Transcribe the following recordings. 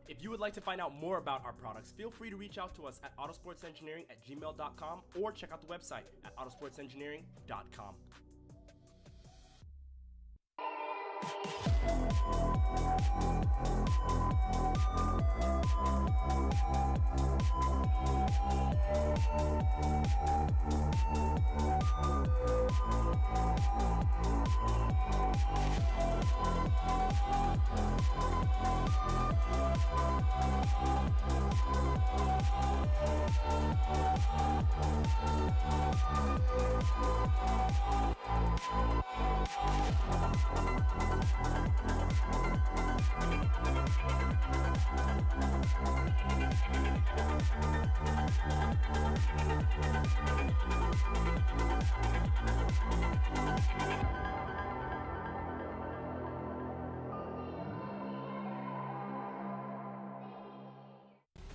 If you would like to find out more about our products, feel free to reach out to us at autosportsengineering@gmail.com or check out the website at autosportsengineering.com.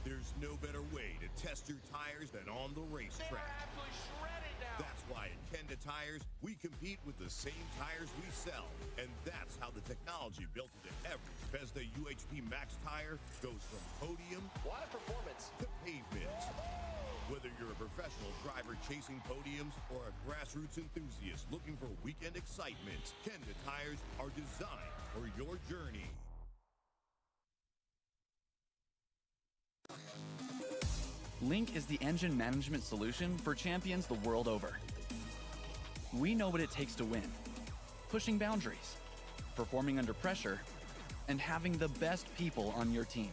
There's no better way to test your tires than on the racetrack. That's why at Kenda Tires, we compete with the same tires we sell. And that's how the technology built into every Bethesda UHP Max tire goes from podium to pavement. Whether you're a professional driver chasing podiums or a grassroots enthusiast looking for weekend excitement, Kenda Tires are designed for your journey. Link is the engine management solution for champions the world over. We know what it takes to win, pushing boundaries, performing under pressure, and having the best people on your team.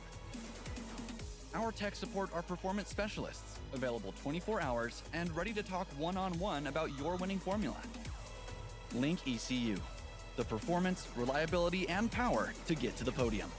Our tech support our performance specialists, available 24 hours and ready to talk one-on-one about your winning formula. Link ECU, the performance, reliability, and power to get to the podium.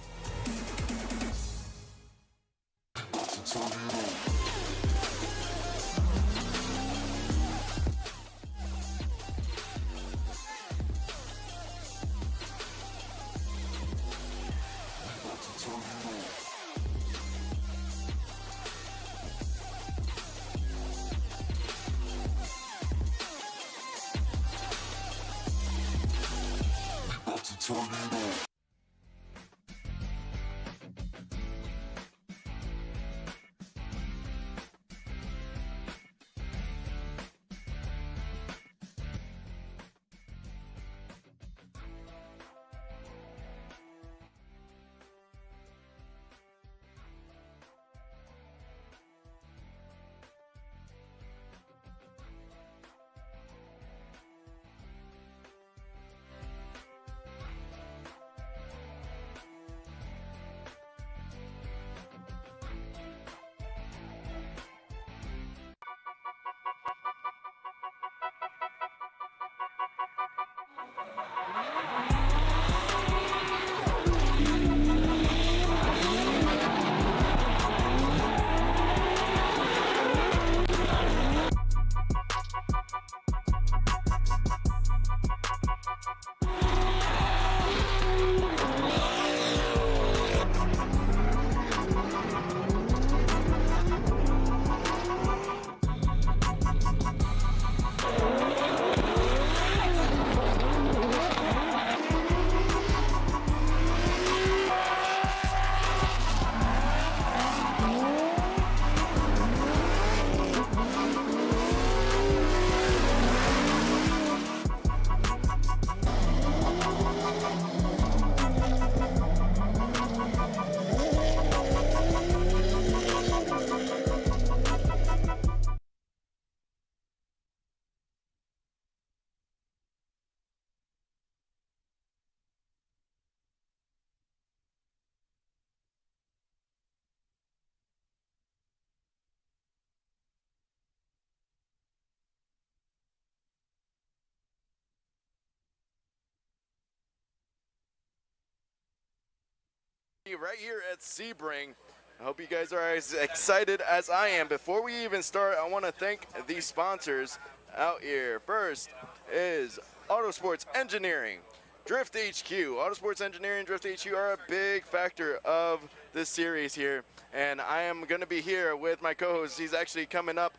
Right here at Sebring. I hope you guys are as excited as I am. Before we even start, I want to thank these sponsors out here. First is Autosports Engineering, Drift HQ. Autosports Engineering, Drift HQ are a big factor of this series here. And I am going to be here with my co-host. He's actually coming up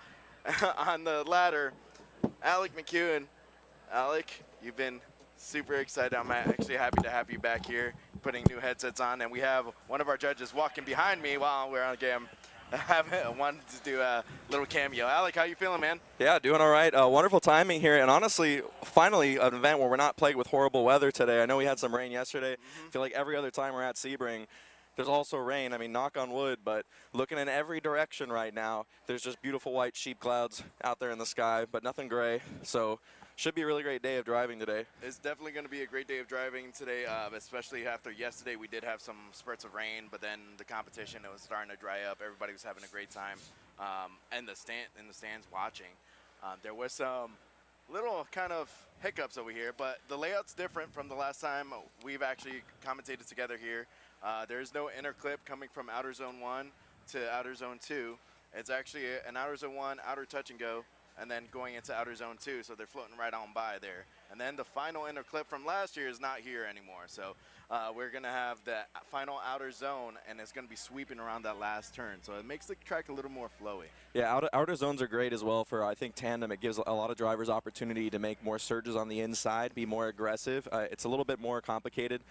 on the ladder, Alec McEwen. Alec, you've been super excited. I'm actually happy to have you back here. putting new headsets on, and we have one of our judges walking behind me while we're on game. Wanted to do a little cameo. Alec, how you feeling, man? Yeah, doing all right. Wonderful timing here, and honestly, finally an event where we're not plagued with horrible weather today. I know we had some rain yesterday. I feel like every other time we're at Sebring, there's also rain. I mean, knock on wood, but looking in every direction right now, there's just beautiful white sheep clouds out there in the sky, but nothing gray. So should be a really great day of driving today. It's definitely going to be a great day of driving today, especially after yesterday we did have some spurts of rain, but then the competition, it was starting to dry up. Everybody was having a great time, and in the stands watching. There was some little kind of hiccups over here, but the layout's different from the last time we've actually commentated together here. There's no inner clip coming from outer zone 1 to outer zone 2. It's actually an outer zone 1, outer touch and go, and then going into outer zone 2, so they're floating right on by there. And then the final inner clip from last year is not here anymore, so we're going to have the final outer zone, and it's going to be sweeping around that last turn, so it makes the track a little more flowy. Yeah, outer zones are great as well for, I think, tandem. It gives a lot of drivers opportunity to make more surges on the inside, be more aggressive. It's a little bit more complicated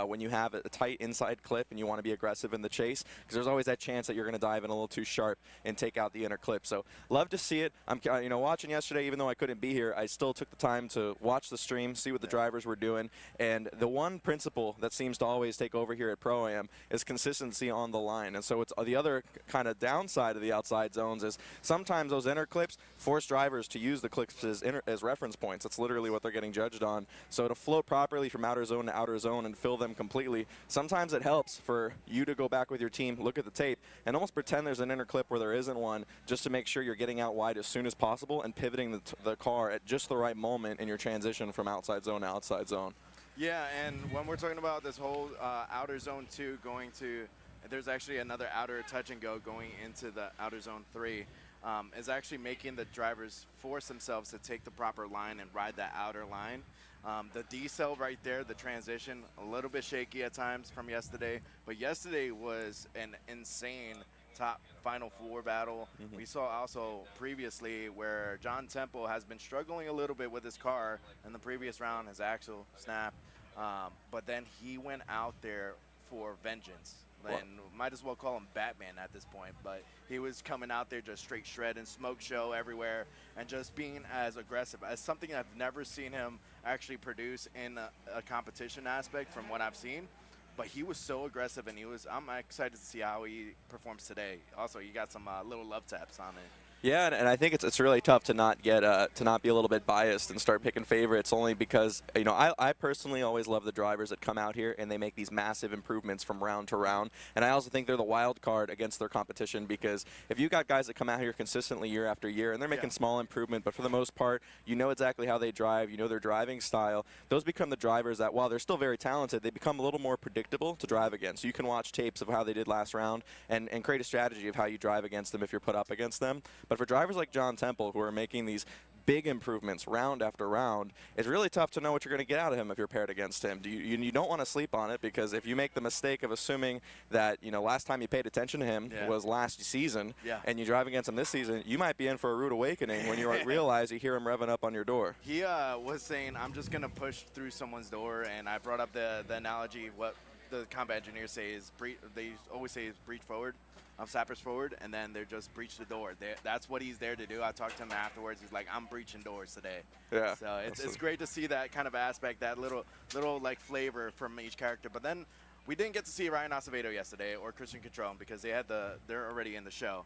when you have a tight inside clip and you want to be aggressive in the chase, because there's always that chance that you're going to dive in a little too sharp and take out the inner clip. So love to see it. I'm watching yesterday, even though I couldn't be here, I still took the time to watch the stream, see what the drivers were doing. And the one principle that seems to always take over here at Pro-Am is consistency on the line. And so it's the other kind of downside of the outside zones is sometimes those inner clips force drivers to use the clips as reference points. That's literally what they're getting judged on. So to float properly from outer zone to outer zone and fill them completely, sometimes it helps for you to go back with your team, look at the tape, and almost pretend there's an inner clip where there isn't one, just to make sure you're getting out wide as soon as possible and pivoting the car at just the right moment in your transition from outside zone to outside zone. Yeah, and when we're talking about this whole outer zone 2 going to, there's actually another outer touch and go going into the outer zone 3, is actually making the drivers force themselves to take the proper line and ride that outer line. The decel right there, the transition, a little bit shaky at times from yesterday, but yesterday was an insane top Final Four battle. We saw also previously where John Temple has been struggling a little bit with his car in the previous round, his axle snapped, but then he went out there for vengeance. And might as well call him Batman at this point, but he was coming out there just straight shred and smoke show everywhere and just being as aggressive as something I've never seen him actually produce in a competition aspect from what I've seen. But he was so aggressive, and I'm excited to see how he performs today. Also, you got some little love taps on it. Yeah, and I think it's really tough to not get to not be a little bit biased and start picking favorites, only because I personally always love the drivers that come out here and they make these massive improvements from round to round. And I also think they're the wild card against their competition, because if you got guys that come out here consistently year after year and they're making small improvement, but for the most part you know exactly how they drive, you know their driving style, those become the drivers that, while they're still very talented, they become a little more predictable to drive against. So you can watch tapes of how they did last round and create a strategy of how you drive against them if you're put up against them. But for drivers like John Temple, who are making these big improvements round after round, it's really tough to know what you're going to get out of him if you're paired against him. You don't want to sleep on it, because if you make the mistake of assuming that last time you paid attention to him was last season, and you drive against him this season, you might be in for a rude awakening when you realize you hear him revving up on your door. He was saying, I'm just going to push through someone's door, and I brought up the analogy, what the combat engineers say is, they always say is breach forward. Sappers forward, and then they're just breach the door. That's what he's there to do. I talked to him afterwards. He's like, I'm breaching doors today. Yeah. So it's great to see that kind of aspect, that little like flavor from each character. But then we didn't get to see Ryan Acevedo yesterday or Christian Contron, because they're already in the show.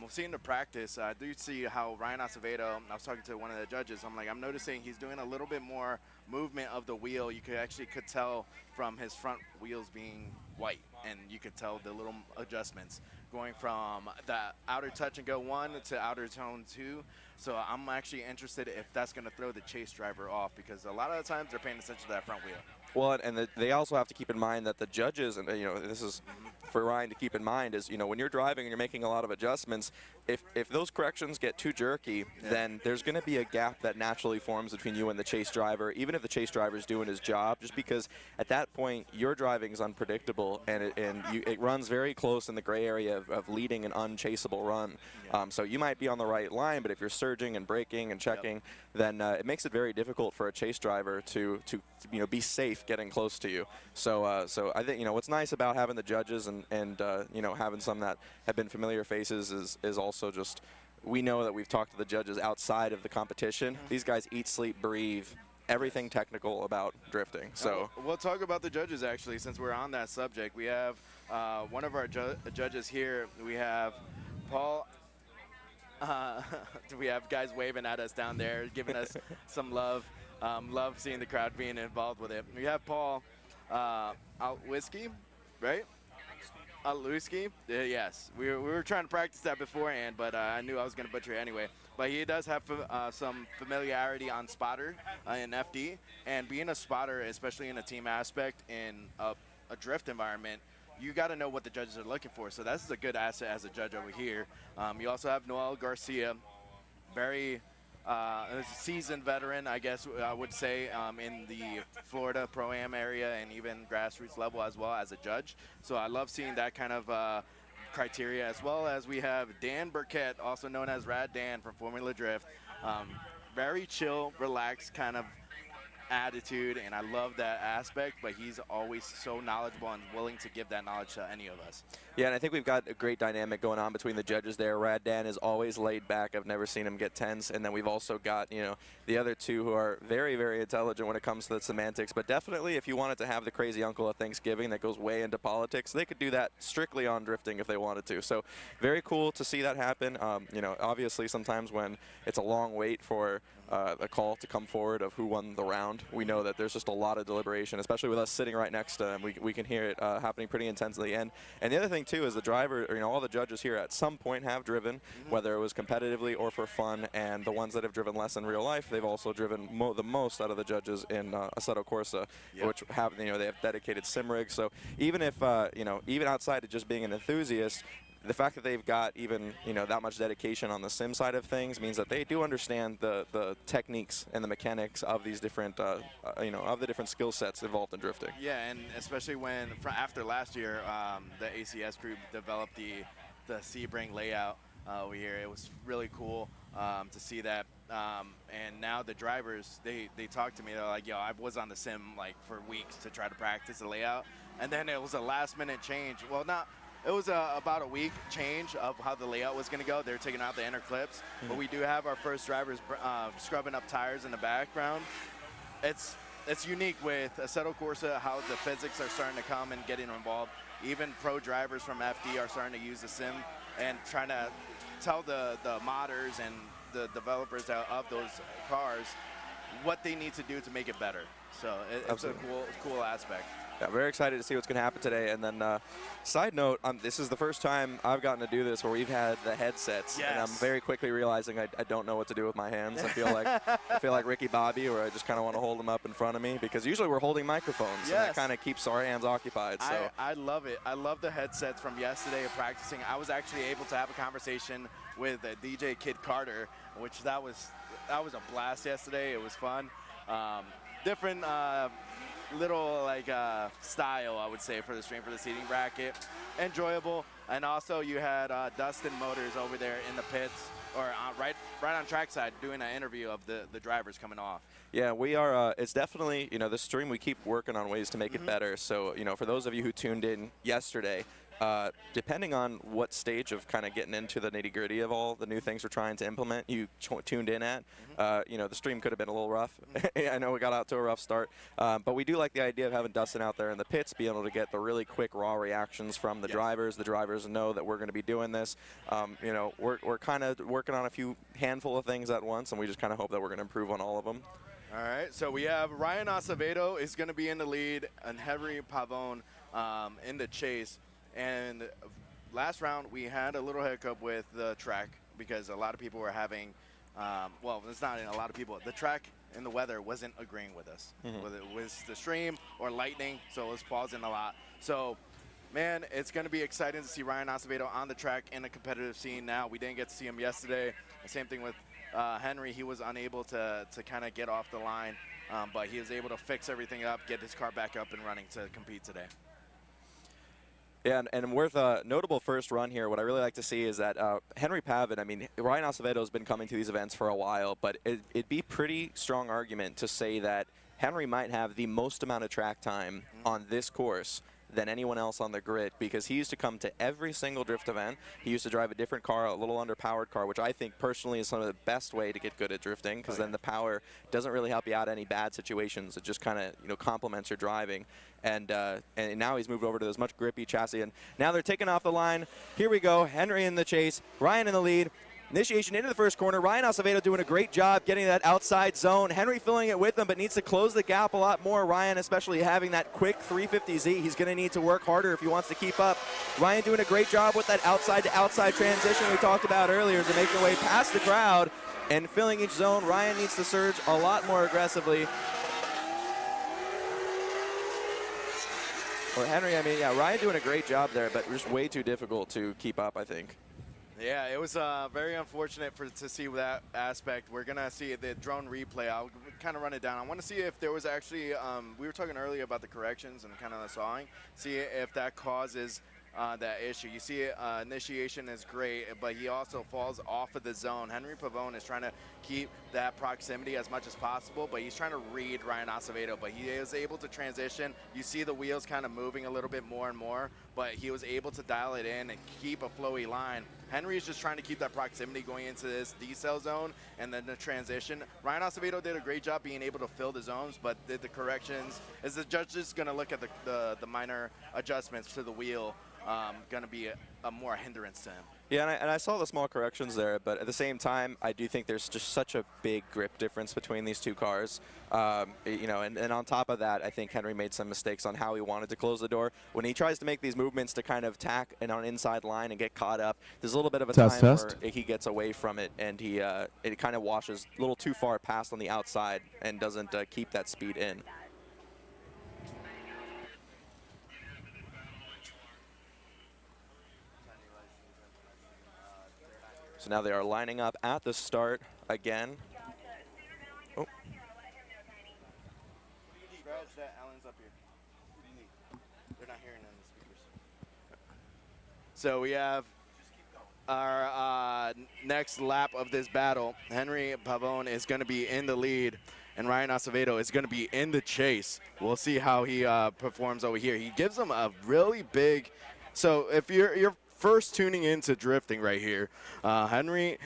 We've seen the practice. I do see how Ryan Acevedo, I was talking to one of the judges, I'm noticing he's doing a little bit more movement of the wheel. You could tell from his front wheels being white, and you could tell the little adjustments going from the outer touch and go 1 to outer zone 2. So I'm actually interested if that's going to throw the chase driver off, because a lot of the times they're paying attention to that front wheel. Well, and they also have to keep in mind that the judges, and this is for Ryan to keep in mind, is when you're driving and you're making a lot of adjustments, if those corrections get too jerky, then there's going to be a gap that naturally forms between you and the chase driver, even if the chase driver is doing his job, just because at that point your driving is unpredictable, and it runs very close in the gray area of leading an unchaseable run. So you might be on the right line, but if you're surging and braking and checking, then it makes it very difficult for a chase driver to be safe safe getting close to you. So so I think, you know, what's nice about having the judges and you know, having some that have been familiar faces is also just, we know that we've talked to the judges outside of the competition. These guys eat, sleep, breathe everything technical about drifting. So we'll talk about the judges actually, since we're on that subject. We have one of our judges here. We have Paul. We have guys waving at us down there, giving us some love. Love seeing the crowd being involved with it. We have Paul Altwiski, right? Altwiski? Yes. We were trying to practice that beforehand, but I knew I was going to butcher it anyway. But he does have some familiarity on spotter in FD. And being a spotter, especially in a team aspect in a drift environment, you got to know what the judges are looking for. So that's a good asset as a judge over here. You also have Noel Garcia, very seasoned veteran, I guess I would say, in the Florida Pro-Am area and even grassroots level as well as a judge. So I love seeing that kind of criteria, as well as we have Dan Burkett, also known as Rad Dan from Formula Drift. Very chill, relaxed kind of attitude, and I love that aspect, but he's always so knowledgeable and willing to give that knowledge to any of us. Yeah, and I think we've got a great dynamic going on between the judges there. Rad Dan is always laid back. I've never seen him get tense. And then we've also got, you know, the other two who are very, very intelligent when it comes to the semantics. But definitely, if you wanted to have the crazy uncle at Thanksgiving that goes way into politics, they could do that strictly on drifting if they wanted to. So very cool to see that happen. You know, obviously sometimes when it's a long wait for a call to come forward of who won the round, we know that there's just a lot of deliberation, especially with us sitting right next to them. We can hear it happening pretty intensely. And the other thing too is the driver, or, you know, all the judges here at some point have driven, whether it was competitively or for fun. And the ones that have driven less in real life, they've also driven the most out of the judges in Assetto Corsa, which have, you know, they have dedicated sim rigs. So even if you know, even outside of just being an enthusiast, the fact that they've got even, you know, that much dedication on the sim side of things means that they do understand the techniques and the mechanics of these different, you know, of the different skill sets involved in drifting. Yeah, and especially when after last year, the ACS group developed the Sebring layout over here. It was really cool to see that. And now the drivers, they talked to me. They're like, yo, I was on the sim like for weeks to try to practice the layout, and then it was a last-minute change. Well, it was about a week change of how the layout was going to go. They're taking out the inner clips, but we do have our first drivers scrubbing up tires in the background. It's unique with Assetto Corsa how the physics are starting to come and getting involved. Even pro drivers from FD are starting to use the sim and trying to tell the modders and the developers of those cars what they need to do to make it better. So it's a cool aspect. Yeah, very excited to see what's going to happen today. And then, side note, this is the first time I've gotten to do this where we've had the headsets, and I'm very quickly realizing I don't know what to do with my hands. I feel like Ricky Bobby, where I just kind of want to hold them up in front of me, because usually we're holding microphones, and that kind of keeps our hands occupied. So I love it. I love the headsets from yesterday of practicing. I was actually able to have a conversation with DJ Kid Carter, which that was a blast yesterday. It was fun. Different little like style, I would say, for the stream, for the seating bracket. Enjoyable. And also you had Dustin Motors over there in the pits, or right on trackside, doing an interview of the drivers coming off. Yeah, we are, it's definitely, you know, this stream, we keep working on ways to make it better. So, you know, for those of you who tuned in yesterday, depending on what stage of kind of getting into the nitty-gritty of all the new things we're trying to implement you tuned in at, you know, the stream could have been a little rough. I know we got out to a rough start, but we do like the idea of having Dustin out there in the pits, being able to get the really quick, raw reactions from the drivers. The drivers know that we're going to be doing this. You know, we're kind of working on a few handful of things at once, and we just kind of hope that we're going to improve on all of them. All right, so we have Ryan Acevedo is going to be in the lead, and Henry Pavone in the chase. And last round, we had a little hiccup with the track because a lot of people were having, well, it's not a lot of people. The track and the weather wasn't agreeing with us, whether it was the stream or lightning, so it was pausing a lot. So, man, it's going to be exciting to see Ryan Acevedo on the track in a competitive scene now. We didn't get to see him yesterday. The same thing with Henry. He was unable to kind of get off the line, but he was able to fix everything up, get his car back up and running to compete today. Yeah, and worth a notable first run here, what I really like to see is that Henry Pavone, I mean, Ryan Acevedo has been coming to these events for a while, but it'd be pretty strong argument to say that Henry might have the most amount of track time on this course than anyone else on the grid, because he used to come to every single drift event. He used to drive a different car, a little underpowered car, which I think personally is some of the best way to get good at drifting, because then the power doesn't really help you out in any bad situations. It just kind of, you know, complements your driving. And now he's moved over to this much grippy chassis, and now they're taking off the line. Here we go, Henry in the chase, Ryan in the lead. Initiation into the first corner. Ryan Acevedo doing a great job getting that outside zone. Henry filling it with him, but needs to close the gap a lot more. Ryan, especially having that quick 350Z, he's going to need to work harder if he wants to keep up. Ryan doing a great job with that outside-to-outside transition we talked about earlier to make their way past the crowd and filling each zone. Ryan needs to surge a lot more aggressively. Or Henry, I mean, yeah, Ryan doing a great job there, but just way too difficult to keep up, I think. Yeah, it was very unfortunate to see that aspect. We're going to see the drone replay. I'll kind of run it down. I want to see if there was actually, we were talking earlier about the corrections and kind of the sawing, see if that causes that issue. You see initiation is great, but he also falls off of the zone. Henry Pavone is trying to keep that proximity as much as possible, but he's trying to read Ryan Acevedo, but he is able to transition. You see the wheels kind of moving a little bit more and more, but he was able to dial it in and keep a flowy line. Henry is just trying to keep that proximity going into this decel zone and then the transition. Ryan Acevedo did a great job being able to fill the zones, but did the corrections. Is the judge just going to look at the minor adjustments to the wheel going to be a more hindrance to him? Yeah, and I saw the small corrections there, but at the same time, I do think there's just such a big grip difference between these two cars. You know, and on top of that, I think Henry made some mistakes on how he wanted to close the door. When he tries to make these movements to kind of tack and on inside line and get caught up, there's a little bit of a time where he gets away from it, and he it kind of washes a little too far past on the outside and doesn't keep that speed in. So now they are lining up at the start again. Oh. They're not hearing on the speakers. So we have our next lap of this battle. Henry Pavone is going to be in the lead, and Ryan Acevedo is going to be in the chase. We'll see how he performs over here. He gives them a really big. So if you're first tuning into drifting right here, Henry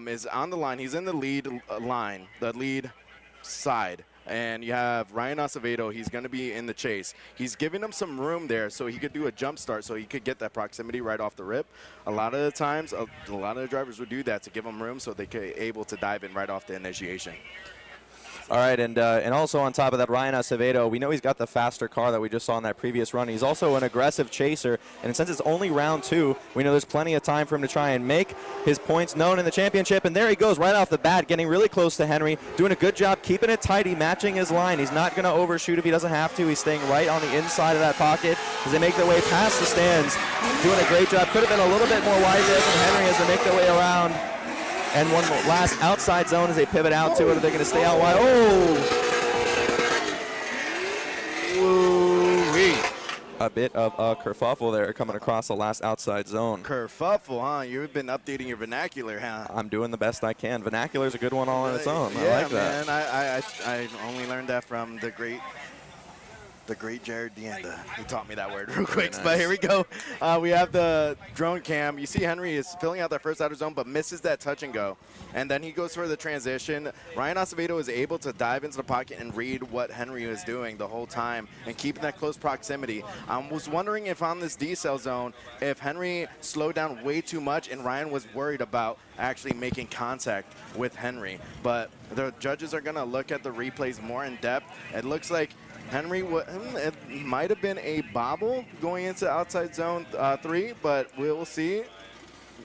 is on the line. He's in the lead line, the lead side. And you have Ryan Acevedo. He's going to be in the chase. He's giving him some room there so he could do a jump start, so he could get that proximity right off the rip. A lot of the times, a lot of the drivers would do that to give him room so they could able to dive in right off the initiation. All right, and also on top of that, Ryan Acevedo, we know he's got the faster car that we just saw in that previous run. He's also an aggressive chaser, and since it's only round 2, we know there's plenty of time for him to try and make his points known in the championship, and there he goes right off the bat, getting really close to Henry, doing a good job keeping it tight, matching his line. He's not going to overshoot if he doesn't have to. He's staying right on the inside of that pocket as they make their way past the stands, doing a great job. Could have been a little bit more wide there from Henry as they make their way around. And one last outside zone as they pivot out to it. Are they going to stay out wide? Oh! Woo-wee. A bit of a kerfuffle there coming across the last outside zone. Kerfuffle, huh? You've been updating your vernacular, huh? I'm doing the best I can. Vernacular is a good one all on its own. Yeah, I like that. Man, I only learned that from the great Jared Deanda. He taught me that word real quick. Nice. But here we go. We have the drone cam. You see Henry is filling out that first outer zone, but misses that touch and go. And then he goes for the transition. Ryan Acevedo is able to dive into the pocket and read what Henry was doing the whole time and keeping that close proximity. I was wondering if on this decel zone, if Henry slowed down way too much and Ryan was worried about actually making contact with Henry. But the judges are going to look at the replays more in depth. It looks like Henry, it might have been a bobble going into outside zone 3, but we'll see.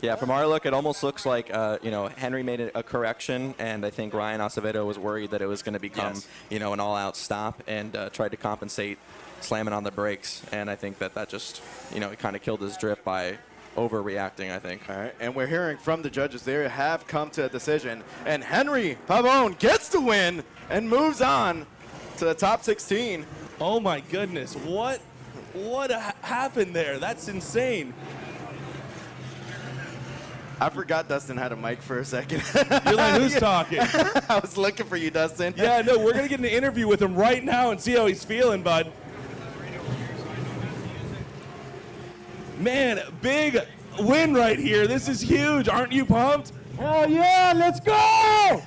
Yeah, from our look, it almost looks like you know, Henry made a correction, and I think Ryan Acevedo was worried that it was going to become you know, an all-out stop, and tried to compensate, slamming on the brakes. And I think that just you know, it kind of killed his drift by overreacting, I think. All right, and we're hearing from the judges they have come to a decision, and Henry Pavone gets the win and moves on to the top 16. Oh my goodness, what happened there? That's insane. I forgot Dustin had a mic for a second. You're like, who's talking? I was looking for you, Dustin. Yeah, no, we're going to get an interview with him right now and see how he's feeling, bud. Man, big win right here. This is huge. Aren't you pumped? Hell yeah, let's go!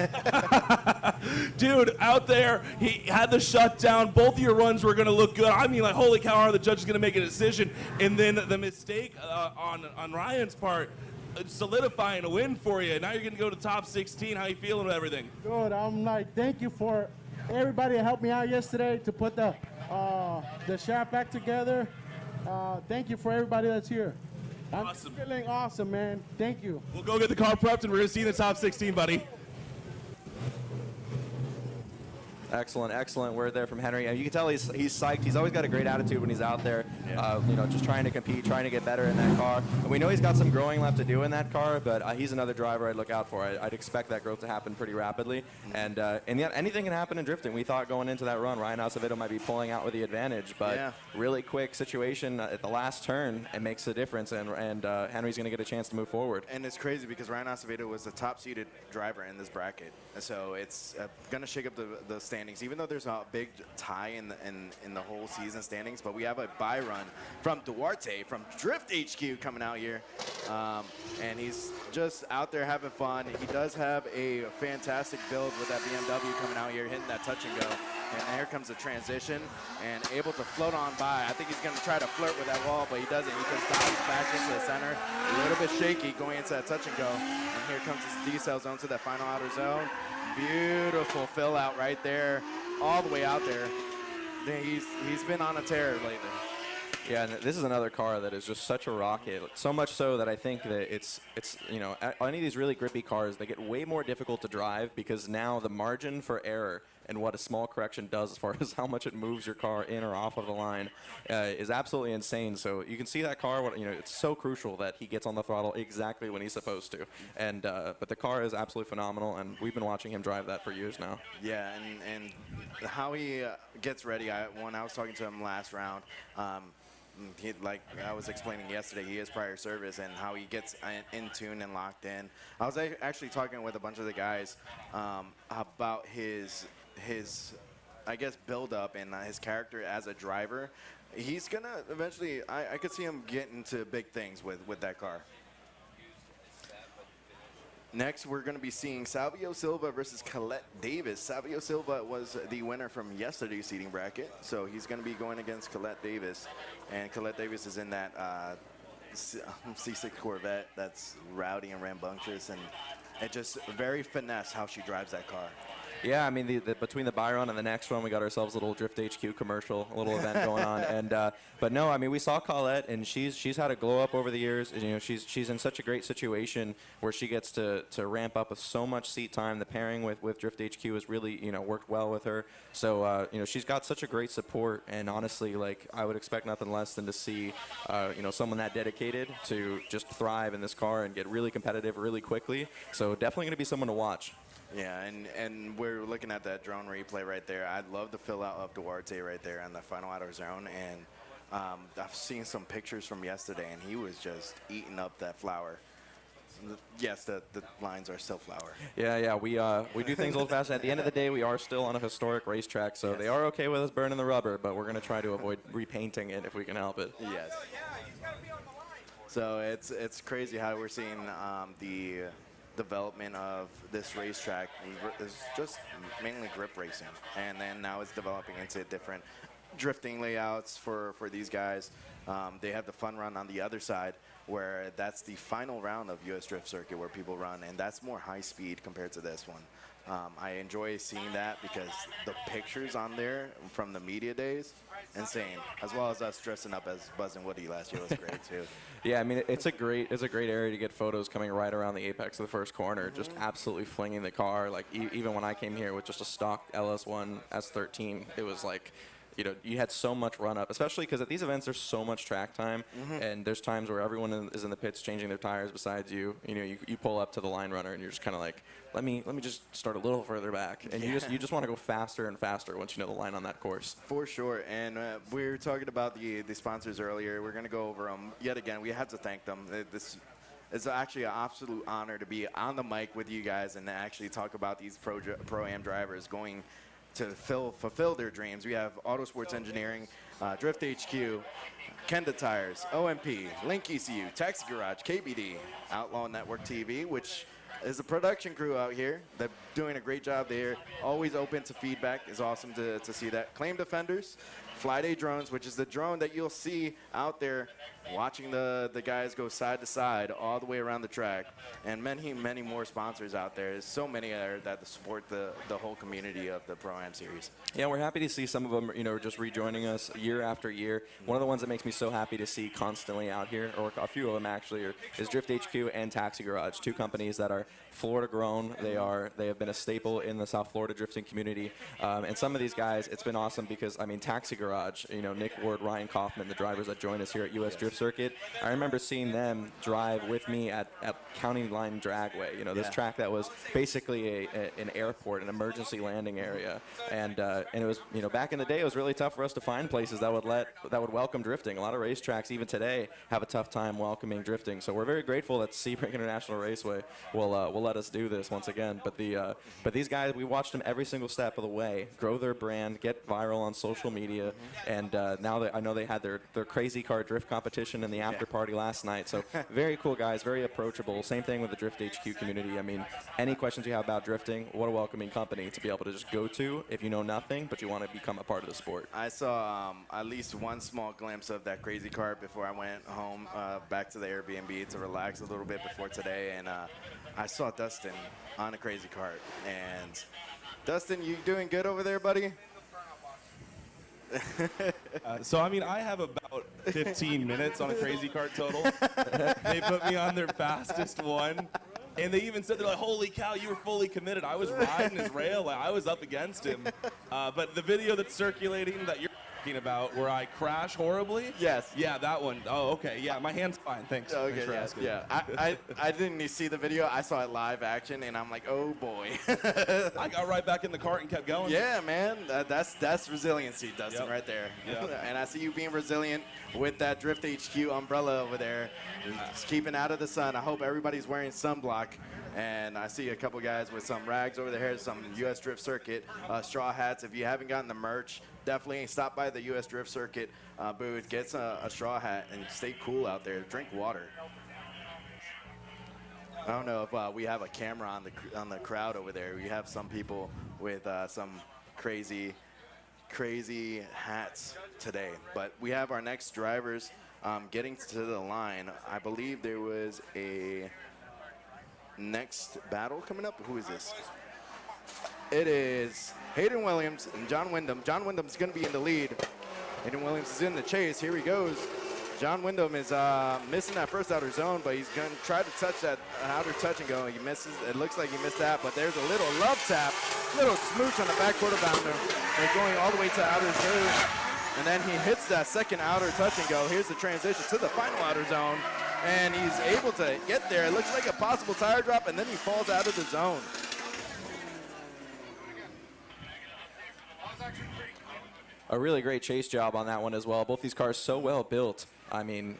Dude, out there, he had the shutdown. Both of your runs were going to look good. I mean, like, holy cow, are the judges going to make a decision? And then the mistake on Ryan's part, solidifying a win for you. Now you're going to go to top 16. How you feeling with everything? Good. I'm like, thank you for everybody that helped me out yesterday to put the shaft back together. Thank you for everybody that's here. I'm Awesome. feeling awesome, man. Thank you. We'll go get the car prepped, and we're going to see you in the top 16, buddy. Excellent, excellent word there from Henry. You can tell he's psyched. He's always got a great attitude when he's out there, you know, just trying to compete, trying to get better in that car. And we know he's got some growing left to do in that car, but he's another driver I'd look out for. I'd expect that growth to happen pretty rapidly. And yet anything can happen in drifting. We thought going into that run, Ryan Acevedo might be pulling out with the advantage, but really quick situation at the last turn, it makes a difference, and Henry's going to get a chance to move forward. And it's crazy because Ryan Acevedo was the top-seeded driver in this bracket, so it's going to shake up the standings. Even though there's a big tie in the whole season standings, but we have a bye run from Duarte from Drift HQ coming out here, and he's just out there having fun. He does have a fantastic build with that BMW coming out here, hitting that touch and go. And here comes the transition, and able to float on by. I think he's going to try to flirt with that wall, but he doesn't. He just dives back into the center. A little bit shaky going into that touch and go. And here comes his decel zone to that final outer zone. Beautiful fill out right there, all the way out there. He's been on a tear lately. Yeah, and this is another car that is just such a rocket. So much so that I think that it's you know, any of these really grippy cars, they get way more difficult to drive because now the margin for error and what a small correction does as far as how much it moves your car in or off of the line is absolutely insane. So you can see that car, you know, it's so crucial that he gets on the throttle exactly when he's supposed to. And but the car is absolutely phenomenal, and we've been watching him drive that for years now. Yeah, and how he gets ready, when I was talking to him last round, like I was explaining yesterday, he has prior service and how he gets in tune and locked in. I was actually talking with a bunch of the guys about his I guess build up and his character as a driver. He's gonna eventually, I could see him getting to big things with that car. Next, we're going to be seeing Salvio Silva versus Colette Davis. Salvio Silva was the winner from yesterday's seeding bracket, so he's going to be going against Colette Davis. And Colette Davis is in that C6 Corvette that's rowdy and rambunctious, and it just very finesse how she drives that car. Yeah, I mean, between the buy run and the next one, we got ourselves a little Drift HQ commercial, a little event going on. And but no, I mean, we saw Colette, and she's had a glow up over the years. And, you know, she's in such a great situation where she gets to ramp up with so much seat time. The pairing with Drift HQ has really, you know, worked well with her. So you know, she's got such a great support. And honestly, like, I would expect nothing less than to see you know, someone that dedicated to just thrive in this car and get really competitive really quickly. So definitely going to be someone to watch. Yeah, and we're looking at that drone replay right there. I'd love the fill out of Duarte right there on the final outer zone. And I've seen some pictures from yesterday, and he was just eating up that flour. Yes, the lines are still flour. Yeah, we do things old fashioned. At the end of the day, we are still on a historic racetrack, so they are okay with us burning the rubber, but we're going to try to avoid repainting it if we can help it. Yes. So it's crazy how we're seeing the development of this racetrack is just mainly grip racing, and then now it's developing into different drifting layouts for these guys. They have the fun run on the other side, where that's the final round of US Drift Circuit where people run, and that's more high speed compared to this one. I enjoy seeing that because the pictures on there from the media days, insane, as well as us dressing up as Buzz and Woody last year was great too. Yeah, I mean, it's a great area to get photos coming right around the apex of the first corner, just absolutely flinging the car. Like, even when I came here with just a stock LS1 S13, it was like, you know, you had so much run up, especially because at these events there's so much track time, and there's times where everyone is in the pits changing their tires besides you. You know, you pull up to the line runner and you're just kind of like, let me just start a little further back, and you just want to go faster and faster once you know the line on that course. For sure. And we were talking about the sponsors earlier. We're going to go over them yet again. We have to thank them. it's actually an absolute honor to be on the mic with you guys and to actually talk about these Pro-Am drivers going to fulfill their dreams. We have Autosports Engineering, Drift HQ, Kenda Tires, OMP, Link ECU, Taxi Garage, KBD, Outlaw Network TV, which is a production crew out here. They're doing a great job there. Always open to feedback. It's awesome to see that. Claim Defenders, FLYDAY Drones, which is the drone that you'll see out there watching the guys go side to side all the way around the track, and many, many more sponsors out there. There's so many that support the whole community of the Pro-Am series. Yeah, we're happy to see some of them, just rejoining us year after year. One of the ones that makes me so happy to see constantly out here, or a few of them actually, is Drift HQ and Taxi Garage, two companies that are Florida grown. They have been a staple in the South Florida drifting community. And some of these guys, it's been awesome because, I mean, Taxi Garage, Nick Ward, Ryan Kaufman, the drivers that join us here at US Drift Circuit. I remember seeing them drive with me at County Line Dragway, this track that was basically an airport, an emergency landing area. And it was, back in the day, it was really tough for us to find places that would welcome drifting. A lot of racetracks, even today, have a tough time welcoming drifting. So we're very grateful that Sebring International Raceway will let us do this once again. But these guys, we watched them every single step of the way, grow their brand, get viral on social media, and now I know they had their crazy car drift competition in the after party last night. So very cool guys, very approachable. Same thing with the Drift HQ community. I mean, any questions you have about drifting, what a welcoming company to be able to just go to if you know nothing, but you want to become a part of the sport. I saw at least one small glimpse of that crazy cart before I went home back to the Airbnb to relax a little bit before today, and I saw Dustin on a crazy cart. And Dustin, you doing good over there, buddy? So, I mean, I have about 15 minutes on a crazy cart total. They put me on their fastest one. And they even said, they're like, holy cow, you were fully committed. I was riding his rail. Like, I was up against him. But the video that's circulating that you're talking about where I crash horribly? Yes. Yeah, that one. Oh, okay. Yeah, my hand's fine. Thanks. Okay, Thanks for asking. Yeah. I didn't see the video. I saw it live action, and I'm like, oh, boy. I got right back in the cart and kept going. Yeah, man. That's resiliency, Dustin, right there. Yep. And I see you being resilient with that Drift HQ umbrella over there. Just keeping out of the sun. I hope everybody's wearing sunblock. And I see a couple guys with some rags over their heads, some US Drift Circuit straw hats. If you haven't gotten the merch, definitely stop by the US Drift Circuit booth, get a straw hat, and stay cool out there. Drink water. I don't know if we have a camera on the crowd over there. We have some people with some crazy hats today. But we have our next drivers getting to the line. I believe there was a next battle coming up. Who is this? It is Hayden Williams and John Windam. John Windam's going to be in the lead. Hayden Williams is in the chase. Here he goes. John Windam is missing that first outer zone, but he's going to try to touch that outer touch and go. He misses. It looks like he missed that, but there's a little love tap, little smooch on the back quarter bounder. They're going all the way to outer zone, and then he hits that second outer touch and go. Here's the transition to the final outer zone. And he's able to get there. It looks like a possible tire drop, and then he falls out of the zone. A really great chase job on that one as well. Both these cars so well built. I mean,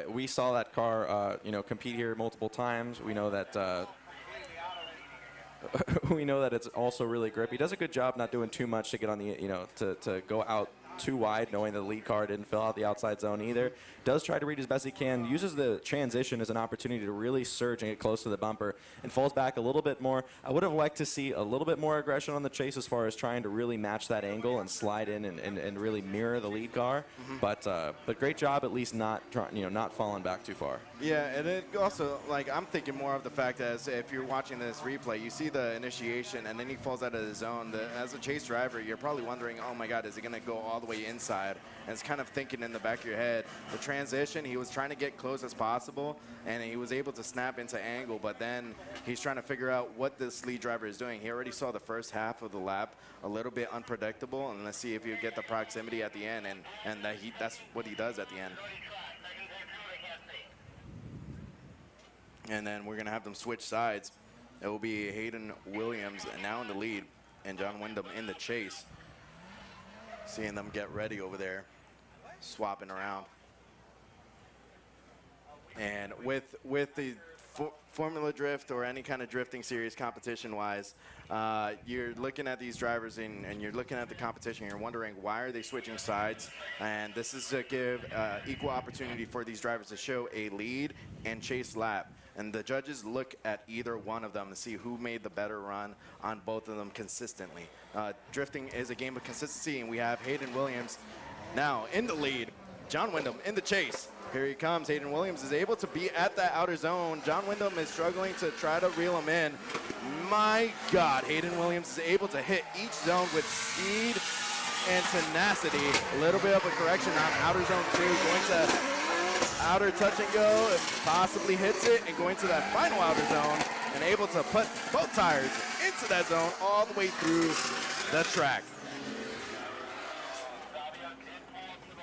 we saw that car, compete here multiple times. We know that it's also really grippy. He does a good job not doing too much to get on the, to go out too wide, knowing the lead car didn't fill out the outside zone either. Does try to read as best he can, uses the transition as an opportunity to really surge and get close to the bumper, and falls back a little bit more. I would have liked to see a little bit more aggression on the chase as far as trying to really match that angle and slide in and really mirror the lead car. But great job, at least not falling back too far. Yeah, and it also, I'm thinking more of the fact that if you're watching this replay, you see the initiation and then he falls out of the zone. As a chase driver, you're probably wondering, oh my God, is he going to go all the way inside? And it's kind of thinking in the back of your head. The transition, he was trying to get close as possible, and he was able to snap into angle, but then he's trying to figure out what this lead driver is doing. He already saw the first half of the lap a little bit unpredictable, and let's see if you get the proximity at the end, and that's what he does at the end. And then we're going to have them switch sides. It will be Hayden Williams now in the lead and John Windam in the chase. Seeing them get ready over there, swapping around. And with the Formula Drift or any kind of drifting series competition-wise, you're looking at these drivers and you're looking at the competition. You're wondering why are they switching sides, and this is to give equal opportunity for these drivers to show a lead and chase lap. And the judges look at either one of them to see who made the better run on both of them consistently. Drifting is a game of consistency, and we have Hayden Williams now in the lead. John Windam in the chase. Here he comes. Hayden Williams is able to be at that outer zone. John Windam is struggling to try to reel him in. My God, Hayden Williams is able to hit each zone with speed and tenacity. A little bit of a correction on outer zone 2, going to outer touch and go, possibly hits it, and going to that final outer zone, and able to put both tires into that zone all the way through the track.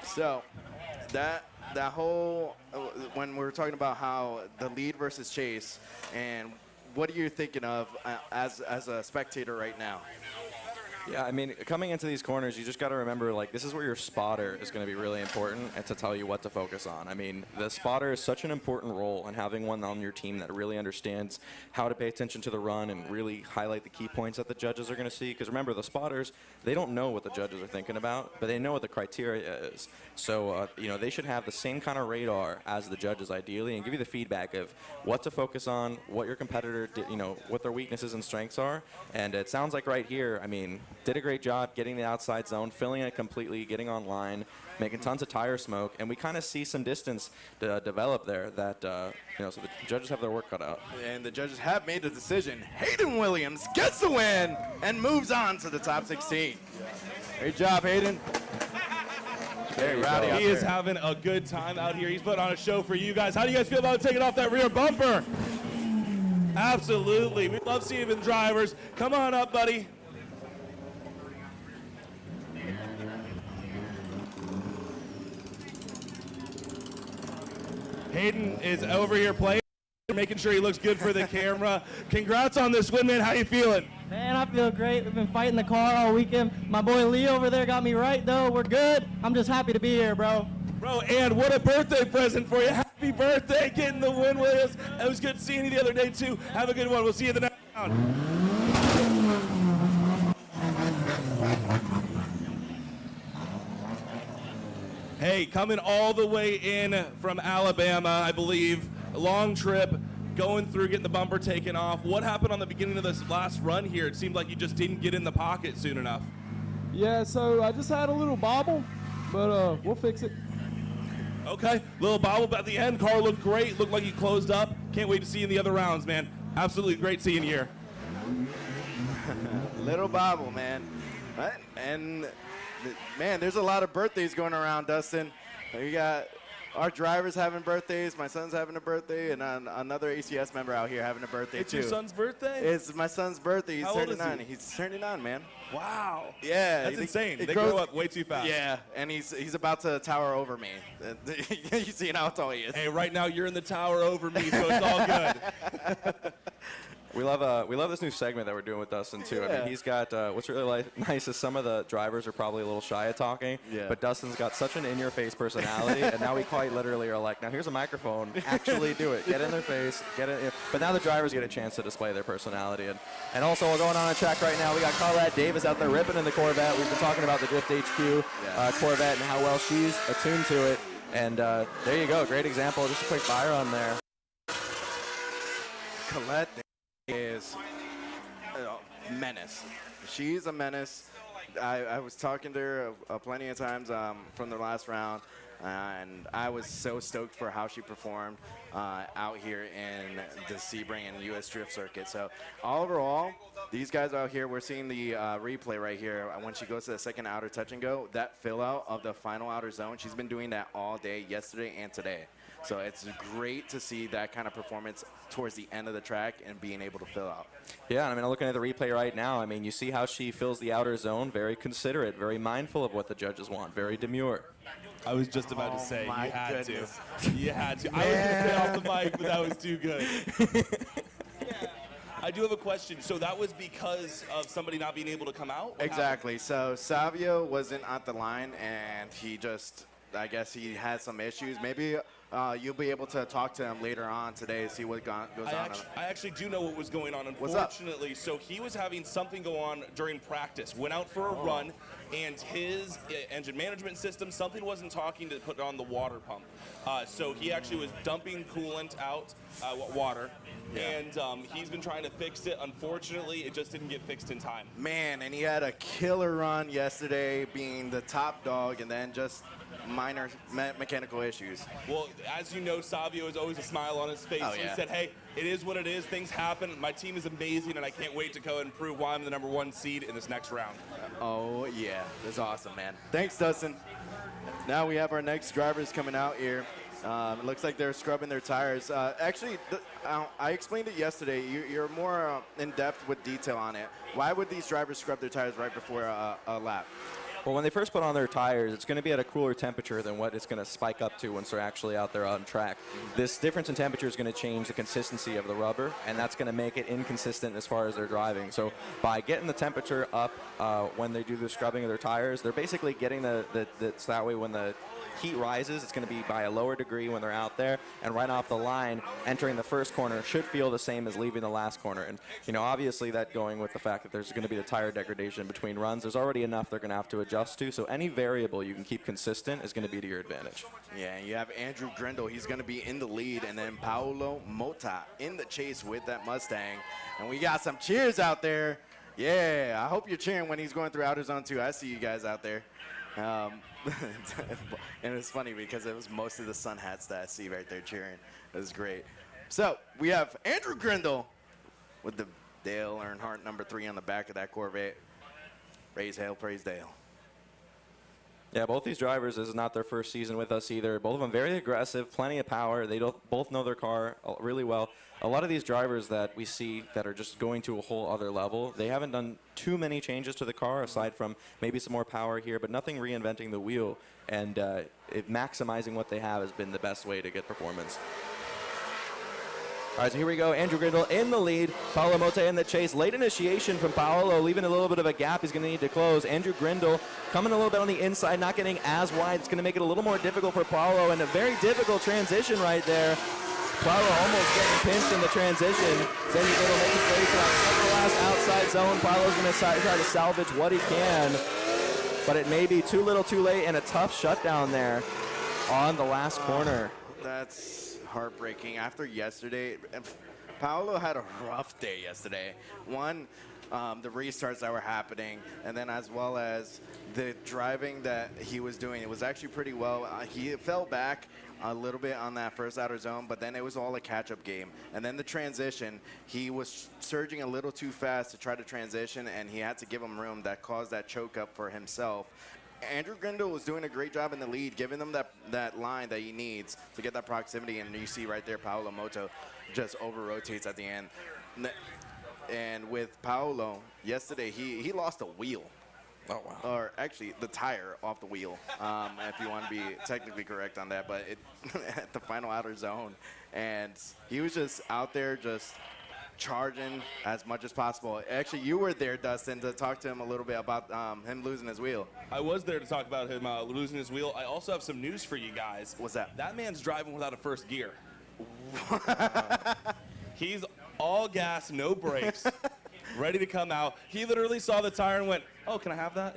So that whole, when we're talking about how the lead versus chase, and what are you thinking of as a spectator right now? Yeah, I mean, coming into these corners, you just got to remember, like, this is where your spotter is going to be really important and to tell you what to focus on. I mean, the spotter is such an important role, and having one on your team that really understands how to pay attention to the run and really highlight the key points that the judges are going to see. Because remember, the spotters, they don't know what the judges are thinking about, but they know what the criteria is. So, you know, they should have the same kind of radar as the judges, ideally, and give you the feedback of what to focus on, what your competitor did, you know, what their weaknesses and strengths are. And it sounds like right here, I mean, did a great job getting the outside zone, filling it completely, getting online, making tons of tire smoke, and we kind of see some distance develop there that, you know, so the judges have their work cut out. And the judges have made a decision. Hayden Williams gets the win and moves on to the top 16. Great job, Hayden. Very rowdy. He is having a good time out here. He's put on a show for you guys. How do you guys feel about taking off that rear bumper? Absolutely. We love seeing the drivers. Come on up, buddy. Hayden is over here playing, making sure he looks good for the camera. Congrats on this win, man. How you feeling? Man, I feel great. We've been fighting the car all weekend. My boy Lee over there got me right, though. We're good. I'm just happy to be here, bro. Bro, and what a birthday present for you. Happy birthday, getting the win with us. It was good seeing you the other day, too. Have a good one. We'll see you the next round. Hey, coming all the way in from Alabama, I believe. A long trip, going through, getting the bumper taken off. What happened on the beginning of this last run here? It seemed like you just didn't get in the pocket soon enough. Yeah, so I just had a little bobble, but we'll fix it. Okay, little bobble, but at the end, car looked great. Looked like you closed up. Can't wait to see you in the other rounds, man. Absolutely great seeing you here. Little bobble, man. And man, there's a lot of birthdays going around, Dustin. We got our drivers having birthdays. My son's having a birthday, and another ACS member out here having a birthday, it's too. It's your son's birthday? It's my son's birthday. He's How old is 39. he? He's 39, man. Wow. Yeah. That's insane. They grow up way too fast. Yeah, and he's about to tower over me. You see how tall he is. Hey, right now you're in the tower over me, so it's all good. We love this new segment that we're doing with Dustin too. I mean, he's got what's really nice is some of the drivers are probably a little shy at talking, but Dustin's got such an in-your-face personality, and now we quite literally are like, now here's a microphone, actually do it, get in their face, get it. But now the drivers get a chance to display their personality, and also we're going on a track right now. We got Colette Davis out there ripping in the Corvette. We've been talking about the Drift HQ Corvette and how well she's attuned to it, and there you go, great example. Just a quick fire on there. Colette is a menace. She's a menace. I was talking to her plenty of times from the last round, and I was so stoked for how she performed out here in the Sebring and US Drift Circuit. So overall, these guys out here, we're seeing the replay right here. When she goes to the second outer touch and go, that fill out of the final outer zone, she's been doing that all day, yesterday and today. So it's great to see that kind of performance towards the end of the track and being able to fill out. Yeah, I mean, looking at the replay right now, I mean, you see how she fills the outer zone, very considerate, very mindful of what the judges want, very demure. I was just about to say, you had to. You had to. Man. I was going to stay off the mic, but that was too good. I do have a question. So that was because of somebody not being able to come out? Exactly. So Savio wasn't at the line, and he just I guess he had some issues. Maybe you'll be able to talk to him later on today, see what goes on. I actually do know what was going on, What's up? unfortunately. So he was having something go on during practice. Went out for a run, and his engine management system, something wasn't talking to put on the water pump. So he actually was dumping coolant out, water, and he's been trying to fix it. Unfortunately, it just didn't get fixed in time. Man, and he had a killer run yesterday, being the top dog, and then just minor mechanical issues. Well, as you know, Savio is always a smile on his face. Oh, So yeah. he said, hey, it is what it is. Things happen. My team is amazing, and I can't wait to go and prove why I'm the #1 seed in this next round. Oh, yeah. That's awesome, man. Thanks, Dustin. Now we have our next drivers coming out here. It looks like they're scrubbing their tires. Actually, I explained it yesterday. You're more in depth with detail on it. Why would these drivers scrub their tires right before a lap? Well, when they first put on their tires, it's going to be at a cooler temperature than what it's going to spike up to once they're actually out there on track. This difference in temperature is going to change the consistency of the rubber, and that's going to make it inconsistent as far as their driving. So by getting the temperature up when they do the scrubbing of their tires, they're basically getting so that way when the heat rises, it's going to be by a lower degree when they're out there, and right off the line, entering the first corner should feel the same as leaving the last corner. And, you know, obviously that going with the fact that there's going to be the tire degradation between runs, there's already enough they're going to have to adjust to, so any variable you can keep consistent is going to be to your advantage. Yeah, you have Andrew Grindle. He's going to be in the lead, and then Paolo Mota in the chase with that Mustang. And we got some cheers out there. Yeah, I hope you're cheering when he's going through outer zone too. I see you guys out there. And it's funny because it was most of the Sun hats that I see right there cheering. It was great. So we have Andrew Grindle with the Dale Earnhardt #3 on the back of that Corvette. Raise hail, praise Dale. Yeah, both these drivers, this is not their first season with us either. Both of them very aggressive, plenty of power. They both know their car really well. A lot of these drivers that we see that are just going to a whole other level, they haven't done too many changes to the car aside from maybe some more power here, but nothing reinventing the wheel. And maximizing what they have has been the best way to get performance. All right, so here we go. Andrew Grindle in the lead. Paolo Mota in the chase. Late initiation from Paolo, leaving a little bit of a gap he's going to need to close. Andrew Grindle coming a little bit on the inside, not getting as wide. It's going to make it a little more difficult for Paolo, and a very difficult transition right there. Paolo almost getting pinched in the transition. Andrew Grindle making his way to that last outside zone. Paolo's going to try to salvage what he can, but it may be too little too late, and a tough shutdown there on the last corner. That's heartbreaking. After yesterday, Paolo had a rough day yesterday. One, the restarts that were happening, and then as well as the driving that he was doing. It was actually pretty well. He fell back a little bit on that first outer zone, but then it was all a catch-up game. And then the transition, he was surging a little too fast to try to transition, and he had to give him room. That caused that choke up for himself. Andrew Grindle was doing a great job in the lead, giving them that line that he needs to get that proximity. And you see right there, Paolo Mota just over-rotates at the end. And with Paolo, yesterday, he lost a wheel. Oh, wow. Or actually, the tire off the wheel, if you want to be technically correct on that. But at the final outer zone. And he was just out there just charging as much as possible. Actually, you were there, Dustin, to talk to him a little bit about him losing his wheel. I was there to talk about him losing his wheel. I also have some news for you guys. What's that? That man's driving without a first gear. He's all gas, no brakes, ready to come out. He literally saw the tire and went, oh, can I have that?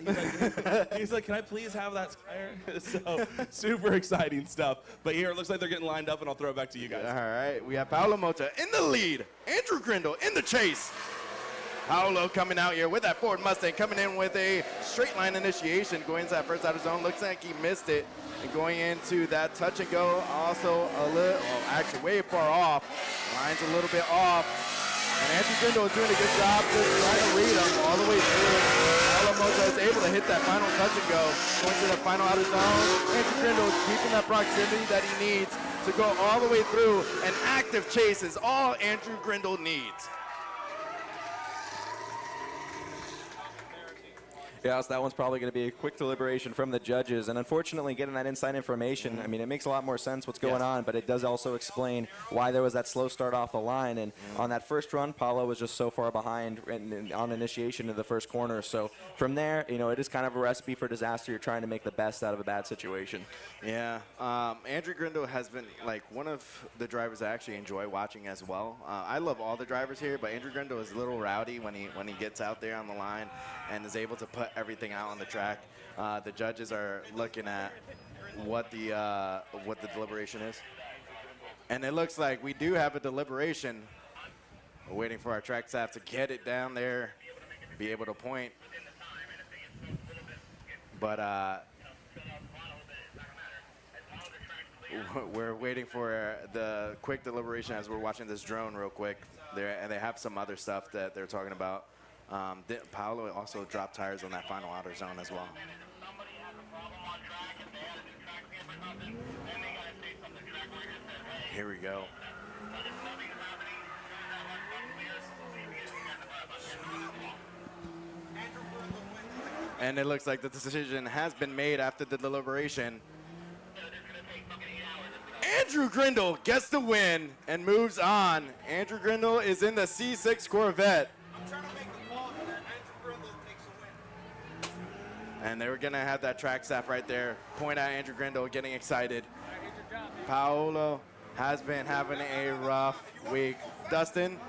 He's like, can I please have that tire? So super exciting stuff. But here, it looks like they're getting lined up, and I'll throw it back to you guys. All right, we have Paolo Mota in the lead. Andrew Grindle in the chase. Paolo coming out here with that Ford Mustang, coming in with a straight line initiation, going into that first outer zone. Looks like he missed it. And going into that touch and go, also a little, well, actually way far off. Line's a little bit off. And Andrew Grindle is doing a good job just trying to read him all the way through. Paolo Mota is able to hit that final touch and go, going to the final outer zone. Andrew Grindle is keeping that proximity that he needs to go all the way through. An active chase is all Andrew Grindle needs. Yeah, so that one's probably going to be a quick deliberation from the judges. And unfortunately, getting that inside information, I mean, it makes a lot more sense what's going on, but it does also explain why there was that slow start off the line. And on that first run, Paulo was just so far behind on initiation of the first corner. So from there, you know, it is kind of a recipe for disaster. You're trying to make the best out of a bad situation. Yeah. Andrew Grindle has been, like, one of the drivers I actually enjoy watching as well. I love all the drivers here, but Andrew Grindle is a little rowdy when he gets out there on the line and is able to put everything out on the track. The judges are looking at what the deliberation is, and it looks like we do have a deliberation. We're waiting for our track staff to get it down there, be able to point. But we're waiting for the quick deliberation as we're watching this drone real quick. And they have some other stuff that they're talking about. Paolo also dropped tires on that final outer zone as well. Here we go. And it looks like the decision has been made after the deliberation. Andrew Grindle gets the win and moves on. Andrew Grindle is in the C6 Corvette. I'm trying to make the call that Andrew Grindle takes the win. And they were going to have that track staff right there point at Andrew Grindle, getting excited. Paolo has been having a rough week. Dustin?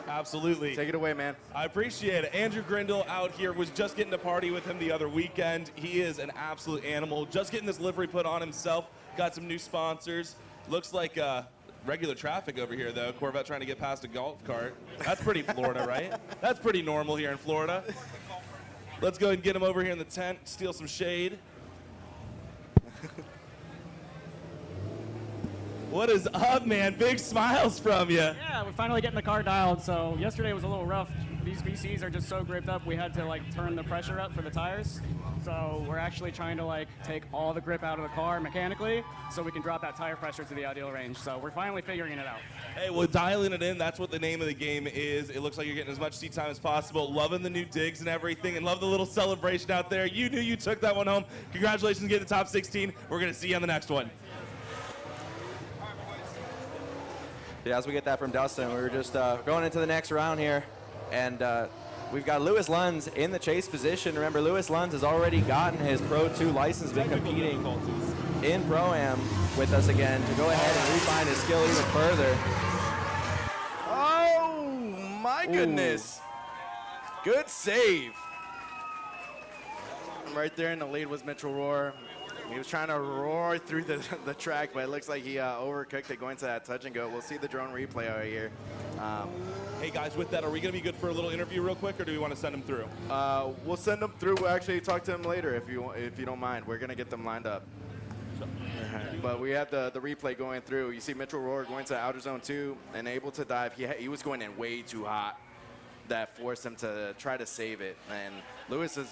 Absolutely. Take it away, man. I appreciate it. Andrew Grindle out here, was just getting to party with him the other weekend. He is an absolute animal. Just getting this livery put on himself. Got some new sponsors. Looks like regular traffic over here, though. Corvette trying to get past a golf cart. That's pretty Florida, right? That's pretty normal here in Florida. Let's go ahead and get him over here in the tent, steal some shade. What is up, man? Big smiles from you. Yeah, we're finally getting the car dialed. So yesterday was a little rough. These VCs are just so gripped up, we had to like turn the pressure up for the tires. So we're actually trying to like take all the grip out of the car mechanically so we can drop that tire pressure to the ideal range. So we're finally figuring it out. Hey, well, dialing it in, that's what the name of the game is. It looks like you're getting as much seat time as possible. Loving the new digs and everything, and love the little celebration out there. You knew you took that one home. Congratulations, getting the top 16. We're going to see you on the next one. Yeah, as we get that from Dustin, we were just going into the next round here, and we've got Louis Lunds in the chase position. Remember, Louis Lunds has already gotten his Pro 2 license, been competing in Pro-Am with us again to go ahead and refine his skill even further. Oh, my goodness. Good save. Right there in the lead was Mitchell Rohr. He was trying to roar through the track, but it looks like he overcooked it going to that touch and go. We'll see the drone replay out here. Hey guys, with that, are we going to be good for a little interview real quick, or do we want to send him through? We'll send him through. We'll actually talk to him later if you don't mind. We're going to get them lined up. But we have the replay going through. You see Mitchell Rohr going to outer zone 2 and able to dive. He was going in way too hot. That forced him to try to save it. And Louis is...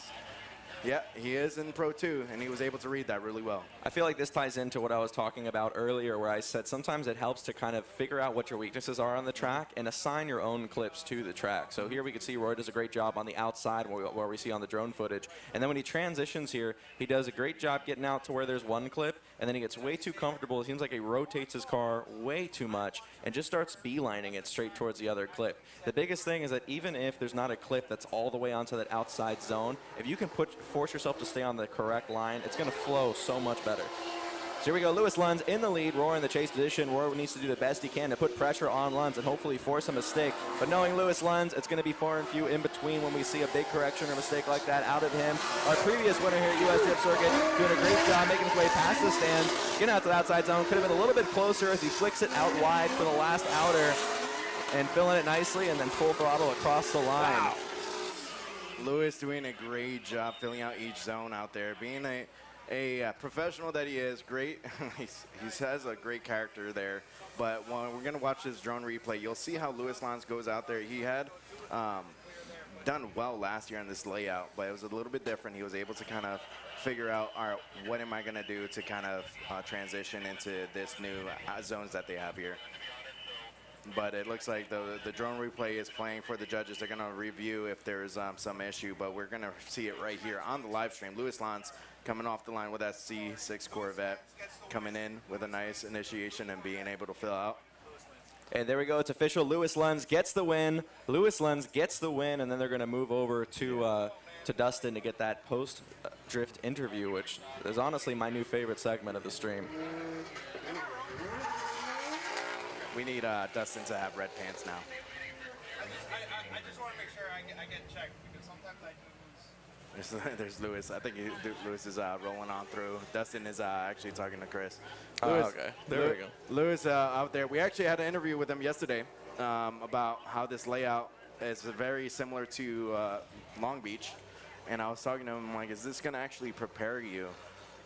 Yeah, he is in Pro 2, and he was able to read that really well. I feel like this ties into what I was talking about earlier, where I said sometimes it helps to kind of figure out what your weaknesses are on the track and assign your own clips to the track. So here we can see Roy does a great job on the outside, where we see on the drone footage. And then when he transitions here, he does a great job getting out to where there's one clip, and then he gets way too comfortable. It seems like he rotates his car way too much and just starts beelining it straight towards the other clip. The biggest thing is that even if there's not a clip that's all the way onto that outside zone, if you can force yourself to stay on the correct line, it's going to flow so much better. So here we go, Louis Lunds in the lead, Rohr in the chase position. Rohr needs to do the best he can to put pressure on Lunds and hopefully force a mistake. But knowing Louis Lunds, it's going to be far and few in between when we see a big correction or mistake like that out of him. Our previous winner here at US Drip Circuit doing a great job making his way past the stand, getting out to the outside zone. Could have been a little bit closer as he flicks it out wide for the last outer and filling it nicely and then full throttle across the line. Wow. Louis doing a great job filling out each zone out there. Being a professional that he is, great. he has a great character there. But when we're going to watch this drone replay, you'll see how Louis Lanz goes out there. He had done well last year on this layout, but it was a little bit different. He was able to kind of figure out, all right, what am I going to do to kind of transition into this new zones that they have here. but it looks like the drone replay is playing for the judges. They're going to review if there's some issue, but we're going to see it right here on the live stream. Willie Lanz coming off the line with that C6 Corvette, coming in with a nice initiation and being able to fill out. And there we go. It's official. Willie Lanz gets the win. Willie Lanz gets the win, and then they're going to move over to Dustin to get that post-drift interview, which is honestly my new favorite segment of the stream. We need Dustin to have red pants now. I just want to make sure I get checked, because sometimes I do lose. There's Lewis. I think Lewis is rolling on through. Dustin is actually talking to Chris. Okay. There we go. Lewis out there. We actually had an interview with him yesterday about how this layout is very similar to Long Beach. And I was talking to him, I'm like, is this going to actually prepare you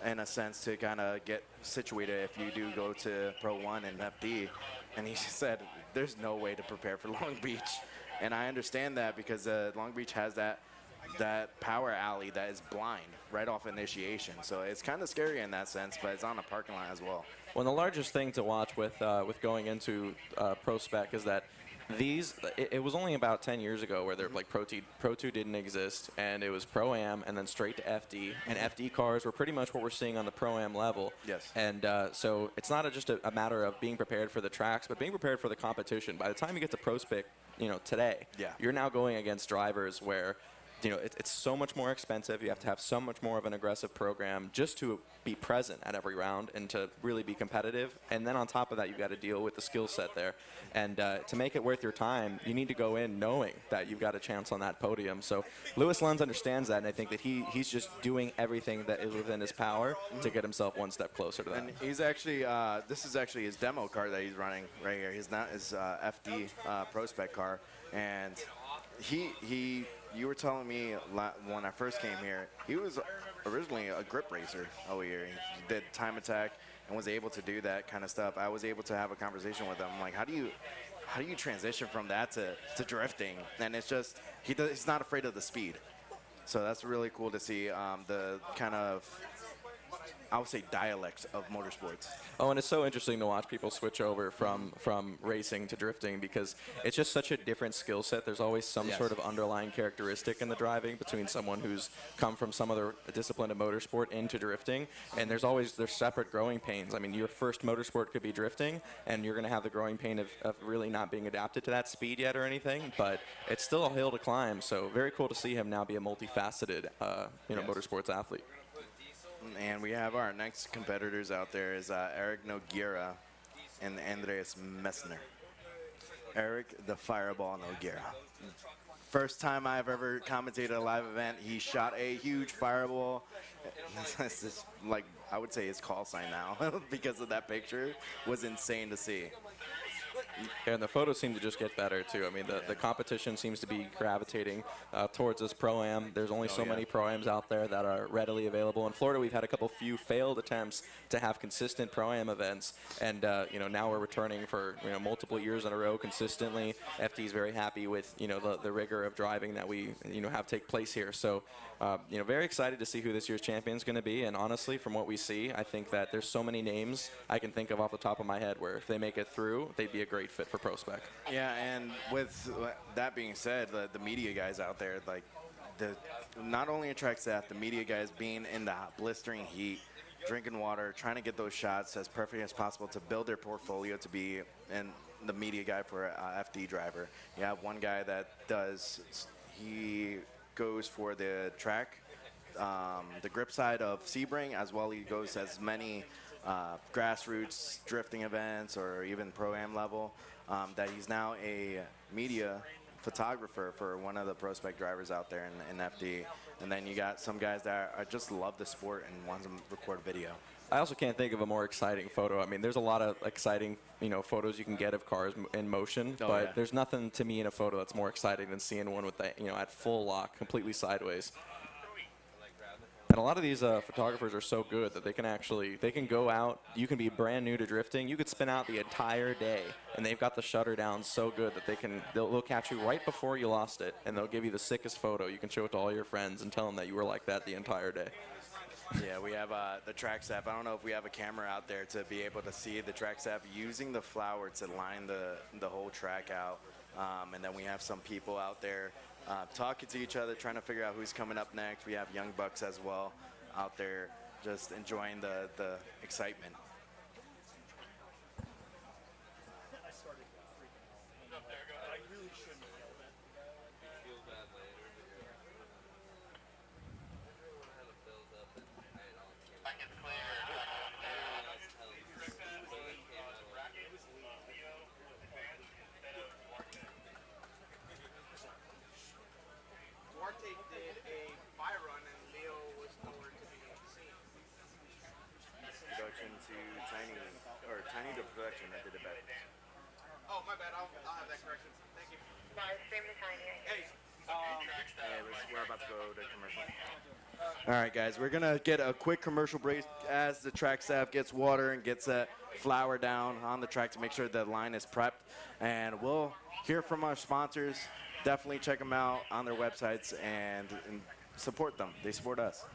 in a sense to kind of get situated if you do go to Pro 1 and FD? And he said, there's no way to prepare for Long Beach. And I understand that because Long Beach has that power alley that is blind right off initiation. So it's kind of scary in that sense, but it's on a parking lot as well. Well, the largest thing to watch with going into Pro Spec is that it was only about 10 years ago where they're like Pro 2 didn't exist, and it was Pro-Am and then straight to FD. And FD cars were pretty much what we're seeing on the Pro-Am level. Yes. And so it's not just a matter of being prepared for the tracks, but being prepared for the competition. By the time you get to Pro Spec, today, you're now going against drivers where it's so much more expensive. You have to have so much more of an aggressive program just to be present at every round and to really be competitive. And then on top of that, you've got to deal with the skill set there. And to make it worth your time, you need to go in knowing that you've got a chance on that podium. So Willie Lanz understands that, and I think that he's just doing everything that is within his power to get himself one step closer to that. And he's actually, this is actually his demo car that he's running right here. He's not his FD Pro Spec car. And you were telling me when I first came here, he was originally a grip racer over here. He did time attack and was able to do that kind of stuff. I was able to have a conversation with him. I'm like, how do you transition from that to drifting? And it's just, he's not afraid of the speed. So that's really cool to see the kind of, I would say, dialects of motorsports. Oh, and it's so interesting to watch people switch over from racing to drifting because it's just such a different skill set. There's always some sort of underlying characteristic in the driving between someone who's come from some other discipline of motorsport into drifting, and there's separate growing pains. I mean, your first motorsport could be drifting, and you're going to have the growing pain of really not being adapted to that speed yet or anything, but it's still a hill to climb. So very cool to see him now be a multifaceted, motorsports athlete. And we have our next competitors out there is Eric Noguera and Andres Messner. Eric the Fireball Noguera. First time I've ever commentated a live event, he shot a huge fireball. This is like, I would say his call sign now because of that picture. Was insane to see. And the photos seem to just get better, too. I mean, the competition seems to be gravitating towards this Pro-Am. There's only so many Pro-Ams out there that are readily available. In Florida, we've had a few failed attempts to have consistent Pro-Am events. And, now we're returning for, multiple years in a row consistently. FD is very happy with, the rigor of driving that we, have take place here. So, very excited to see who this year's champion is going to be. And honestly, from what we see, I think that there's so many names I can think of off the top of my head where if they make it through, they'd be a great fit for Pro Spec. Yeah, and with that being said, the media guys out there, like, not only attracts that, the media guys being in the blistering heat, drinking water, trying to get those shots as perfect as possible to build their portfolio to be the media guy for a FD driver. You have one guy that he goes for the track, the grip side of Sebring, as well he goes as many grassroots drifting events or even Pro-Am level, that he's now a media photographer for one of the Pro Spec drivers out there in FD. And then you got some guys that just love the sport and want to record video. I also can't think of a more exciting photo. I mean, there's a lot of exciting, photos you can get of cars in motion, but there's nothing to me in a photo that's more exciting than seeing one with that, at full lock, completely sideways. And a lot of these photographers are so good that they can go out. You can be brand new to drifting. You could spin out the entire day, and they've got the shutter down so good that they'll catch you right before you lost it, and they'll give you the sickest photo. You can show it to all your friends and tell them that you were like that the entire day. Yeah, we have the track staff. I don't know if we have a camera out there to be able to see the track staff using the flower to line the whole track out. And then we have some people out there talking to each other, trying to figure out who's coming up next. We have young bucks as well out there just enjoying the excitement. Tiny to production, I did it better. Oh, my bad. I'll have that correction. Thank you. No, it's same to Tiny. Hey, we're about to go to commercial. All right, guys, we're gonna get a quick commercial break as the track staff gets water and gets that flour down on the track to make sure the line is prepped. And we'll hear from our sponsors. Definitely check them out on their websites and support them. They support us.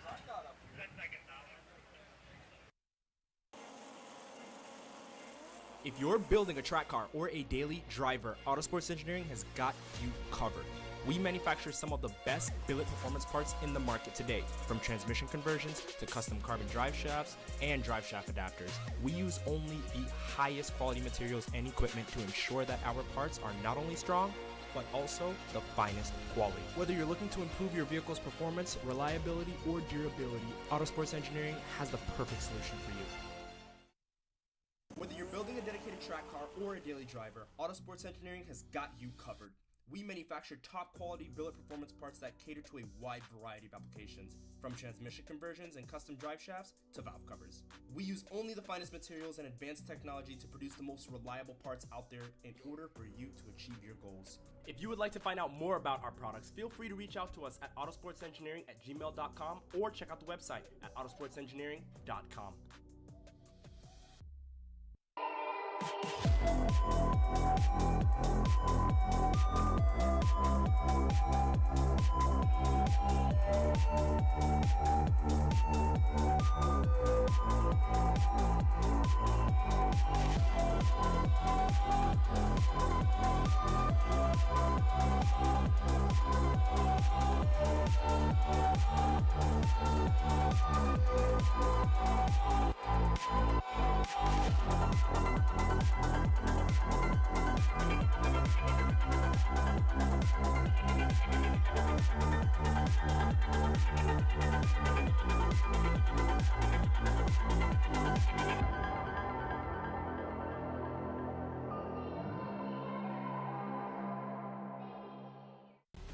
If you're building a track car or a daily driver, Autosports Engineering has got you covered. We manufacture some of the best billet performance parts in the market today, from transmission conversions to custom carbon drive shafts and drive shaft adapters. We use only the highest quality materials and equipment to ensure that our parts are not only strong, but also the finest quality. Whether you're looking to improve your vehicle's performance, reliability, or durability, Autosports Engineering has the perfect solution for you. Whether you're building a dedicated track car or a daily driver, Autosports Engineering has got you covered. We manufacture top quality billet performance parts that cater to a wide variety of applications, from transmission conversions and custom drive shafts to valve covers. We use only the finest materials and advanced technology to produce the most reliable parts out there in order for you to achieve your goals. If you would like to find out more about our products, feel free to reach out to us at autosportsengineering@gmail.com or check out the website at autosportsengineering.com.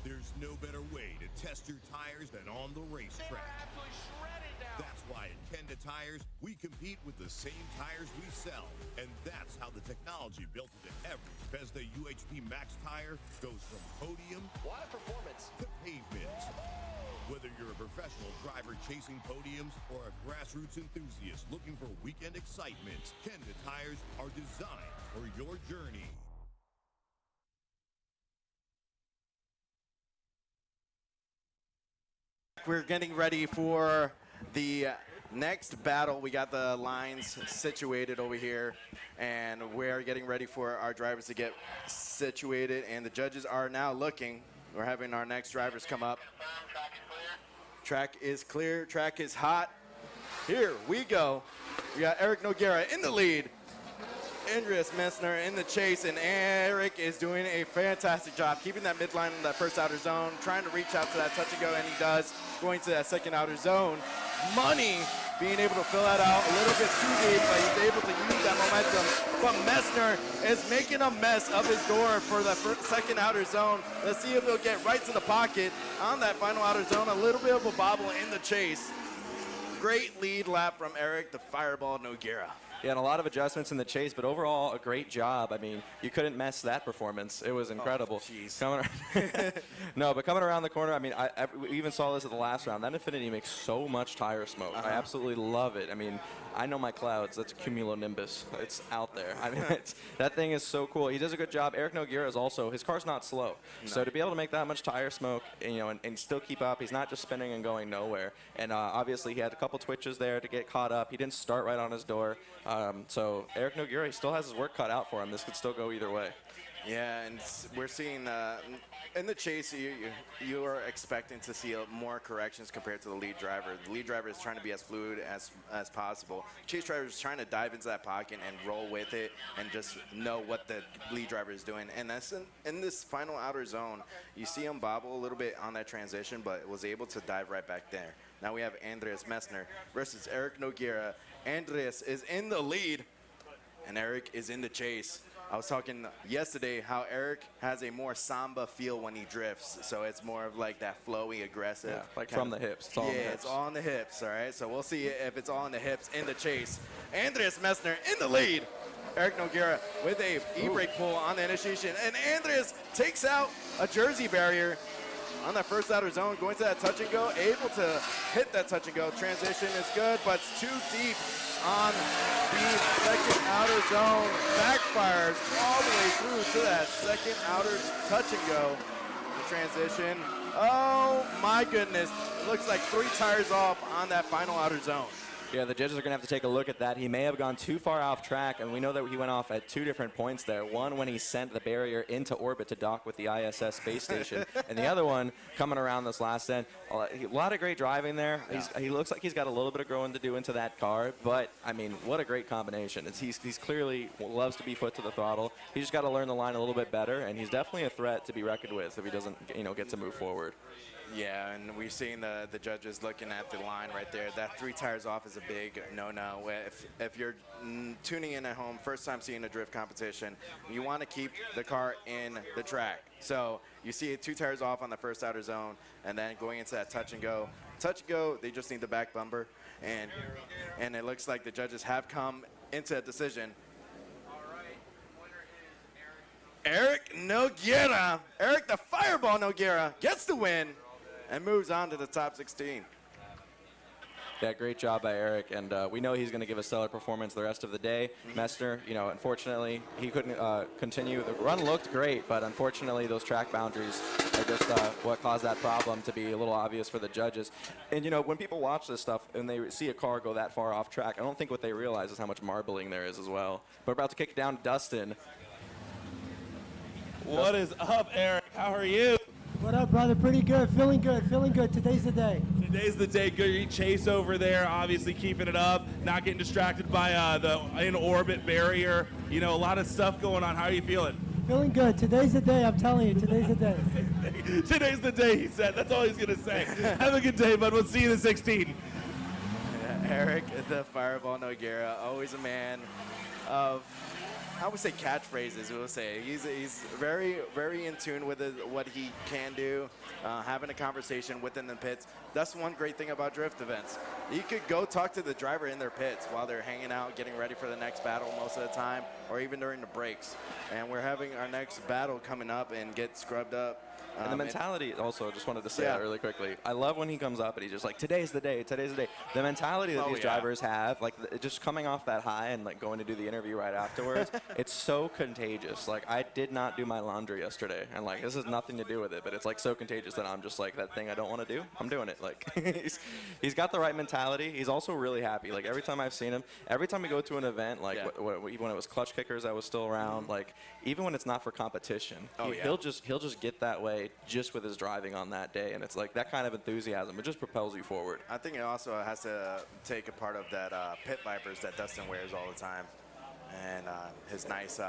There's no better way to test your tires than on the racetrack. That's why at Kenda Tires, we compete with the same tires we sell. And that's how the technology built into every Bethesda UHP Max tire goes from podium to pavement. Whether you're a professional driver chasing podiums or a grassroots enthusiast looking for weekend excitement, Kenda Tires are designed for your journey. We're getting ready for the next battle. We got the lines situated over here, and we're getting ready for our drivers to get situated, and the judges are now looking. We're having our next drivers come up. Track is clear, track is hot. Here we go. We got Eric Noguera in the lead, Andreas Messner in the chase, and Eric is doing a fantastic job keeping that midline in that first outer zone, trying to reach out to that touch and go, and he does, going to that second outer zone. Money being able to fill that out a little bit too deep, but he's able to use that momentum. But Messner is making a mess of his door for the second outer zone. Let's see if he'll get right to the pocket on that final outer zone. A little bit of a bobble in the chase. Great lead lap from Eric the Fireball Noguera. Yeah, and a lot of adjustments in the chase, but overall, a great job. I mean, you couldn't mess that performance. It was incredible. No, but coming around the corner, I mean, we even saw this at the last round. That Infinity makes so much tire smoke. I absolutely love it. I mean, I know my clouds. That's a cumulonimbus. It's out there. I mean, that thing is so cool. He does a good job. Eric Nogueira is also, his car's not slow. No. So to be able to make that much tire smoke, and still keep up, he's not just spinning and going nowhere. And obviously, he had a couple twitches there to get caught up. He didn't start right on his door. So Eric Nogueira still has his work cut out for him. This could still go either way. Yeah, and we're seeing in the chase, you are expecting to see more corrections compared to the lead driver. The lead driver is trying to be as fluid as possible. Chase driver is trying to dive into that pocket and roll with it and just know what the lead driver is doing. And that's in this final outer zone, you see him bobble a little bit on that transition, but was able to dive right back there. Now we have Andreas Messner versus Eric Nogueira. Andreas is in the lead, and Eric is in the chase. I was talking yesterday how Eric has a more samba feel when he drifts, so it's more of like that flowy, aggressive. Yeah, like from the hips. It's all it's all on the hips, all right? So we'll see if it's all on the hips in the chase. Andreas Messner in the lead. Eric Nogueira with a e-brake pull on the initiation, and Andreas takes out a jersey barrier on that first outer zone, going to that touch and go, able to hit that touch and go. Transition is good, but it's too deep on the second outer zone. Backfires all the way through to that second outer touch and go. The transition, oh my goodness. It looks like 3 tires off on that final outer zone. Yeah, the judges are going to have to take a look at that. He may have gone too far off track, and we know that he went off at 2 different points there. One when he sent the barrier into orbit to dock with the ISS space station, and the other one coming around this last end. A lot of great driving there. Yeah. He looks like he's got a little bit of growing to do into that car, but, I mean, what a great combination. He's clearly loves to be foot to the throttle. He's just got to learn the line a little bit better, and he's definitely a threat to be reckoned with if he doesn't get to move forward. Yeah, and we've seen the judges looking at the line right there. That 3 tires off is a big no-no. If you're tuning in at home, first time seeing a drift competition, you want to keep the car in the track. So you see 2 tires off on the first outer zone, and then going into that touch and go. Touch and go, they just need the back bumper, and it looks like the judges have come into a decision. Eric Nogueira, Eric the Fireball Nogueira gets the win and moves on to the top 16. Yeah, great job by Eric, and we know he's going to give a stellar performance the rest of the day. Messner, unfortunately, he couldn't continue. The run looked great, but unfortunately, those track boundaries are just what caused that problem to be a little obvious for the judges. And, when people watch this stuff and they see a car go that far off track, I don't think what they realize is how much marbling there is as well. We're about to kick it down to Dustin. What is up, Eric? How are you? What up, brother? Pretty good. Feeling good. Feeling good. Today's the day. Today's the day. Good chase over there. Obviously keeping it up. Not getting distracted by the in-orbit barrier. A lot of stuff going on. How are you feeling? Feeling good. Today's the day. I'm telling you. Today's the day. Today's the day, he said. That's all he's going to say. Have a good day, bud. We'll see you in the 16. Eric the Fireball Nogueira, always a man of, I would say, catchphrases. We'll say he's very, very in tune with what he can do, having a conversation within the pits. That's one great thing about drift events. You could go talk to the driver in their pits while they're hanging out, getting ready for the next battle most of the time, or even during the breaks. And we're having our next battle coming up and get scrubbed up. And the mentality also, just wanted to say that really quickly. I love when he comes up and he's just like, today's the day, today's the day. The mentality that these drivers have, like just coming off that high and like going to do the interview right afterwards, it's so contagious. Like I did not do my laundry yesterday, and like this has nothing to do with it, but it's like so contagious that I'm just like, that thing I don't want to do, I'm doing it. Like he's got the right mentality. He's also really happy. Like every time I've seen him, every time we go to an event, like even when it was Clutch Kickers, I was still around. Like even when it's not for competition, he'll just get that way just with his driving on that day, and it's like that kind of enthusiasm. It just propels you forward. I think it also has to take a part of that pit vipers that Dustin wears all the time, and his nice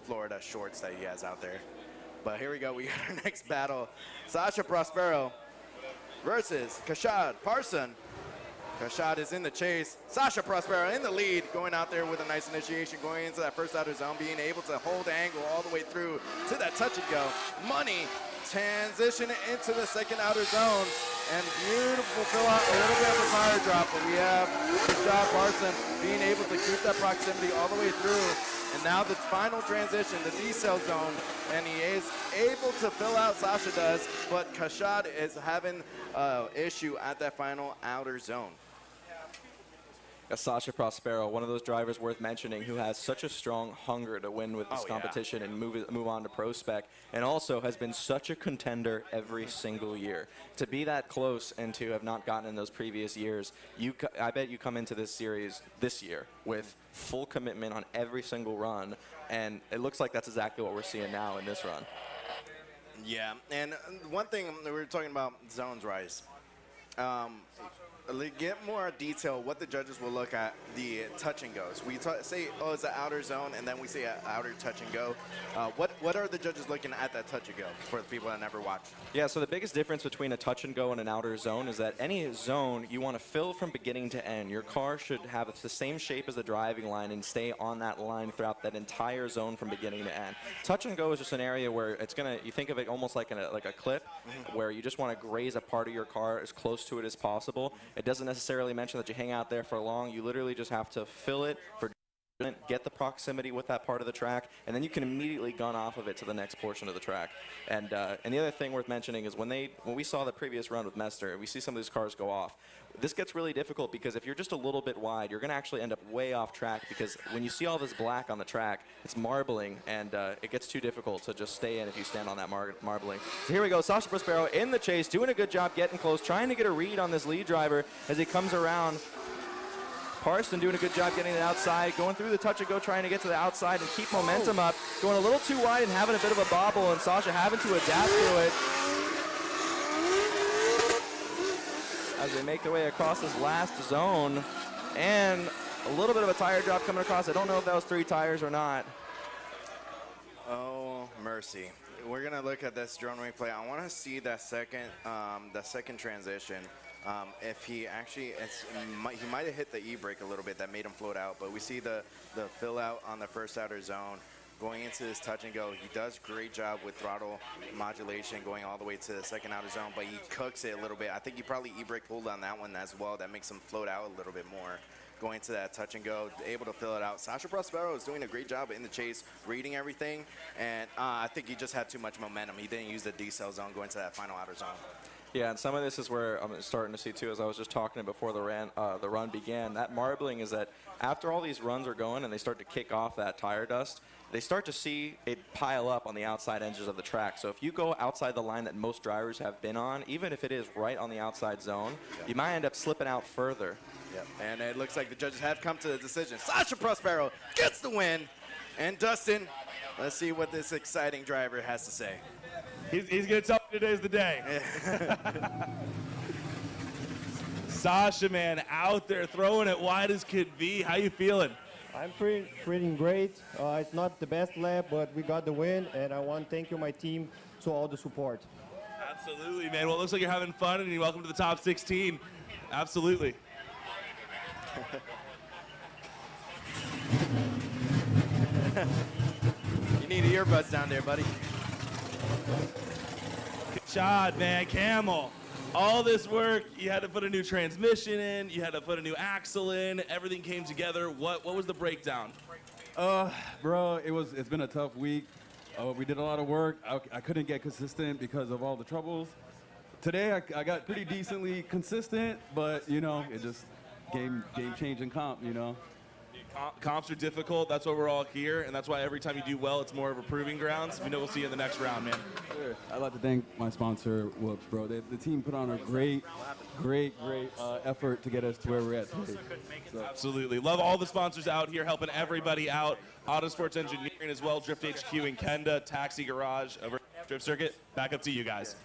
Florida shorts that he has out there. But here we go. We got our next battle: Sasha Prospero versus Kashad Parson. Kashad is in the chase. Sasha Prospero in the lead, going out there with a nice initiation, going into that first outer zone, being able to hold angle all the way through to that touch and go. Money transition into the second outer zone. And beautiful fill out, a little bit of a tire drop, but we have good job, Parson, being able to keep that proximity all the way through. And now the final transition, the decel zone, and he is able to fill out, Sasha does, but Kashad is having an issue at that final outer zone. Sasha Prospero, one of those drivers worth mentioning who has such a strong hunger to win with this competition and move on to Pro Spec, and also has been such a contender every single year. To be that close and to have not gotten in those previous years, I bet you come into this series this year with full commitment on every single run, and it looks like that's exactly what we're seeing now in this run. Yeah, and one thing we were talking about zones, Rice. Get more detail what the judges will look at the touch and goes. We say, oh, it's an outer zone, and then we say an outer touch and go. What are the judges looking at that touch and go for the people that never watch? Yeah, so the biggest difference between a touch and go and an outer zone is that any zone you want to fill from beginning to end. Your car should have the same shape as the driving line and stay on that line throughout that entire zone from beginning to end. Touch and go is just an area where it's gonna, you think of it almost like a clip, where you just want to graze a part of your car as close to it as possible. It doesn't necessarily mention that you hang out there for long. You literally just have to fill it for get the proximity with that part of the track, and then you can immediately gun off of it to the next portion of the track. And the other thing worth mentioning is when we saw the previous run with Messner, we see some of these cars go off. This gets really difficult because if you're just a little bit wide, you're going to actually end up way off track, because when you see all this black on the track, it's marbling, and it gets too difficult to just stay in if you stand on that marbling. So here we go, Sasha Prospero in the chase, doing a good job getting close, trying to get a read on this lead driver as he comes around. Parson doing a good job getting it outside, going through the touch and go, trying to get to the outside and keep momentum up, going a little too wide and having a bit of a bobble, and Sasha having to adapt to it as they make their way across this last zone. And a little bit of a tire drop coming across. I don't know if that was 3 tires or not. Oh, mercy. We're going to look at this drone replay. I want to see that second transition. If he actually, he might have hit the e-brake a little bit that made him float out, but we see the fill out on the first outer zone going into this touch and go. He does a great job with throttle modulation going all the way to the second outer zone, but he cooks it a little bit. I think he probably e-brake pulled on that one as well. That makes him float out a little bit more. Going to that touch and go, able to fill it out. Sasha Prospero is doing a great job in the chase, reading everything, and I think he just had too much momentum. He didn't use the decel zone going to that final outer zone. Yeah, and some of this is where I'm starting to see too, as I was just talking before the run began. That marbling is that after all these runs are going and they start to kick off that tire dust, they start to see it pile up on the outside edges of the track. So if you go outside the line that most drivers have been on, even if it is right on the outside zone, you might end up slipping out further. Yep. And it looks like the judges have come to the decision. Sasha Prospero gets the win. And Dustin, let's see what this exciting driver has to say. He's going to tell me today's the day. Sasha, man, out there throwing it wide as could be. How you feeling? I'm feeling great. It's not the best lap, but we got the win, and I want to thank you, my team, to all the support. Absolutely, man. Well, it looks like you're having fun, and you're welcome to the top 16. Absolutely. You need earbuds down there, buddy. Good shot, man. Camel. All this work, you had to put a new transmission in, you had to put a new axle in, everything came together. What was the breakdown? Bro, it's been a tough week. We did a lot of work. I couldn't get consistent because of all the troubles. Today, I got pretty decently consistent, but, you know, it just game changing comp, you know. Comps are difficult. That's why we're all here, and that's why every time you do well, it's more of a proving grounds. We know we'll see you in the next round, man. Sure. I'd like to thank my sponsor, Whoops, bro. The team put on a great effort to get us to where we're at today. So. Absolutely. Love all the sponsors out here helping everybody out. Autosports Engineering as well, Drift HQ and Kenda, Taxi Garage, over Drift Circuit. Back up to you guys.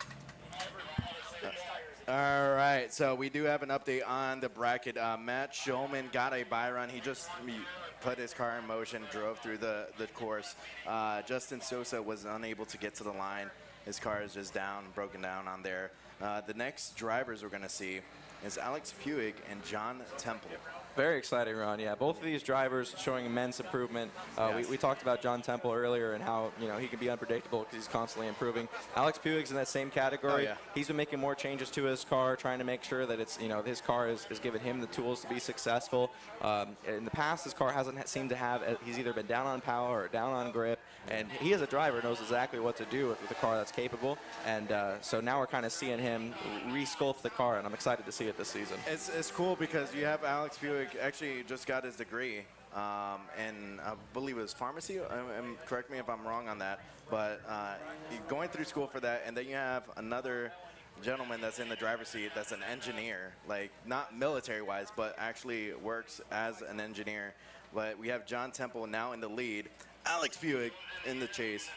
All right, so we do have an update on the bracket. Matt Shulman got a bye run. He just put his car in motion, drove through the course. Justin Sosa was unable to get to the line. His car is just broken down on there. The next drivers we're going to see is Alex Puig and John Temple. Very exciting run, yeah. Both of these drivers showing immense improvement. We talked about John Temple earlier and how he can be unpredictable because he's constantly improving. Alex Puig's in that same category. Oh, yeah. He's been making more changes to his car, trying to make sure that it's his car is giving him the tools to be successful. In the past, his car hasn't seemed to have. He's either been down on power or down on grip, and he as a driver knows exactly what to do with a car that's capable. And so now we're kind of seeing him re-sculpt the car, and I'm excited to see it this season. It's cool because you have Alex Puig actually just got his degree in, I believe it was pharmacy. Correct me if I'm wrong on that. But going through school for that, and then you have another gentleman that's in the driver's seat that's an engineer, like not military-wise, but actually works as an engineer. But we have John Temple now in the lead. Alex Puig in the chase.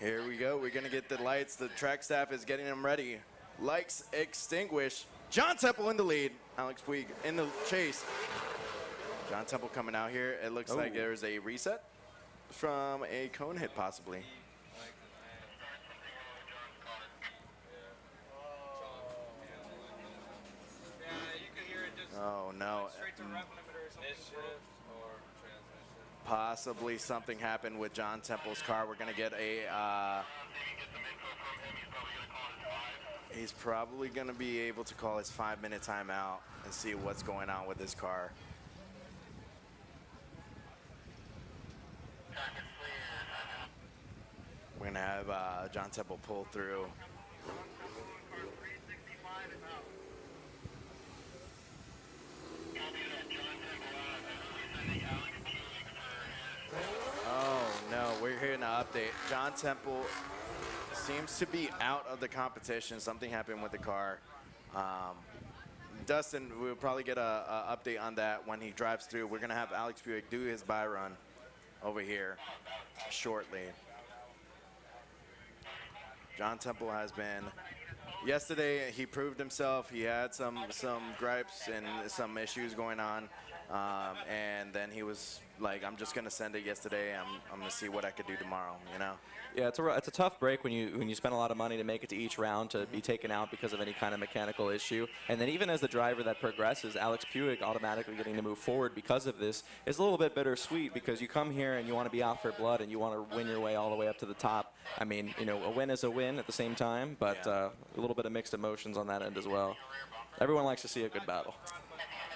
Here we go. We're going to get the lights. The track staff is getting them ready. Lights extinguished. John Temple in the lead. Alex Puig in the chase. John Temple coming out here. It looks like there's a reset from a cone hit, possibly. Oh, no. Possibly something happened with John Temple's car. We're going to get a... he's probably going to be able to call his 5-minute timeout and see what's going on with his car. We're going to have John Temple pull through. Oh, no, we're hearing an update. John Temple seems to be out of the competition. Something happened with the car. Dustin, we'll probably get an update on that when he drives through. We're going to have Alex Puig do his buy run over here shortly. John Temple has been, yesterday he proved himself. He had some gripes and some issues going on. And then he was like, I'm just going to send it yesterday. I'm going to see what I could do tomorrow, you know? Yeah, it's a tough break when you spend a lot of money to make it to each round to be taken out because of any kind of mechanical issue. And then even as the driver that progresses, Alex Puig automatically getting to move forward because of this is a little bit bittersweet because you come here and you want to be out for blood and you want to win your way all the way up to the top. I mean, a win is a win at the same time, but a little bit of mixed emotions on that end as well. Everyone likes to see a good battle.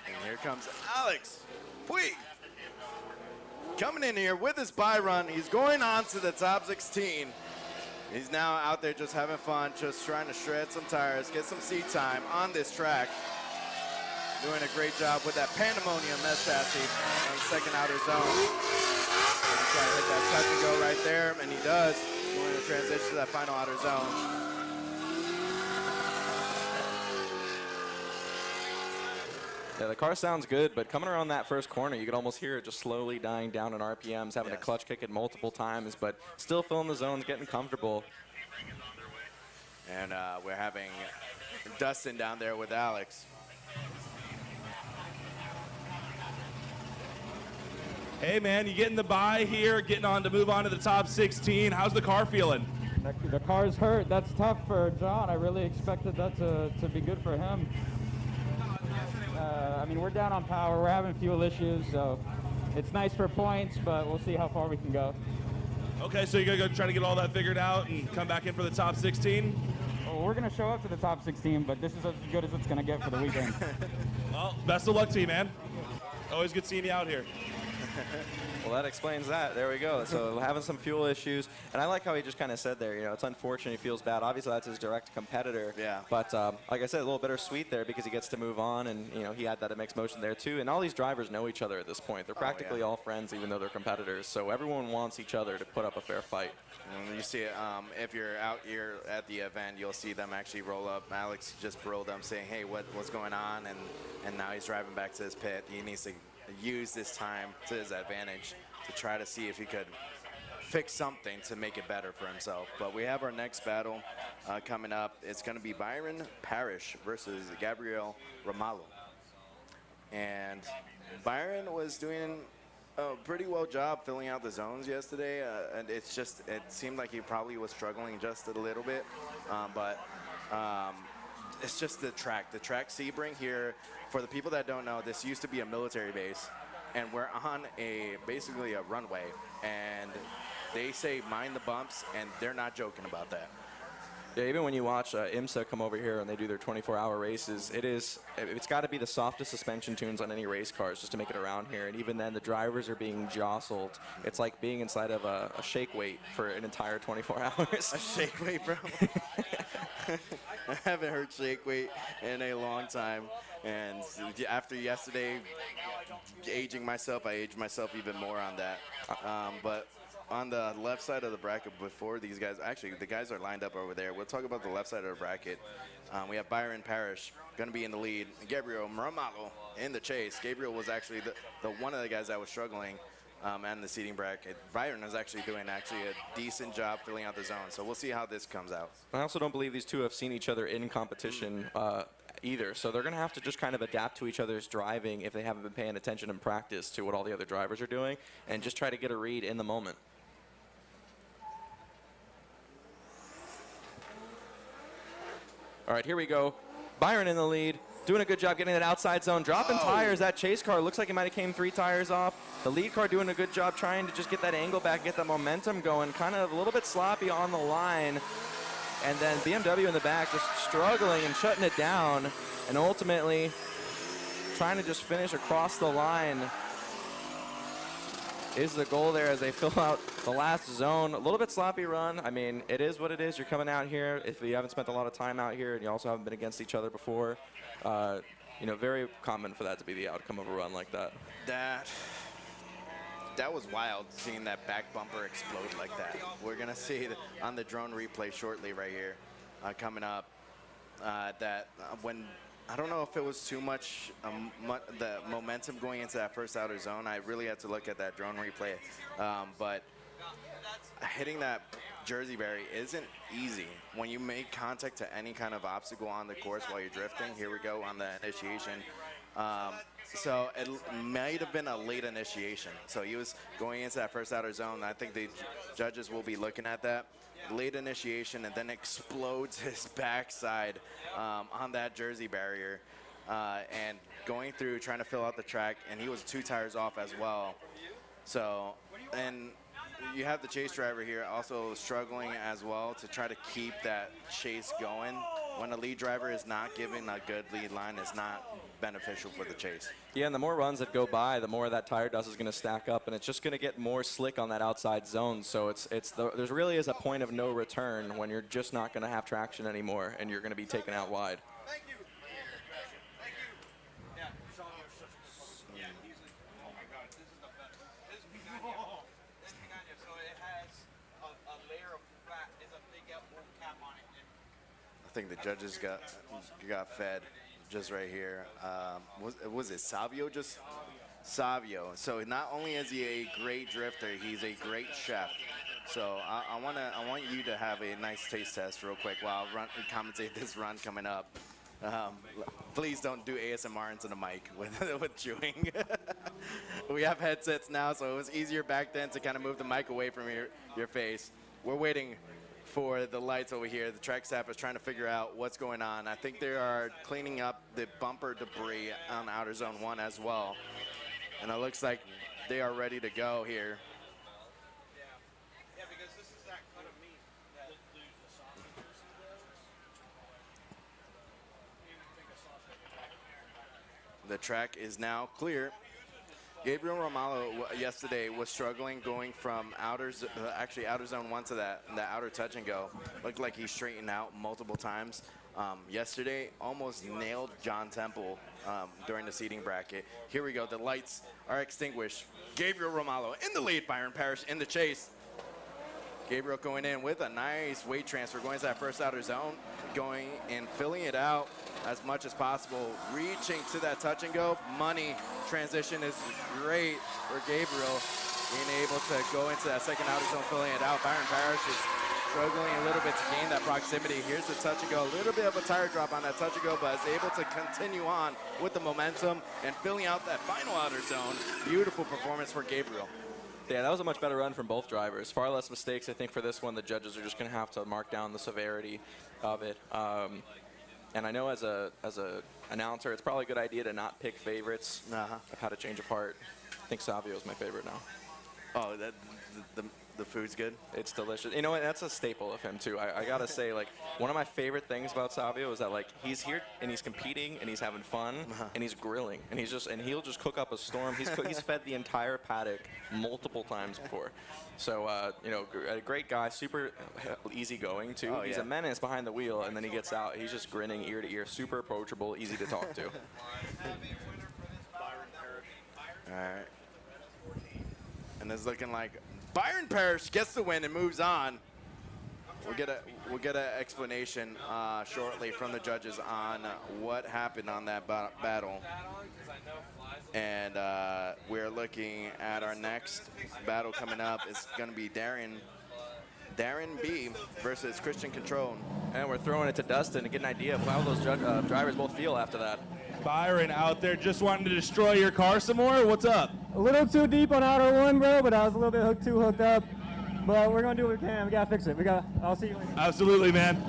And here comes Alex Puig. Coming in here with his buy run. He's going on to the top 16. He's now out there just having fun, just trying to shred some tires, get some seat time on this track. Doing a great job with that Pandemonium mesh chassis on the second outer zone. Try to hit that touch and go right there, and he does. Going to transition to that final outer zone. Yeah, the car sounds good, but coming around that first corner, you could almost hear it just slowly dying down in RPMs, having to clutch kick it multiple times, but still filling the zones, getting comfortable. And we're having Dustin down there with Alex. Hey, man, you getting the buy here, getting on to move on to the top 16. How's the car feeling? The car's hurt. That's tough for John. I really expected that to be good for him. I mean, we're down on power. We're having fuel issues, so it's nice for points, but we'll see how far we can go. Okay, so you're going to go try to get all that figured out and come back in for the top 16? Well, we're going to show up to the top 16, but this is as good as it's going to get for the weekend. Well, best of luck to you, man. Always good seeing you out here. Well, that explains that. There we go. So having some fuel issues. And I like how he just kind of said there, it's unfortunate he feels bad. Obviously, that's his direct competitor. Yeah. But like I said, a little bittersweet there because he gets to move on. And, he had that mixed motion there, too. And all these drivers know each other at this point. They're practically all friends, even though they're competitors. So everyone wants each other to put up a fair fight. And you see it, if you're out here at the event, you'll see them actually roll up. Alex just rolled up saying, hey, what's going on? And now he's driving back to his pit. He needs to use this time to his advantage to try to see if he could fix something to make it better for himself. But we have our next battle coming up. It's going to be Byron Parish versus Gabriel Romalo. And Byron was doing a pretty well job filling out the zones yesterday. And it seemed like he probably was struggling just a little bit. it's just the track. The track Sebring here, for the people that don't know, this used to be a military base, and we're on basically a runway, and they say mind the bumps, and they're not joking about that. Yeah, even when you watch IMSA come over here and they do their 24-hour races, it's got to be the softest suspension tunes on any race cars just to make it around here. And even then, the drivers are being jostled. It's like being inside of a shake weight for an entire 24 hours. A shake weight, bro. I haven't heard shake weight in a long time. And after yesterday, aging myself, I aged myself even more on that. But on the left side of the bracket before these guys, actually the guys are lined up over there. We'll talk about the left side of the bracket. We have Byron Parish going to be in the lead. Gabriel Romalo in the chase. Gabriel was actually the one of the guys that was struggling in the seating bracket. Byron is actually doing a decent job filling out the zone. So we'll see how this comes out. I also don't believe these two have seen each other in competition either. So they're going to have to just kind of adapt to each other's driving if they haven't been paying attention in practice to what all the other drivers are doing and just try to get a read in the moment. All right, here we go. Byron in the lead, doing a good job getting that outside zone, dropping tires. That chase car looks like it might have came 3 tires off. The lead car doing a good job trying to just get that angle back, get the momentum going. Kind of a little bit sloppy on the line. And then BMW in the back just struggling and shutting it down. And ultimately trying to just finish across the line is the goal there as they fill out the last zone. A little bit sloppy run. I mean, it is what it is. You're coming out here. If you haven't spent a lot of time out here and you also haven't been against each other before, you know, very common for that to be the outcome of a run like that. That was wild, seeing that back bumper explode like that. We're going to see on the drone replay shortly right here coming up that when I don't know if it was too much the momentum going into that first outer zone. I really had to look at that drone replay. But hitting that Jersey barrier isn't easy when you make contact to any kind of obstacle on the course while you're drifting. Here we go on the initiation. So it might have been a late initiation. So he was going into that first outer zone. I think the judges will be looking at that. Late initiation and then explodes his backside on that Jersey barrier and going through trying to fill out the track, and he was 2 tires off as well. So, and you have the chase driver here also struggling as well to try to keep that chase going. When a lead driver is not given a good lead line, it's not beneficial for the chase. Yeah, and the more runs that go by, the more that tire dust is going to stack up, and it's just going to get more slick on that outside zone. So there really is a point of no return when you're just not going to have traction anymore, and you're going to be taken out wide. Thank you. Thank you. Yeah, yeah, oh my God, this is the best. This is Pigania. This is Pigania, so it has a layer of flat, there's a big old cap on it. I think the judges got fed just right here. Was it Savio? Just Savio. So not only is he a great drifter, he's a great chef. So I want you to have a nice taste test real quick while I commentate this run coming up. Please don't do ASMR into the mic with chewing. We have headsets now, so it was easier back then to kind of move the mic away from your face. We're waiting for the lights over here. The track staff is trying to figure out what's going on. I think they are cleaning up the bumper debris on outer zone 1 as well. And it looks like they are ready to go here. Yeah, because this is that cut of meat that the track is now clear. Gabriel Romalo yesterday was struggling going from outer zone 1 to the outer touch and go. Looked like he straightened out multiple times. Yesterday, almost nailed John Temple during the seating bracket. Here we go. The lights are extinguished. Gabriel Romalo in the lead. Byron Parish in the chase. Gabriel going in with a nice weight transfer, going to that first outer zone, going and filling it out as much as possible, reaching to that touch and go. Money transition is great for Gabriel, being able to go into that second outer zone, filling it out. Byron Parish is struggling a little bit to gain that proximity. Here's the touch and go, a little bit of a tire drop on that touch and go, but is able to continue on with the momentum and filling out that final outer zone. Beautiful performance for Gabriel. Yeah, that was a much better run from both drivers. Far less mistakes, I think, for this one. The judges are just going to have to mark down the severity of it. And I know as a announcer, it's probably a good idea to not pick favorites. I've had to change apart. I think Savio is my favorite now. Oh, the food's good? It's delicious. You know what? That's a staple of him, too. I got to say, like, one of my favorite things about Savio is that, like, he's here and he's competing and he's having fun and he's grilling. And he'll just cook up a storm. He's fed the entire paddock multiple times before. So, you know, a great guy, super easygoing, too. Oh, he's yeah. a menace behind the wheel, and then he gets out. He's just grinning ear to ear, super approachable, easy to talk to. All right. And it's looking like Byron Parish gets the win and moves on. We'll get an explanation shortly from the judges on what happened on that battle. And we're looking at our next battle coming up. It's going to be Darren B versus Christian Contron. And we're throwing it to Dustin to get an idea of how those drivers both feel after that. Byron out there just wanting to destroy your car some more? What's up? A little too deep on outer one, bro, but I was a little bit hooked up. But we're going to do what we can. We got to fix it. I'll see you later. Absolutely, man.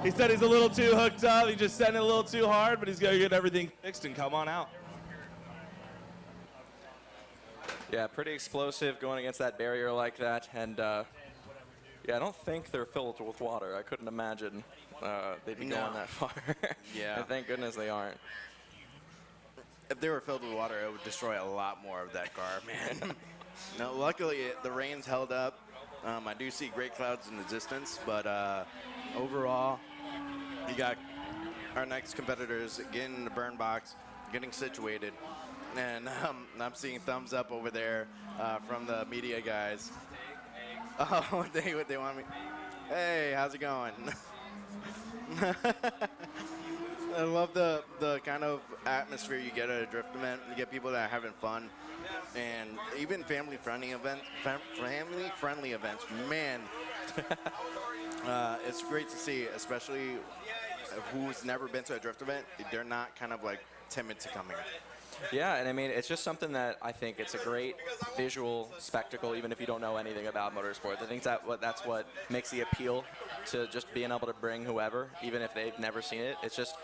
He said he's a little too hooked up. He just sent it a little too hard, but he's going to get everything fixed and come on out. Yeah, pretty explosive going against that barrier like that. And, yeah, I don't think they're filled with water. I couldn't imagine they'd be going that far. Yeah. And thank goodness they aren't. If they were filled with water, it would destroy a lot more of that car, man. No, luckily the rain's held up. I do see great clouds in the distance, but overall, you got our next competitors getting in the burn box, getting situated, and I'm seeing thumbs up over there from the media guys. Oh, they want me. Hey, how's it going? I love the kind of atmosphere you get at a drift event. You get people that are having fun, and even family-friendly events. Man, it's great to see, especially who's never been to a drift event. They're not kind of like timid to come here. Yeah, and I mean, it's just something that I think it's a great visual spectacle, even if you don't know anything about motorsports. I think that's what makes the appeal to just being able to bring whoever, even if they've never seen it. It's just,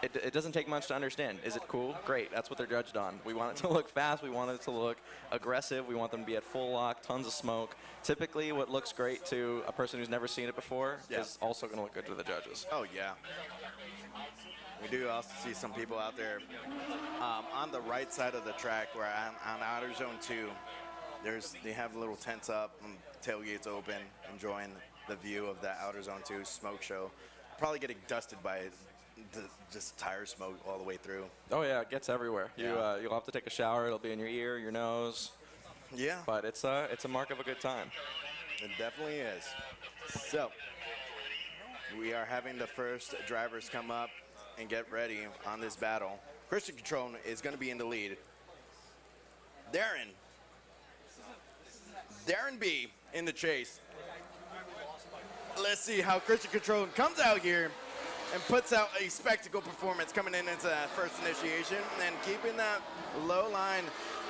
it doesn't take much to understand. Is it cool? Great. That's what they're judged on. We want it to look fast. We want it to look aggressive. We want them to be at full lock, tons of smoke. Typically, what looks great to a person who's never seen it before is also going to look good to the judges. Oh, yeah. We do also see some people out there on the right side of the track where on Outer Zone 2, they have little tents up and tailgates open, enjoying the view of that Outer Zone 2 smoke show. Probably getting dusted by just tire smoke all the way through. Oh, yeah, it gets everywhere. Yeah. You'll have to take a shower. It'll be in your ear, your nose. Yeah. But it's a mark of a good time. It definitely is. So, we are having the first drivers come up and get ready on this battle. Christian Contron is going to be in the lead. Darren B in the chase. Let's see how Christian Contron comes out here and puts out a spectacle performance coming into that first initiation and keeping that low line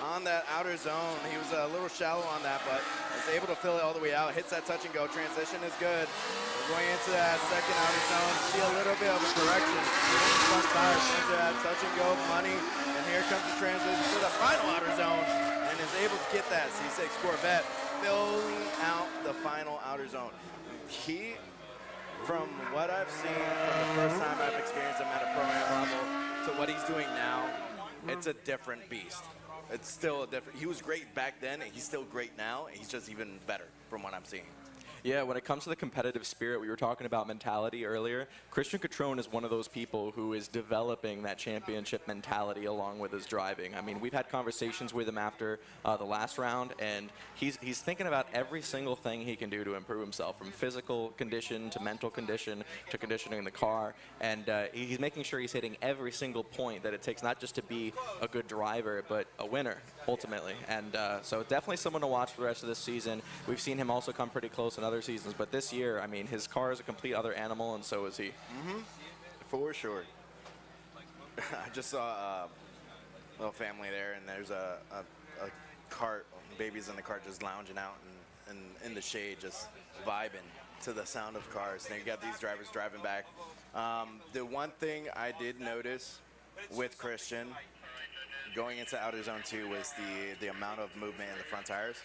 on that outer zone. He was a little shallow on that, but was able to fill it all the way out. Hits that touch and go. Transition is good. We're going into that second outer zone. See a little bit of a correction. Front tires into that touch and go money. And here comes the transition to the final outer zone and is able to get that C6 Corvette filling out the final outer zone. He, from what I've seen from the first time I've experienced him at a pro-am level to what he's doing now, it's a different beast. It's still a different. He was great back then, and he's still great now. And he's just even better from what I'm seeing. Yeah, when it comes to the competitive spirit, we were talking about mentality earlier. Christian Contron is one of those people who is developing that championship mentality along with his driving. I mean, we've had conversations with him after the last round, and he's thinking about every single thing he can do to improve himself, from physical condition to mental condition to conditioning the car. And he's making sure he's hitting every single point that it takes, not just to be a good driver, but a winner, ultimately. And so definitely someone to watch for the rest of this season. We've seen him also come pretty close in other seasons, but this year, I mean, his car is a complete other animal, and so is he. For sure. I just saw a little family there, and there's a cart, babies in the cart just lounging out and in the shade, just vibing to the sound of cars. And you got these drivers driving back. The one thing I did notice with Christian going into outer zone 2 was the amount of movement in the front tires.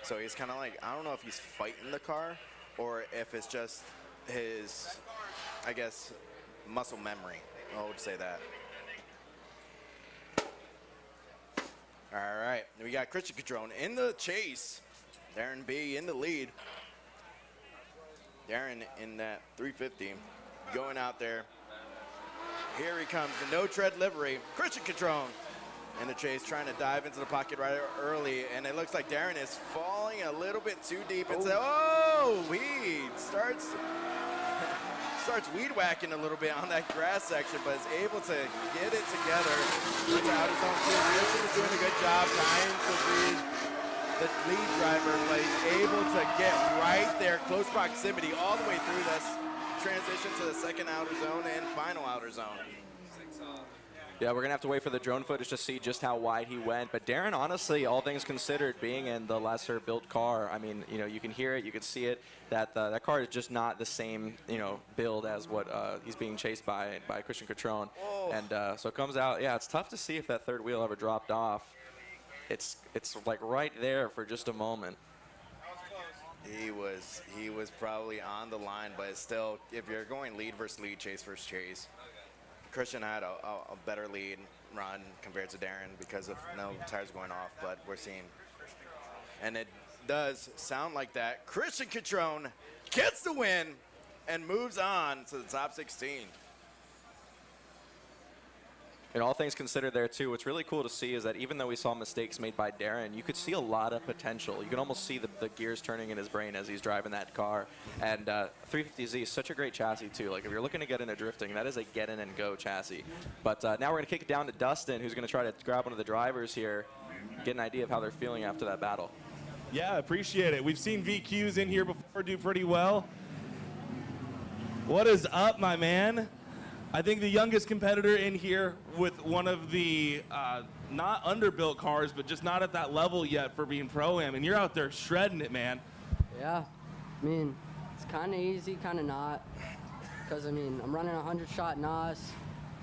So he's kind of like, I don't know if he's fighting the car or if it's just his, I guess, muscle memory. I would say that. All right, we got Christian Contron in the chase. Darren B in the lead. Darren in that 350 going out there. Here he comes, the no tread livery. Christian Contron in the chase, trying to dive into the pocket right early, and it looks like Darren is falling a little bit too deep. And he starts weed whacking a little bit on that grass section, but is able to get it together. Into outer zone 2. Christian is doing a good job trying to read the lead driver, but he's able to get right there, close proximity all the way through this transition to the second outer zone and final outer zone. Yeah, we're going to have to wait for the drone footage to see just how wide he went. But Darren, honestly, all things considered, being in the lesser built car, I mean, you know, you can hear it, you can see it, that that car is just not the same, you know, build as what he's being chased by Christian Contron. And so it comes out, yeah, it's tough to see if that third wheel ever dropped off. It's like right there for just a moment. He was probably on the line, but still, if you're going lead versus lead, chase versus chase, Christian had a better lead run compared to Darren because of no tires going off, but we're seeing, and it does sound like that. Christian Contron gets the win and moves on to the top 16. And all things considered there too, what's really cool to see is that even though we saw mistakes made by Darren, you could see a lot of potential. You can almost see the gears turning in his brain as he's driving that car. And 350Z is such a great chassis too. Like if you're looking to get into drifting, that is a get in and go chassis. But now we're gonna kick it down to Dustin, who's gonna try to grab one of the drivers here, get an idea of how they're feeling after that battle. Yeah, appreciate it. We've seen VQs in here before do pretty well. What is up, my man? I think the youngest competitor in here with one of the not underbuilt cars, but just not at that level yet for being Pro-Am, and you're out there shredding it, man. Yeah, I mean, it's kind of easy, kind of not, because I mean, I'm running 100-shot NOS,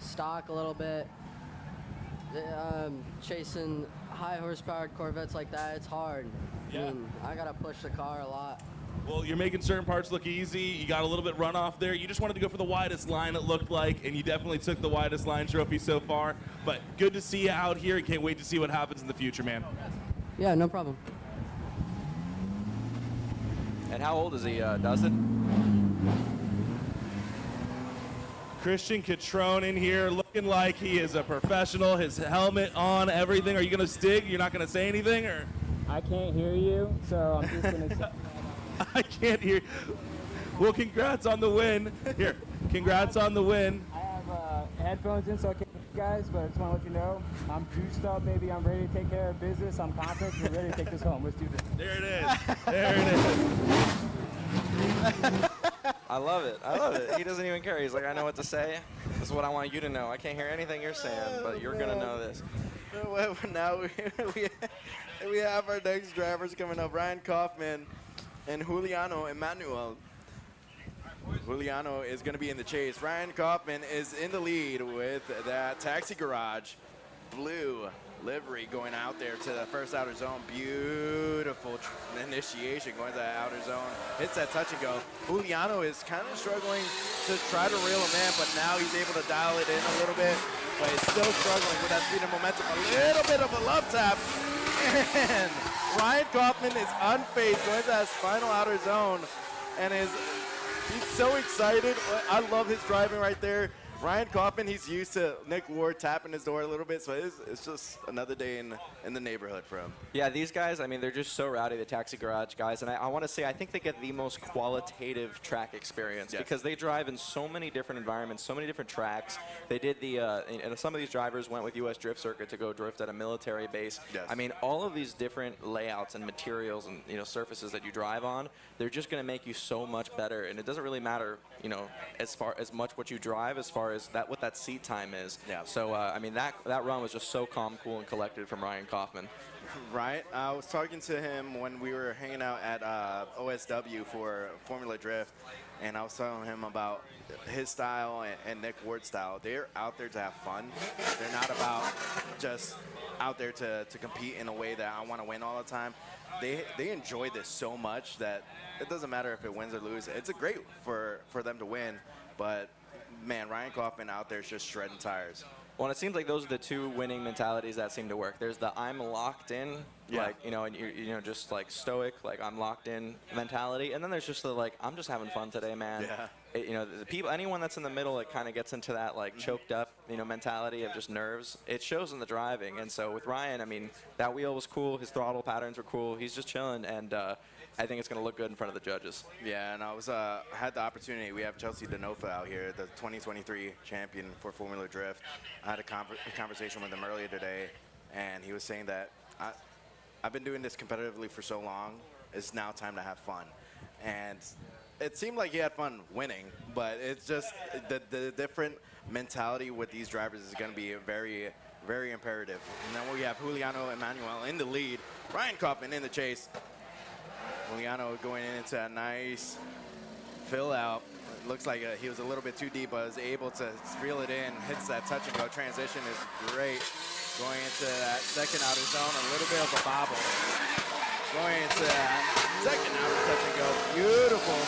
stock a little bit, chasing high horsepowered Corvettes like that, it's hard. Yeah. I mean, I gotta push the car a lot. Well, you're making certain parts look easy. You got a little bit runoff there. You just wanted to go for the widest line, it looked like, and you definitely took the widest line trophy so far. But good to see you out here. Can't wait to see what happens in the future, man. Yeah, no problem. And how old is he, Dustin? Christian Contron in here looking like he is a professional. His helmet on, everything. Are you going to stig? You're not going to say anything? Or I can't hear you, so I'm just going to... I can't hear. Well, congrats on the win. Here, congrats on the win. I have headphones in, so I can't hear you guys, but I just want to let you know, I'm juiced up, baby. I'm ready to take care of business. I'm confident. We're ready to take this home. Let's do this. There it is. There it is. I love it. I love it. He doesn't even care. He's like, I know what to say. This is what I want you to know. I can't hear anything you're saying, but you're going to know this. Well, now we have our next drivers coming up, Ryan Kaufman and Juliano Emmanuel. Juliano is going to be in the chase. Ryan Kaufman is in the lead with that taxi garage blue livery going out there to the first outer zone. Beautiful initiation going to that outer zone. Hits that touch and go. Juliano is kind of struggling to try to reel him in, but now he's able to dial it in a little bit, but he's still struggling with that speed and momentum. A little bit of a love tap. And Ryan Kaufman is unfazed going to that final outer zone, and he's so excited. I love his driving right there. Ryan Kaufman, he's used to Nick Ward tapping his door a little bit, so it's just another day in the neighborhood for him. Yeah, these guys, I mean, they're just so rowdy, the taxi garage guys, and I want to say I think they get the most qualitative track experience because they drive in so many different environments, so many different tracks. They did and some of these drivers went with US Drift Circuit to go drift at a military base. Yes. I mean, all of these different layouts and materials and surfaces that you drive on, they're just going to make you so much better, and it doesn't really matter, as much what you drive as far far as what that seat time is. Yeah. So I mean that run was just so calm, cool, and collected from Ryan Kaufman. Right. I was talking to him when we were hanging out at OSW for Formula Drift, and I was telling him about his style and Nick Ward's style. They're out there to have fun. They're not about just out there to compete in a way that I want to win all the time. They enjoy this so much that it doesn't matter if it wins or loses. It's a great for them to win, but man, Ryan Kaufman out there is just shredding tires. Well, and it seems like those are the two winning mentalities that seem to work. There's the I'm locked in, like, you know, and you're just like stoic, like I'm locked in mentality. And then there's just the like, I'm just having fun today, man. Yeah. You know, the people, anyone that's in the middle, it kind of gets into that like choked up, you know, mentality of just nerves. It shows in the driving. And so with Ryan, I mean, that wheel was cool. His throttle patterns were cool. He's just chilling. And I think it's going to look good in front of the judges. Yeah, and I was had the opportunity. We have Chelsea Denofa out here, the 2023 champion for Formula Drift. I had a conversation with him earlier today, and he was saying that I've been doing this competitively for so long. It's now time to have fun. And it seemed like he had fun winning, but it's just the different mentality with these drivers is going to be very, very imperative. And then we have Juliano Emmanuel in the lead, Ryan Kaufman in the chase. Juliano going into a nice fill out. It looks like he was a little bit too deep, but was able to reel it in. Hits that touch and go. Transition is great. Going into that second outer zone, a little bit of a bobble. Going into that second outer touch and go. Beautiful.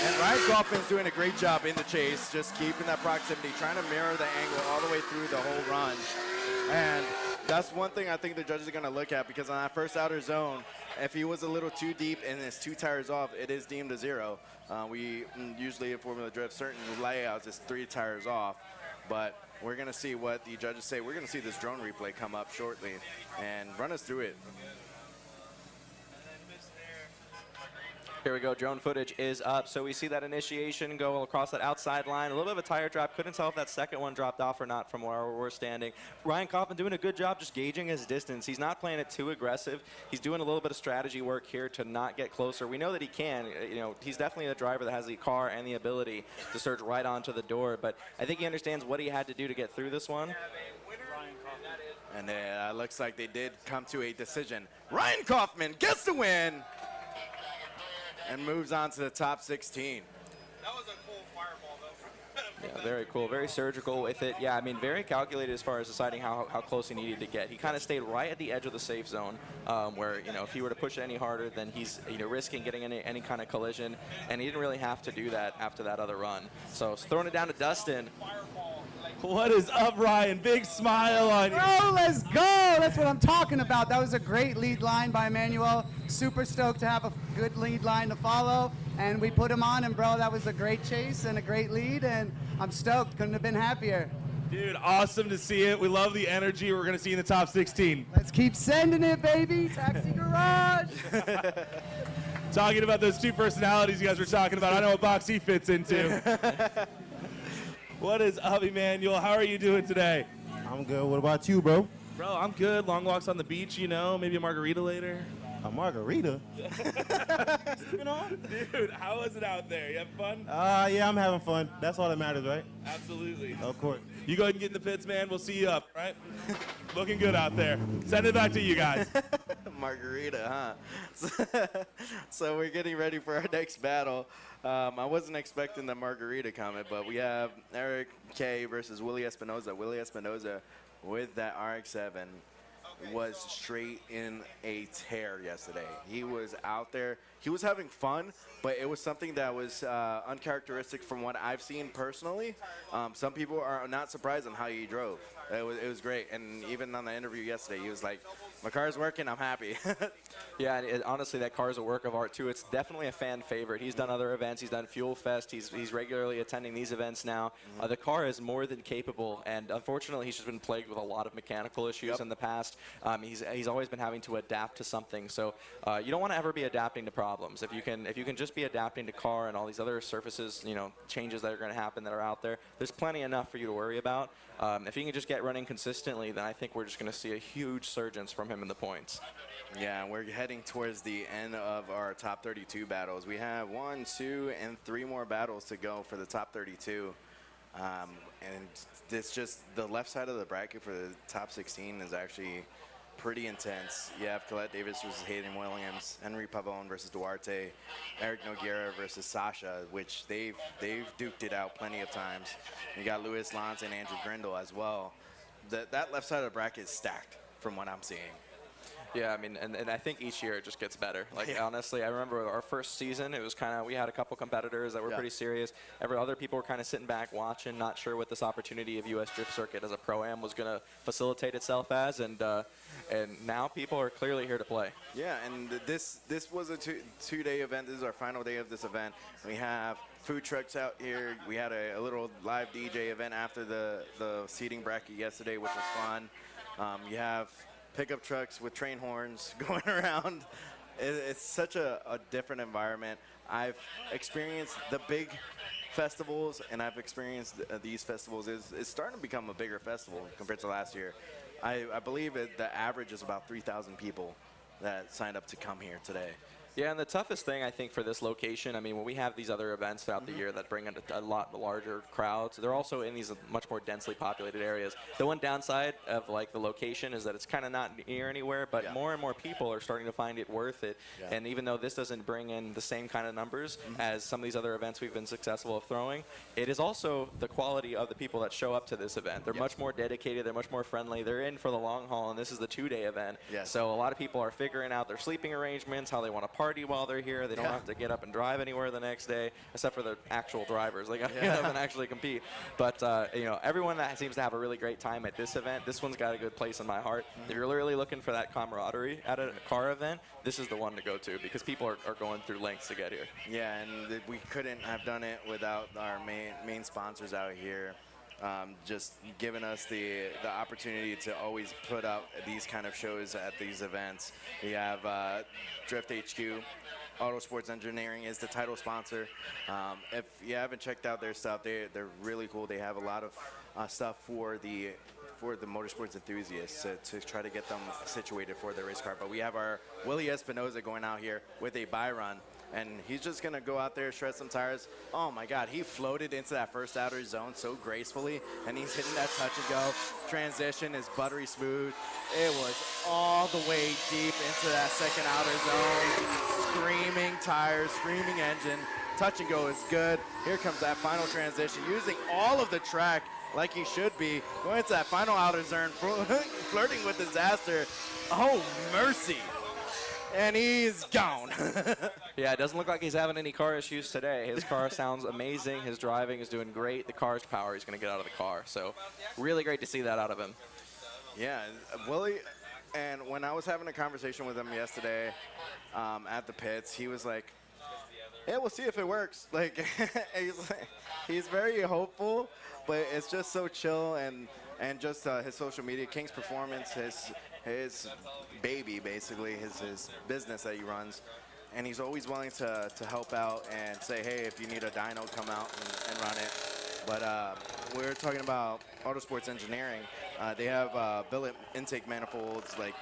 And Ryan Kaufman's doing a great job in the chase, just keeping that proximity, trying to mirror the angle all the way through the whole run. And that's one thing I think the judges are going to look at, because on that first outer zone, if he was a little too deep and it's 2 tires off, it is deemed a 0. We usually in Formula Drift, certain layouts is 3 tires off, but we're going to see what the judges say. We're going to see this drone replay come up shortly and run us through it. Here we go, drone footage is up. So we see that initiation go across that outside line. A little bit of a tire drop. Couldn't tell if that second one dropped off or not from where we're standing. Ryan Kaufman doing a good job just gauging his distance. He's not playing it too aggressive. He's doing a little bit of strategy work here to not get closer. We know that he can. You know, he's definitely a driver that has the car and the ability to surge right onto the door. But I think he understands what he had to do to get through this one. And it looks like they did come to a decision. Ryan Kaufman gets the win and moves on to the top 16. That was a cool fireball, though. Yeah, very cool, very surgical with it. Yeah, I mean, very calculated as far as deciding how close he needed to get. He kind of stayed right at the edge of the safe zone, where, you know, if he were to push it any harder, then he's, you know, risking getting any kind of collision, and he didn't really have to do that after that other run. So throwing it down to Dustin. What is up, Ryan? Big smile on you. Oh, let's go. That's what I'm talking about. That was a great lead line by Emmanuel. Super stoked to have a good lead line to follow. And we put him on, and bro, that was a great chase and a great lead, and I'm stoked. Couldn't have been happier. Dude, awesome to see it. We love the energy we're going to see in the top 16. Let's keep sending it, baby. Taxi Garage. Talking about those 2 personalities you guys were talking about, I know what box he fits into. What is up, Emmanuel? How are you doing today? I'm good. What about you, bro? Bro, I'm good. Long walks on the beach, you know, maybe a margarita later. A margarita? Dude, how was it out there? You have fun? Yeah, I'm having fun. That's all that matters, right? Absolutely. Of course. You go ahead and get in the pits, man. We'll see you up, right? Looking good out there. Send it back to you guys. Margarita, huh? So we're getting ready for our next battle. I wasn't expecting the margarita comment, but we have Eric K versus Willie Espinosa. Willie Espinosa with that RX-7 was straight in a tear yesterday. He was out there. He was having fun, but it was something that was uncharacteristic from what I've seen personally. Some people are not surprised on how he drove. It was great. And even on the interview yesterday, he was like, my car's working, I'm happy. Yeah, and honestly, that car is a work of art, too. It's definitely a fan favorite. He's done other events. He's done Fuel Fest. He's regularly attending these events now. The car is more than capable, and unfortunately, he's just been plagued with a lot of mechanical issues in the past. He's always been having to adapt to something. So you don't want to ever be adapting to problems. If you can just be adapting to car and all these other surfaces, you know, changes that are going to happen that are out there, there's plenty enough for you to worry about. If he can just get running consistently, then I think we're just going to see a huge surgence from him in the points. Yeah, we're heading towards the end of our top 32 battles. We have 1, 2, and 3 more battles to go for the top 32. And it's just the left side of the bracket for the top 16 is actually pretty intense. You have Colette Davis versus Hayden Williams, Henry Pavone versus Duarte, Eric Noguera versus Sasha, which they've duked it out plenty of times. You got Louis Lanz and Andrew Grindle as well. That left side of the bracket is stacked from what I'm seeing. Yeah, I mean, and I think each year it just gets better. Like, honestly, I remember our first season, it was kind of, we had a couple competitors that were pretty serious. Other people were kind of sitting back watching, not sure what this opportunity of U.S. Drift Circuit as a Pro-Am was going to facilitate itself as, and now people are clearly here to play. Yeah, and this was a two-day event. This is our final day of this event. We have food trucks out here. We had a little live DJ event after the seating bracket yesterday, which was fun. You have pickup trucks with train horns going around. It's such a different environment. I've experienced the big festivals, and I've experienced these festivals. It's starting to become a bigger festival compared to last year. I believe the average is about 3,000 people that signed up to come here today. Yeah, and the toughest thing, I think, for this location, I mean, when we have these other events throughout the year that bring in a lot larger crowds, they're also in these much more densely populated areas. The one downside of, like, the location is that it's kind of not near anywhere, but more and more people are starting to find it worth it. Yeah. And even though this doesn't bring in the same kind of numbers as some of these other events we've been successful of throwing, it is also the quality of the people that show up to this event. They're much more dedicated, they're much more friendly, they're in for the long haul, and this is the two-day event. So a lot of people are figuring out their sleeping arrangements, how they want to party while they're here. They don't have to get up and drive anywhere the next day, except for the actual drivers. They got to get up and actually compete. But you know, everyone that seems to have a really great time at this event, this one's got a good place in my heart. If you're really looking for that camaraderie at a car event, this is the one to go to, because people are going through lengths to get here. Yeah, and we couldn't have done it without our main sponsors out here. Just giving us the opportunity to always put out these kind of shows at these events. We have Drift HQ. Autosports Engineering is the title sponsor. If you haven't checked out their stuff, they're really cool. They have a lot of stuff for the motorsports enthusiasts to try to get them situated for their race car. But we have our Willie Espinosa going out here with a Byron. And he's just going to go out there, shred some tires. Oh, my God. He floated into that first outer zone so gracefully, and he's hitting that touch and go. Transition is buttery smooth. It was all the way deep into that second outer zone. Screaming tires, screaming engine. Touch and go is good. Here comes that final transition, using all of the track like he should be. Going into that final outer zone, flirting with disaster. Oh, mercy. And he's gone. Yeah, it doesn't look like he's having any car issues today. His car sounds amazing. His driving is doing great. The car's power, he's going to get out of the car. So really great to see that out of him. Yeah, Willie, and when I was having a conversation with him yesterday at the pits, he was like, yeah, we'll see if it works. Like, he's very hopeful, but it's just so chill, and just his social media, King's Performance, his baby, basically, his business that he runs. And he's always willing to help out and say, hey, if you need a dyno, come out and run it. But we're talking about Autosports Engineering. They have billet intake manifolds, like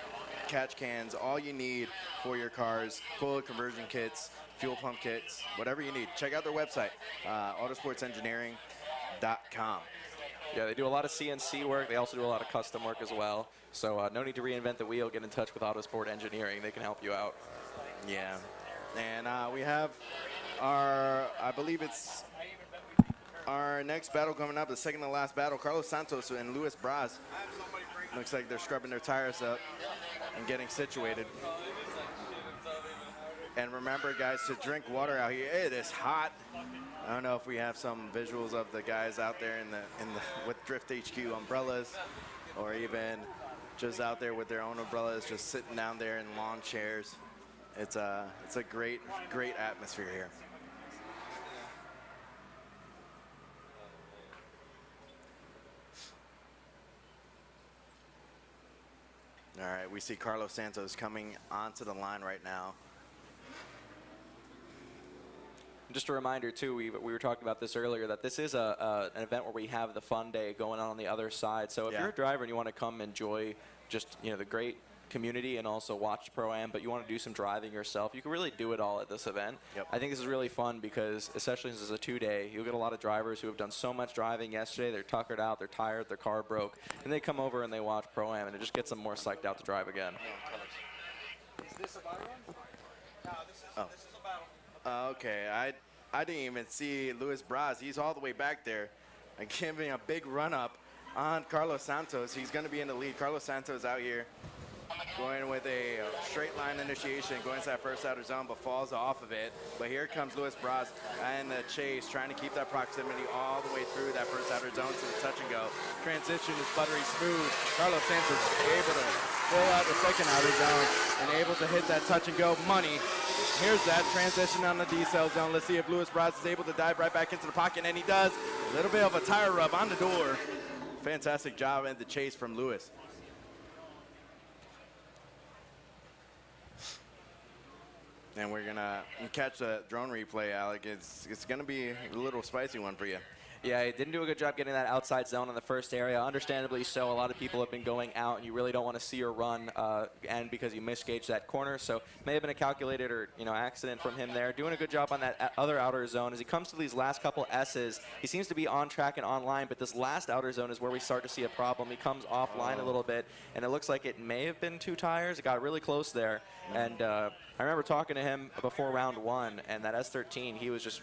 catch cans, all you need for your cars, coolant conversion kits, fuel pump kits, whatever you need. Check out their website, autosportsengineering.com. Yeah, they do a lot of CNC work. They also do a lot of custom work as well. So no need to reinvent the wheel. Get in touch with Autosport Engineering. They can help you out. Yeah. And we have our, I believe it's our next battle coming up, the second to last battle, Carlos Santos and Luis Braz. Looks like they're scrubbing their tires up and getting situated. And remember, guys, to drink water out here. It is hot. I don't know if we have some visuals of the guys out there with Drift HQ umbrellas, or even just out there with their own umbrellas, just sitting down there in lawn chairs. It's a great atmosphere here. All right, we see Carlos Santos coming onto the line right now. Just a reminder, too, we were talking about this earlier, that this is an event where we have the fun day going on the other side. So if you're a driver and you want to come enjoy just, you know, the great community and also watch Pro-Am, but you want to do some driving yourself, you can really do it all at this event. I think this is really fun because, especially since it's a 2-day, you'll get a lot of drivers who have done so much driving yesterday, they're tuckered out, they're tired, their car broke, and they come over and they watch Pro-Am, and it just gets them more psyched out to drive again. Is this a battle run? No, this is a battle. Okay, I didn't even see Luis Braz. He's all the way back there and giving a big run up on Carlos Santos. He's going to be in the lead. Carlos Santos out here going with a straight line initiation, going to that first outer zone, but falls off of it. But here comes Luis Braz and the chase, trying to keep that proximity all the way through that first outer zone to the touch and go. Transition is buttery smooth. Carlos Santos able to pull out the second outer zone and able to hit that touch and go money. Here's that transition on the D-cell zone. Let's see if Luis Braz is able to dive right back into the pocket, and he does. A little bit of a tire rub on the door. Fantastic job in the chase from Luis. And we're gonna catch the drone replay, Alec. It's gonna be a little spicy one for you. Yeah, he didn't do a good job getting that outside zone in the first area. Understandably so, a lot of people have been going out, and you really don't want to see your run end because you misgauged that corner. So may have been a calculated or accident from him there. Doing a good job on that other outer zone. As he comes to these last couple S's, he seems to be on track and online, but this last outer zone is where we start to see a problem. He comes offline a little bit, and it looks like it may have been 2 tires. It got really close there, and I remember talking to him before round 1, and that S13, he was just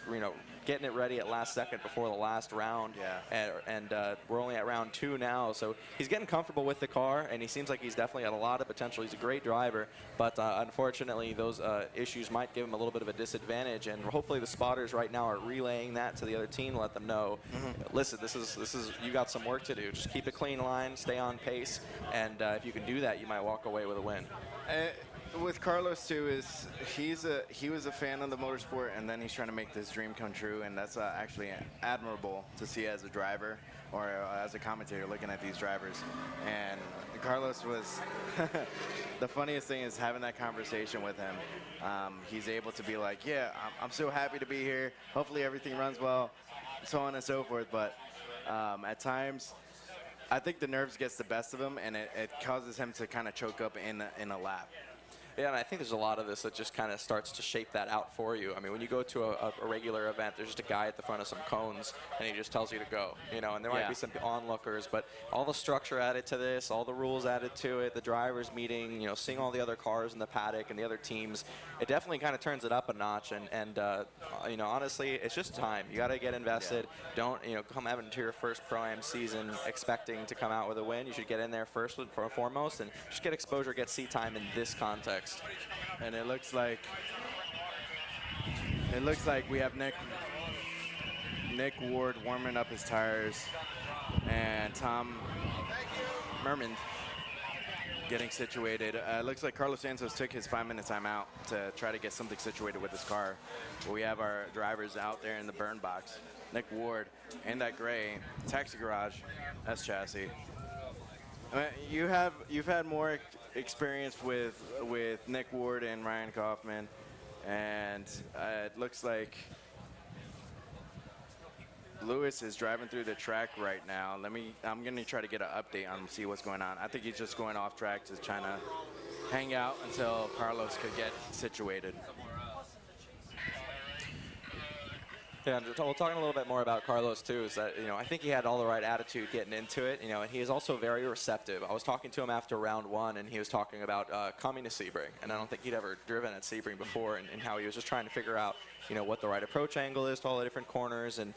getting it ready at last second before the last round. Yeah. And we're only at round 2 now, so he's getting comfortable with the car, and he seems like he's definitely got a lot of potential. He's a great driver, but unfortunately those issues might give him a little bit of a disadvantage, and hopefully the spotters right now are relaying that to the other team to let them know, listen, this is you got some work to do. Just keep a clean line, stay on pace, and if you can do that, you might walk away with a win. With Carlos too, he was a fan of the motorsport, and then he's trying to make this dream come true, and that's actually admirable to see as a driver or as a commentator looking at these drivers. And Carlos was the funniest thing is having that conversation with him. He's able to be like, yeah, I'm so happy to be here. Hopefully everything runs well, so on and so forth. But at times, I think the nerves gets the best of him, and it causes him to kind of choke up in a lap. Yeah, and I think there's a lot of this that just kind of starts to shape that out for you. I mean, when you go to a regular event, there's just a guy at the front of some cones, and he just tells you to go, and there might be some onlookers, but all the structure added to this, all the rules added to it, the drivers meeting, seeing all the other cars in the paddock and the other teams, it definitely kind of turns it up a notch, and honestly, it's just time. You got to get invested. Don't, come out into your first Pro-Am season expecting to come out with a win. You should get in there first and foremost, and just get exposure, get seat time in this context. And it looks like we have Nick Ward warming up his tires, and Tom Merman getting situated. It looks like Carlos Santos took his 5-minute timeout to try to get something situated with his car. But we have our drivers out there in the burn box. Nick Ward in that gray taxi garage S chassis. You've had more experience with Nick Ward and Ryan Kaufman, and it looks like Lewis is driving through the track right now. I'm gonna try to get an update on him, see what's going on. I think he's just going off track, just trying to hang out until Carlos could get situated. Yeah, and talking a little bit more about Carlos too, is that I think he had all the right attitude getting into it. And he is also very receptive. I was talking to him after round 1, and he was talking about coming to Sebring, and I don't think he'd ever driven at Sebring before, and how he was just trying to figure out what the right approach angle is to all the different corners, and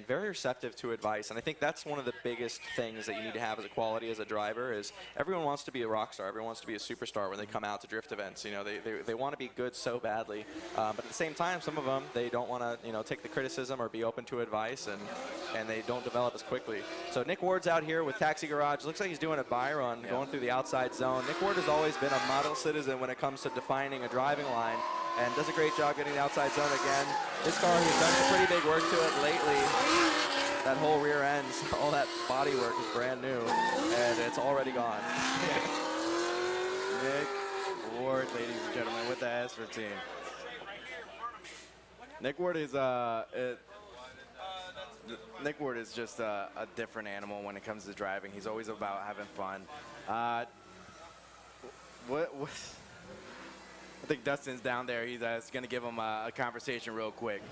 very receptive to advice. And I think that's one of the biggest things that you need to have as a quality as a driver is everyone wants to be a rock star. Everyone wants to be a superstar when they come out to drift events. They want to be good so badly, but at the same time, some of them, they don't want to take the criticism or be open to advice, and they don't develop as quickly. So Nick Ward's out here with Taxi Garage. Looks like he's doing a buy run, going through the outside zone. Nick Ward has always been a model citizen when it comes to defining a driving line, and does a great job getting the outside zone again. This car, he's done some pretty big work to it lately. That whole rear end, all that body work is brand new, and it's already gone. Nick Ward, ladies and gentlemen, with the S15. Nick Ward is just a different animal when it comes to driving. He's always about having fun. What? I think Dustin's down there. He's going to give him a conversation real quick.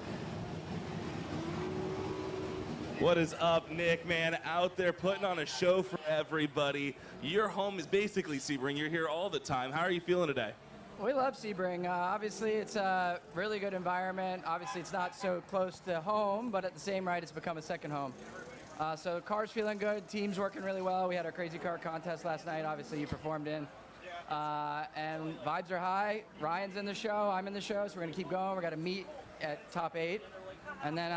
What is up, Nick, man? Out there putting on a show for everybody. Your home is basically Sebring. You're here all the time. How are you feeling today? We love Sebring. Obviously, it's a really good environment. Obviously, it's not so close to home, but at the same rate, it's become a second home. So the car's feeling good. Team's working really well. We had our crazy car contest last night. Obviously, you performed in. And vibes are high. Ryan's in the show. I'm in the show. So we're going to keep going. We're going to meet at top 8. And then,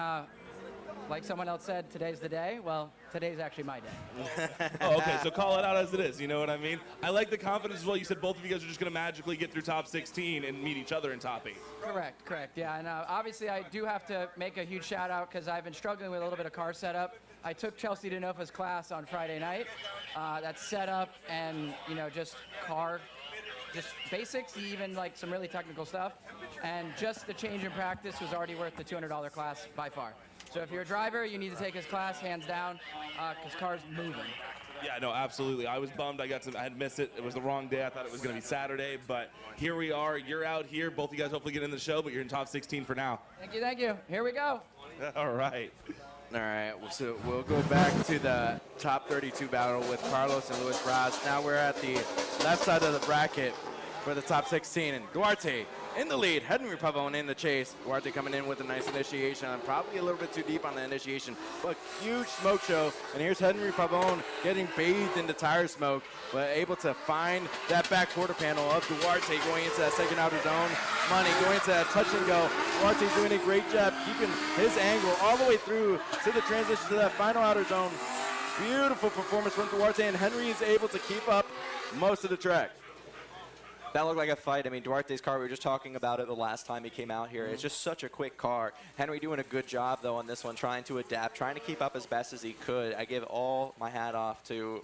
like someone else said, today's the day. Well, today's actually my day. Oh, okay, so call it out as it is, you know what I mean? I like the confidence as well. You said both of you guys are just going to magically get through top 16 and meet each other in top 8. Correct, yeah. And obviously, I do have to make a huge shout out because I've been struggling with a little bit of car setup. I took Chelsea DeNofa's class on Friday night. That's setup and, you know, just basics, even like some really technical stuff. And just the change in practice was already worth the $200 class by far. So if you're a driver, you need to take his class, hands down, because car's moving. Yeah, no, absolutely. I was bummed. I had missed it. It was the wrong day. I thought it was going to be Saturday, but here we are. You're out here. Both of you guys hopefully get in the show, but you're in top 16 for now. Thank you. Here we go. All right. All right, so we'll go back to the top 32 battle with Carlos and Luis Raz. Now we're at the left side of the bracket for the top 16, and Duarte in the lead, Henry Pavone in the chase. Duarte coming in with a nice initiation. I'm probably a little bit too deep on the initiation, but huge smoke show. And here's Henry Pavone getting bathed in the tire smoke, but able to find that back quarter panel of Duarte going into that second outer zone. Money going into that touch and go. Duarte's doing a great job keeping his angle all the way through to the transition to that final outer zone. Beautiful performance from Duarte, and Henry is able to keep up most of the track. That looked like a fight. I mean, Duarte's car, we were just talking about it the last time he came out here. It's just such a quick car. Henry doing a good job, though, on this one, trying to adapt, trying to keep up as best as he could. I give all my hat off to,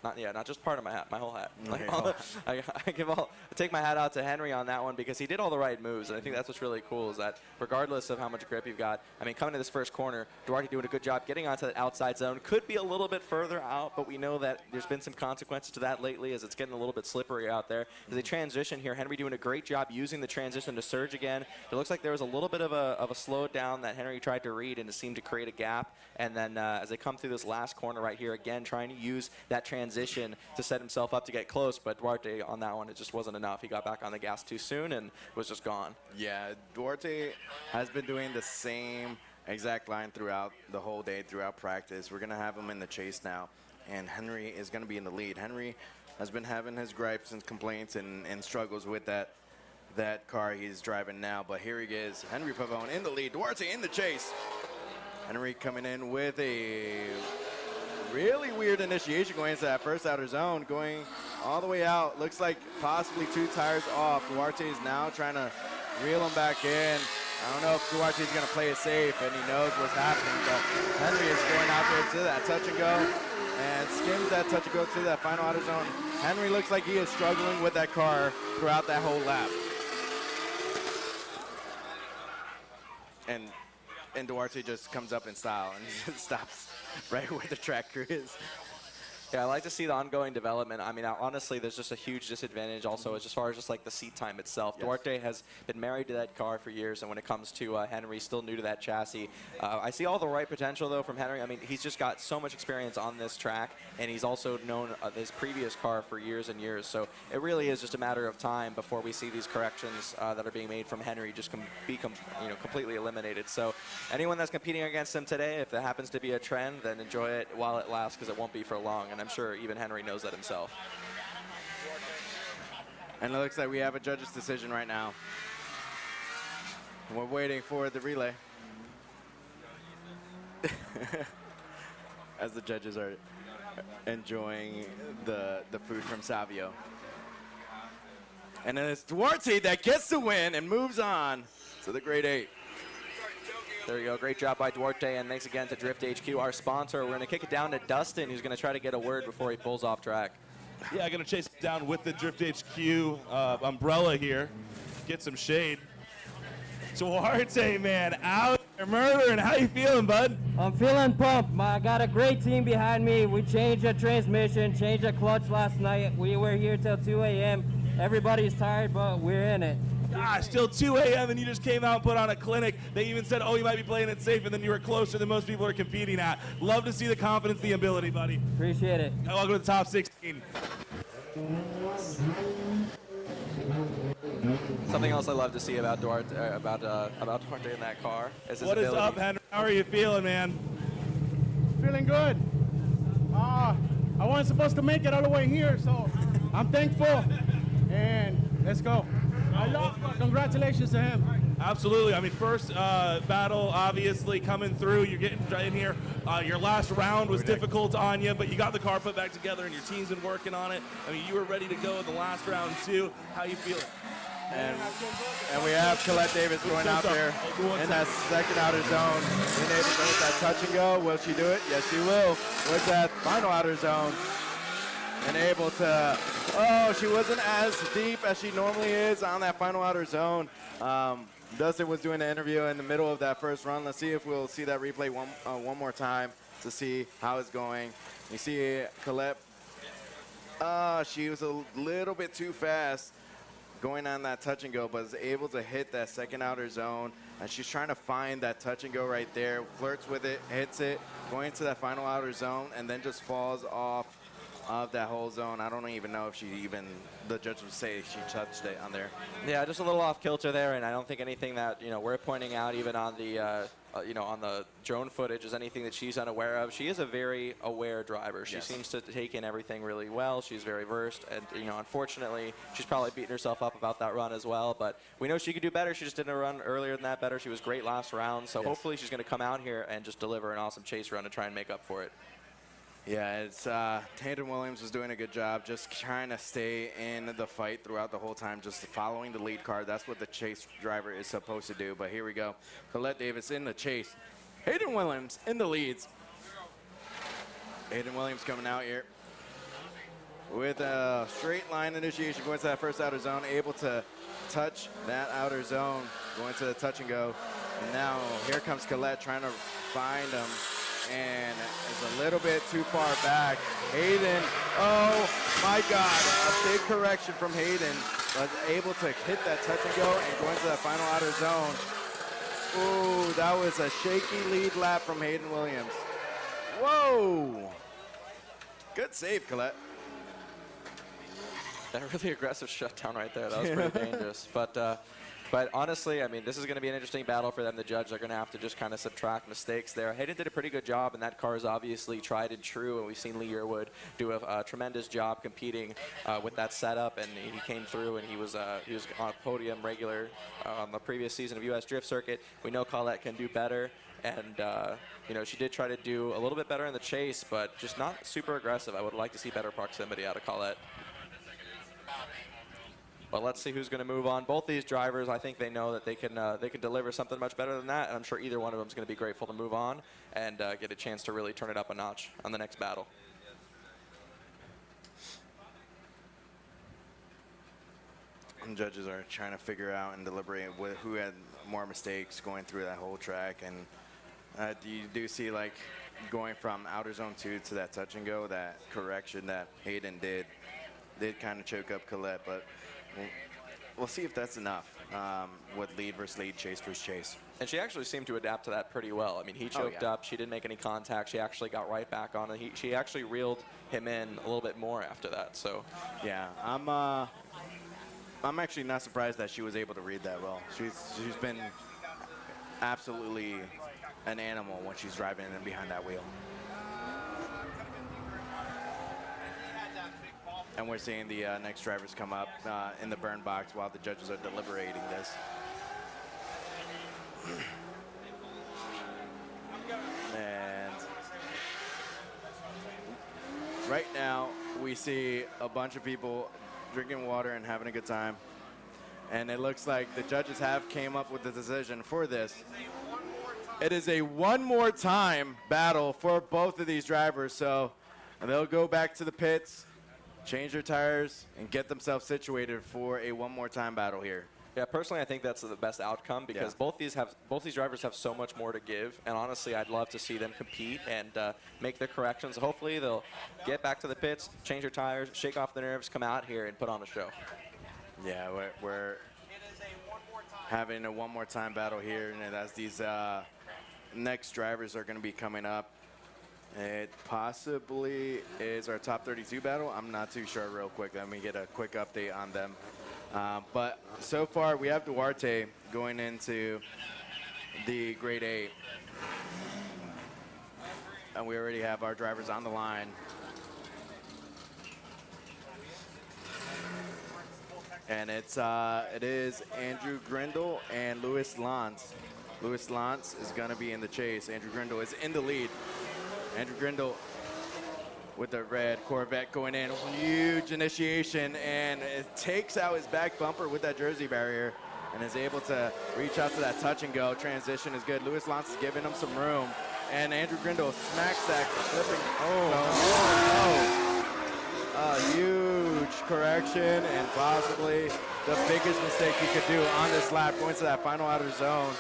not just part of my hat, my whole hat. Okay. I take my hat out to Henry on that one because he did all the right moves. And I think that's what's really cool is that regardless of how much grip you've got, I mean, coming to this first corner, Duarte doing a good job getting onto the outside zone. Could be a little bit further out, but we know that there's been some consequences to that lately as it's getting a little bit slippery out there. As they transition here, Henry doing a great job using the transition to surge again. It looks like there was a little bit of a slowdown that Henry tried to read, and it seemed to create a gap. And then as they come through this last corner right here, again, trying to use that transition to set himself up to get close. But Duarte on that one, it just wasn't enough. He got back on the gas too soon and was just gone. Yeah, Duarte has been doing the same exact line throughout the whole day, throughout practice. We're going to have him in the chase now, and Henry is going to be in the lead. Henry has been having his gripes and complaints and struggles with that car he's driving now. But here he is, Henry Pavone in the lead, Duarte in the chase. Henry coming in with a really weird initiation going into that first outer zone, going all the way out. Looks like possibly 2 tires off. Duarte is now trying to reel him back in. I don't know if Duarte is going to play it safe, and he knows what's happening, but Henry is going out there to that touch and go and skims that touch and go to that final outer zone. Henry looks like he is struggling with that car throughout that whole lap. And Duarte just comes up in style and stops right where the track crew is. Yeah, I like to see the ongoing development. I mean, honestly, there's just a huge disadvantage also as far as just like the seat time itself. Yes. Duarte has been married to that car for years, and when it comes to Henry, still new to that chassis. I see all the right potential, though, from Henry. I mean, he's just got so much experience on this track, and he's also known his previous car for years and years. So it really is just a matter of time before we see these corrections that are being made from Henry just be completely eliminated. So anyone that's competing against him today, if that happens to be a trend, then enjoy it while it lasts because it won't be for long. And I'm sure even Henry knows that himself. And it looks like we have a judge's decision right now. We're waiting for the relay. As the judges are enjoying the food from Savio. And then it's Duarte that gets the win and moves on to the grade 8. There you go. Great job by Duarte, and thanks again to Drift HQ, our sponsor. We're going to kick it down to Dustin, who's going to try to get a word before he pulls off track. Yeah, I'm going to chase down with the Drift HQ umbrella here. Get some shade. Duarte, man, out there murdering. How you feeling, bud? I'm feeling pumped. I got a great team behind me. We changed the transmission, changed the clutch last night. We were here till 2 a.m. Everybody's tired, but we're in it. Gosh, till 2 a.m. and you just came out and put on a clinic. They even said, oh, you might be playing it safe, and then you were closer than most people are competing at. Love to see the confidence, the ability, buddy. Appreciate it. Welcome to the top 16. Something else I love to see about Duarte, about Duarte in that car is his What is ability. up, Henry? How are you feeling, man? Feeling good. I wasn't supposed to make it all the way here, so I'm thankful. And let's go. Congratulations to him. Absolutely. I mean, first battle, obviously, coming through. You're getting in here. Your last round was difficult on you, but you got the car put back together, and your team's been working on it. I mean, you were ready to go in the last round, too. How you feeling? And we have Colette Davis going out there in that second outer zone. Being able to hit that touch and go. Will she do it? Yes, she will. With that final outer zone. And able to, oh, she wasn't as deep as she normally is on that final outer zone. Dustin was doing an interview in the middle of that first run. Let's see if we'll see that replay one more time to see how it's going. You see Colette, she was a little bit too fast going on that touch and go, but is able to hit that second outer zone. And she's trying to find that touch and go right there, flirts with it, hits it, going to that final outer zone, and then just falls off of that whole zone. I don't even know if she even, the judge would say she touched it on there. Yeah, just a little off kilter there, and I don't think anything that we're pointing out even on the on the drone footage is anything that she's unaware of. She is a very aware driver. She seems to take in everything really well. She's very versed, and unfortunately, she's probably beating herself up about that run as well. But we know she could do better. She just didn't run earlier than that better. She was great last round, so hopefully she's going to come out here and just deliver an awesome chase run to try and make up for it. Yeah, it's Hayden Williams was doing a good job just trying to stay in the fight throughout the whole time, just following the lead car. That's what the chase driver is supposed to do. But here we go. Colette Davis in the chase. Hayden Williams in the leads. Hayden Williams coming out here with a straight line initiation, going to that first outer zone, able to touch that outer zone, going to the touch and go. And now here comes Colette trying to find him. And is a little bit too far back. Hayden, oh my God, a big correction from Hayden. Was able to hit that touch and go and go into that final outer zone. Ooh, that was a shaky lead lap from Hayden Williams. Whoa! Good save, Colette. That really aggressive shutdown right there. That was pretty dangerous. But honestly, I mean, this is going to be an interesting battle for them to judge. They're going to have to just kind of subtract mistakes there. Hayden did a pretty good job, and that car is obviously tried and true, and we've seen Lee Yearwood do a tremendous job competing with that setup, and he came through, and he was on a podium regular on the previous season of U.S. Drift Circuit. We know Colette can do better, and she did try to do a little bit better in the chase, but just not super aggressive. I would like to see better proximity out of Colette. But let's see who's going to move on. Both these drivers, I think they know that they can deliver something much better than that, and I'm sure either one of them is going to be grateful to move on and get a chance to really turn it up a notch on the next battle. And judges are trying to figure out and deliberate with who had more mistakes going through that whole track, and you do see like going from outer zone 2 to that touch and go, that correction that Hayden did kind of choke up Colette, but we'll see if that's enough with lead versus lead, chase versus chase. And she actually seemed to adapt to that pretty well. I mean, he choked up. She didn't make any contact. She actually got right back on it. She actually reeled him in a little bit more after that. So yeah, I'm actually not surprised that she was able to read that well. She's been absolutely an animal when she's driving in behind that wheel. And we're seeing the next drivers come up in the burn box while the judges are deliberating this. And right now, we see a bunch of people drinking water and having a good time. And it looks like the judges have came up with the decision for this. It is a one more time battle for both of these drivers. So they'll go back to the pits, change their tires, and get themselves situated for a one more time battle here. yeah, personally, I think that's the best outcome because both these drivers have so much more to give, and honestly, I'd love to see them compete and make the corrections. Hopefully, they'll get back to the pits, change their tires, shake off the nerves, come out here, and put on a show. Yeah, we're having a one more time battle here, and as these next drivers are going to be coming up. It possibly is our top 32 battle. I'm not too sure real quick. Let me get a quick update on them. But so far, we have Duarte going into the grade 8. And we already have our drivers on the line. And it is Andrew Grindle and Willie Lanz. Willie Lanz is going to be in the chase. Andrew Grindle is in the lead. Andrew Grindle with the red Corvette going in. Huge initiation, and it takes out his back bumper with that jersey barrier and is able to reach out to that touch and go. Transition is good. Willie Lanz is giving him some room, and Andrew Grindle smacks that clipping. A huge correction and possibly the biggest mistake he could do on this lap, going to that final outer zone.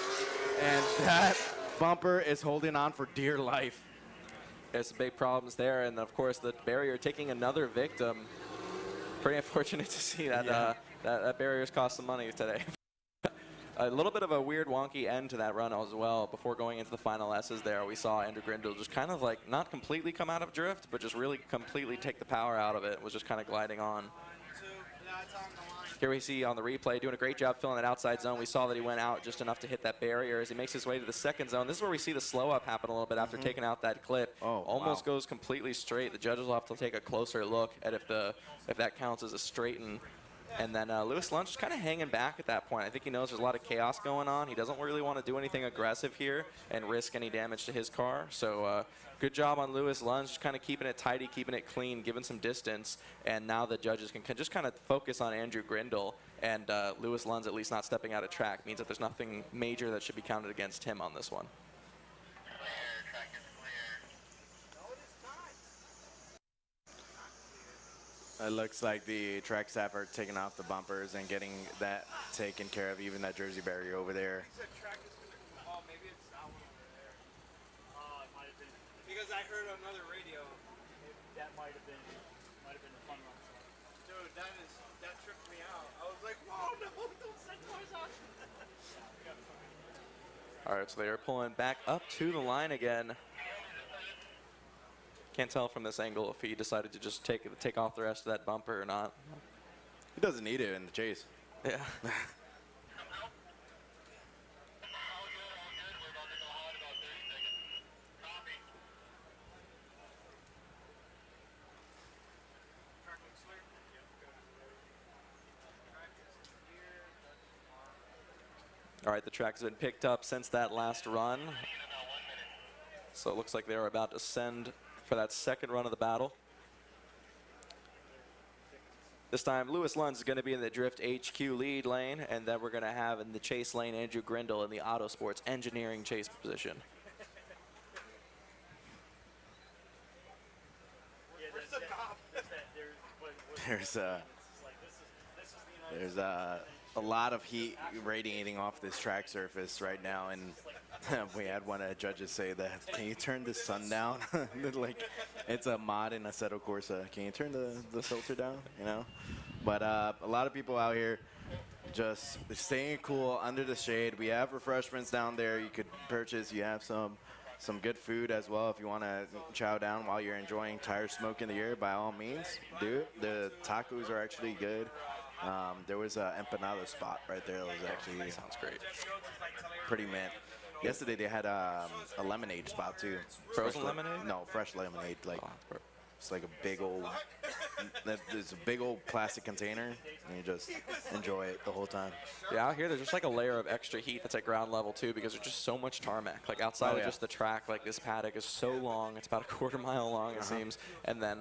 And that bumper is holding on for dear life. There's some big problems there, and of course the barrier taking another victim. Pretty unfortunate to see that that barrier's cost some money today. A little bit of a weird wonky end to that run as well. Before going into the final S's there, we saw Andrew Grindle just kind of like not completely come out of drift, but just really completely take the power out of it. Was just kind of gliding on. Here we see on the replay doing a great job filling that outside zone. We saw that he went out just enough to hit that barrier as he makes his way to the second zone. This is where we see the slow up happen a little bit after taking out that clip. Almost goes completely straight. The judges will have to take a closer look at if that counts as a straighten. And then Willie Lanz just kind of hanging back at that point. I think he knows there's a lot of chaos going on. He doesn't really want to do anything aggressive here and risk any damage to his car. So good job on Willie Lanz, just kind of keeping it tidy, keeping it clean, giving some distance. And now the judges can just kind of focus on Andrew Grindle, and Willie Lanz at least not stepping out of track means that there's nothing major that should be counted against him on this one. It looks like the track staff are taking off the bumpers and getting that taken care of, even that jersey barrier over there. Because I heard on another radio, that might have been the fun run. Dude, that tripped me out. I was like, whoa, no, don't send cars out. All right, so they are pulling back up to the line again. Can't tell from this angle if he decided to just take off the rest of that bumper or not. He doesn't need it in the chase. Yeah. All right, the track's been picked up since that last run. So it looks like they're about to send for that second run of the battle. This time, Willie Lanz is going to be in the Drift HQ lead lane, and then we're going to have in the chase lane Andrew Grindle in the Autosports Engineering chase position. There's a lot of heat radiating off this track surface right now, and we had one of the judges say that, can you turn the sun down? Like, it's a mod in Assetto Corsa. Can you turn the filter down, you know? But a lot of people out here just staying cool under the shade. We have refreshments down there you could purchase. You have some good food as well if you want to chow down while you're enjoying tire smoke in the air. By all means, do it. The tacos are actually good. There was an empanada spot right there that was actually sounds great. Pretty mint. Yesterday they had a lemonade spot too. Frozen lemonade? No, fresh lemonade. Like it's like a big old. There's a big old plastic container, and you just enjoy it the whole time. Yeah, out here there's just like a layer of extra heat that's at ground level too, because there's just so much tarmac. Like outside of just the track, like this paddock is so long, it's about a quarter mile long it seems, and then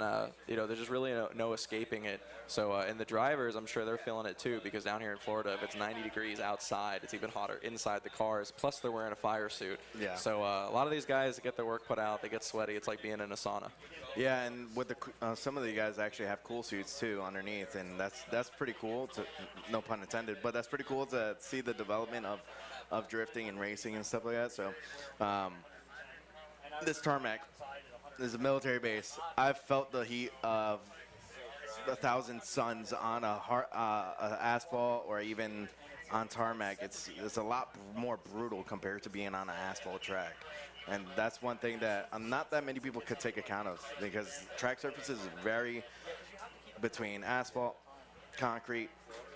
you know, there's just really no escaping it. So and the drivers, I'm sure they're feeling it too, because down here in Florida, if it's 90 degrees outside, it's even hotter inside the cars. Plus they're wearing a fire suit. Yeah. So a lot of these guys get their work put out. They get sweaty. It's like being in a sauna. Yeah, and with the some of the guys actually have cool suits too underneath, and that's pretty cool. No pun intended, but that's pretty cool to see the development of drifting and racing and stuff like that. So this tarmac is a military base. I've felt the heat of 1,000 suns on a asphalt or even on tarmac. It's a lot more brutal compared to being on an asphalt track. And that's one thing that not that many people could take account of, because track surfaces vary between asphalt, concrete,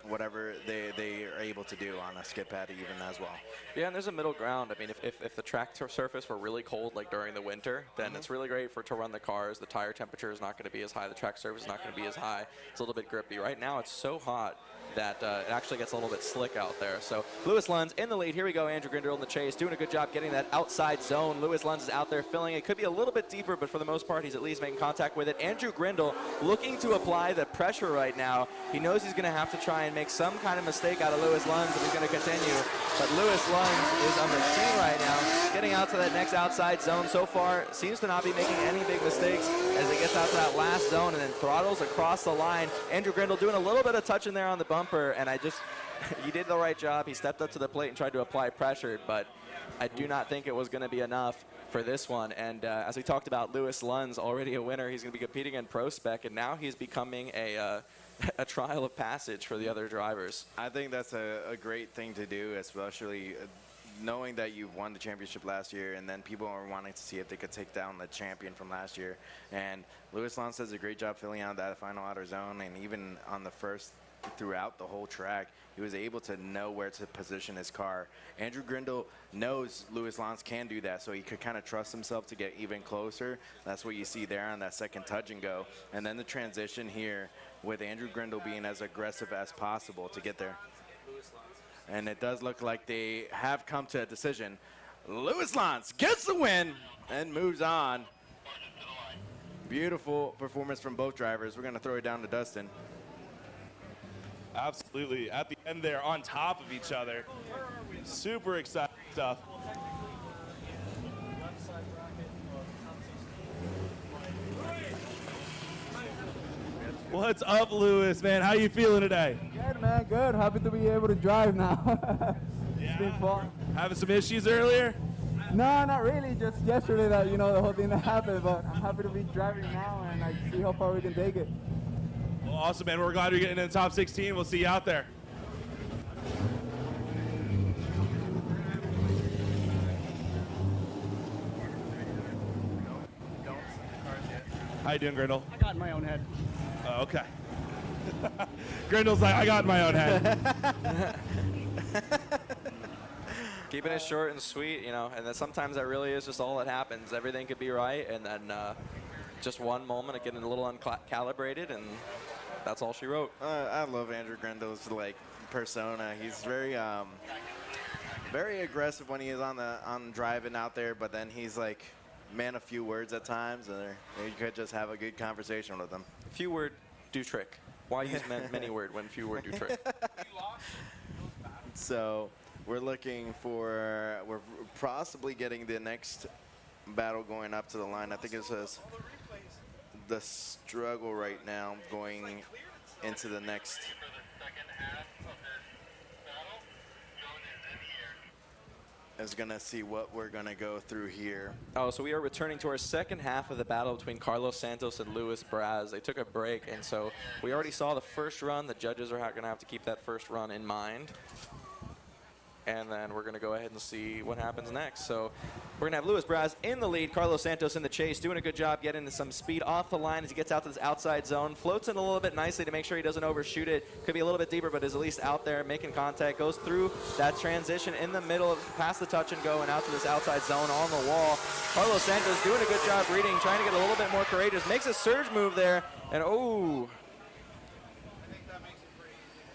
whatever they are able to do on a skid pad even as well. Yeah, and there's a middle ground. I mean, if the track surface were really cold, like during the winter, then it's really great to run the cars. The tire temperature is not going to be as high. The track surface is not going to be as high. It's a little bit grippy. Right now, it's so hot that it actually gets a little bit slick out there. So Lewis Lanz in the lead. Here we go. Andrew Grindle in the chase, doing a good job getting that outside zone. Lewis Lanz is out there filling. It could be a little bit deeper, but for the most part, he's at least making contact with it. Andrew Grindle looking to apply the pressure right now. He knows he's going to have to try and make some kind of mistake out of Lewis Lanz if he's going to continue. But Lewis Lanz is a machine right now, getting out to that next outside zone. So far, seems to not be making any big mistakes as he gets out to that last zone and then throttles across the line. Andrew Grindle doing a little bit of touching there on the bumper, and he did the right job. He stepped up to the plate and tried to apply pressure, but I do not think it was going to be enough for this one. And as we talked about, Lewis Lanz already a winner. He's going to be competing in Pro Spec, and now he's becoming a trial of passage for the other drivers. I think that's a great thing to do, especially knowing that you've won the championship last year, and then people are wanting to see if they could take down the champion from last year. And Lewis Lanz does a great job filling out that final outer zone, and even on the first throughout the whole track, he was able to know where to position his car. Andrew Grindle knows Lewis Lanz can do that, so he could kind of trust himself to get even closer. That's what you see there on that second touch and go. And then the transition here with Andrew Grindle being as aggressive as possible to get there. And it does look like they have come to a decision. Lewis Lanz gets the win and moves on. Beautiful performance from both drivers. We're going to throw it down to Dustin. Absolutely. At the end there, on top of each other. Super exciting stuff. What's up, Lewis, man? How you feeling today? Good, man. Good. Happy to be able to drive now. It's been fun. Having some issues earlier? No, not really. Just yesterday that, the whole thing that happened. But I'm happy to be driving now and I see how far we can take it. Well, awesome, man. We're glad you're getting in the top 16. We'll see you out there. How you doing, Grindle? I got in my own head. Oh, okay. Grindle's like, I got in my own head. Keeping it short and sweet, and then sometimes that really is just all that happens. Everything could be right, and then just one moment of getting a little uncalibrated, and that's all she wrote. I love Andrew Grindle's persona. He's very very aggressive when he is on driving out there, but then he's like man of few words at times, and you could just have a good conversation with him. Few word do trick. Why use many word when few word do trick? So we're possibly getting the next battle going up to the line. I think it says the struggle right now going into the next. Is gonna see what we're gonna go through here. Oh, so we are returning to our second half of the battle between Carlos Santos and Luis Braz. They took a break, and so we already saw the first run. The judges are gonna have to keep that first run in mind. And then we're gonna go ahead and see what happens next. So we're gonna have Luis Braz in the lead, Carlos Santos in the chase, doing a good job getting some speed off the line as he gets out to this outside zone. Floats in a little bit nicely to make sure he doesn't overshoot it. Could be a little bit deeper, but is at least out there making contact. Goes through that transition in the middle, past the touch and go, and out to this outside zone on the wall. Carlos Santos doing a good job reading, trying to get a little bit more courageous. Makes a surge move there, and oh.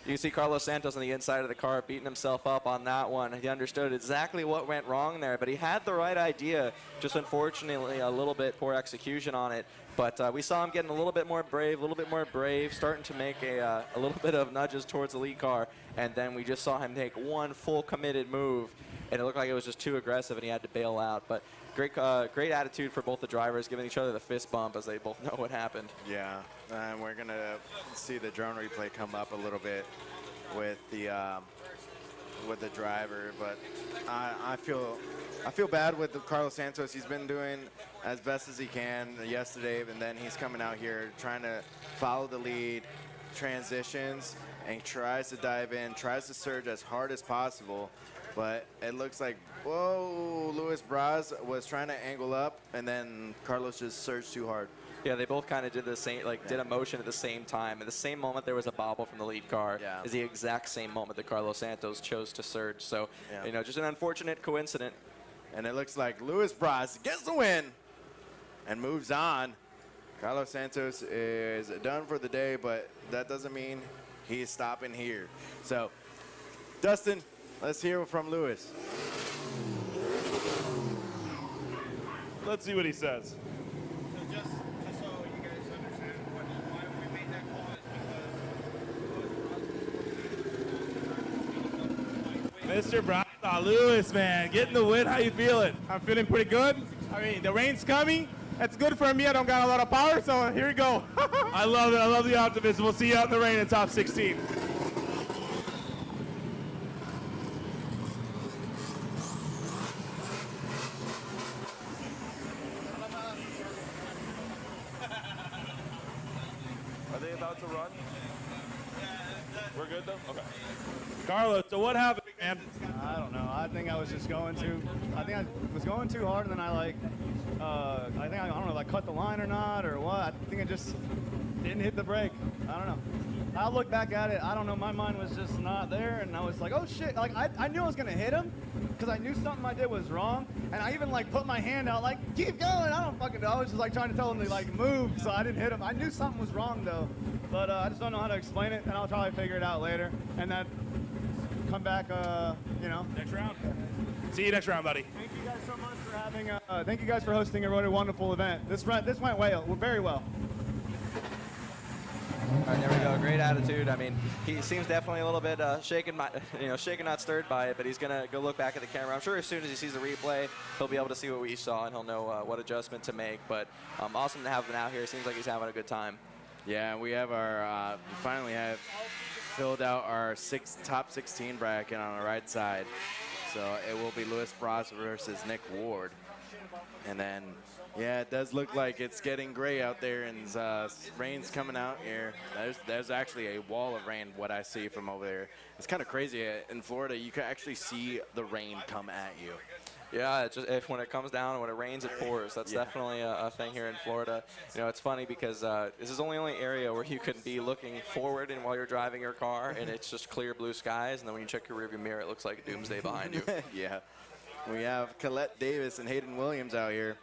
You can see Carlos Santos on the inside of the car beating himself up on that one. He understood exactly what went wrong there, but he had the right idea, just unfortunately a little bit poor execution on it. But we saw him getting a little bit more brave, starting to make a little bit of nudges towards the lead car, and then we just saw him take one full committed move, and it looked like it was just too aggressive and he had to bail out. But great attitude for both the drivers, giving each other the fist bump as they both know what happened. Yeah, and we're gonna see the drone replay come up a little bit with the with the driver, but I feel bad with Carlos Santos. He's been doing as best as he can yesterday, and then he's coming out here trying to follow the lead, transitions, and tries to dive in, tries to surge as hard as possible. But it looks like, whoa, Luis Braz was trying to angle up, and then Carlos just surged too hard. Yeah, they both kind of did the same, did a motion at the same time. At the same moment, there was a bobble from the lead car. Yeah. Is the exact same moment that Carlos Santos chose to surge. So, Yeah. you know, just an unfortunate coincidence. And it looks like Luis Braz gets the win and moves on. Carlos Santos is done for the day, but that doesn't mean he's stopping here. So, Dustin, let's hear from Luis. Let's see what he says. Just so you guys understand why we made that call is Mr. Brown, Lewis, man, getting the win. How you feeling? I'm feeling pretty good. I mean, the rain's coming. That's good for me. I don't got a lot of power, so here we go. I love it. I love the optimism. We'll see you out in the rain in top 16. Are they about to run? We're good though? Okay. Carlos, so what happened, man? I don't know. I think I was just going too. I think I was going too hard, and then I don't know, cut the line or not, or what. I think I just didn't hit the brake. I don't know. I look back at it. I don't know. My mind was just not there, and I was like, oh shit! Like I knew I was gonna hit him, because I knew something I did was wrong, and I even put my hand out keep going. I don't fucking know. I was just trying to tell him to move, so I didn't hit him. I knew something was wrong though, but I just don't know how to explain it, and I'll probably figure it out later, and then come back. Next round. See you next round, buddy. Thank you guys so much for having. Thank you guys for hosting a really wonderful event. This went very well. All right, there we go. Great attitude. I mean, he seems definitely a little bit shaken, shaken, not stirred by it, but he's going to go look back at the camera. I'm sure as soon as he sees the replay, he'll be able to see what we saw, and he'll know what adjustment to make. But awesome to have him out here. Seems like he's having a good time. Yeah, we have our, we finally have filled out our top 16 bracket on the right side. So it will be Luis Braz versus Nick Ward. And then, yeah, it does look like it's getting gray out there, and rain's coming out here. There's actually a wall of rain, what I see from over there. It's kind of crazy. In Florida, you can actually see the rain come at you. Yeah, when it comes down, when it rains, it pours. That's definitely a thing here in Florida. You know, it's funny because this is the only area where you can be looking forward and while you're driving your car, and it's just clear blue skies, and then when you check your rearview mirror, it looks like doomsday behind you. Yeah. We have Colette Davis and Hayden Williams out here.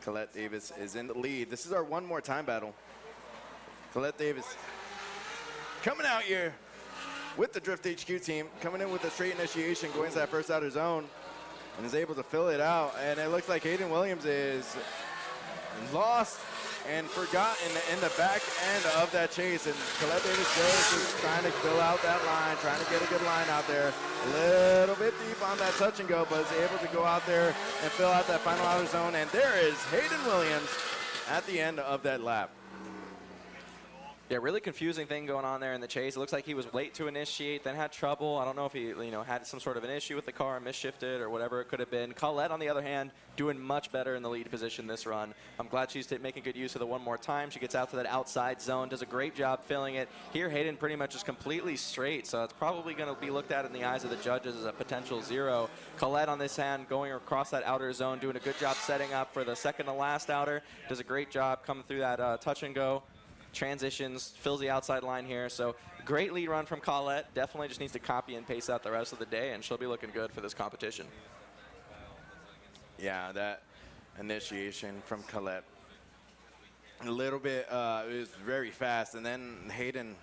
Colette Davis is in the lead. This is our one more time battle. Colette Davis coming out here with the Drift HQ team, coming in with a straight initiation, going to that first outer zone, and is able to fill it out. And it looks like Hayden Williams is lost and forgot in the back end of that chase. And Colette Davis just trying to fill out that line, trying to get a good line out there. A little bit deep on that touch and go, but is able to go out there and fill out that final outer zone. And there is Hayden Williams at the end of that lap. Yeah, really confusing thing going on there in the chase. It looks like he was late to initiate, then had trouble. I don't know if he, had some sort of an issue with the car, misshifted or whatever it could have been. Colette, on the other hand, doing much better in the lead position this run. I'm glad she's making good use of the one more time. She gets out to that outside zone, does a great job filling it. Here, Hayden pretty much is completely straight, so it's probably going to be looked at in the eyes of the judges as a potential zero. Colette on this hand going across that outer zone, doing a good job setting up for the second to last outer. Does a great job coming through that touch and go. Transitions, fills the outside line here. So great lead run from Colette. Definitely just needs to copy and paste out the rest of the day, and she'll be looking good for this competition. Yeah, that initiation from Colette. A little bit, it was very fast, and then Hayden,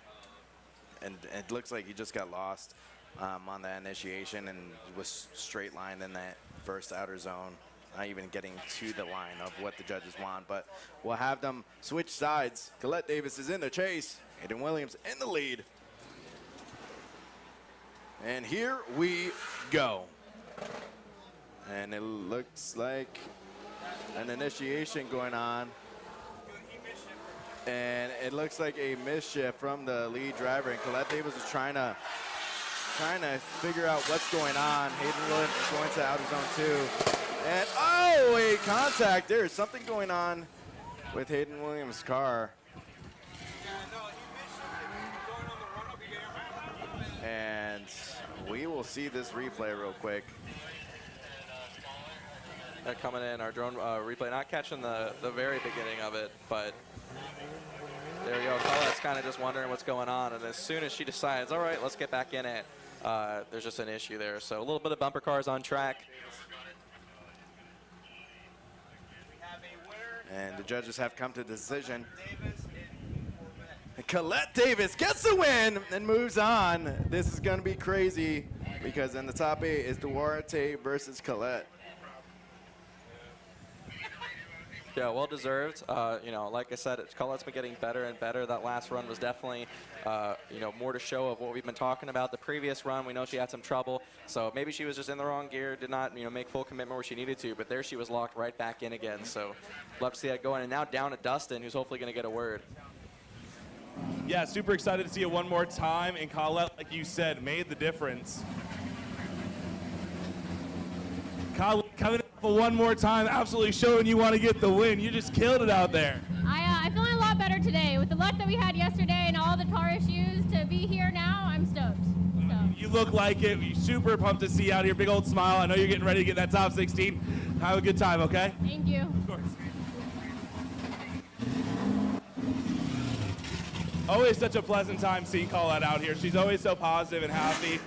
and it looks like he just got lost on that initiation and was straight lined in that first outer zone. Not even getting to the line of what the judges want, but we'll have them switch sides. Colette Davis is in the chase. Hayden Williams in the lead. And here we go. And it looks like an initiation going on. And it looks like a misshift from the lead driver. And Colette Davis is trying to trying to figure out what's going on. Hayden Williams is going to the outer zone too. And oh, a contact. There's something going on with Hayden Williams' car. And we will see this replay real quick. They're coming in, our drone replay, not catching the very beginning of it, but there we go. Colette's kind of just wondering what's going on, and as soon as she decides, all right, let's get back in it, there's just an issue there. So a little bit of bumper cars on track. And the judges have come to the decision. Colette Davis gets the win and moves on. This is going to be crazy because in the top 8 is Duarte versus Colette. Yeah, well deserved. You know, like I said, Colette's been getting better and better. That last run was definitely, you know, more to show of what we've been talking about. The previous run, we know she had some trouble, so maybe she was just in the wrong gear, did not, you know, make full commitment where she needed to. But there she was locked right back in again. So love to see that going. And now down to Dustin, who's hopefully going to get a word. Yeah, super excited to see it one more time. And Colette, like you said, made the difference. Colette coming up for one more time, absolutely showing you want to get the win. You just killed it out there. I'm feeling a lot better today. With the luck that we had yesterday and all the car issues, to be here now, I'm stoked. So. You look like it. You're super pumped to see you out here. Big old smile. I know you're getting ready to get that top 16. Have a good time, okay? Thank you. Of course. Always such a pleasant time seeing Colette out here. She's always so positive and happy.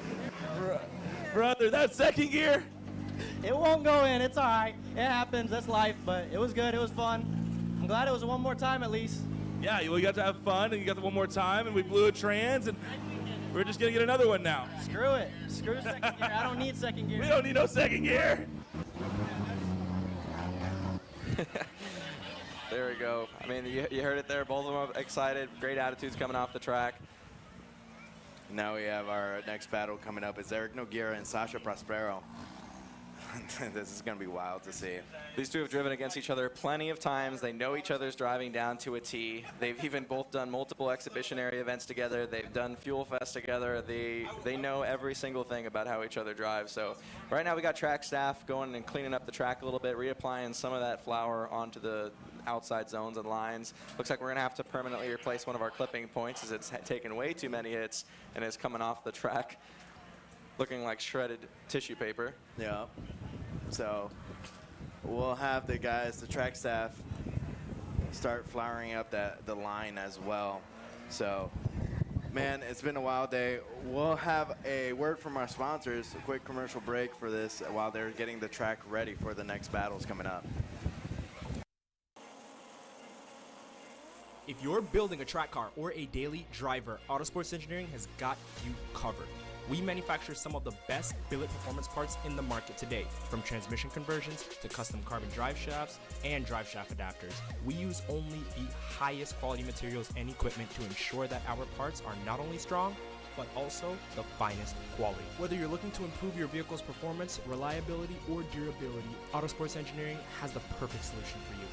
Brother, that second gear. It won't go in. It's all right. It happens. That's life. But it was good. It was fun. I'm glad it was one more time at least. Yeah, you got to have fun, and you got the one more time, and we blew a trans, and we're just going to get another one now. Screw it. Screw second gear. I don't need second gear. We don't need no second gear. There we go. I mean, you heard it there. Both of them are excited. Great attitudes coming off the track. Now we have our next battle coming up. It's Eric Noguera and Sasha Prospero. This is going to be wild to see. These two have driven against each other plenty of times. They know each other's driving down to a T. They've even both done multiple exhibition area events together. They've done Fuel Fest together. They know every single thing about how each other drives. So right now we got track staff going and cleaning up the track a little bit, reapplying some of that flour onto the outside zones and lines. Looks like we're going to have to permanently replace one of our clipping points as it's taken way too many hits and is coming off the track looking like shredded tissue paper. Yeah. So we'll have the guys, the track staff, start flouring up the line as well. So, man, it's been a wild day. We'll have a word from our sponsors, a quick commercial break for this while they're getting the track ready for the next battles coming up. If you're building a track car or a daily driver, Autosports Engineering has got you covered. We manufacture some of the best billet performance parts in the market today, from transmission conversions to custom carbon drive shafts and drive shaft adapters. We use only the highest quality materials and equipment to ensure that our parts are not only strong, but also the finest quality. Whether you're looking to improve your vehicle's performance, reliability, or durability, Autosports Engineering has the perfect solution for you.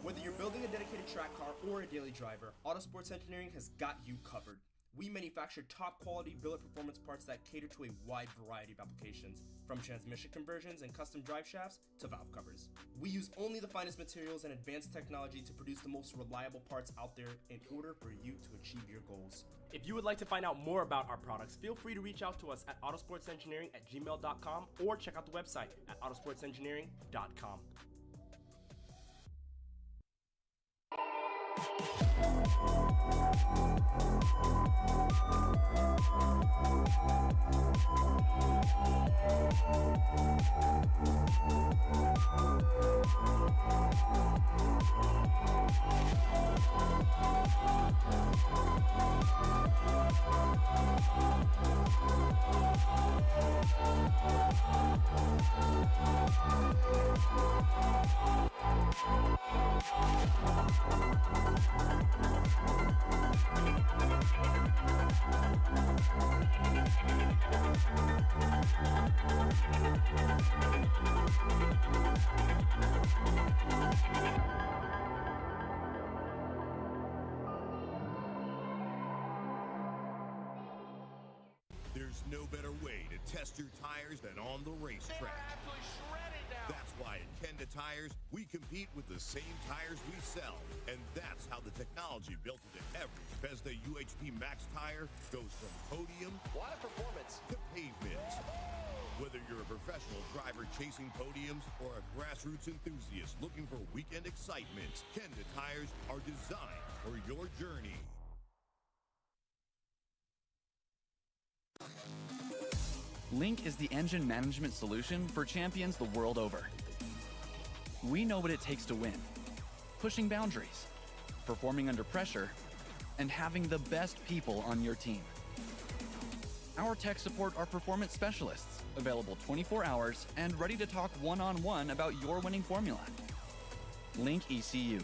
Whether you're building a dedicated track car or a daily driver, Autosports Engineering has got you covered. We manufacture top quality billet performance parts that cater to a wide variety of applications, from transmission conversions and custom drive shafts to valve covers. We use only the finest materials and advanced technology to produce the most reliable parts out there in order for you to achieve your goals. If you would like to find out more about our products, feel free to reach out to us at autosportsengineering@gmail.com or check out the website at autosportsengineering.com. There's no better way to test your tires than on the racetrack. That's why at Kenda Tires, we compete with the same tires we sell. And that's how the technology built into every Bethesda UHP Max tire goes from podium performance to pavement. Whether you're a professional driver chasing podiums or a grassroots enthusiast looking for weekend excitement, Kenda Tires are designed for your journey. Link is the engine management solution for champions the world over. We know what it takes to win, pushing boundaries, performing under pressure, and having the best people on your team. Our tech support are performance specialists, available 24 hours and ready to talk one-on-one about your winning formula. Link ECU,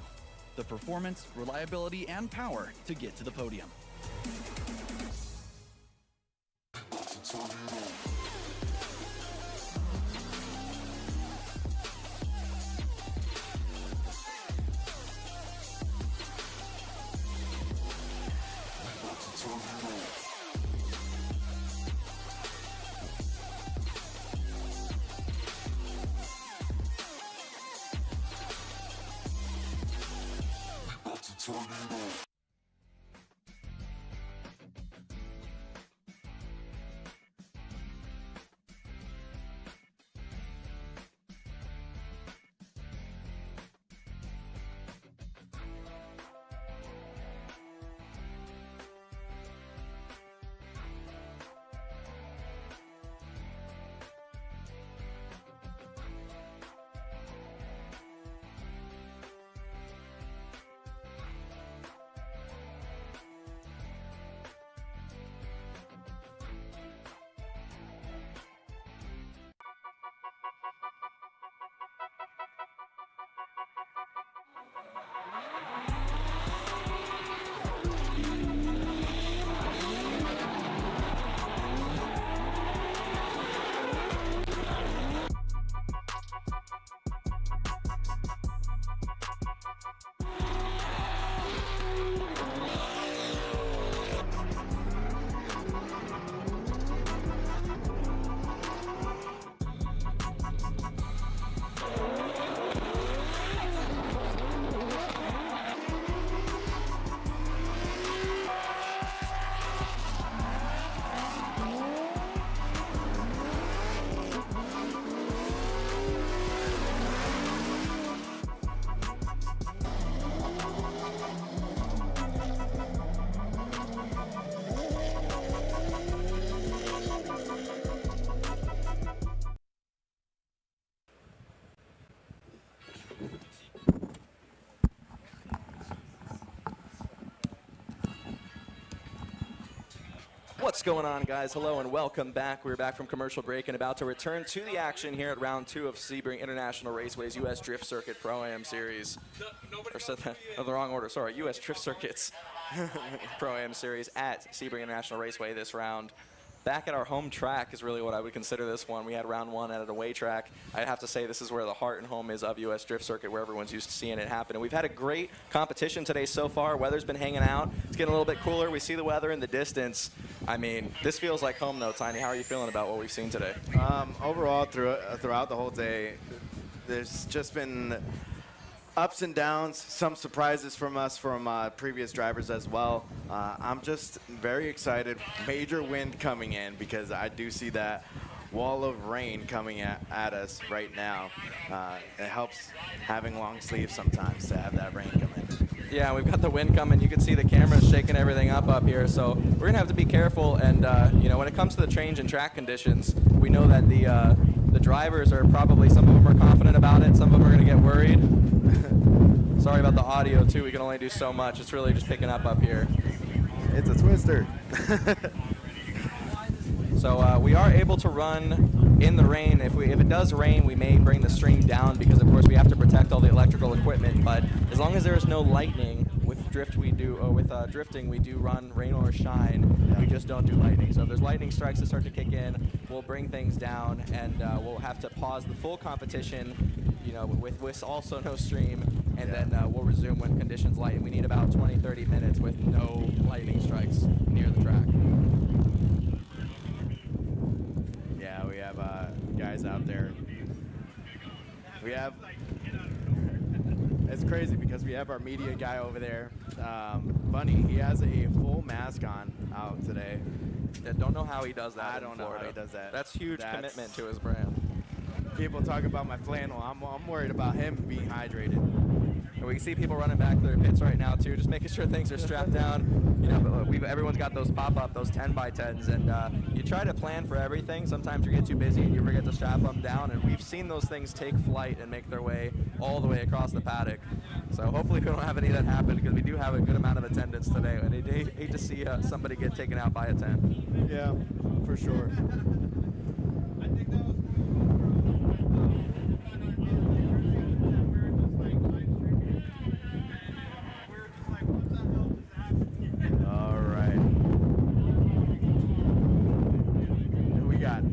the performance, reliability, and power to get to the podium. What's going on, guys? Hello and welcome back. We're back from commercial break and about to return to the action here at round 2 of Sebring International Raceway's U.S. Drift Circuit Pro-Am Series. Or said that in the wrong order, sorry. U.S. Drift Circuits Pro-Am Series at Sebring International Raceway this round. Back at our home track is really what I would consider this one. We had round 1 at an away track. I'd have to say this is where the heart and home is of U.S. Drift Circuit, where everyone's used to seeing it happen. And we've had a great competition today so far. Weather's been hanging out. It's getting a little bit cooler. We see the weather in the distance. I mean, this feels like home, though, Tiny. How are you feeling about what we've seen today? Overall, throughout the whole day, there's just been ups and downs, some surprises from us, from previous drivers as well. I'm just very excited. Major wind coming in because I do see that wall of rain coming at us right now. It helps having long sleeves sometimes to have that rain come in. Yeah, we've got the wind coming. You can see the cameras shaking everything up here. So we're going to have to be careful. And, you know, when it comes to the change in track conditions, we know that the drivers are probably, some of them are confident about it. Some of them are going to get worried. Sorry about the audio, too. We can only do so much. It's really just picking up here. It's a twister. So we are able to run in the rain. If it does rain, we may bring the stream down because, of course, we have to protect all the electrical equipment. But as long as there is no lightning, with drifting, we do run rain or shine. We just don't do lightning. So if there's lightning strikes that start to kick in, we'll bring things down, and we'll have to pause the full competition, you know, with also no stream, and then we'll resume when conditions lighten. We need about 20-30 minutes with no lightning strikes near the track. crazy because we have our media guy over there, Bunny. He has a full mask on out today. I don't know how he does that. I in don't know Florida. how he does that. That's huge commitment to his brand. People talk about my flannel. I'm worried about him being hydrated. And we can see people running back to their pits right now too, just making sure things are strapped down. You know, everyone's got those pop-up, those 10x10s, and you try to plan for everything. Sometimes you get too busy and you forget to strap them down, and we've seen those things take flight and make their way all the way across the paddock. So hopefully we don't have any of that happen, because we do have a good amount of attendance today. And I hate to see somebody get taken out by a 10. Yeah, for sure.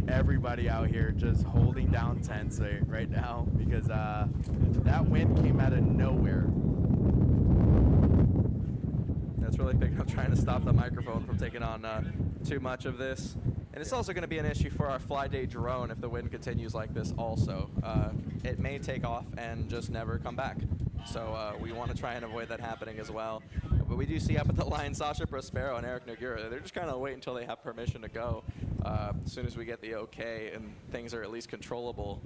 Everybody out here just holding down tents right now because that wind came out of nowhere. That's really big. I'm trying to stop the microphone from taking on too much of this. And it's also going to be an issue for our FLYDAY drone if the wind continues like this also. It may take off and just never come back. So we want to try and avoid that happening as well. But we do see up at the line Sasha Prospero and Eric Noguera. They're just kind of waiting until they have permission to go. As soon as we get the okay and things are at least controllable.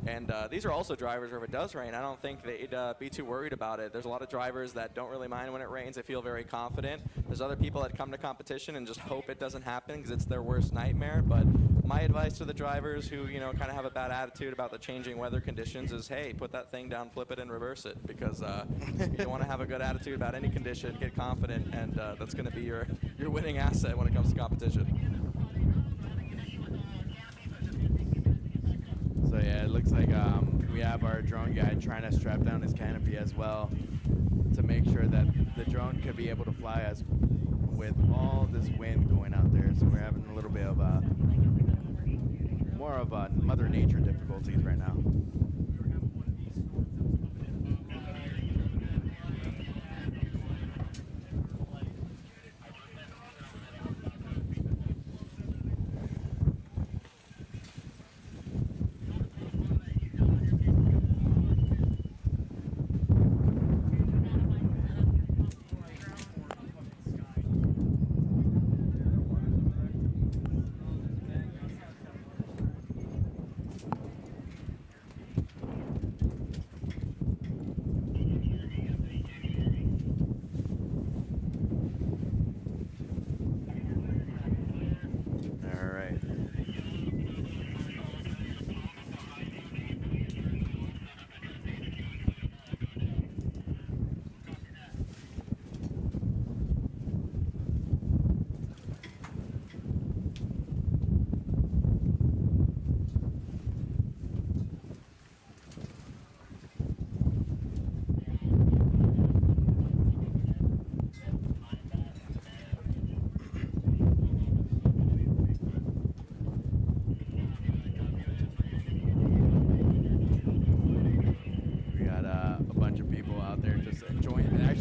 And these are also drivers where if it does rain, I don't think they'd be too worried about it. There's a lot of drivers that don't really mind when it rains. They feel very confident. There's other people that come to competition and just hope it doesn't happen because it's their worst nightmare. But my advice to the drivers who, you know, kind of have a bad attitude about the changing weather conditions is, hey, put that thing down, flip it, and reverse it. Because you want to have a good attitude about any condition, get confident, and that's going to be your winning asset when it comes to competition. So yeah, it looks like we have our drone guy trying to strap down his canopy as well to make sure that the drone could be able to fly as with all this wind going out there. So we're having a little bit of more of Mother Nature difficulties right now.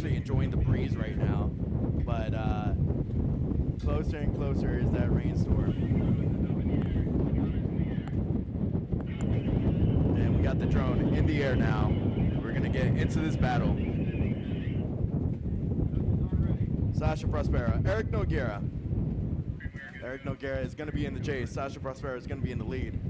Enjoying the breeze right now, but closer and closer is that rainstorm. And we got the drone in the air now. We're gonna get into this battle. Sasha Prospero, Eric Noguera. Eric Noguera is gonna be in the chase. Sasha Prospero is gonna be in the lead.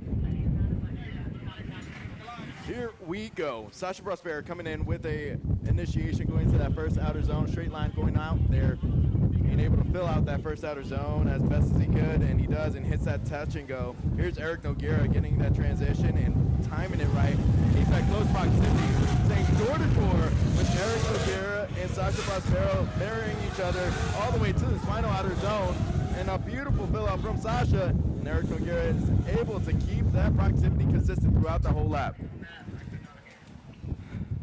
Here we go. Sasha Prospero coming in with a initiation going to that first outer zone, straight line going out there, being able to fill out that first outer zone as best as he could, and he does, and hits that touch and go. Here's Eric Noguera getting that transition and timing it right. Keep that close proximity, staying door to door with Eric Noguera and Sasha Prospero marrying each other all the way to this final outer zone, and a beautiful fill out from Sasha, and Eric Noguera is able to keep that proximity consistent throughout the whole lap.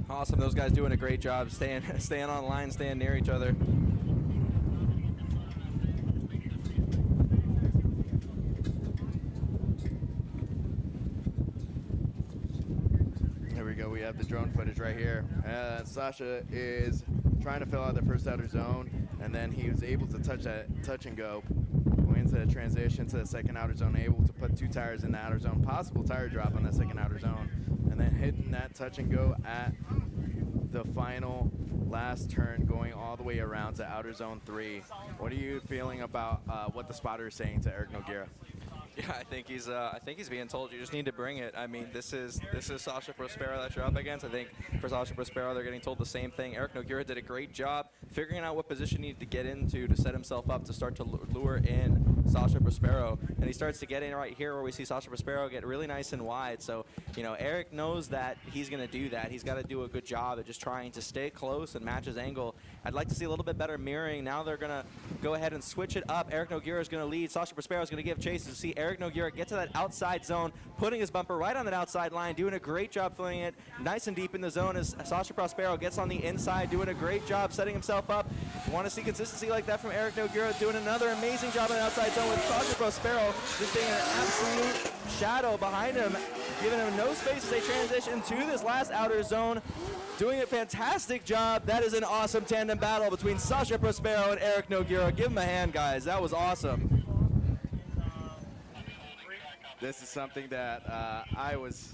Awesome, those guys doing a great job staying on line, staying near each other. Here we go, we have the drone footage right here. Sasha is trying to fill out the first outer zone, and then he was able to touch and go, going into the transition to the second outer zone, able to put 2 tires in the outer zone, possible tire drop on that second outer zone, and then hitting that touch and go at the final last turn going all the way around to outer zone 3. What are you feeling about what the spotter is saying to Eric Nogueira? Yeah, I think he's being told you just need to bring it. I mean, this is Sasha Prospero that you're up against. I think for Sasha Prospero, they're getting told the same thing. Eric Nogueira did a great job figuring out what position he needed to get into to set himself up to start to lure in Sasha Prospero. And he starts to get in right here where we see Sasha Prospero get really nice and wide. So, you know, Eric knows that he's going to do that. He's got to do a good job of just trying to stay close and match his angle. I'd like to see a little bit better mirroring. Now they're going to go ahead and switch it up. Eric Nogueira is going to lead. Sasha Prospero is going to give chase. To see Eric Nogueira get to that outside zone, putting his bumper right on that outside line, doing a great job filling it nice and deep in the zone as Sasha Prospero gets on the inside, doing a great job setting himself up. You want to see consistency like that from Eric Nogueira, doing another amazing job on the outside zone with Sasha Prospero just being an absolute shadow behind him, giving him no space as they transition to this last outer zone. Doing a fantastic job. That is an awesome tandem battle between Sasha Prospero and Eric Nogueira. Give him a hand, guys. That was awesome. This is something that I was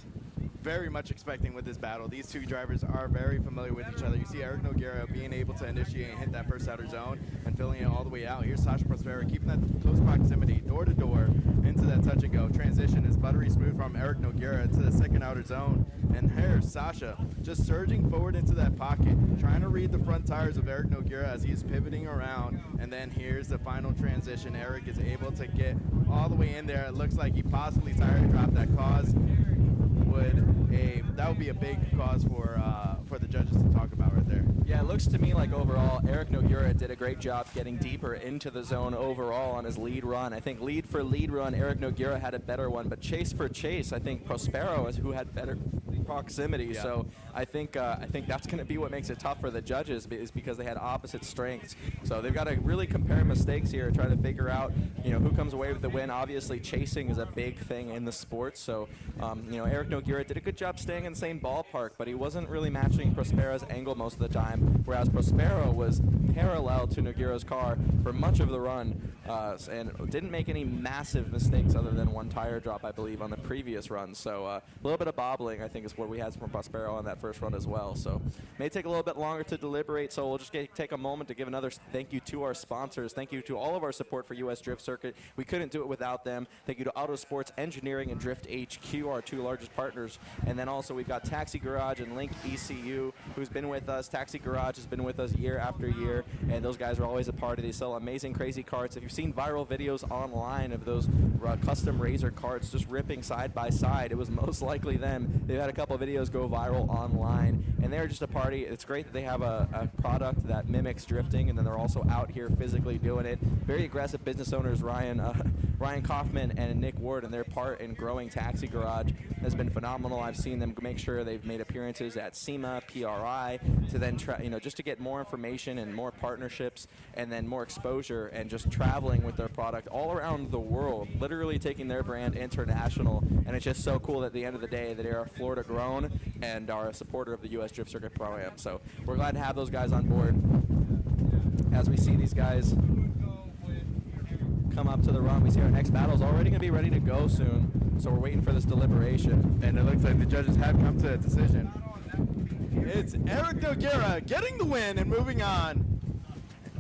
very much expecting with this battle. These two drivers are very familiar with each other. You see Eric Nogueira being able to initiate and hit that first outer zone and filling it all the way out. Here's Sasha Prospero keeping that close proximity, door to door, into that touch and go. Transition is buttery smooth from Eric Nogueira to the second outer zone. And here's Sasha just surging forward into that pocket, trying to read the front tires of Eric Nogueira as he's pivoting around. And then here's the final transition. Eric is able to get all the way in there. It looks like he possibly tire dropped that cause. That would be a big cause for the judges to talk about right there. Yeah, it looks to me like overall Eric Nogueira did a great job getting deeper into the zone overall on his lead run. I think lead for lead run, Eric Nogueira had a better one, but chase for chase, I think Prospero is who had better proximity. Yeah. So I think that's going to be what makes it tough for the judges, is because they had opposite strengths. So they've got to really compare mistakes here, try to figure out, you know, who comes away with the win. Obviously, chasing is a big thing in the sport. So you know, Eric Nogueira did a good job staying in the same ballpark, but he wasn't really matching Prospero's angle most of the time, whereas Prospero was parallel to Nogueira's car for much of the run and didn't make any massive mistakes other than one tire drop, I believe, on the previous run. So a little bit of bobbling, I think, is what we had from Prospero on that first run as well. So may take a little bit longer to deliberate, so we'll just take a moment to give another thank you to our sponsors. Thank you to all of our support for US Drift Circuit. We couldn't do it without them. Thank you to Auto Sports Engineering and Drift HQ, our two largest partners. And then also we've got Taxi Garage and Link ECU, who's been with us. Taxi Garage has been with us year after year, and those guys are always a part of. They sell amazing, crazy carts. If you've seen viral videos online of those custom Razor carts just ripping side by side, it was most likely them. They've had a couple of videos go viral online, and they're just a party. It's great that they have a product that mimics drifting, and then they're also out here physically doing it. Very aggressive business owners, Ryan Kaufman and Nick Ward, and their part in growing Taxi Garage has been phenomenal. I've seen them make sure they've made appearances at SEMA, PRI, to then try, you know, just to get more information and more partnerships, and then more exposure, and just traveling with their product all around the world, literally taking their brand international. And it's just so cool that at the end of the day that they are Florida grown and are a supporter of the US Drift Circuit Pro-Am. So we're glad to have those guys on board as we see these guys come up to the run. We see our next battle is already going to be ready to go soon, so we're waiting for this deliberation. And it looks like the judges have come to a decision. It's Eric Nogueira getting the win and moving on.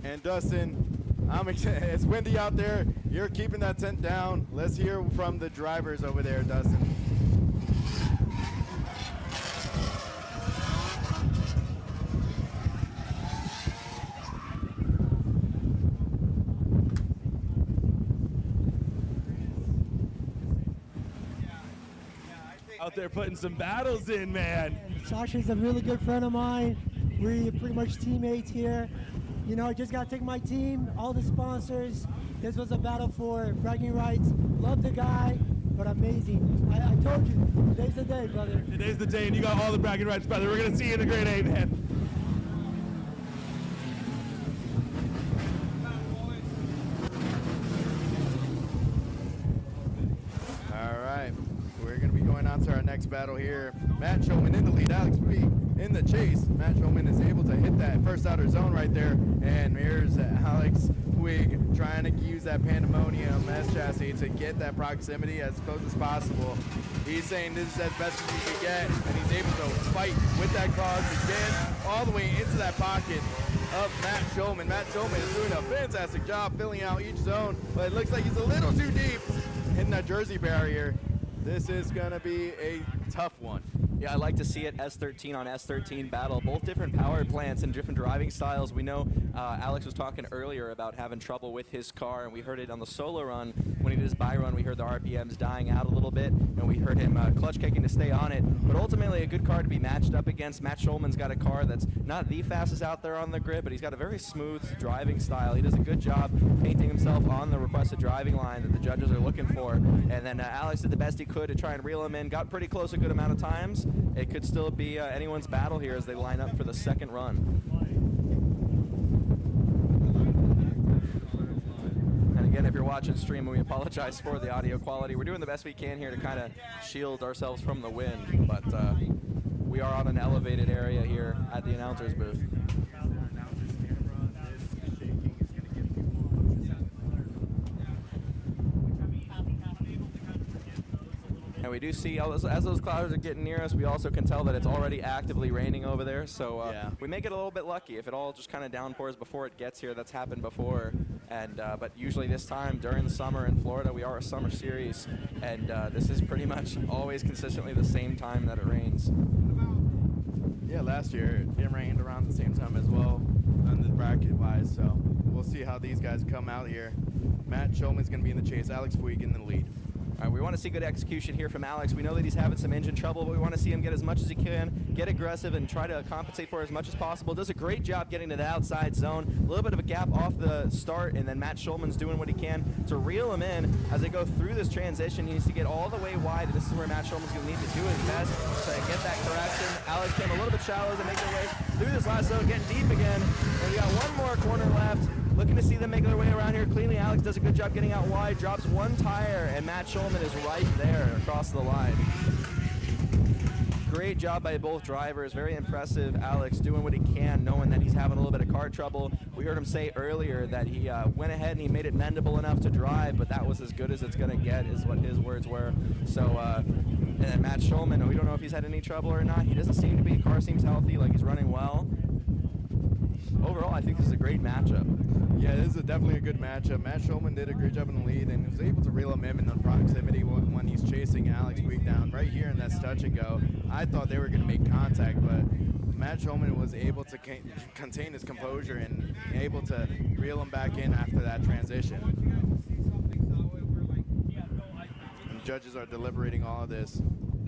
And Dustin, I'm excited. It's windy out there. You're keeping that tent down. Let's hear from the drivers over there, Dustin. Out there putting some battles in, man. Sasha's a really good friend of mine. We're pretty much teammates here. You know, I just got to thank my team, all the sponsors. This was a battle for bragging rights. Love the guy, but amazing. I told you, today's the day, brother. Today's the day, and you got all the bragging rights, brother. We're going to see you in the grade A, man. To our next battle here. Matt Showman in the lead, Alex B in the chase. Matt Showman is able to hit that first outer zone right there, and here's Alex Puig trying to use that Pandemonium S chassis to get that proximity as close as possible. He's saying this is as best as he can get, and he's able to fight with that car to get all the way into that pocket of Matt Shulman. Matt Shulman is doing a fantastic job filling out each zone, but it looks like he's a little too deep hitting that Jersey barrier. This is going to be a tough one. Yeah, I like to see it S13 on S13 battle. Both different power plants and different driving styles. We know Alex was talking earlier about having trouble with his car, and we heard it on the solo run. When he did his buy run, we heard the RPMs dying out a little bit, and we heard him clutch kicking to stay on it. But ultimately, a good car to be matched up against. Matt Shulman's got a car that's not the fastest out there on the grid, but he's got a very smooth driving style. He does a good job painting himself on the requested driving line that the judges are looking for. And then Alex did the best he could to try and reel him in. Got pretty close a good amount of times. It could still be anyone's battle here as they line up for the second run. And again, if you're watching stream, we apologize for the audio quality. We're doing the best we can here to kind of shield ourselves from the wind, but we are on an elevated area here at the announcer's booth. And we do see, as those clouds are getting near us, we also can tell that it's already actively raining over there. So we may get a little bit lucky if it all just kind of downpours before it gets here. That's happened before. And but usually this time during the summer in Florida, we are a summer series. And this is pretty much always consistently the same time that it rains. Yeah, last year it rained around the same time as well on the bracket-wise. So we'll see how these guys come out here. Matt Shulman's going to be in the chase. Alex Puig in the lead. All right, we want to see good execution here from Alex. We know that he's having some engine trouble, but we want to see him get as much as he can, get aggressive, and try to compensate for as much as possible. Does a great job getting to the outside zone. A little bit of a gap off the start, and then Matt Shulman's doing what he can to reel him in as they go through this transition. He needs to get all the way wide, and this is where Matt Shulman's going to need to do his best to get that correction. Alex came a little bit shallow to make their way through this last zone, getting deep again. And we got one more corner left. Looking to see them make their way around here cleanly. Alex does a good job getting out wide, drops one tire, and Matt Shulman is right there across the line. Great job by both drivers. Very impressive. Alex doing what he can, knowing that he's having a little bit of car trouble. We heard him say earlier that he went ahead and he made it mendable enough to drive, but that was as good as it's going to get, is what his words were. So, and then Matt Shulman, we don't know if he's had any trouble or not. He doesn't seem to be. The car seems healthy, like he's running well. Overall, I think this is a great matchup. Yeah, this is definitely a good matchup. Matt Shulman did a great job in the lead and was able to reel him in on proximity when he's chasing Alex Puig down right here in that touch and go. I thought they were going to make contact, but Matt Shulman was able to contain his composure and able to reel him back in after that transition. And the judges are deliberating all of this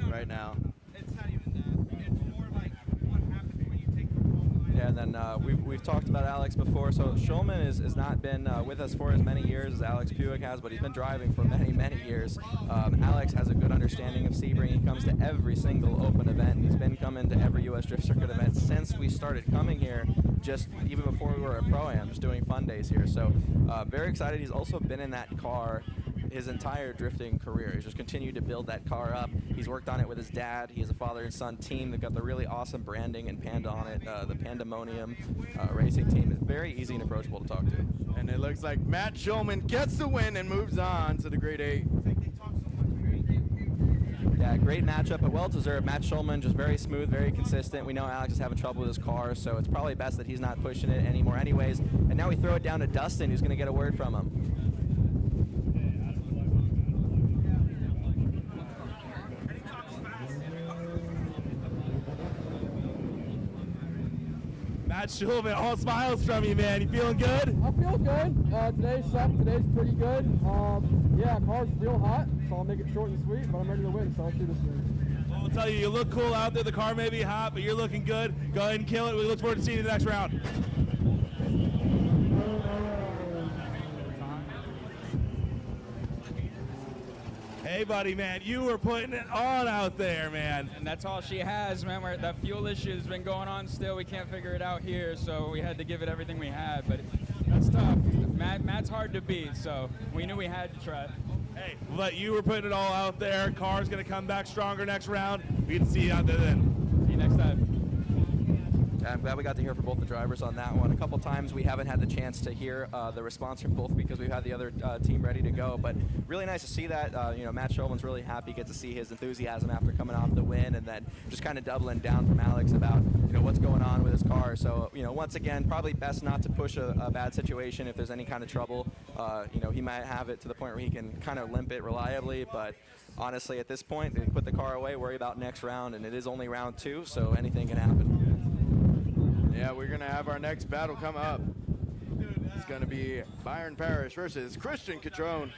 right now. Yeah, and then we've talked about Alex before. So Shulman has not been with us for as many years as Alex Puig has, but he's been driving for many, many years. Alex has a good understanding of Sebring. He comes to every single open event. He's been coming to every U.S. Drift Circuit event since we started coming here, just even before we were a Pro-Am, just doing fun days here. So very excited. He's also been in that car his entire drifting career. He's just continued to build that car up. He's worked on it with his dad. He has a father and son team that got the really awesome branding and Panda on it. The Pandemonium racing team is very easy and approachable to talk to. And it looks like Matt Shulman gets the win and moves on to the Grade 8. Yeah, great matchup, but well-deserved. Matt Shulman just very smooth, very consistent. We know Alex is having trouble with his car, so it's probably best that he's not pushing it anymore anyways. And now we throw it down to Dustin, who's going to get a word from him. Matt Shulman, all smiles from you, man. You feeling good? I feel good. Today's sucked. Today's pretty good. Yeah, car's real hot, so I'll make it short and sweet, but I'm ready to win, so I'll do this thing. Well, I'll tell you, you look cool out there. The car may be hot, but you're looking good. Go ahead and kill it. We look forward to seeing you in the next round. Hey, buddy, man, you were putting it on out there, man. And that's all she has, man. That fuel issue has been going on still. We can't figure it out here, so we had to give it everything we had. But that's tough. Matt's hard to beat, so we knew we had to try. Hey, but you were putting it all out there. Car's going to come back stronger next round. We can see you out there then. See you next time. I'm glad we got to hear from both the drivers on that one. A couple times we haven't had the chance to hear the response from both because we've had the other team ready to go, but really nice to see that. Matt Shulman's really happy, get to see his enthusiasm after coming off the win, and then just kind of doubling down from Alex about what's going on with his car. So once again, probably best not to push a bad situation if there's any kind of trouble. He might have it to the point where he can kind of limp it reliably, but honestly at this point, they put the car away, worry about next round, and it is only round 2, so anything can happen. Yeah, we're going to have our next battle come up. It's going to be Byron Parish versus Christian Contron.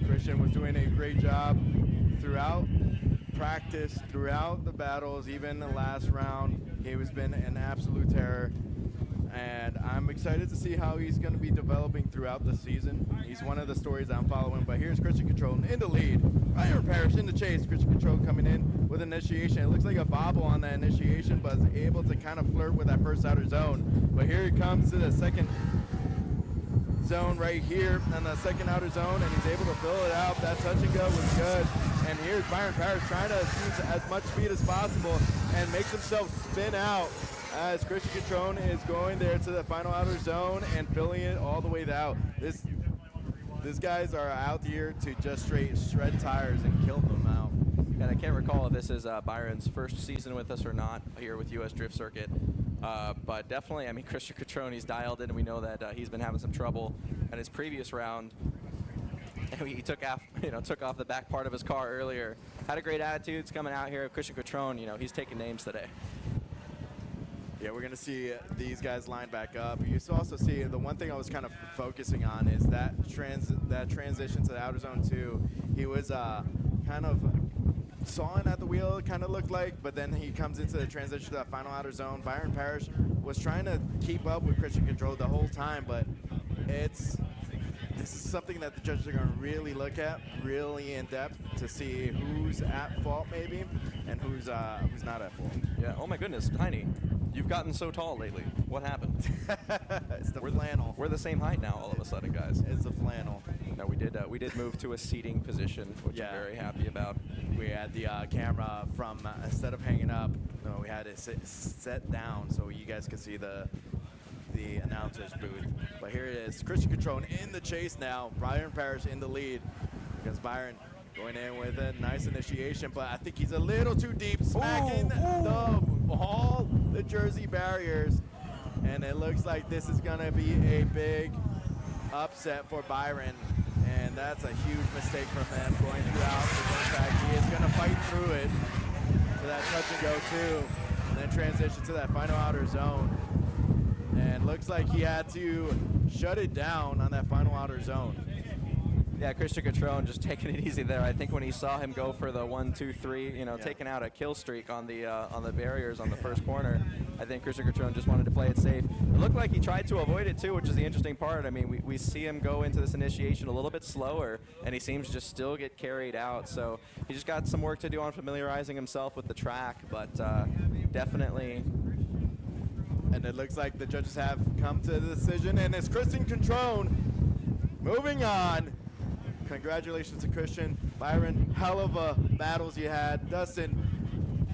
Christian was doing a great job throughout practice, throughout the battles, even the last round. He has been an absolute terror, and I'm excited to see how he's going to be developing throughout the season. He's one of the stories I'm following, but here's Christian Contron in the lead. Byron Parish in the chase. Christian Contron coming in with initiation. It looks like a bobble on that initiation, but is able to kind of flirt with that first outer zone. But here he comes to the second zone right here on the second outer zone, and he's able to fill it out. That touch and go was good. And here's Byron Parish trying to use as much speed as possible and makes himself spin out as Christian Contron is going there to the final outer zone and filling it all the way out. These guys are out here to just straight shred tires and kill them out. And I can't recall if this is Byron's first season with us or not here with US Drift Circuit. But definitely, I mean, Christian Contron, he's dialed in, and we know that he's been having some trouble in his previous round. He took off the back part of his car earlier. Had a great attitude. It's coming out here. Christian Contron, he's taking names today. Yeah, we're going to see these guys line back up. You also see the one thing I was kind of focusing on is that transition to the outer zone 2. He was kind of sawing at the wheel, it kind of looked like, but then he comes into the transition to that final outer zone. Byron Parish was trying to keep up with Christian Contron the whole time, but this is something that the judges are going to really look at, really in depth, to see who's at fault maybe, and who's not at fault. Yeah. Oh my goodness, Tiny, you've gotten so tall lately. What happened? It's the flannel. We're the same height now, all of a sudden, guys. It's the flannel. No, we did move to a seating position, which I'm very happy about. We had the camera from instead of hanging up, no, we had it set down so you guys could see the announcer's booth. But here it is, Christian Contron in the chase now. Byron Parish in the lead because Byron going in with a nice initiation, but I think he's a little too deep, smacking all the Jersey barriers, and it looks like this is gonna be a big upset for Byron, and that's a huge mistake from him going throughout the track. He is gonna fight through it to that touch and go too, and then transition to that final outer zone. And looks like he had to shut it down on that final outer zone. Yeah, Christian Contron just taking it easy there. I think when he saw him go for the 1, 2, 3, taking out a kill streak on the barriers on the first corner, I think Christian Contron just wanted to play it safe. It looked like he tried to avoid it too, which is the interesting part. I mean, we see him go into this initiation a little bit slower, and he seems to just still get carried out. So he just got some work to do on familiarizing himself with the track, but definitely. And it looks like the judges have come to the decision, and it's Christian Contron moving on. Congratulations to Christian. Byron, hell of a battles you had. Dustin,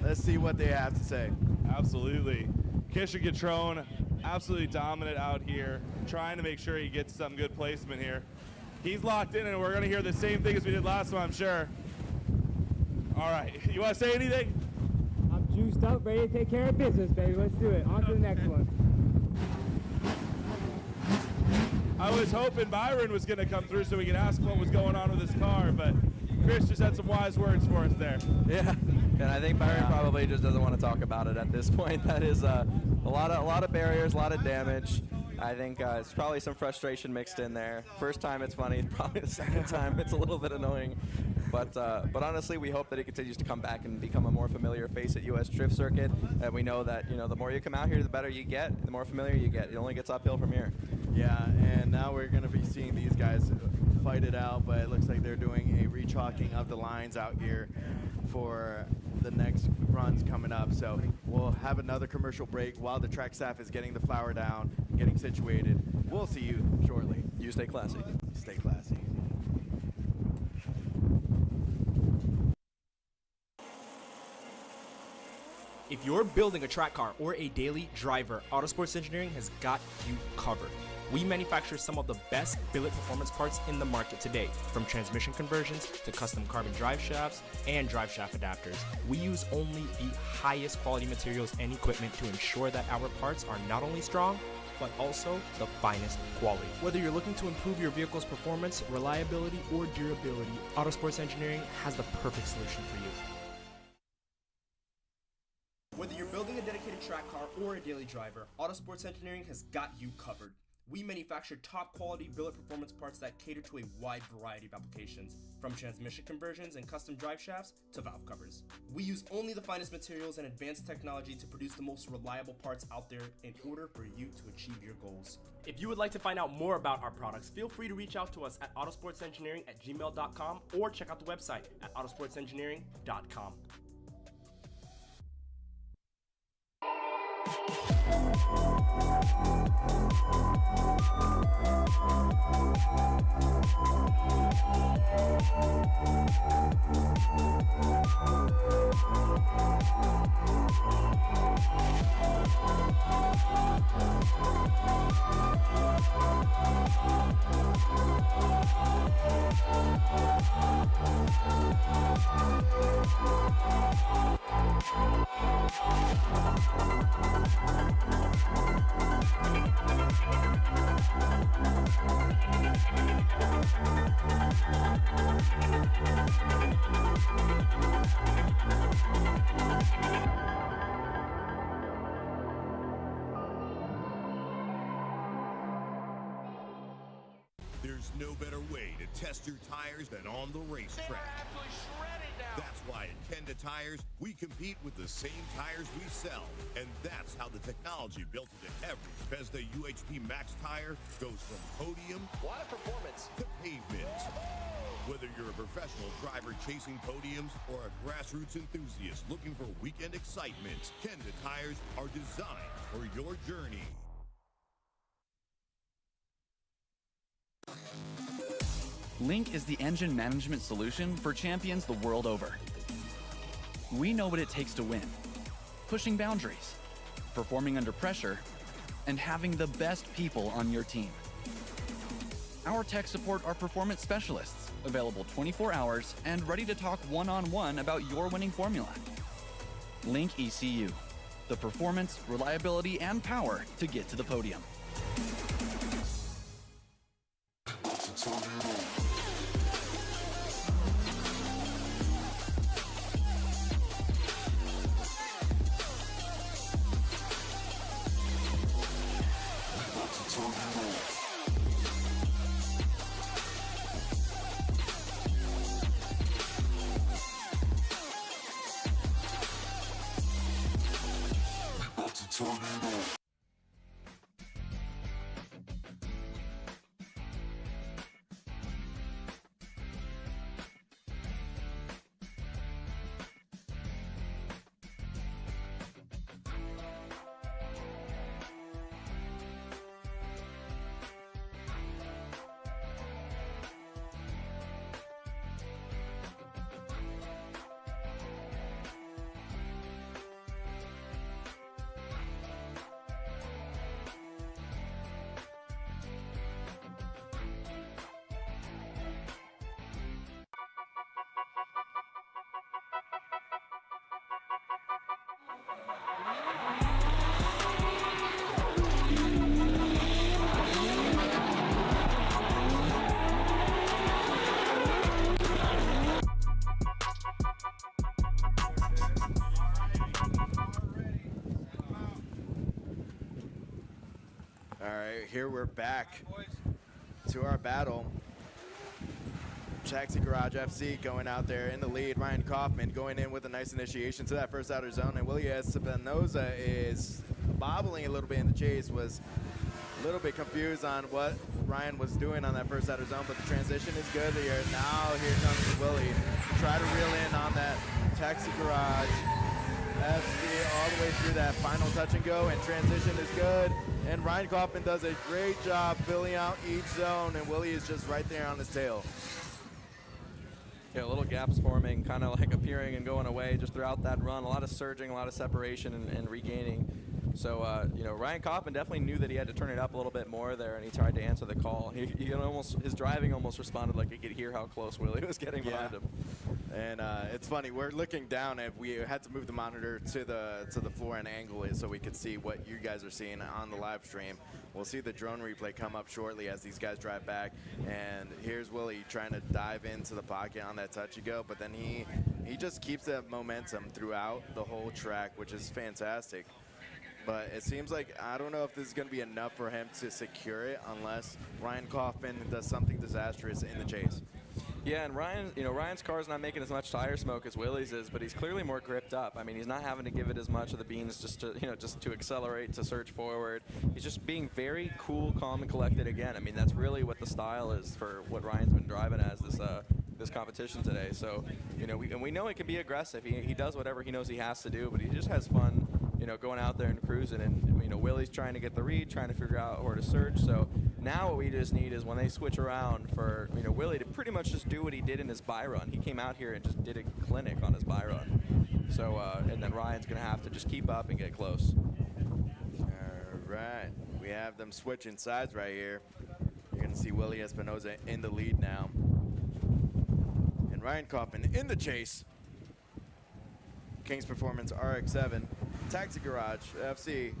let's see what they have to say. Absolutely. Christian Contron, absolutely dominant out here, trying to make sure he gets some good placement here. He's locked in, and we're going to hear the same thing as we did last time, I'm sure. All right, you want to say anything? I'm juiced up, ready to take care of business, baby. Let's do it. On to the next one. I was hoping Byron was going to come through so we could ask what was going on with his car, but Chris just had some wise words for us there. Yeah, and I think Byron probably just doesn't want to talk about it at this point. That is a lot of barriers, a lot of damage. I think it's probably some frustration mixed in there. First time it's funny, probably the second time it's a little bit annoying. But honestly, we hope that he continues to come back and become a more familiar face at US Drift Circuit. And we know that the more you come out here, the better you get, the more familiar you get. It only gets uphill from here. Yeah, and now we're going to be seeing these guys fight it out, but it looks like they're doing a rechalking of the lines out here for the next runs coming up. So we'll have another commercial break while the track staff is getting the flower down, getting situated. We'll see you shortly. You stay classy. Stay classy. If you're building a track car or a daily driver, Autosports Engineering has got you covered. We manufacture some of the best billet performance parts in the market today, from transmission conversions to custom carbon drive shafts and drive shaft adapters. We use only the highest quality materials and equipment to ensure that our parts are not only strong, but also the finest quality. Whether you're looking to improve your vehicle's performance, reliability, or durability, Autosports Engineering has the perfect solution for you. Whether you're building a dedicated track car or a daily driver, Autosports Engineering has got you covered. We manufacture top quality billet performance parts that cater to a wide variety of applications, from transmission conversions and custom drive shafts to valve covers. We use only the finest materials and advanced technology to produce the most reliable parts out there in order for you to achieve your goals. If you would like to find out more about our products, feel free to reach out to us at autosportsengineering@gmail.com or check out the website at autosportsengineering.com. There's no better way to test your tires than on the racetrack. That's why at Kenda Tires, we compete with the same tires we sell. And that's how the technology built into every Bethesda UHP Max tire goes from podium to pavement. Whether you're a professional driver chasing podiums or a grassroots enthusiast looking for weekend excitement, Kenda Tires are designed for your journey. Link is the engine management solution for champions the world over. We know what it takes to win, pushing boundaries, performing under pressure, and having the best people on your team. Our tech support our performance specialists, available 24 hours and ready to talk one-on-one about your winning formula. Link ECU, the performance, reliability, and power to get to the podium. Here we're back to our battle. Taxi Garage FC going out there in the lead. Ryan Kaufman going in with a nice initiation to that first outer zone. And Willie Espinosa is bobbling a little bit in the chase, was a little bit confused on what Ryan was doing on that first outer zone, but the transition is good here. Now here comes Willie. Try to reel in on that Taxi Garage FC all the way through that final touch and go, and transition is good. And Ryan Kaufman does a great job filling out each zone, and Willie is just right there on his tail. Yeah, little gaps forming, kind of like appearing and going away just throughout that run. A lot of surging, a lot of separation and regaining. So, you know, Ryan Kaufman definitely knew that he had to turn it up a little bit more there, and he tried to answer the call. He almost, his driving almost responded like he could hear how close Willie was getting behind him. And it's funny, we're looking down, and we had to move the monitor to the floor and angle it so we could see what you guys are seeing on the live stream. We'll see the drone replay come up shortly as these guys drive back. And here's Willie trying to dive into the pocket on that touch and go, but then he just keeps that momentum throughout the whole track, which is fantastic. But it seems like, I don't know if this is going to be enough for him to secure it unless Ryan Kaufman does something disastrous in the chase. Yeah, and Ryan, you know, Ryan's car's not making as much tire smoke as Willie's is, but he's clearly more gripped up. I mean, he's not having to give it as much of the beans just to, you know, just to accelerate, to surge forward. He's just being very cool, calm, and collected again. I mean, that's really what the style is for what Ryan's been driving as this competition today. So, you know, we know he can be aggressive. He does whatever he knows he has to do, but he just has fun, you know, going out there and cruising. And, you know, Willie's trying to get the read, trying to figure out where to surge. So now what we just need is when they switch around for, you know, Willie to pretty much just do what he did in his buy run. He came out here and just did a clinic on his buy run. So, and then Ryan's going to have to just keep up and get close. All right. We have them switching sides right here. You're going to see Willie Espinosa in the lead now. And Ryan Kaufman in the chase. King's Performance RX-7. Taxi Garage FC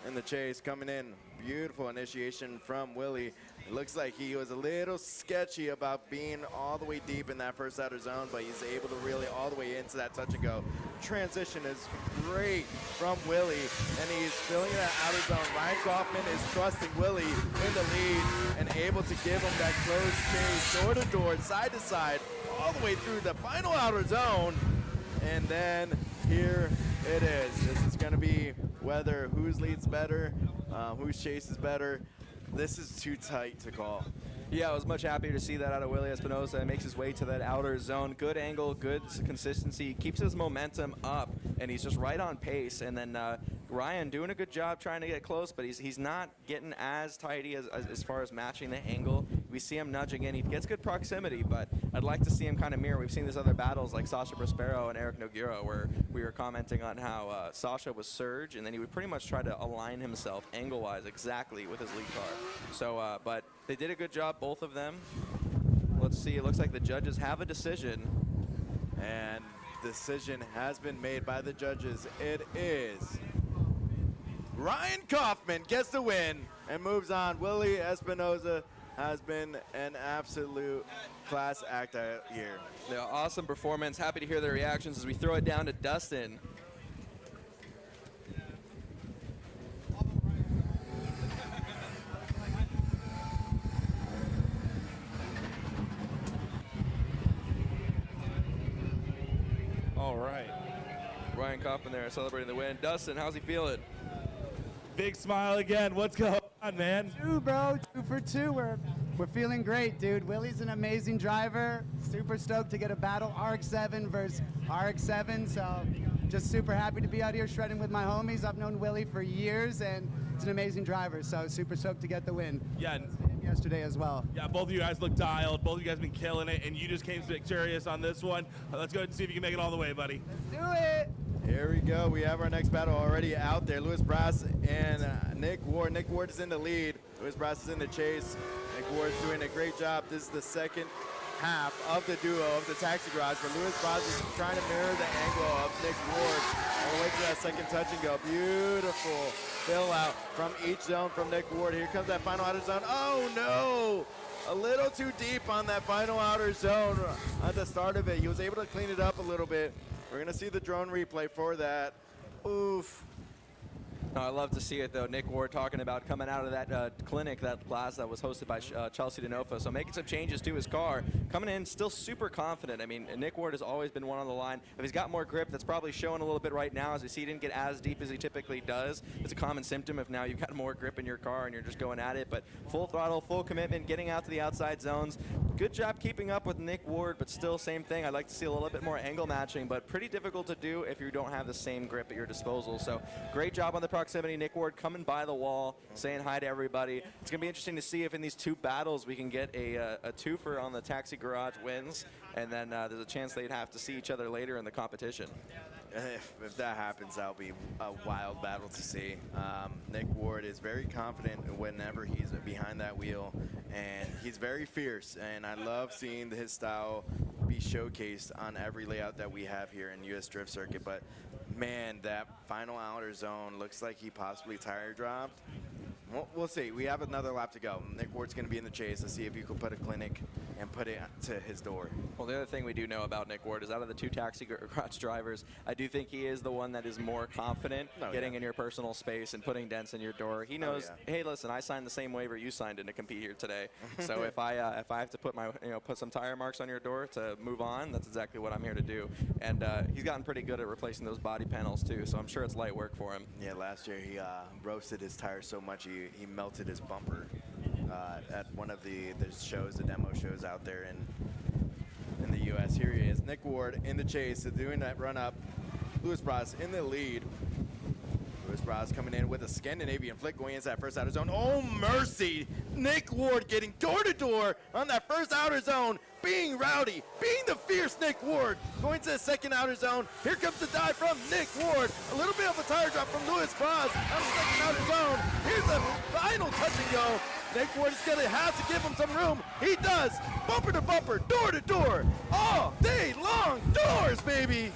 in the chase coming in. Beautiful initiation from Willie. It looks like he was a little sketchy about being all the way deep in that first outer zone, but he's able to really all the way into that touch and go. Transition is great from Willie, and he's filling that outer zone. Ryan Kaufman is trusting Willie in the lead and able to give him that close chase, door to door, side to side, all the way through the final outer zone. And then here it is. This is going to be whether whose lead's better, whose chase is better. This is too tight to call. Yeah, I was much happier to see that out of Willie Espinosa. He makes his way to that outer zone. Good angle, good consistency. Keeps his momentum up, and he's just right on pace. And then Ryan doing a good job trying to get close, but he's not getting as tidy as far as matching the angle. We see him nudging in. He gets good proximity, but I'd like to see him kind of mirror. We've seen these other battles like Sasha Prospero and Eric Nogueira, where we were commenting on how Sasha was surge, and then he would pretty much try to align himself angle-wise exactly with his lead car. So, but they did a good job, both of them. Let's see. It looks like the judges have a decision. And decision has been made by the judges. It is Ryan Kaufman gets the win and moves on. Willie Espinosa has been an absolute class act out here. Yeah, awesome performance. Happy to hear the reactions as we throw it down to Dustin. All right. Ryan Kaufman there celebrating the win. Dustin, how's he feeling? Big smile again. What's going on, man? 2, bro. 2 for 2. We're feeling great, dude. Willie's an amazing driver. Super stoked to get a battle RX-7 versus RX-7. So just super happy to be out here shredding with my homies. I've known Willie for years, and he's an amazing driver. So super stoked to get the win. Yeah. Yesterday as well. Yeah, both of you guys look dialed. Both of you guys been killing it, and you just came victorious on this one. Let's go ahead and see if you can make it all the way, buddy. Let's do it. Here we go. We have our next battle already out there. Louis Brass and Nick Ward. Nick Ward is in the lead. Louis Brass is in the chase. Nick Ward's doing a great job. This is the second half of the duo of the Taxi Garage, but Louis Brass is trying to mirror the angle of Nick Ward all the way to that second touch and go. Beautiful fill out from each zone from Nick Ward. Here comes that final outer zone. Oh no! A little too deep on that final outer zone at the start of it. He was able to clean it up a little bit. We're going to see the drone replay for that. Oof. No, I love to see it, though. Nick Ward talking about coming out of that clinic, that class that was hosted by Chelsea DeNofa. So making some changes to his car. Coming in still super confident. I mean, Nick Ward has always been one on the line. If he's got more grip, that's probably showing a little bit right now. As we see, he didn't get as deep as he typically does. It's a common symptom if now you've got more grip in your car and you're just going at it. But full throttle, full commitment, getting out to the outside zones. good job keeping up with Nick Ward, but still same thing. I'd like to see a little bit more angle matching, but pretty difficult to do if you don't have the same grip at your disposal. So great job on the proximity. Nick Ward coming by the wall, saying hi to everybody. It's going to be interesting to see if in these two battles we can get a twofer on the Taxi Garage wins, and then there's a chance they'd have to see each other later in the competition. If that happens, that'll be a wild battle to see. Nick Ward is very confident whenever he's behind that wheel, and he's very fierce, and I love seeing his style be showcased on every layout that we have here in US Drift Circuit. But man, that final outer zone looks like he possibly tire dropped. We'll see. We have another lap to go. Nick Ward's going to be in the chase to see if you can put a clinic and put it to his door. Well, the other thing we do know about Nick Ward is out of the two Taxi Garage drivers, I do think he is the one that is more confident getting in your personal space and putting dents in your door. He knows, hey, listen, I signed the same waiver you signed in to compete here today. So if I have to put my put some tire marks on your door to move on, that's exactly what I'm here to do. And he's gotten pretty good at replacing those body panels too. So I'm sure it's light work for him. Yeah, last year he roasted his tires so much he melted his bumper at one of the shows, the demo shows out there in the U.S. Here he is, Nick Ward in the chase, doing that run up. Louis Braz in the lead. Louis Braz coming in with a Scandinavian flick going into that first outer zone. Oh, mercy! Nick Ward getting door to door on that first outer zone, being rowdy, being the fierce Nick Ward. Going to the second outer zone. Here comes the dive from Nick Ward. A little bit of a tire drop from Louis Braz on the second outer zone. Here's the final touch and go. Nick Ward is going to have to give him some room. He does. Bumper to bumper, door to door, all day long. Doors, baby.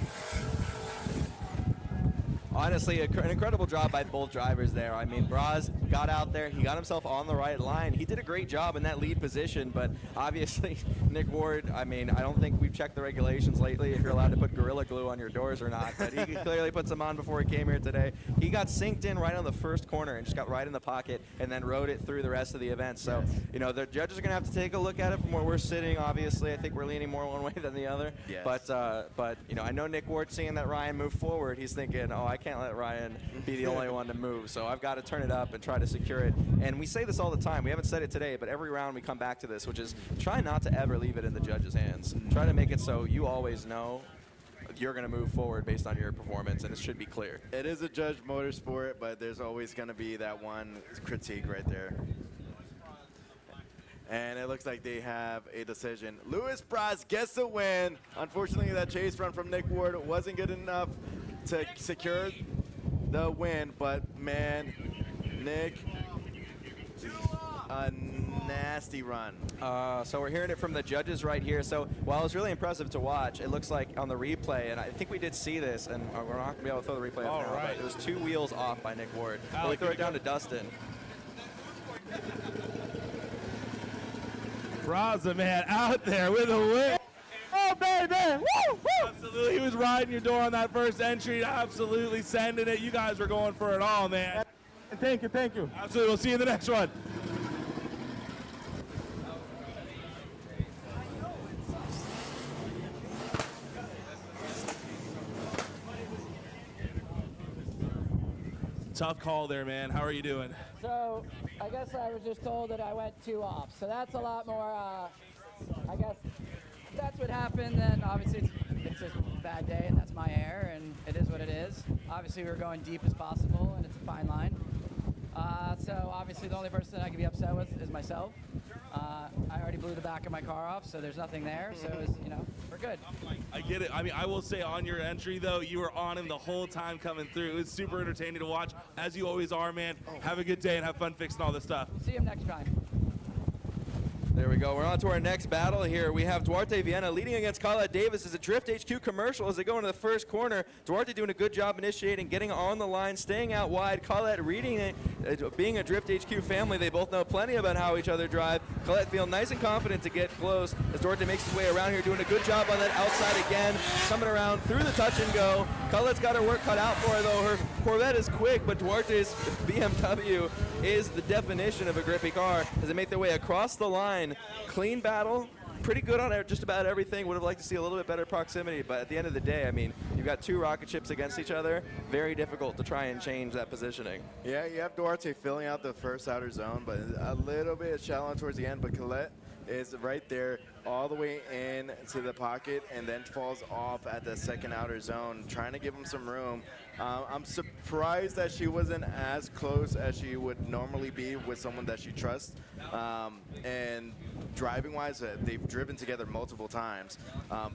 Honestly, an incredible job by both drivers there. I mean, Braz got out there. He got himself on the right line. He did a great job in that lead position, but obviously, Nick Ward, I mean, I don't think we've checked the regulations lately if you're allowed to put Gorilla Glue on your doors or not, but he clearly put some on before he came here today. He got synced in right on the first corner and just got right in the pocket and then rode it through the rest of the event. So, you know, the judges are going to have to take a look at it from where we're sitting. Obviously, I think we're leaning more one way than the other. Yes. But you know, I know Nick Ward seeing that Ryan move forward, he's thinking, oh, I can't let Ryan be the only one to move, so I've got to turn it up and try to secure it. And we say this all the time. We haven't said it today, but every round we come back to this, which is try not to ever leave it in the judges' hands. Try to make it so you always know you're going to move forward based on your performance, and it should be clear. It is a judge motorsport, but there's always going to be that one critique right there. And it looks like they have a decision. Louis Braz gets the win. Unfortunately, that chase run from Nick Ward wasn't good enough to secure the win, but man, Nick, a nasty run. So we're hearing it from the judges right here. So while it was really impressive to watch, it looks like on the replay, and I think we did see this, and we're not going to be able to throw the replay up now, but it was 2 wheels off by Nick Ward. Will we throw it down to Dustin? Braza, man, out there with a win. Oh, baby! Woo! Woo! Absolutely, he was riding your door on that first entry, absolutely sending it. You guys were going for it all, man. Thank you, thank you. Absolutely, we'll see you in the next one. Tough call there, man. How are you doing? So, I guess I was just told that I went 2 off. So that's a lot more, I guess, if that's what happened, then obviously it's just a bad day, and that's my error, and it is what it is. Obviously, we were going deep as possible, and it's a fine line. So obviously, the only person I can be upset with is myself. I already blew the back of my car off, so there's nothing there. So, you know, we're good. I get it. I mean, I will say on your entry, though, you were on him the whole time coming through. It was super entertaining to watch, as you always are, man. Have a good day and have fun fixing all this stuff. See him next time. There we go. We're on to our next battle here. We have Duarte Viena leading against Colette Davis as a Drift HQ commercial as they go into the first corner. Duarte doing a good job initiating, getting on the line, staying out wide. Colette reading it, being a Drift HQ family, they both know plenty about how each other drive. Colette feeling nice and confident to get close as Duarte makes his way around here, doing a good job on that outside again, coming around through the touch and go. Colette's got her work cut out for her, though. Her Corvette is quick, but Duarte's BMW is the definition of a grippy car as they make their way across the line. Clean battle, pretty good on just about everything. Would have liked to see a little bit better proximity, but at the end of the day, I mean, you've got 2 rocket ships against each other. Very difficult to try and change that positioning. Yeah, you have Duarte filling out the first outer zone, but a little bit shallow towards the end, but Colette is right there all the way in to the pocket and then falls off at the second outer zone, trying to give him some room. I'm surprised that she wasn't as close as she would normally be with someone that she trusts. And driving-wise, they've driven together multiple times.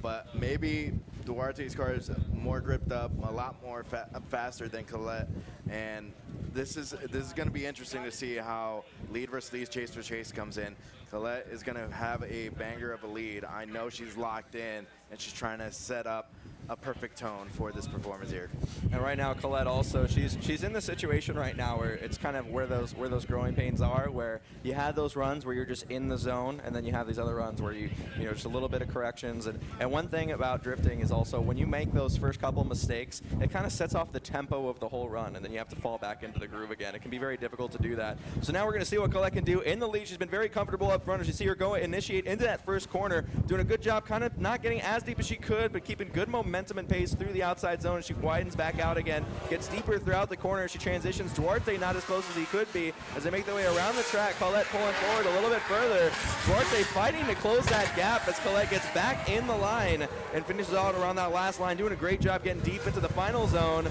But maybe Duarte's car is more gripped up, a lot more faster than Colette. And this is going to be interesting to see how lead versus lead, chase for chase comes in. Colette is going to have a banger of a lead. I know she's locked in, and she's trying to set up a perfect tone for this performance here. And right now, Colette also, she's in the situation right now where it's kind of where those growing pains are, where you had those runs where you're just in the zone, and then you have these other runs where you know, just a little bit of corrections. And one thing about drifting is also when you make those first couple mistakes, it kind of sets off the tempo of the whole run, and then you have to fall back into the groove again. It can be very difficult to do that. So now we're going to see what Colette can do in the lead. She's been very comfortable up front. As you see her go initiate into that first corner, doing a good job, kind of not getting as deep as she could, but keeping good momentum and pace through the outside zone. She widens back out again, gets deeper throughout the corner. She transitions. Duarte not as close as he could be as they make their way around the track. Colette pulling forward a little bit further. Duarte fighting to close that gap as Colette gets back in the line and finishes out around that last line, doing a great job getting deep into the final zone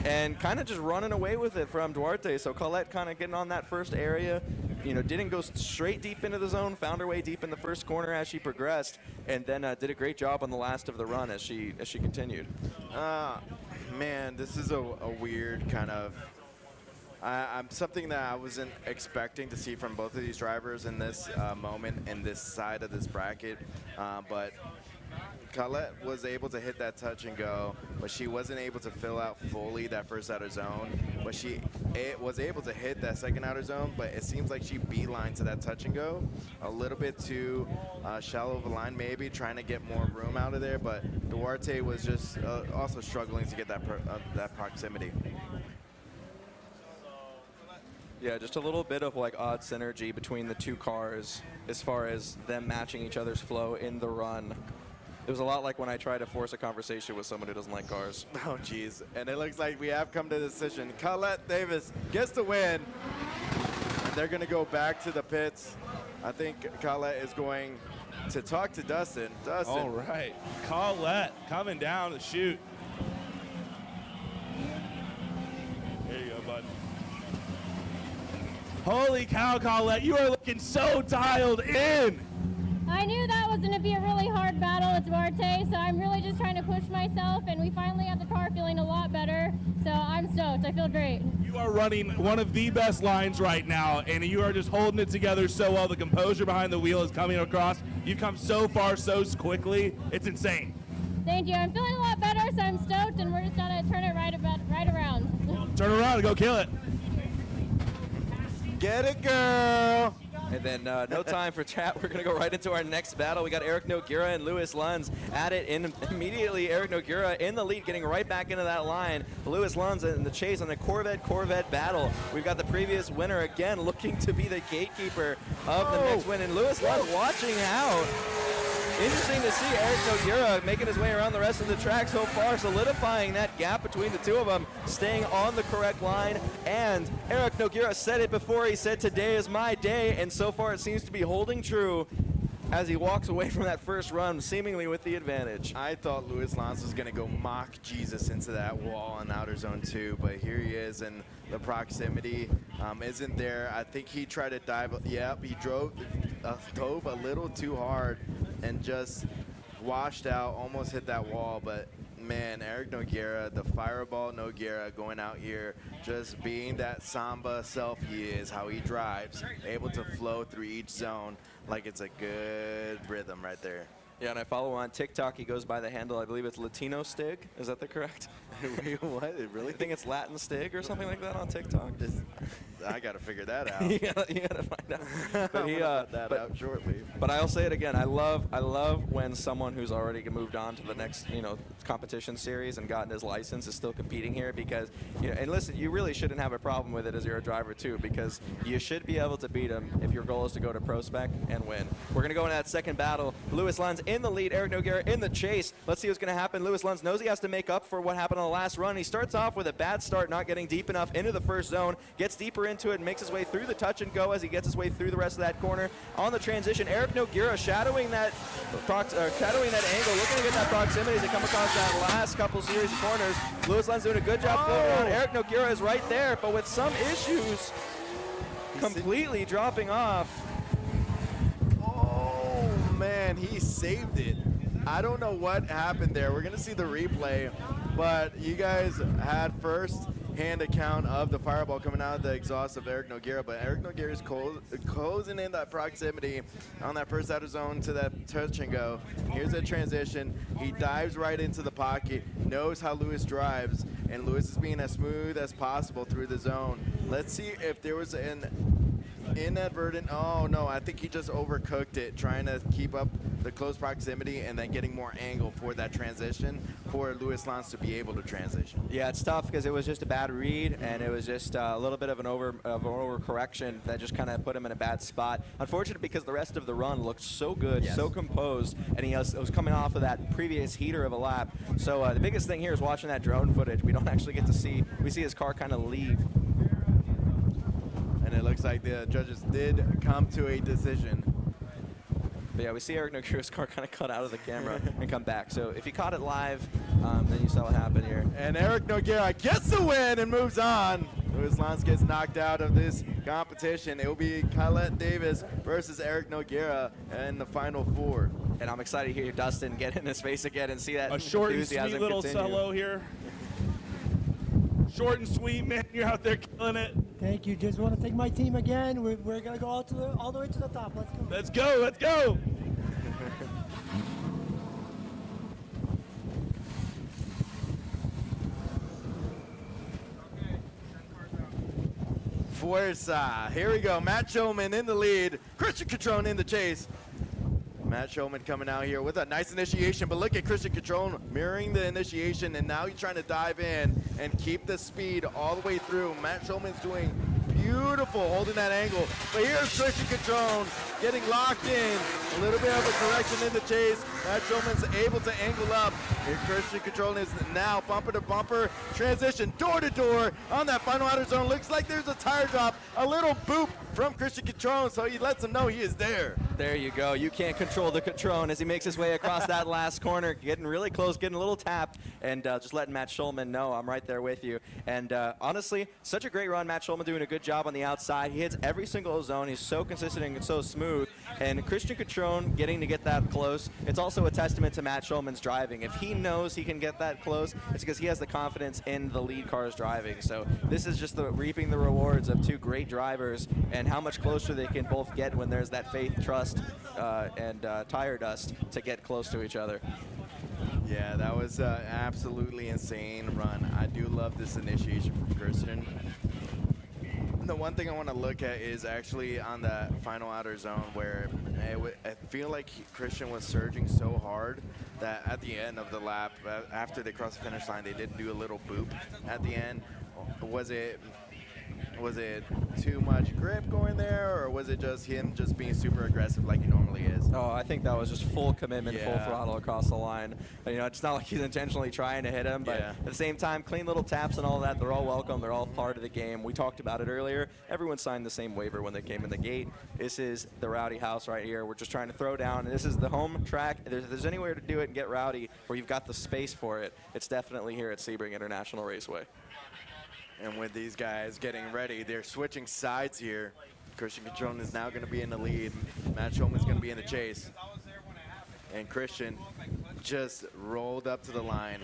and kind of just running away with it from Duarte. So Colette kind of getting on that first area, you know, didn't go straight deep into the zone, found her way deep in the first corner as she progressed, and then did a great job on the last of the run as she continued. Man, this is a weird kind of, I'm something that I wasn't expecting to see from both of these drivers in this moment in this side of this bracket, but Colette was able to hit that touch and go, but she wasn't able to fill out fully that first outer zone. But she was able to hit that second outer zone, but it seems like she beelined to that touch and go a little bit too shallow of a line, maybe trying to get more room out of there. But Duarte was just also struggling to get that proximity. Yeah, just a little bit of like odd synergy between the two cars as far as them matching each other's flow in the run. It was a lot like when I try to force a conversation with someone who doesn't like cars. Oh, geez. And it looks like we have come to the decision. Colette Davis gets the win. And they're going to go back to the pits. I think Colette is going to talk to Dustin. Dustin. All right. Colette coming down the chute. There you go, bud. Holy cow, Colette. You are looking so dialed in. I knew that was going to be a really hard battle with Duarte, so I'm really just trying to push myself, and we finally have the car feeling a lot better, so I'm stoked. I feel great. You are running one of the best lines right now, and you are just holding it together so well. The composure behind the wheel is coming across. You've come so far so quickly. It's insane. Thank you. I'm feeling a lot better, so I'm stoked, and we're just going to turn it right around. Turn around and go kill it. Get it, girl. And then no time for chat. We're going to go right into our next battle. We got Eric Nogueira and Louis Lanz at it. And immediately, Eric Nogueira in the lead, getting right back into that line. Louis Lanz in the chase on a Corvette battle. We've got the previous winner again looking to be the gatekeeper of the next win. And Louis Lanz watching out. Interesting to see Eric Nogueira making his way around the rest of the track so far, solidifying that gap between the two of them, staying on the correct line. And Eric Nogueira said it before. He said, "Today is my day," and so far it seems to be holding true as he walks away from that first run, seemingly with the advantage. I thought Louis Lanz was going to go mock Jesus into that wall in outer zone 2, but here he is, and the proximity isn't there. I think he tried to dive. Yep, he dove a little too hard and just washed out, almost hit that wall. But man, Eric Nogueira, the fireball Nogueira, going out here, just being that Samba self he is, how he drives, able to flow through each zone like it's a good rhythm right there. Yeah, and I follow on TikTok. He goes by the handle, I believe it's Latino Stig. Is that the correct? Wait, what? Really? I think it's Latin Stig or something like that on TikTok. I got to figure that out. you gotta find out. But he, out shortly. But I'll say it again. I love when someone who's already moved on to the next, competition series and gotten his license is still competing here, because, and listen, you really shouldn't have a problem with it as you're a driver too, because you should be able to beat him if your goal is to go to Pro Spec and win. We're gonna go into that second battle. Louis Lanz in the lead, Eric Nogueira in the chase. Let's see what's gonna happen. Louis Lanz knows he has to make up for what happened on the last run. He starts off with a bad start, not getting deep enough into the first zone, gets deeper into it and makes his way through the touch and go as he gets his way through the rest of that corner. On the transition, Eric Nogueira shadowing that angle, looking to get that proximity as they come across that last couple series of corners. Louis Lanz doing a good job floating around. Eric Nogueira is right there, but with some issues, completely dropping off. Oh man, he saved it. I don't know what happened there. We're gonna see the replay, but you guys had first-hand account of the fireball coming out of the exhaust of Eric Nogueira, but Eric Nogueira is closing in that proximity on that first outer zone to that touch and go. Here's a transition. He dives right into the pocket, knows how Louis drives, and Louis is being as smooth as possible through the zone. Let's see if there was an inadvertent, oh no, I think he just overcooked it, trying to keep up the close proximity and then getting more angle for that transition for Louis Lanz to be able to transition. Yeah, it's tough because it was just a bad read and it was just a little bit of an overcorrection that just kind of put him in a bad spot. Unfortunate because the rest of the run looked so good, so composed, and he was coming off of that previous heater of a lap. So the biggest thing here is watching that drone footage. We don't actually get to see, we see his car kind of leave. And it looks like the judges did come to a decision. But yeah, we see Eric Nogueira's car kind of cut out of the camera and come back. So if you caught it live, then you saw what happened here. And Eric Nogueira gets the win and moves on. Louis Lanz gets knocked out of this competition. It will be Kylette Davis versus Eric Nogueira in the final four. And I'm excited to hear Dustin get in his face again and see that A short and enthusiasm sweet little continue. solo here. Short and sweet, man. You're out there killing it. Thank you. Just want to thank my team again. We're going to go all the way to the top. Let's go. Let's go. Fuerza. Here we go. Matt Shulman in the lead. Christian Contron in the chase. Matt Shulman coming out here with a nice initiation, but look at Christian Contron mirroring the initiation, and now he's trying to dive in and keep the speed all the way through. Matt Shulman's doing beautiful, holding that angle. But here's Christian Contron getting locked in. A little bit of a correction in the chase. Matt Shulman's able to angle up. Here Christian Contron is now bumper to bumper. Transition door to door on that final outer zone. Looks like there's a tire drop. A little boop from Christian Contron, so he lets him know he is there. There you go. You can't control the Contron as he makes his way across that last corner, getting really close, getting a little tapped, and just letting Matt Shulman know I'm right there with you. And honestly, such a great run. Matt Shulman doing a good job on the outside. He hits every single zone. He's so consistent and so smooth. And Christian Contron getting to get that close, it's also a testament to Matt Shulman's driving. If he knows he can get that close, it's because he has the confidence in the lead car's driving. So this is just reaping the rewards of two great drivers and how much closer they can both get when there's that faith, trust, and tire dust to get close to each other. Yeah, that was an absolutely insane run. I do love this initiation from Christian. The one thing I want to look at is actually on the final outer zone where I feel like Christian was surging so hard that at the end of the lap, after they crossed the finish line, they did do a little boop at the end. Was it too much grip going there, or was it just him just being super aggressive like he normally is? Oh, I think that was just full commitment, full throttle across the line. You know, it's not like he's intentionally trying to hit him, but at the same time, clean little taps and all that, they're all welcome. They're all part of the game. We talked about it earlier. Everyone signed the same waiver when they came in the gate. This is the rowdy house right here. We're just trying to throw down. This is the home track. If there's anywhere to do it and get rowdy where you've got the space for it, it's definitely here at Sebring International Raceway. And with these guys getting ready, they're switching sides here. Christian Contron is now going to be in the lead. Matt Shulman's going to be in the chase. And Christian just rolled up to the line.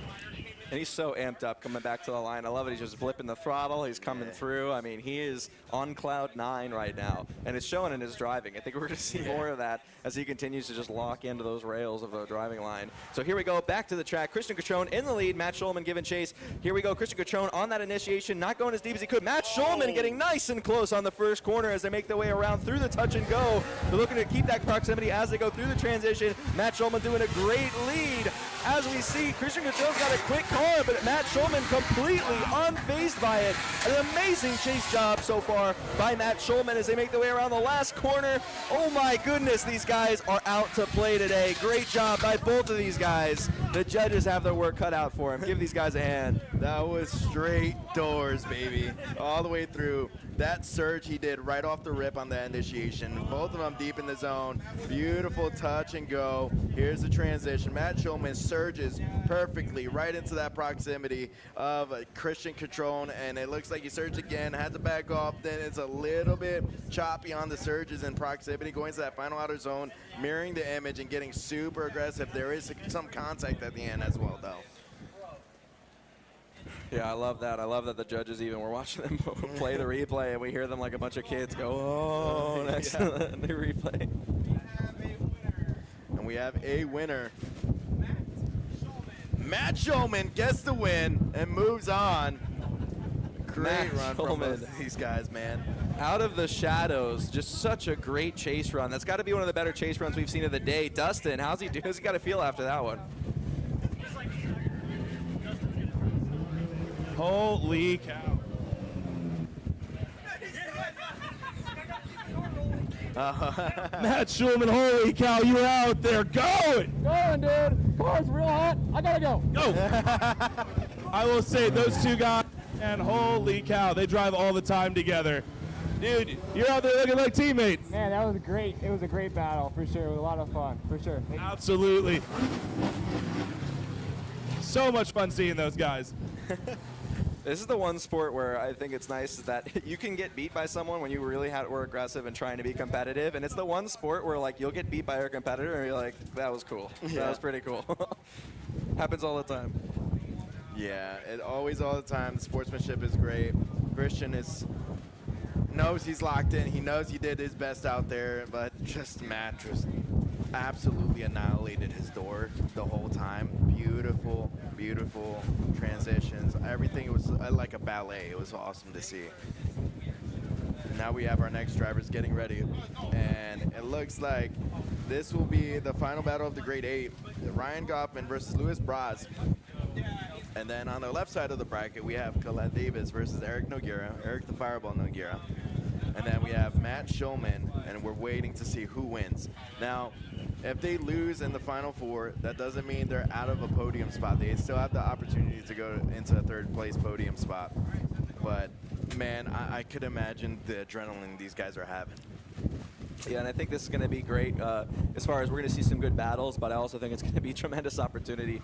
And he's so amped up coming back to the line. I love it. He's just blipping the throttle. He's coming through. I mean, he is on cloud 9 right now. And it's showing in his driving. I think we're going to see more of that as he continues to just lock into those rails of the driving line. So here we go, back to the track. Christian Contron in the lead. Matt Shulman giving chase. Here we go. Christian Contron on that initiation, not going as deep as he could. Matt Shulman getting nice and close on the first corner as they make their way around through the touch and go. They're looking to keep that proximity as they go through the transition. Matt Shulman doing a great lead. As we see, Christian Contron's got a quick car, but Matt Schulman completely unfazed by it. An amazing chase job so far by Matt Schulman as they make their way around the last corner. Oh my goodness, these guys are out to play today. Great job by both of these guys. The judges have their work cut out for them. Give these guys a hand. That was straight doors, baby, all the way through. That surge he did right off the rip on the initiation. Both of them deep in the zone. Beautiful touch and go. Here's the transition. Matt Schulman surges perfectly right into that proximity of Christian Contron, and it looks like he surged again, had to back off. Then it's a little bit choppy on the surges in proximity, going to that final outer zone, mirroring the image and getting super aggressive. There is some contact at the end as well, though. Yeah, I love that. I love that the judges even were watching them play the replay, and we hear them like a bunch of kids go, oh, next to the replay. And we have a winner. Matt Schulman gets the win and moves on. Great run from both of these guys, man. Out of the shadows, just such a great chase run. That's got to be one of the better chase runs we've seen of the day. Dustin, how's he doing? How's he got to feel after that one? Holy cow. Matt Schulman, holy cow, you were out there going. Going, dude. Car's real hot. I gotta go. Go. I will say those two guys, and holy cow, they drive all the time together. Dude, you're out there looking like teammates. Man, that was great. It was a great battle, for sure. It was a lot of fun, for sure. Absolutely. So much fun seeing those guys. This is the one sport where I think it's nice that you can get beat by someone when you really were aggressive and trying to be competitive, and it's the one sport where like you'll get beat by your competitor and you're like, that was cool. Yeah. That was pretty cool. Happens all the time. Yeah, it always all the time. The sportsmanship is great. Christian knows he's locked in. He knows he did his best out there, but just Matt just absolutely annihilated his door the whole time. Beautiful, beautiful transitions. Everything was like a ballet. It was awesome to see. Now we have our next drivers getting ready, and it looks like this will be the final battle of the Grade 8. Ryan Kaufman versus Louis Braz. And then on the left side of the bracket, we have Colette Davis versus Eric Noguera, Eric the Fireball Noguera. And then we have Matt Schulman, and we're waiting to see who wins. Now, if they lose in the Final Four, that doesn't mean they're out of a podium spot. They still have the opportunity to go into a third place podium spot. But, man, I could imagine the adrenaline these guys are having. Yeah, and I think this is going to be great as far as we're going to see some good battles, but I also think it's going to be a tremendous opportunity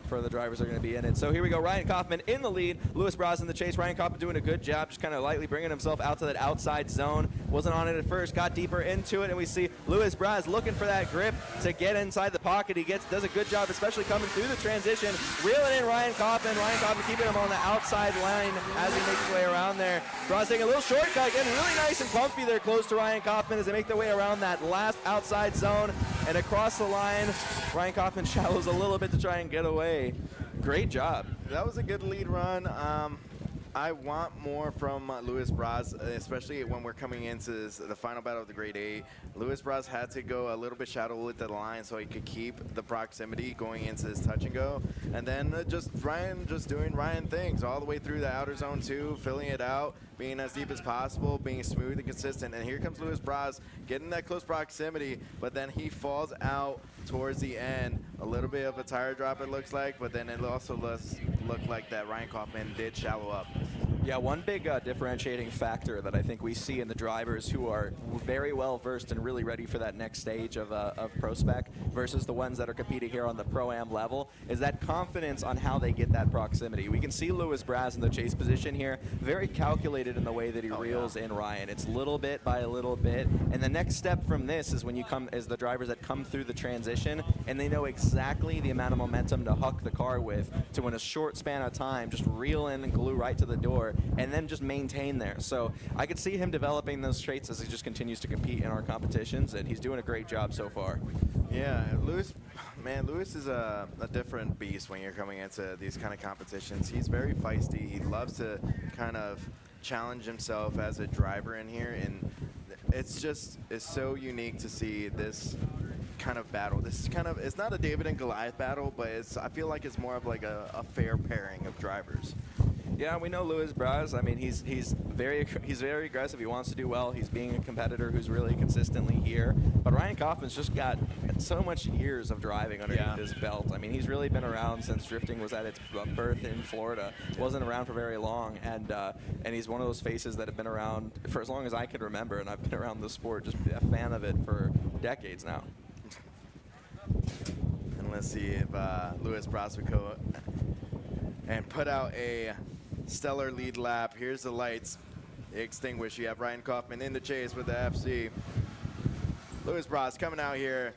for the drivers that are going to be in it. So here we go, Ryan Kaufman in the lead, Louis Braz in the chase. Ryan Kaufman doing a good job, just kind of lightly bringing himself out to that outside zone. Wasn't on it at first, got deeper into it, and we see Louis Braz looking for that grip to get inside the pocket. He does a good job, especially coming through the transition, reeling in Ryan Kaufman. Ryan Kaufman keeping him on the outside line as he makes his way around there. Braz taking a little shortcut, getting really nice and comfy there close to Ryan Kaufman as they make their way around that last outside zone and across the line. Ryan Kaufman shallows a little bit to try and get away. Great job. That was a good lead run. I want more from Louis Braz, especially when we're coming into the final battle of the Grade 8. Louis Braz had to go a little bit shallow with the line so he could keep the proximity going into his touch and go. And then Ryan doing Ryan things all the way through the outer zone too, filling it out, being as deep as possible, being smooth and consistent. And here comes Louis Braz getting that close proximity, but then he falls out towards the end. A little bit of a tire drop it looks like, but then it also look like that Ryan Kaufman did shallow up. Yeah, one big differentiating factor that I think we see in the drivers who are very well versed and really ready for that next stage of Pro Spec versus the ones that are competing here on the Pro-Am level is that confidence on how they get that proximity. We can see Louis Braz in the chase position here, very calculated in the way that he reels in Ryan. It's little bit by a little bit, and the next step from this is when you come as the drivers that come through the transition and they know exactly the amount of momentum to huck the car with to in a short span of time just reel in and glue right to the door and then just maintain there. So I could see him developing those traits as he just continues to compete in our competitions, and he's doing a great job so far. Yeah, Louis is a different beast when you're coming into these kind of competitions. He's very feisty. He loves to kind of challenge himself as a driver in here, and it's so unique to see this kind of battle. This is kind of, it's not a David and Goliath battle, but I feel like it's more of like a fair pairing of drivers. Yeah, we know Luis Braz. I mean, he's very aggressive. He wants to do well. He's being a competitor who's really consistently here. But Ryan Kaufman's just got so much years of driving underneath his belt. I mean, he's really been around since drifting was at its birth in Florida. Wasn't around for very long, and he's one of those faces that have been around for as long as I can remember. And I've been around the sport, just a fan of it for decades now. And let's see if Luis Braz would go and put out a stellar lead lap. Here's the lights. They extinguish. You have Ryan Kaufman in the chase with the FC. Luis Braz coming out here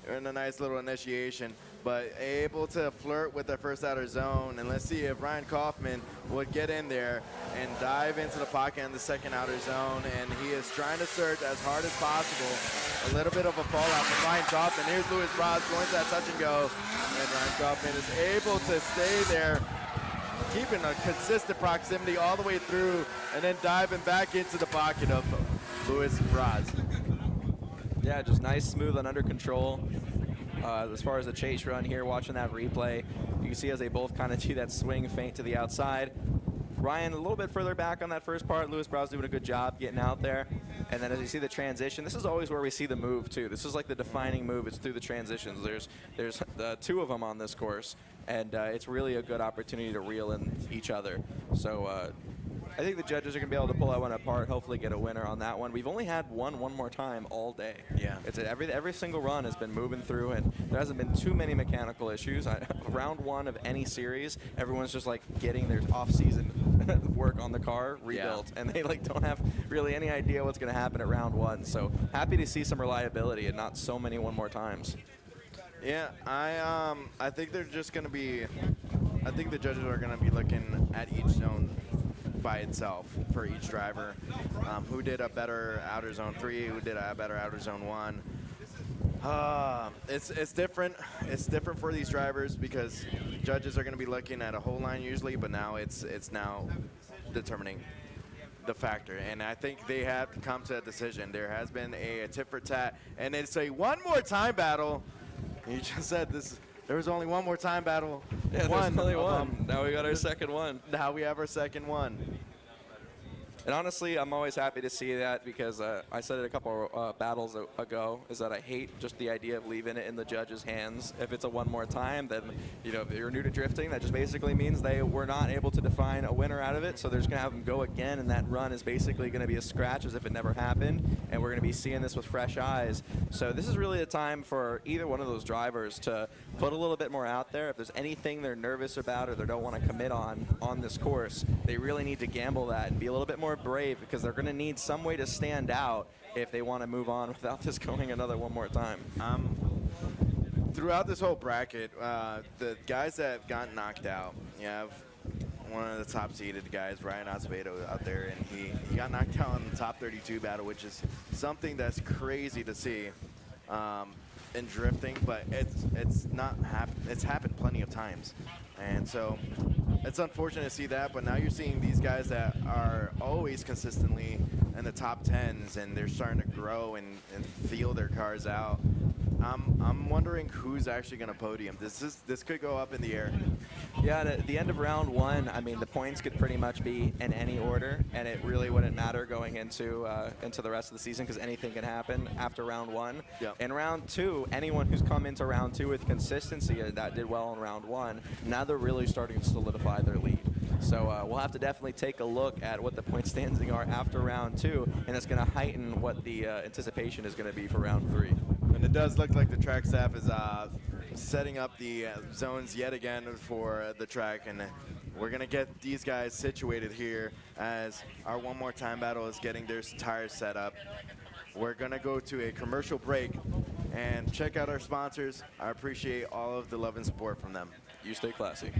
in a nice little initiation, but able to flirt with the first outer zone. And let's see if Ryan Kaufman would get in there and dive into the pocket in the second outer zone. And he is trying to surge as hard as possible. A little bit of a fallout from Ryan Kaufman. Here's Luis Braz going to that touch and go. And Ryan Kaufman is able to stay there, keeping a consistent proximity all the way through, and then diving back into the pocket of Luis Braz. Yeah, just nice, smooth, and under control. As far as the chase run here, watching that replay, you can see as they both kind of do that swing feint to the outside. Ryan a little bit further back on that first part. Luis Braz doing a good job getting out there. And then as you see the transition, this is always where we see the move too. This is like the defining move. It's through the transitions. There's two of them on this course, and it's really a good opportunity to reel in each other. So I think the judges are going to be able to pull that one apart, hopefully get a winner on that one. We've only had one more time all day. Yeah. It's every single run has been moving through, and there hasn't been too many mechanical issues. Round one of any series, everyone's just like getting their off-season work on the car rebuilt, and they like don't have really any idea what's going to happen at round one. So happy to see some reliability and not so many one more times. Yeah, I think they're just going to be, I think the judges are going to be looking at each zone by itself for each driver. Who did a better outer zone 3, who did a better outer zone 1. It's different. It's different for these drivers because judges are going to be looking at a whole line usually, but now it's now determining the factor. And I think they have come to a decision. There has been a tit for tat, and it's a one more time battle. You just said this. There was only one more time battle. Yeah, there's only one. Now we got our second one. Now we have our second one. And honestly, I'm always happy to see that because I said it a couple battles ago, is that I hate just the idea of leaving it in the judges' hands. If it's a one more time, then, you know, if you're new to drifting, that just basically means they were not able to define a winner out of it, so they're just going to have them go again, and that run is basically going to be a scratch as if it never happened, and we're going to be seeing this with fresh eyes. So this is really a time for either one of those drivers to put a little bit more out there. If there's anything they're nervous about or they don't want to commit on this course, they really need to gamble that and be a little bit more brave because they're going to need some way to stand out if they want to move on without this going another one more time. Throughout this whole bracket, the guys that have gotten knocked out, you have one of the top seeded guys, Ryan Acevedo, out there, and he got knocked out in the top 32 battle, which is something that's crazy to see in drifting, but it's happened plenty of times. And so it's unfortunate to see that, but now you're seeing these guys that are always consistently in the top 10s, and they're starting to grow and feel their cars out. I'm wondering who's actually going to podium. This could go up in the air. Yeah, at the end of round one, I mean, the points could pretty much be in any order, and it really wouldn't matter going into the rest of the season because anything can happen after round one. Yep. In round two, anyone who's come into round two with consistency that did well in round one, now they're really starting to solidify their lead. So we'll have to definitely take a look at what the point standings are after round two, and it's going to heighten what the anticipation is going to be for round three. And it does look like the track staff is setting up the zones yet again for the track, and we're going to get these guys situated here as our one more time battle is getting their tires set up. We're going to go to a commercial break and check out our sponsors. I appreciate all of the love and support from them. You stay classy.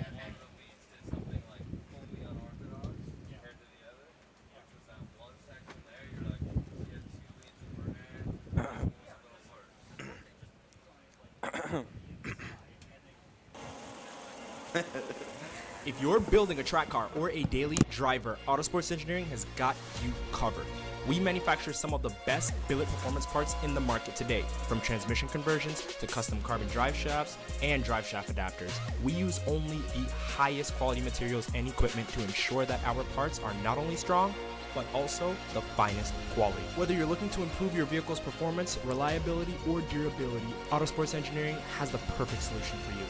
If you're building a track car or a daily driver, Autosports Engineering has got you covered. We manufacture some of the best billet performance parts in the market today, from transmission conversions to custom carbon drive shafts and drive shaft adapters. We use only the highest quality materials and equipment to ensure that our parts are not only strong, but also the finest quality. Whether you're looking to improve your vehicle's performance, reliability, or durability, Autosports Engineering has the perfect solution for you.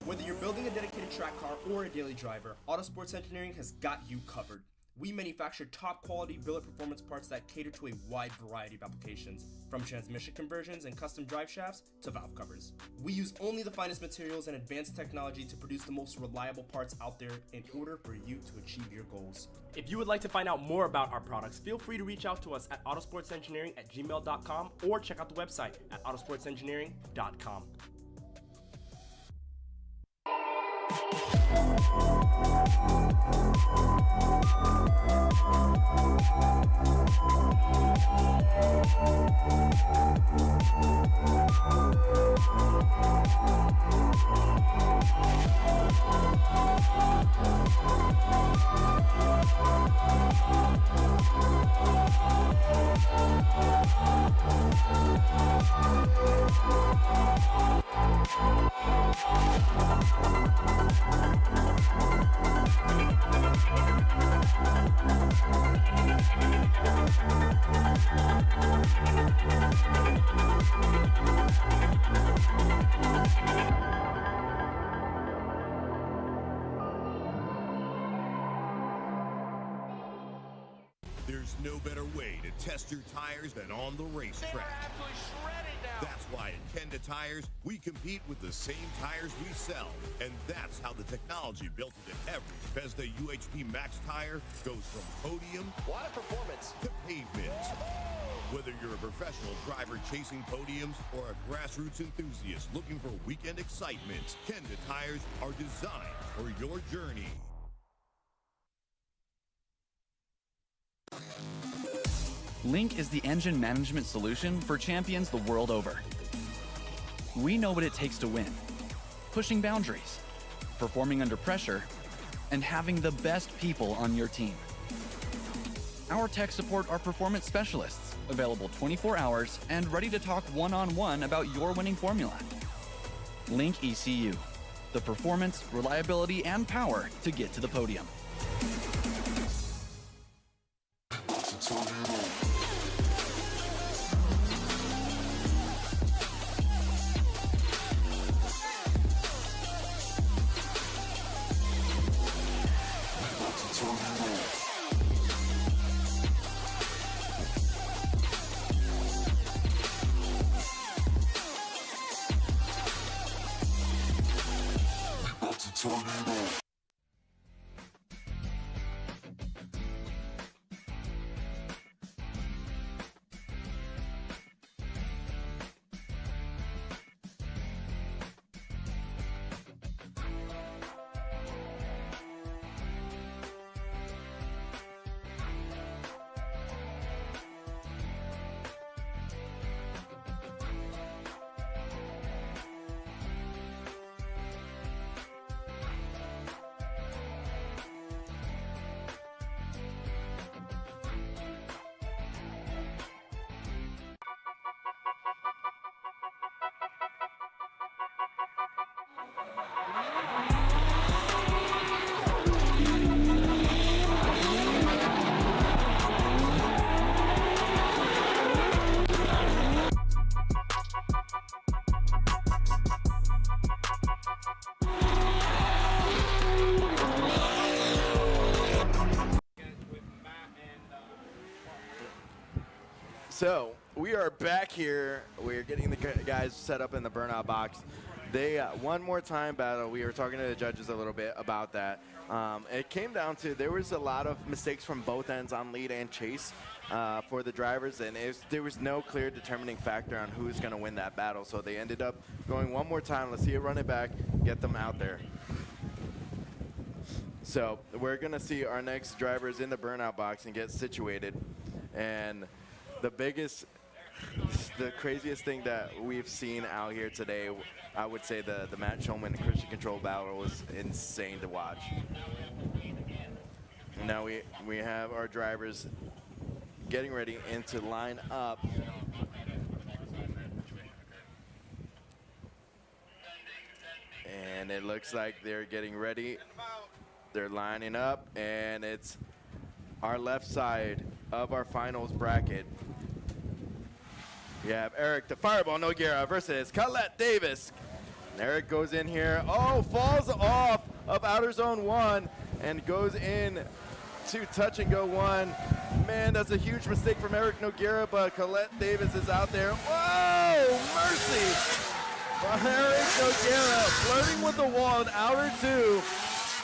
Whether you're building a dedicated track car or a daily driver, Autosports Engineering has got you covered. We manufacture top quality billet performance parts that cater to a wide variety of applications, from transmission conversions and custom drive shafts to valve covers. We use only the finest materials and advanced technology to produce the most reliable parts out there in order for you to achieve your goals. If you would like to find out more about our products, feel free to reach out to us at autosportsengineering@gmail.com or check out the website at autosportsengineering.com. There's no better way to test your tires than on the racetrack. That's why at Kenda Tires, we compete with the same tires we sell. And that's how the technology built into every Bethesda UHP Max tire goes from podium performance to pavement. Whether you're a professional driver chasing podiums or a grassroots enthusiast looking for weekend excitement, Kenda Tires are designed for your journey. Link is the engine management solution for champions the world over. We know what it takes to win, pushing boundaries, performing under pressure, and having the best people on your team. Our tech support are performance specialists, available 24 hours and ready to talk one-on-one about your winning formula. Link ECU, the performance, reliability, and power to get to the podium. So we are back here. We're getting the guys set up in the burnout box. They one more time battle. We were talking to the judges a little bit about that. It came down to there was a lot of mistakes from both ends on lead and chase for the drivers, and there was no clear determining factor on who's going to win that battle. So they ended up going one more time. Let's see it run it back, get them out there. So we're going to see our next drivers in the burnout box and get situated. And the craziest thing that we've seen out here today, I would say the Matt Shulman Christian Control battle was insane to watch. And now we have our drivers getting ready and to line up. And it looks like they're getting ready. They're lining up, and it's our left side of our finals bracket. You have Eric the Fireball Noguera versus Colette Davis. And Eric goes in here, falls off of outer zone 1 and goes in to touch and go 1. Man, that's a huge mistake from Eric Noguera, but Colette Davis is out there. Whoa, mercy! Eric Noguera flirting with the wall in outer 2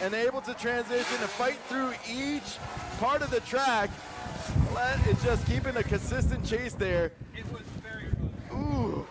and able to transition and fight through each part of the track. Colette is just keeping a consistent chase there. Ooh.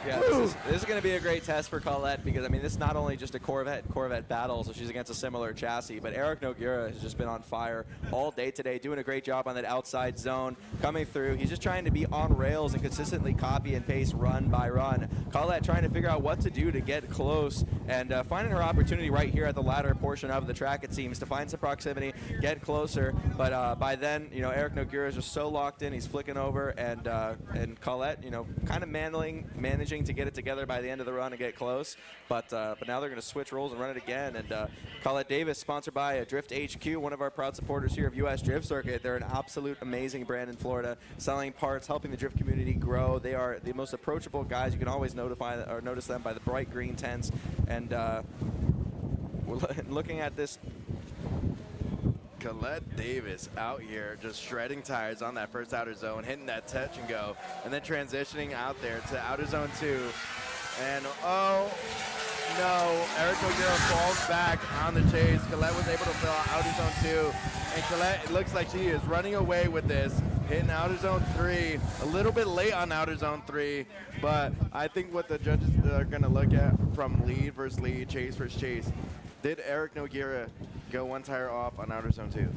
Yeah, this is going to be a great test for Colette because, I mean, this is not only just a Corvette battle, so she's against a similar chassis, but Eric Noguera has just been on fire all day today, doing a great job on that outside zone, coming through. He's just trying to be on rails and consistently copy and paste run by run. Colette trying to figure out what to do to get close and finding her opportunity right here at the latter portion of the track, it seems, to find some proximity, get closer. But by then, you know, Eric Noguera is just so locked in, he's flicking over, and Colette, you know, kind of managing to get it together by the end of the run and get close, but now they're going to switch roles and run it again. And Colette Davis, sponsored by Drift HQ, one of our proud supporters here of US Drift Circuit. They're an absolute amazing brand in Florida, selling parts, helping the drift community grow. They are the most approachable guys. You can always notice them by the bright green tents. And we're looking at this. Colette Davis out here just shredding tires on that first outer zone, hitting that touch and go, and then transitioning out there to outer zone 2. And oh no, Eric Noguera falls back on the chase. Colette was able to fill out outer zone 2. And Colette, it looks like she is running away with this, hitting outer zone 3, a little bit late on outer zone 3, but I think what the judges are gonna look at from lead versus lead, chase versus chase, did Eric Noguera go 1 tire off on outer zone 2?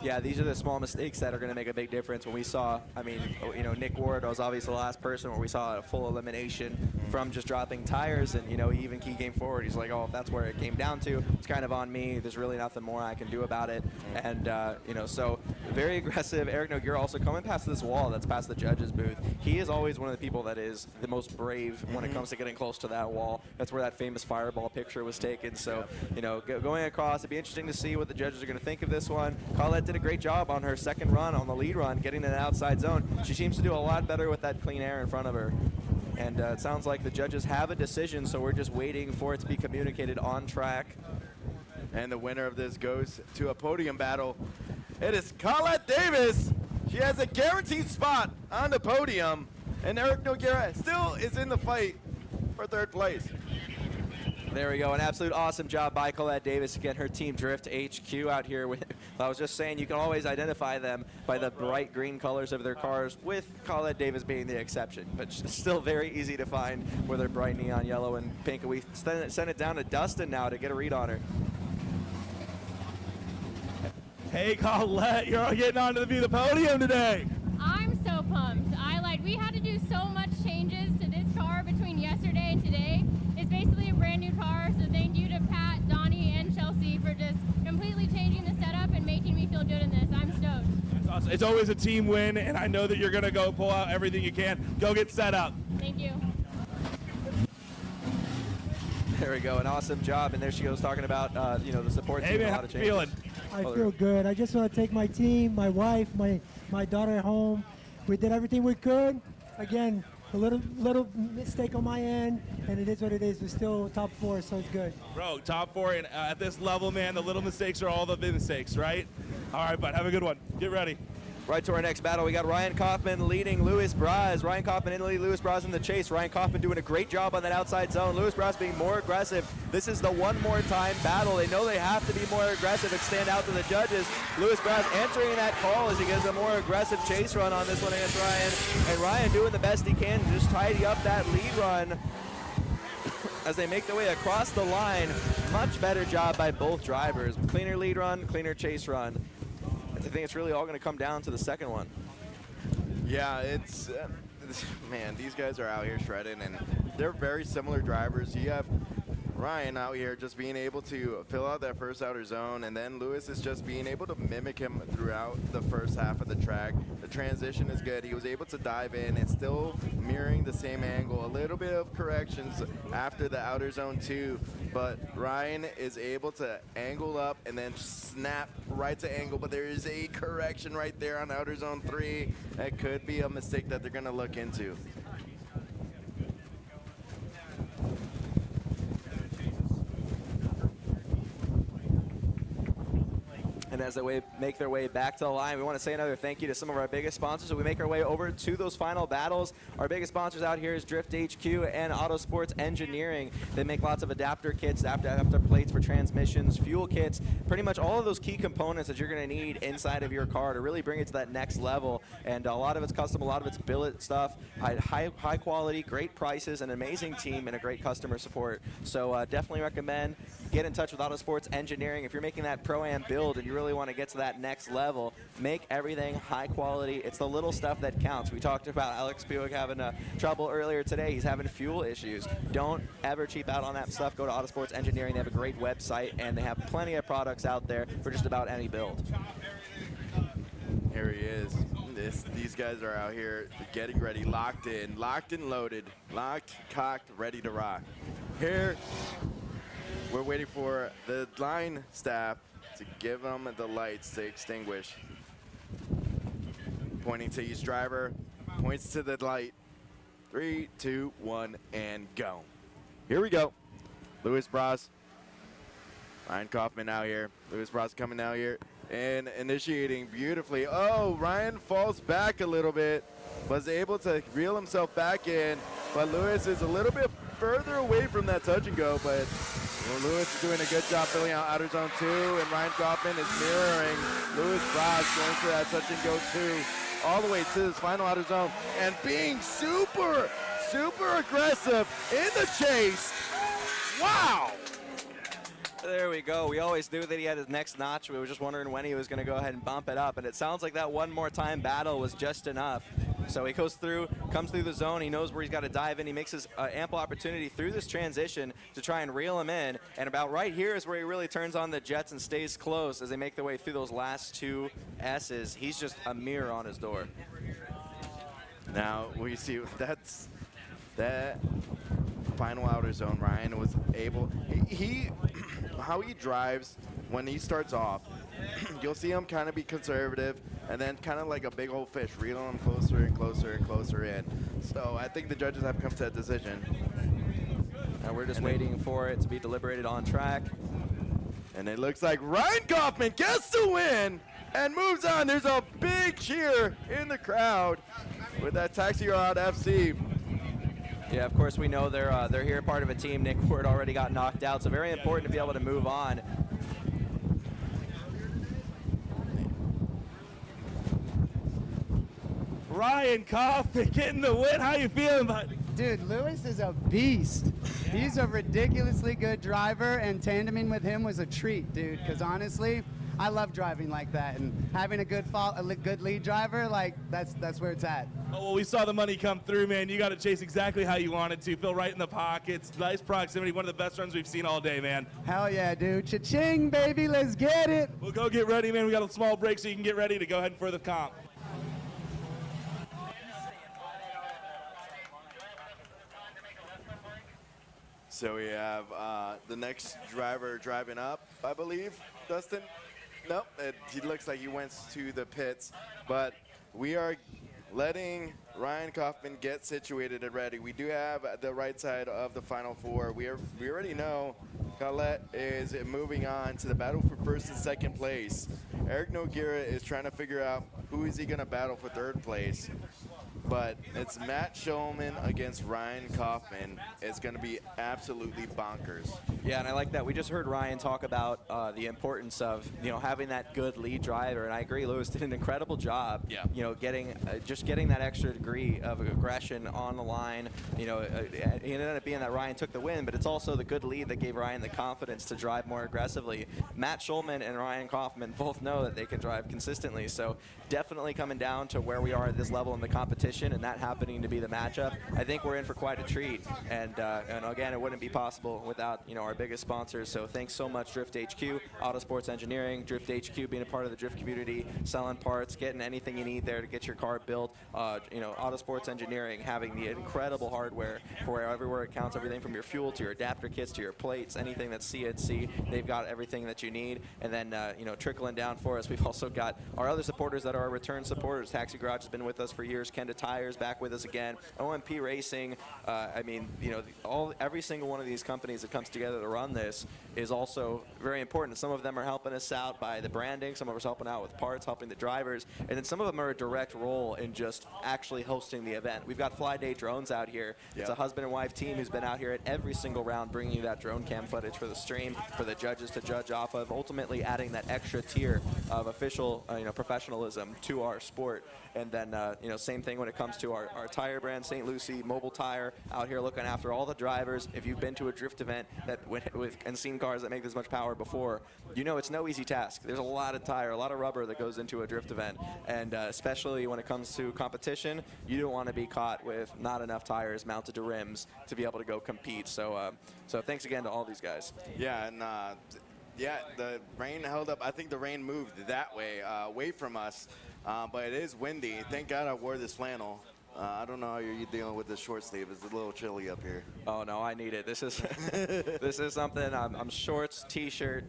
Yeah, these are the small mistakes that are going to make a big difference. When we saw, I mean, you know, Nick Ward was obviously the last person where we saw a full elimination from just dropping tires, and, you know, he even key came forward. He's like, oh, if that's where it came down to, it's kind of on me. There's really nothing more I can do about it. And, you know, so very aggressive. Eric Noguera also coming past this wall that's past the judges' booth. He is always one of the people that is the most brave when it comes to getting close to that wall. That's where that famous fireball picture was taken. So, you know, going across, it'd be interesting to see what the judges are going to think of this one. Colette did a great job on her second run, on the lead run, getting to the outside zone. She seems to do a lot better with that clean air in front of her. And it sounds like the judges have a decision, so we're just waiting for it to be communicated on track. And the winner of this goes to a podium battle. It is Colette Davis. She has a guaranteed spot on the podium. And Eric Noguera still is in the fight for 3rd place. There we go. An absolute awesome job by Colette Davis to get her team Drift HQ out here. I was just saying, you can always identify them by the bright green colors of their cars, with Colette Davis being the exception. But still very easy to find with their bright neon yellow and pink. And we send it down to Dustin now to get a read on her. Hey, Colette, you're getting onto the podium today. I'm so pumped. We had to do so much changes to this car between yesterday and today. It's basically a brand new car, so thank you to Pat, Donnie, and Chelsea for just completely changing the setup and making me feel good in this. I'm stoked. That's awesome. It's always a team win, and I know that you're going to go pull out everything you can. Go get set up. Thank you. There we go, an awesome job. And there she goes talking about, you know, the support team. Hey, man, how you feeling? I feel good. I just want to take my team, my wife, my daughter home. We did everything we could. Again, a little mistake on my end, and it is what it is. We're still top 4, so it's good. Bro, top 4, and at this level, man, the little mistakes are all the big mistakes, right? All right, bud, have a good one. Get ready. Right to our next battle, we got Ryan Kaufman leading Louis Braz. Ryan Kaufman in the lead, Louis Braz in the chase. Ryan Kaufman doing a great job on that outside zone. Louis Braz being more aggressive. This is the one more time battle. They know they have to be more aggressive and stand out to the judges. Louis Braz answering that call as he gets a more aggressive chase run on this one against Ryan. And Ryan doing the best he can to just tidy up that lead run as they make their way across the line. Much better job by both drivers. Cleaner lead run, cleaner chase run. I think it's really all going to come down to the second one. Yeah, it's man, these guys are out here shredding, and they're very similar drivers. You have Ryan out here just being able to fill out that first outer zone, and then Lewis is just being able to mimic him throughout the first half of the track. The transition is good. He was able to dive in and still mirroring the same angle. A little bit of corrections after the outer zone 2, but Ryan is able to angle up and then snap right to angle, but there is a correction right there on outer zone 3. That could be a mistake that they're going to look into. And as they make their way back to the line, we want to say another thank you to some of our biggest sponsors. So we make our way over to those final battles. Our biggest sponsors out here is Drift HQ and Autosports Engineering. They make lots of adapter kits, adapter plates for transmissions, fuel kits, pretty much all of those key components that you're going to need inside of your car to really bring it to that next level. And a lot of it's custom, a lot of it's billet stuff, high quality, great prices, an amazing team, and a great customer support. So definitely recommend get in touch with Autosports Engineering. If you're making that Pro-Am build and you really want to get to that next level, make everything high quality. It's the little stuff that counts. We talked about Alex Buick having trouble earlier today. He's having fuel issues. Don't ever cheap out on that stuff. Go to Autosports Engineering. They have a great website, and they have plenty of products out there for just about any build. Here he is. These guys are out here getting ready, locked in, loaded, locked, cocked, ready to rock. Here, we're waiting for the line staff to give them the lights to extinguish. Pointing to each driver, points to the light. 3, 2, 1, and go. Here we go. Louis Bras, Ryan Kaufman out here. Louis Bras coming out here and initiating beautifully. Oh, Ryan falls back a little bit, was able to reel himself back in, but Louis is a little bit further away from that touch and go, but Lewis is doing a good job filling out outer zone 2, and Ryan Kaufman is mirroring Louis Bras going for that touch and go 2 all the way to this final outer zone and being super aggressive in the chase. Wow! There we go. We always knew that he had his next notch. We were just wondering when he was going to go ahead and bump it up, and it sounds like that one more time battle was just enough. So he goes through, comes through the zone. He knows where he's got to dive in. He makes his ample opportunity through this transition to try and reel him in. And about right here is where he really turns on the jets and stays close as they make their way through those last 2 S's. He's just a mirror on his door. Now we see that final outer zone. Ryan was able, how he drives when he starts off, you'll see him kind of be conservative and then kind of like a big old fish, reeling him closer and closer and closer in. So I think the judges have come to that decision. And we're just waiting for it to be deliberated on track. And it looks like Ryan Kaufman gets the win and moves on. There's a big cheer in the crowd with that Taxi Rod FC. Yeah, of course we know they're here part of a team. Nick Ward already got knocked out, so very important to be able to move on. Ryan Kaufman getting the win. How you feeling, bud? Dude, Lewis is a beast. He's a ridiculously good driver, and tandeming with him was a treat, dude, because honestly, I love driving like that, and having a good lead driver, like that's where it's at. Oh, well, we saw the money come through, man. You got to chase exactly how you wanted to. Feel right in the pockets. Nice proximity. One of the best runs we've seen all day, man. Hell yeah, dude. Cha-ching, baby. Let's get it. We'll go get ready, man. We got a small break so you can get ready to go ahead and further comp. So we have the next driver driving up, I believe, Dustin? Nope, he looks like he went to the pits, but we are letting Ryan Kaufman get situated and ready. We do have the right side of the Final Four. We already know Colette is moving on to the battle for first and second place. Eric Noguera is trying to figure out who is he going to battle for third place. But it's Matt Shulman against Ryan Kaufman. It's going to be absolutely bonkers. Yeah, and I like that. We just heard Ryan talk about the importance of having that good lead driver, and I agree. Lewis did an incredible job. Yeah. Getting just getting that extra degree of aggression on the line. It ended up being that Ryan took the win, but it's also the good lead that gave Ryan the confidence to drive more aggressively. Matt Shulman and Ryan Kaufman both know that they can drive consistently, so definitely coming down to where we are at this level in the competition, and that happening to be the matchup. I think we're in for quite a treat, and again, it wouldn't be possible without our our biggest sponsors. So thanks so much, Drift HQ, Autosports Engineering, Drift HQ being a part of the Drift community, selling parts, getting anything you need there to get your car built. You know, Autosports Engineering having the incredible hardware for everywhere it counts, everything from your fuel to your adapter kits to your plates, anything that's CNC, they've got everything that you need. And then, you know, trickling down for us, we've also got our other supporters that are our return supporters. Taxi Garage has been with us for years. Kenda Tires back with us again. OMP Racing. I mean, you know, every single one of these companies that comes together to run this is also very important. Some of them are helping us out by the branding. Some of us helping out with parts, helping the drivers, and then some of them are a direct role in just actually hosting the event. We've got FLYDAY Drones out here. It's a husband and wife team who's been out here at every single round, bringing you that drone cam footage for the stream, for the judges to judge off of, ultimately adding that extra tier of official, you know, professionalism to our sport. And then, you know, same thing when it comes to our tire brand, St. Lucie, Mobile Tire, out here looking after all the drivers. If you've been to a drift event and seen cars that make this much power before, you know it's no easy task. There's a lot of tire, a lot of rubber that goes into a drift event. And especially when it comes to competition, you don't want to be caught with not enough tires mounted to rims to be able to go compete. So, so thanks again to all these guys. Yeah, and yeah, the rain held up. I think the rain moved that way, away from us. But it is windy. Thank God I wore this flannel. I don't know how you're dealing with this short sleeve. It's a little chilly up here. Oh no, I need it. This is this is something. I'm shorts, t-shirt,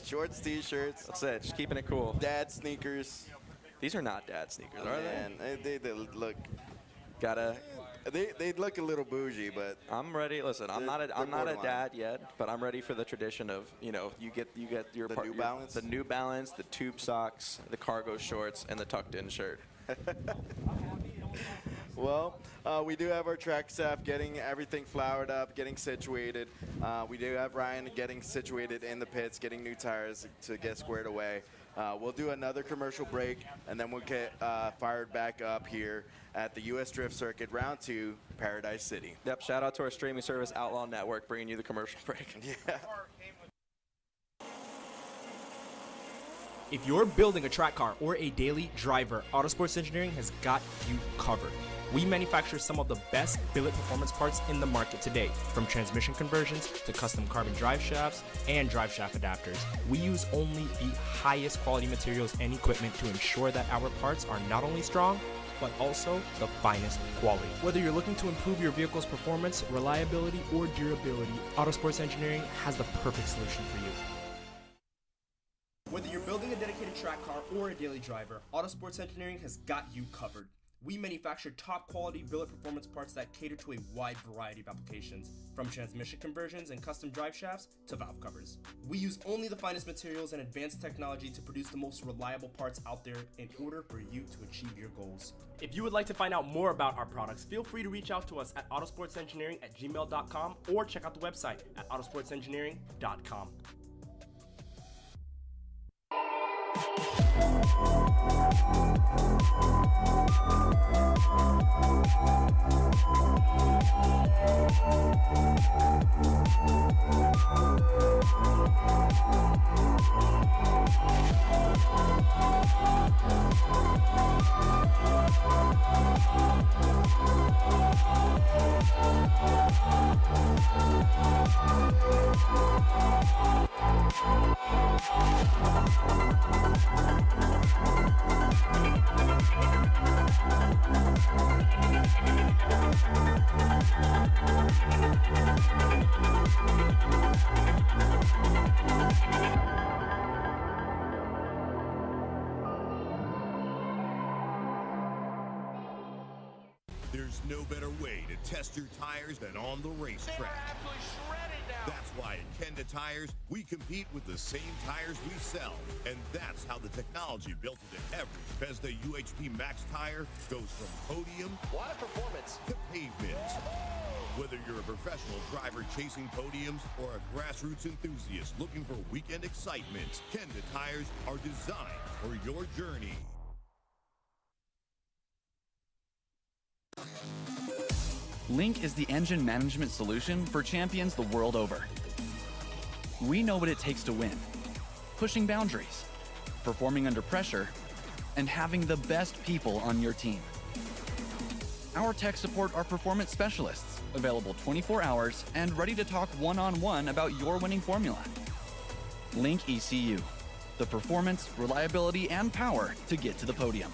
shorts, t-shirts. That's it. Just keeping it cool. Dad sneakers. These are not dad sneakers, are they? They look. Gotta. They look a little bougie, but I'm ready. Listen, I'm not a dad yet, but I'm ready for the tradition of, you know, you get your New Balance, the New Balance, the tube socks, the cargo shorts, and the tucked in shirt. Well, we do have our track staff getting everything flowered up, getting situated. We do have Ryan getting situated in the pits, getting new tires to get squared away. We'll do another commercial break, and then we'll get fired back up here at the U.S. Drift Circuit, Round 2, Paradise City. Yep, shout out to our streaming service, Outlaw Network, bringing you the commercial break. Yeah. If you're building a track car or a daily driver, Autosports Engineering has got you covered. We manufacture some of the best billet performance parts in the market today, from transmission conversions to custom carbon drive shafts and drive shaft adapters. We use only the highest quality materials and equipment to ensure that our parts are not only strong, but also the finest quality. Whether you're looking to improve your vehicle's performance, reliability, or durability, Autosports Engineering has the perfect solution for you. Whether you're building a dedicated track car or a daily driver, Autosports Engineering has got you covered. We manufacture top quality billet performance parts that cater to a wide variety of applications, from transmission conversions and custom drive shafts to valve covers. We use only the finest materials and advanced technology to produce the most reliable parts out there in order for you to achieve your goals. If you would like to find out more about our products, feel free to reach out to us at autosportsengineering@gmail.com or check out the website at autosportsengineering.com. There's no better way to test your tires than on the racetrack. That's why at Kenda Tires, we compete with the same tires we sell. And that's how the technology built into every Bethesda UHP Max tire goes from podium to pavement. Whether you're a professional driver chasing podiums or a grassroots enthusiast looking for weekend excitement, Kenda Tires are designed for your journey. Link is the engine management solution for champions the world over. We know what it takes to win. Pushing boundaries, performing under pressure, and having the best people on your team. Our tech support are performance specialists, available 24 hours and ready to talk one-on-one about your winning formula. Link ECU, the performance, reliability, and power to get to the podium.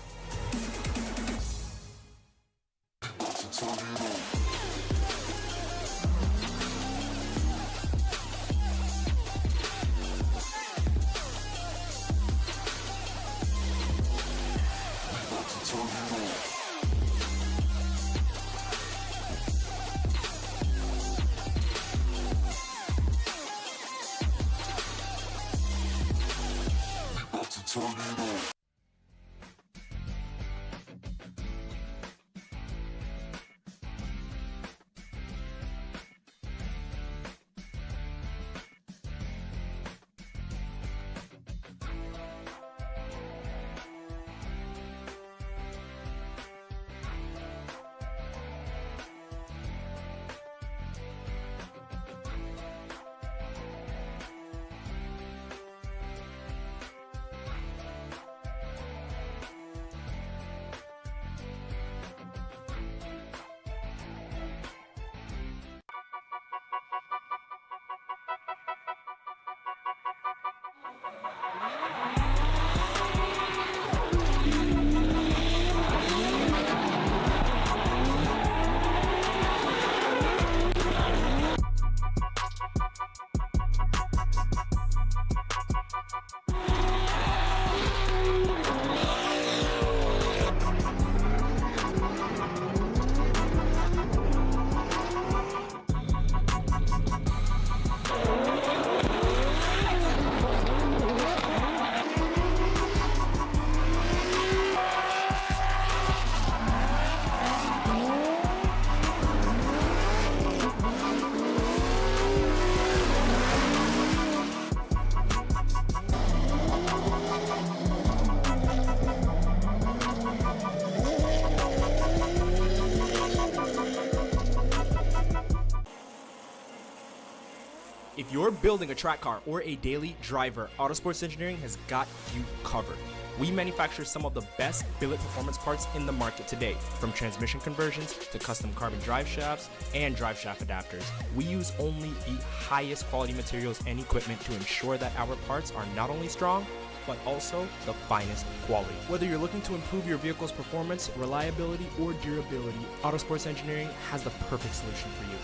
If you're building a track car or a daily driver, Autosports Engineering has got you covered. We manufacture some of the best billet performance parts in the market today, from transmission conversions to custom carbon drive shafts and drive shaft adapters. We use only the highest quality materials and equipment to ensure that our parts are not only strong, but also the finest quality. Whether you're looking to improve your vehicle's performance, reliability, or durability, Autosports Engineering has the perfect solution for you.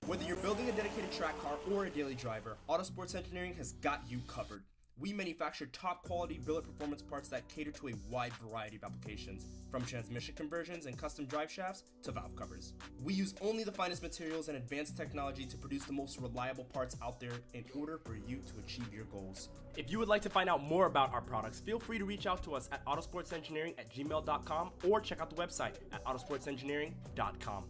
Whether you're building a dedicated track car or a daily driver, Autosports Engineering has got you covered. We manufacture top quality billet performance parts that cater to a wide variety of applications, from transmission conversions and custom drive shafts to valve covers. We use only the finest materials and advanced technology to produce the most reliable parts out there in order for you to achieve your goals. If you would like to find out more about our products, feel free to reach out to us at autosportsengineering@gmail.com or check out the website at autosportsengineering.com.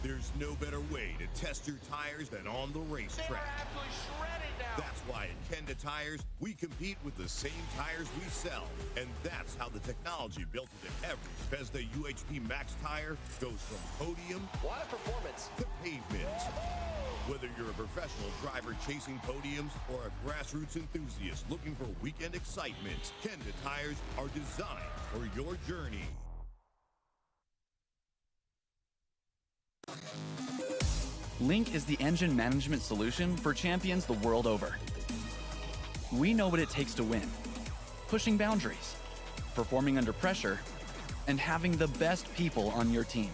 There's no better way to test your tires than on the racetrack. That's why at Kenda Tires, we compete with the same tires we sell. And that's how the technology built into every Bethesda UHP Max tire goes from podium to pavement. Whether you're a professional driver chasing podiums or a grassroots enthusiast looking for weekend excitement, Kenda Tires are designed for your journey. Link is the engine management solution for champions the world over. We know what it takes to win, pushing boundaries, performing under pressure, and having the best people on your team.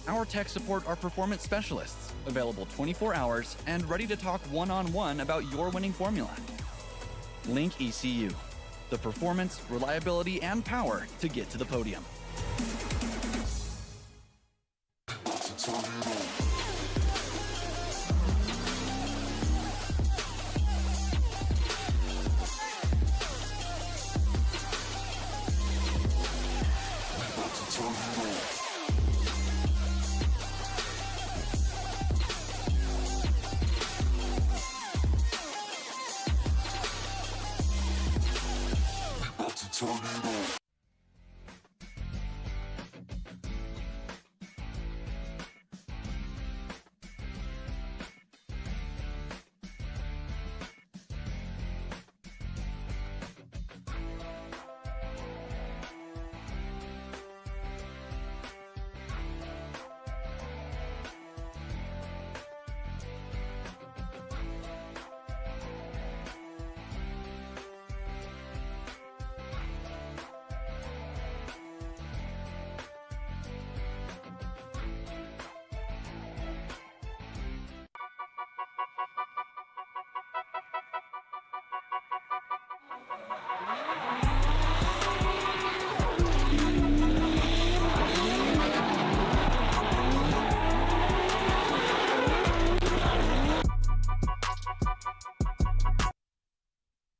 Our tech support are performance specialists, available 24 hours and ready to talk one-on-one about your winning formula. Link ECU. The performance, reliability, and power to get to the podium.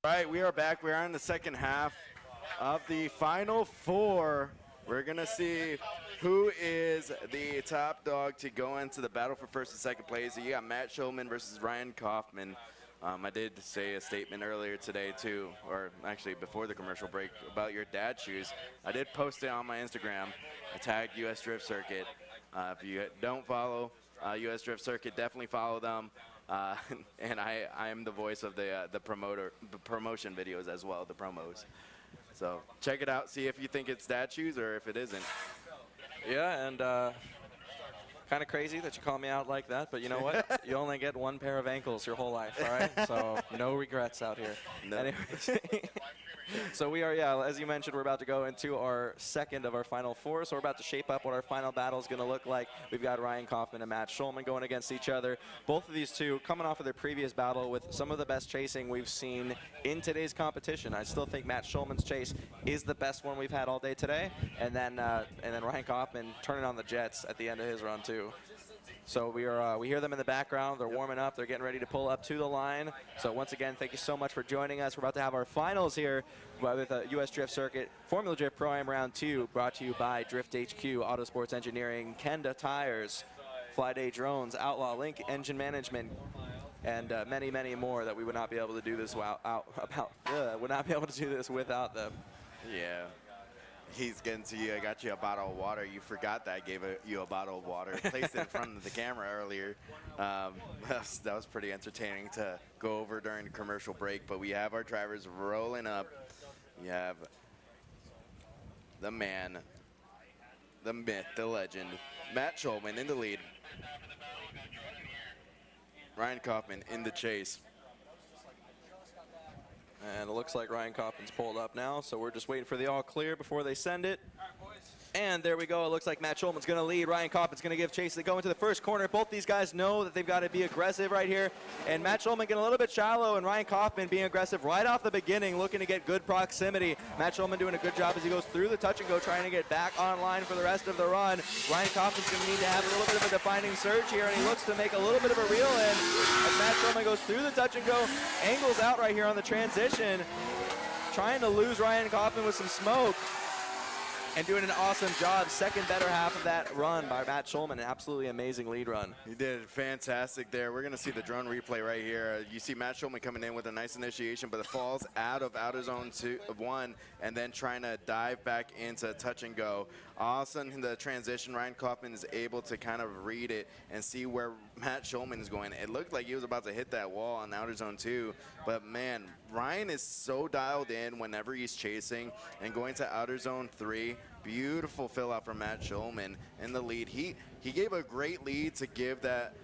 All right, we are back. We are in the second half of the Final Four. We're going to see who is the top dog to go into the battle for first and second place. So you got Matt Shulman versus Ryan Kaufman. I did say a statement earlier today, too, or actually before the commercial break, about your dad shoes. I did post it on my Instagram. I tagged US Drift Circuit. If you don't follow US Drift Circuit, definitely follow them. And I am the voice of the promotion videos as well, the promos. So check it out, see if you think it's dad shoes or if it isn't. Yeah, and kind of crazy that you call me out like that, but you know what? You only get one pair of ankles your whole life, all right? So no regrets out here. No. Anyways, so we are, yeah, as you mentioned, we're about to go into our second of our Final Four, so we're about to shape up what our final battle is going to look like. We've got Ryan Kaufman and Matt Shulman going against each other. Both of these two coming off of their previous battle with some of the best chasing we've seen in today's competition. I still think Matt Shulman's chase is the best one we've had all day today, and then Ryan Kaufman turning on the jets at the end of his run too. So we hear them in the background. They're warming up. They're getting ready to pull up to the line. So once again, thank you so much for joining us. We're about to have our finals here with US Drift Circuit Formula Drift Pro-Am Round 2, brought to you by Drift HQ, Autosports Engineering, Kenda Tires, FLYDAY Drones, Outlaw Link Engine Management, and many, many more that we would not be able to do this without them. Yeah. He's getting to you. I got you a bottle of water. You forgot that I gave you a bottle of water. Placed it in front of the camera earlier. That was pretty entertaining to go over during the commercial break. But we have our drivers rolling up. You have the man, the myth, the legend, Matt Shulman in the lead. Ryan Kaufman in the chase. And it looks like Ryan Kaufman's pulled up now, so we're just waiting for the all clear before they send it. And there we go. It looks like Matt Shulman's going to lead. Ryan Kaufman's going to give chase. They go into the first corner. Both these guys know that they've got to be aggressive right here. And Matt Shulman getting a little bit shallow, and Ryan Kaufman being aggressive right off the beginning, looking to get good proximity. Matt Shulman doing a good job as he goes through the touch and go, trying to get back online for the rest of the run. Ryan Kaufman's going to need to have a little bit of a defining surge here, and he looks to make a little bit of a reel in as Matt Shulman goes through the touch and go, angles out right here on the transition, trying to lose Ryan Kaufman with some smoke. And doing an awesome job, second better half of that run by Matt Shulman, an absolutely amazing lead run. He did fantastic there. We're going to see the drone replay right here. You see Matt Shulman coming in with a nice initiation, but it falls out of outer zone 1 and then trying to dive back into touch and go. Awesome in the transition. Ryan Kaufman is able to kind of read it and see where Matt Shulman is going. It looked like he was about to hit that wall on outer zone 2, but man, Ryan is so dialed in whenever he's chasing and going to outer zone 3. Beautiful fill out from Matt Shulman in the lead. He gave a great lead to give that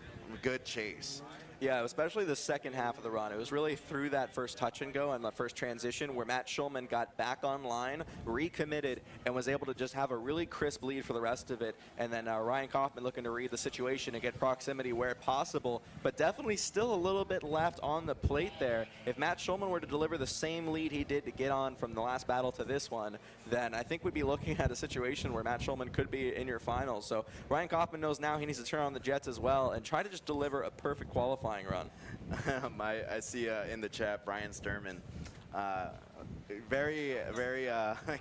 good chase. Yeah, especially the second half of the run. It was really through that first touch and go and the first transition where Matt Shulman got back online, recommitted, and was able to just have a really crisp lead for the rest of it. And then Ryan Kaufman looking to read the situation and get proximity where possible, but definitely still a little bit left on the plate there. If Matt Shulman were to deliver the same lead he did to get on from the last battle to this one, then I think we'd be looking at a situation where Matt Shulman could be in your finals. So Ryan Kaufman knows now he needs to turn on the jets as well and try to just deliver a perfect qualifying run. I see in the chat Brian Sturman, very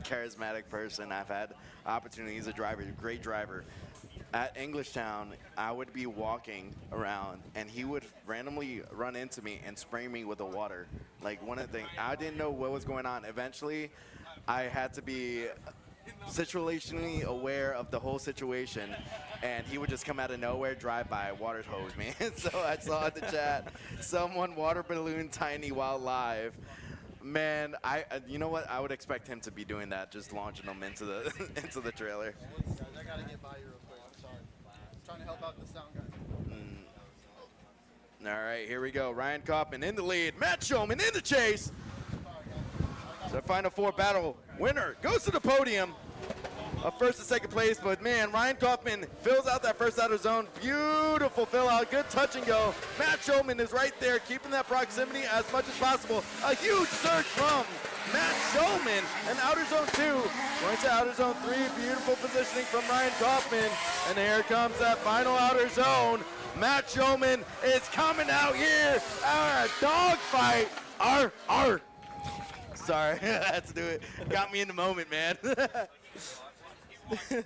charismatic person. I've had opportunity. He's a driver, great driver. At Englishtown, I would be walking around and he would randomly run into me and spray me with the water. Like one of the things, I didn't know what was going on. Eventually, I had to be situationally aware of the whole situation, and he would just come out of nowhere, drive by, water hose me. So I saw in the chat, someone water balloon Tiny while live. Man, you know what? I would expect him to be doing that, just launching them into the into the trailer. Guys, I gotta get by you real quick. I'm sorry. I'm trying to help out the sound guy. All right, here we go. Ryan Kaufman in the lead. Matt Shulman in the chase. The Final Four battle winner goes to the podium of first and second place, but man, Ryan Kaufman fills out that first outer zone. Beautiful fill out, good touch and go. Matt Shulman is right there, keeping that proximity as much as possible. A huge surge from Matt Shulman, and outer zone 2. Going to outer zone 3, beautiful positioning from Ryan Kaufman. And here comes that final outer zone. Matt Shulman is coming out here. Our dog fight. Arr. Sorry, I had to do it. Got me in the moment, man.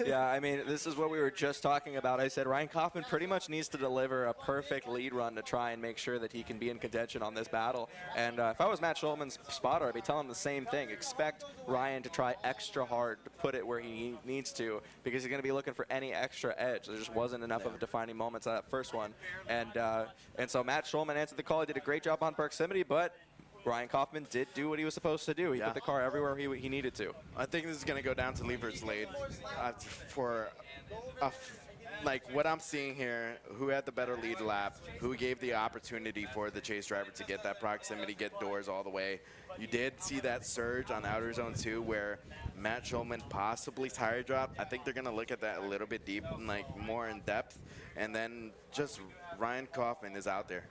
Yeah, I mean, this is what we were just talking about. I said Ryan Kaufman pretty much needs to deliver a perfect lead run to try and make sure that he can be in contention on this battle. And if I was Matt Shulman's spotter, I'd be telling him the same thing. Expect Ryan to try extra hard to put it where he needs to, because he's going to be looking for any extra edge. There just wasn't enough of a defining moments on that first one. And so Matt Shulman answered the call. He did a great job on proximity, but Ryan Kaufman did do what he was supposed to do. He put the car everywhere he needed to. I think this is going to go down to Liebert's lead like what I'm seeing here, who had the better lead lap, who gave the opportunity for the chase driver to get that proximity, get doors all the way. You did see that surge on outer zone 2 where Matt Shulman possibly tire dropped. I think they're going to look at that a little bit deep, like more in depth, and then just Ryan Kaufman is out there.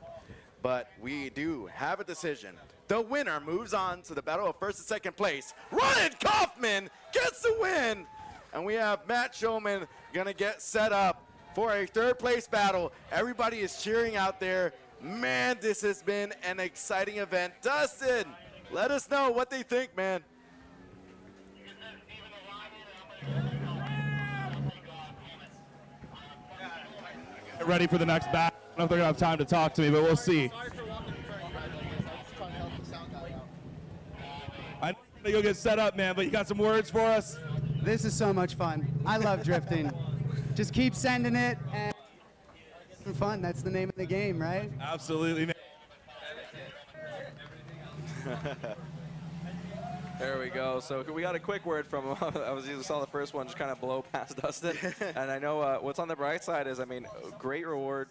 But we do have a decision. The winner moves on to the battle of first and second place. Ryan Kaufman gets the win. And we have Matt Shulman going to get set up for a third place battle. Everybody is cheering out there. Man, this has been an exciting event. Dustin, let us know what they think, man. Get ready for the next battle. I don't know if they're going to have time to talk to me, but we'll see. I know you're going to go get set up, man, but you got some words for us? This is so much fun. I love drifting. Just keep sending it and have fun. That's the name of the game, right? Absolutely, man. There we go. So we got a quick word from him. I saw the first one just kind of blow past Dustin. And I know what's on the bright side is, I mean, great reward,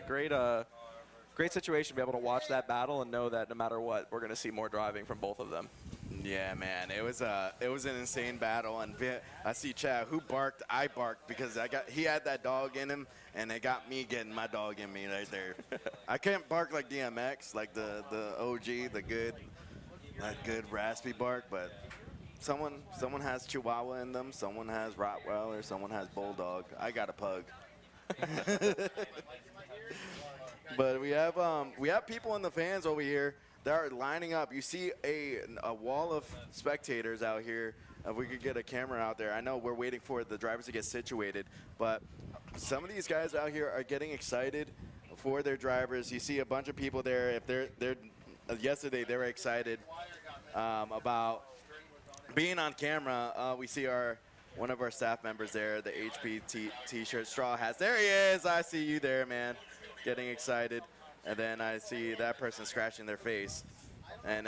great situation to be able to watch that battle and know that no matter what, we're going to see more driving from both of them. Yeah, man, it was an insane battle, and I see Chad, who barked, I barked, because he had that dog in him, and it got me getting my dog in me right there. I can't bark like DMX, like the OG, that good raspy bark, but someone has Chihuahua in them, someone has Rottweiler, someone has Bulldog. I got a pug. But we have people in the fans over here that are lining up. You see a wall of spectators out here. If we could get a camera out there. I know we're waiting for the drivers to get situated, but some of these guys out here are getting excited for their drivers. You see a bunch of people there. If they're yesterday they were excited about being on camera. We see one of our staff members there, the HP t-shirt, straw hats. There he is. I see you there, man. Getting excited. And then I see that person scratching their face. And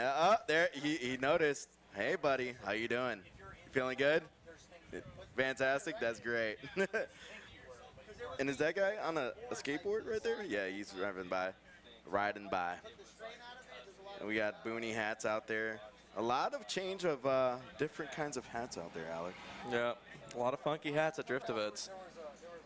there, he noticed. Hey, buddy, how you doing? You feeling good? Fantastic. That's great. And is that guy on a skateboard right there? Yeah, he's riding by. And we got boonie hats out there. A lot of change of different kinds of hats out there, Alec. Yeah, a lot of funky hats at drift events.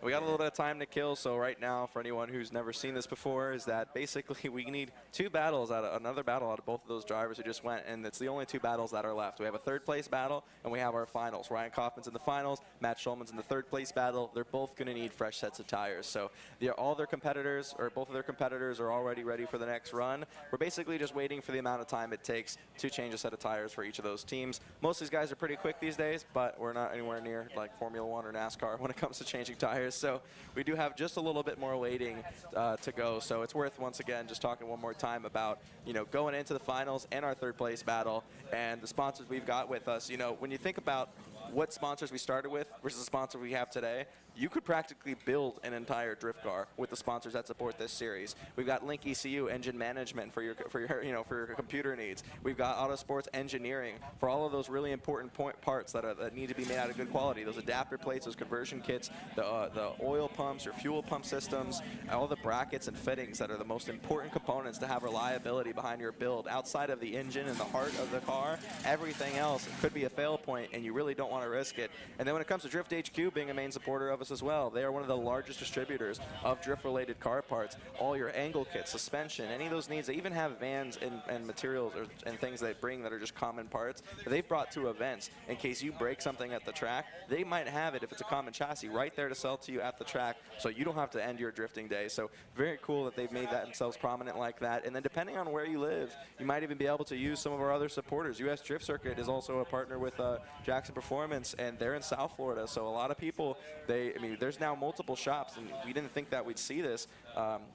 We got a little bit of time to kill, so right now, for anyone who's never seen this before, is that basically we need another battle out of both of those drivers who just went, and it's the only 2 battles that are left. We have a 3rd place battle, and we have our finals. Ryan Kaufman's in the finals, Matt Schulman's in the 3rd place battle. They're both going to need fresh sets of tires. So all their competitors, or both of their competitors, are already ready for the next run. We're basically just waiting for the amount of time it takes to change a set of tires for each of those teams. Most of these guys are pretty quick these days, but we're not anywhere near like Formula 1 or NASCAR when it comes to changing tires. So we do have just a little bit more waiting to go. So it's worth, once again, just talking one more time about, going into the finals and our 3rd place battle and the sponsors we've got with us. When you think about what sponsors we started with versus the sponsor we have today, you could practically build an entire drift car with the sponsors that support this series. We've got Link ECU engine management for your computer needs. We've got Autosports engineering for all of those really important parts that need to be made out of good quality. Those adapter plates, those conversion kits, the oil pumps or fuel pump systems, all the brackets and fittings that are the most important components to have reliability behind your build. Outside of the engine and the heart of the car, everything else could be a fail point, and you really don't want to risk it. And then when it comes to Drift HQ being a main supporter of us as well, they are one of the largest distributors of drift-related car parts. All your angle kits, suspension, any of those needs. They even have vans and materials and things they bring that are just common parts that they've brought to events. In case you break something at the track, they might have it, if it's a common chassis, right there to sell to you at the track, so you don't have to end your drifting day. So very cool that they've made that themselves prominent like that. And then depending on where you live, you might even be able to use some of our other supporters. US Drift Circuit is also a partner with Jackson Performance, and they're in South Florida. So a lot of people, there's now multiple shops, and we didn't think that we'd see this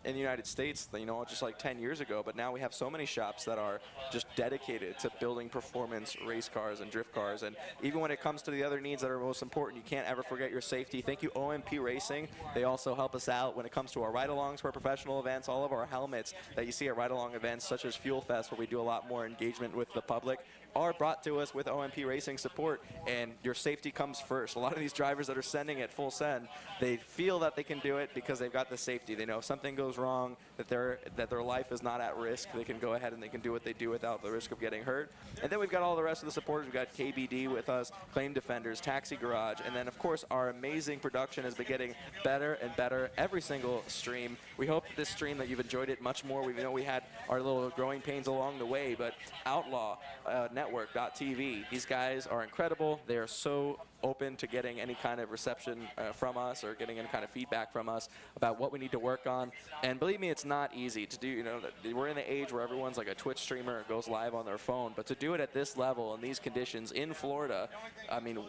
in the United States, just like 10 years ago. But now we have so many shops that are just dedicated to building performance race cars and drift cars. And even when it comes to the other needs that are most important, you can't ever forget your safety. Thank you, OMP Racing. They also help us out when it comes to our ride-alongs for our professional events. All of our helmets that you see at ride-along events, such as Fuel Fest, where we do a lot more engagement with the public, are brought to us with OMP Racing support, and your safety comes first. A lot of these drivers that are sending it full send, they feel that they can do it because they've got the safety. They know if something goes wrong, that their life is not at risk. They can go ahead and they can do what they do without the risk of getting hurt. And then we've got all the rest of the supporters. We've got KBD with us, Claim Defenders, Taxi Garage, and then of course our amazing production has been getting better and better every single stream. We hope that this stream that you've enjoyed it much more. We know we had our little growing pains along the way, but Outlaw Network.tv, these guys are incredible. They are so open to getting any kind of reception from us or getting any kind of feedback from us about what we need to work on. And believe me, it's not easy to do. We're in the age where everyone's like a Twitch streamer, goes live on their phone, but to do it at this level in these conditions in Florida,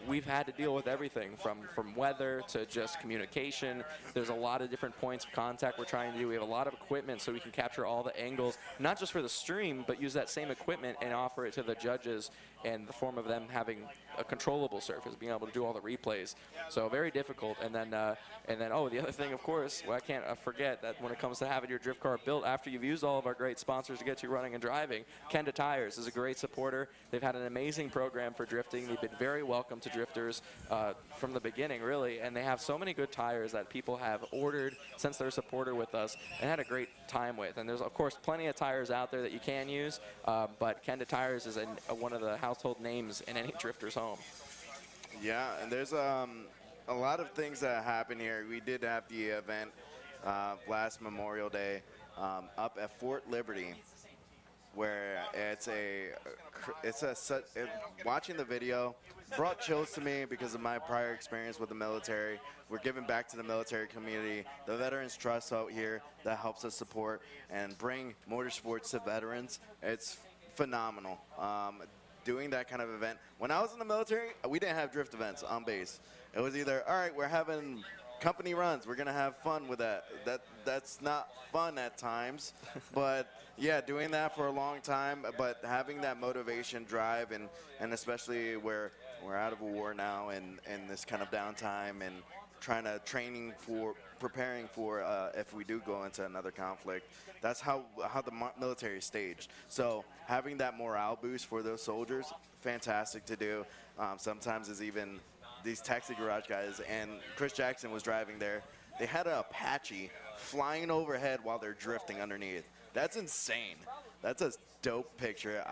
we've had to deal with everything from weather to just communication. There's a lot of different points of contact we're trying to do. We have a lot of equipment so we can capture all the angles, not just for the stream, but use that same equipment and offer it to the judges in the form of them having a controllable surface, being able to do all the replays. So very difficult. And then the other thing, of course, I can't forget that when it comes to having your drift car built after you've used all of our great sponsors to get you running and driving, Kenda Tires is a great supporter. They've had an amazing program for drifting. They've been very welcome to drifters from the beginning, really, and they have so many good tires that people have ordered since they're a supporter with us and had a great time with. And there's, of course, plenty of tires out there that you can use, but Kenda Tires is one of the household names in any drifter's home. Yeah, and there's a lot of things that happen here. We did have the event last Memorial Day up at Fort Liberty, where watching the video brought chills to me because of my prior experience with the military. We're giving back to the military community. The Veterans Trust out here that helps us support and bring motorsports to veterans. It's phenomenal. Doing that kind of event. When I was in the military, we didn't have drift events on base. It was either, all right, we're having company runs, we're gonna have fun with that. That's not fun at times, but yeah, doing that for a long time, but having that motivation, drive, and especially where we're out of a war now and this kind of downtime and preparing for if we do go into another conflict. That's how the military is staged. So having that morale boost for those soldiers, fantastic to do. Sometimes it's even these Taxi Garage guys, and Chris Jackson was driving there they had an Apache flying overhead while they're drifting underneath. That's insane. That's a dope picture.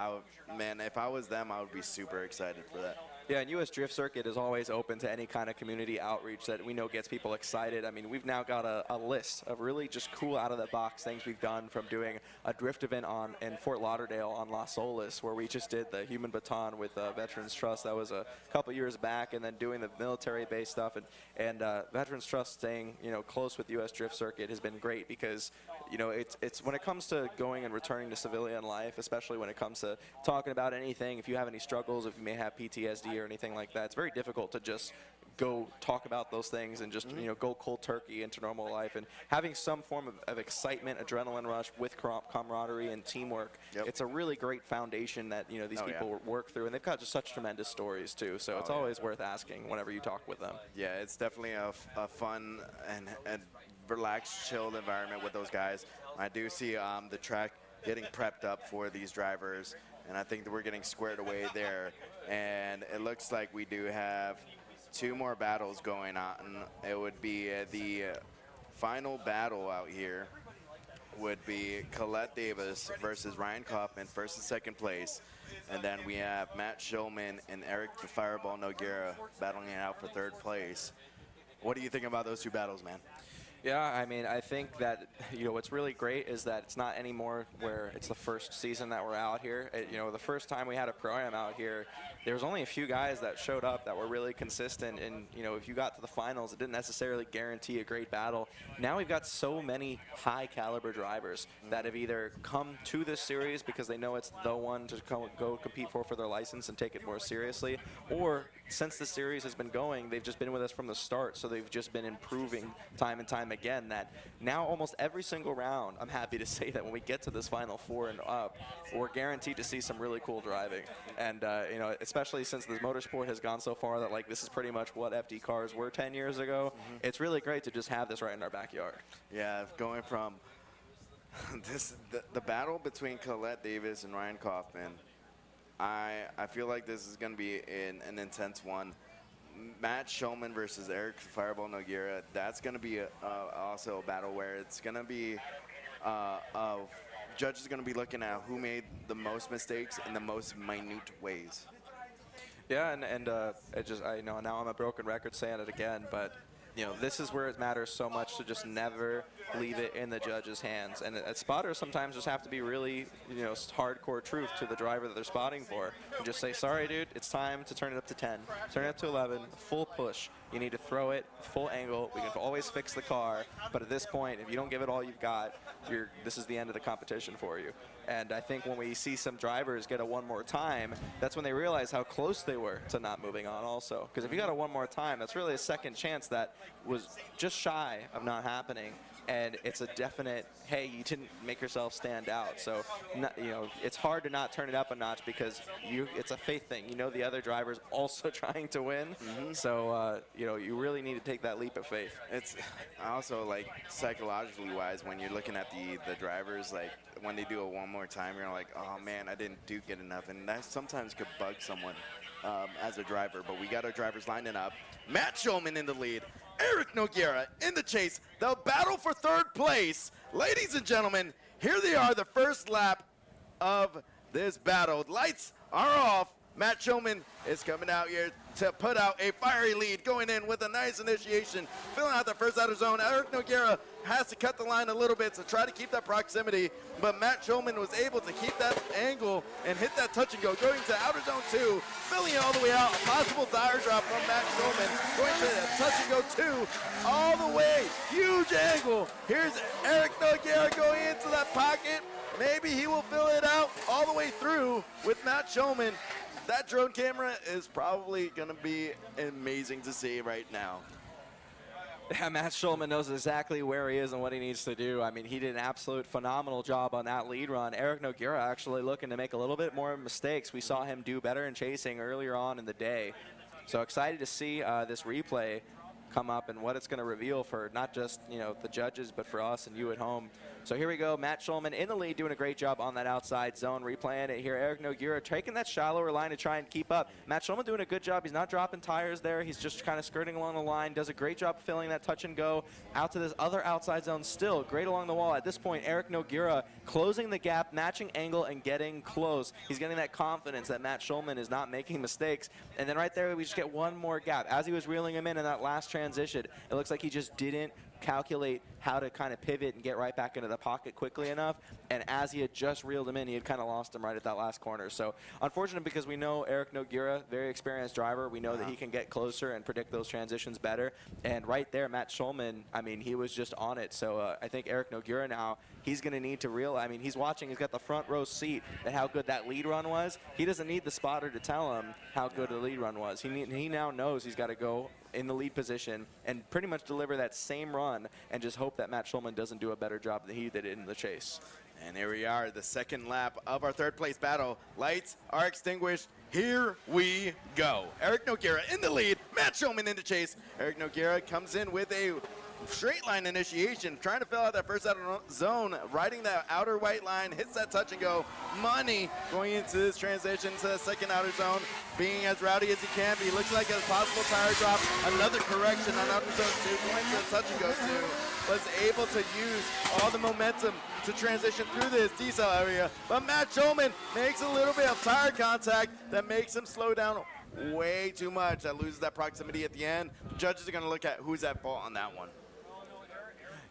Man, if I was them, I would be super excited for that. Yeah, and US Drift Circuit is always open to any kind of community outreach that we know gets people excited. I mean, we've now got a list of really just cool out-of-the-box things we've done, from doing a drift event in Fort Lauderdale on Las Olas, where we just did the human baton with Veterans Trust. That was a couple years back, and then doing the military-based stuff. And Veterans Trust staying, close with US Drift Circuit has been great because, it's when it comes to going and returning to civilian life, especially when it comes to talking about anything, if you have any struggles, if you may have PTSD or anything like that, it's very difficult to just go talk about those things and just go cold turkey into normal life. And having some form of excitement, adrenaline rush with camaraderie and teamwork, it's a really great foundation that these people work through, and they've got just such tremendous stories too. So it's always worth asking whenever you talk with them. Yeah, it's definitely a fun and relaxed, chilled environment with those guys. I do see the track getting prepped up for these drivers, and I think that we're getting squared away there. And it looks like we do have 2 more battles going on. It would be the final battle out here would be Colette Davis versus Ryan Kaufman, first and second place. And then we have Matt Shulman and Eric the Fireball Noguera battling it out for third place. What do you think about those 2 battles, man? Yeah, I mean, I think that, what's really great is that it's not anymore where it's the first season that we're out here. The first time we had a program out here, there was only a few guys that showed up that were really consistent. And, if you got to the finals, it didn't necessarily guarantee a great battle. Now we've got so many high caliber drivers that have either come to this series because they know it's the one to go compete for their license and take it more seriously, or since the series has been going, they've just been with us from the start, so they've just been improving time and time again. That now almost every single round, I'm happy to say that when we get to this Final 4 and up, we're guaranteed to see some really cool driving. And especially since the motorsport has gone so far that this is pretty much what FD cars were 10 years ago. It's really great to just have this right in our backyard. Yeah, going from the battle between Colette Davis and Ryan Kaufman, I feel like this is going to be an intense one. Matt Shulman versus Eric Fireball Noguera, that's going to be also a battle where it's going to be judges are going to be looking at who made the most mistakes in the most minute ways. Yeah, and I know now I'm a broken record saying it again, but this is where it matters so much to just never leave it in the judges' hands. And spotters sometimes just have to be really, hardcore truth to the driver that they're spotting for. And just say, sorry, dude, it's time to turn it up to 10, turn it up to 11, full push. You need to throw it, full angle. We can always fix the car, but at this point, if you don't give it all you've got, this is the end of the competition for you. And I think when we see some drivers get a one more time, that's when they realize how close they were to not moving on also. Because if you got a one more time, that's really a second chance that was just shy of not happening. And it's a definite, hey, you didn't make yourself stand out. So, it's hard to not turn it up a notch because it's a faith thing. The other driver's also trying to win. So, you really need to take that leap of faith. It's also, psychologically wise, when you're looking at the drivers, when they do it one more time, you're like, oh, man, I didn't do good enough. And that sometimes could bug someone as a driver. But we got our drivers lining up. Matt Shulman in the lead. Eric Noguera in the chase. The battle for third place. Ladies and gentlemen, here they are, the first lap of this battle. Lights are off. Matt Shulman is coming out here to put out a fiery lead, going in with a nice initiation, filling out the first outer zone. Eric Noguera has to cut the line a little bit to try to keep that proximity, but Matt Shulman was able to keep that angle and hit that touch and go, going to outer zone 2, filling it all the way out. A possible tire drop from Matt Shulman, going to touch and go 2, all the way. Huge angle. Here's Eric Noguera going into that pocket. Maybe he will fill it out all the way through with Matt Shulman. That drone camera is probably going to be amazing to see right now. Yeah, Matt Shulman knows exactly where he is and what he needs to do. I mean, he did an absolute phenomenal job on that lead run. Eric Noguera actually looking to make a little bit more mistakes. We saw him do better in chasing earlier on in the day. So excited to see this replay come up and what it's going to reveal for not just the judges, but for us and you at home. So here we go, Matt Shulman in the lead, doing a great job on that outside zone. Replaying it here, Eric Nogueira taking that shallower line to try and keep up. Matt Shulman doing a good job. He's not dropping tires there. He's just kind of skirting along the line, does a great job filling that touch and go out to this other outside zone. Still great along the wall. At this point, Eric Nogueira closing the gap, matching angle, and getting close. He's getting that confidence that Matt Shulman is not making mistakes. And then right there, we just get one more gap. As he was reeling him in that last transition, it looks like he just didn't calculate how to kind of pivot and get right back into the pocket quickly enough. And as he had just reeled him in, he had kind of lost him right at that last corner. So unfortunate, because we know Eric Nogueira, very experienced driver. We know that he can get closer and predict those transitions better. And right there, Matt Shulman, I mean, he was just on it. So I think Eric Nogueira now, he's going to need to realize, I mean, he's watching, he's got the front row seat at how good that lead run was. He doesn't need the spotter to tell him how good the lead run was. He now knows he's got to go in the lead position and pretty much deliver that same run and just hope that Matt Shulman doesn't do a better job than he did in the chase. And here we are, the second lap of our third place battle. Lights are extinguished. Here we go. Eric Nogueira in the lead, Matt Shulman in the chase. Eric Nogueira comes in with a straight line initiation, trying to fill out that first outer zone, riding that outer white line, hits that touch and go. Money going into this transition to the second outer zone, being as rowdy as he can be. Looks like a possible tire drop. Another correction on outer zone 2, going to the touch and go 2. Was able to use all the momentum to transition through this decel area. But Matt Shulman makes a little bit of tire contact that makes him slow down way too much. That loses that proximity at the end. The judges are going to look at who's at fault on that one.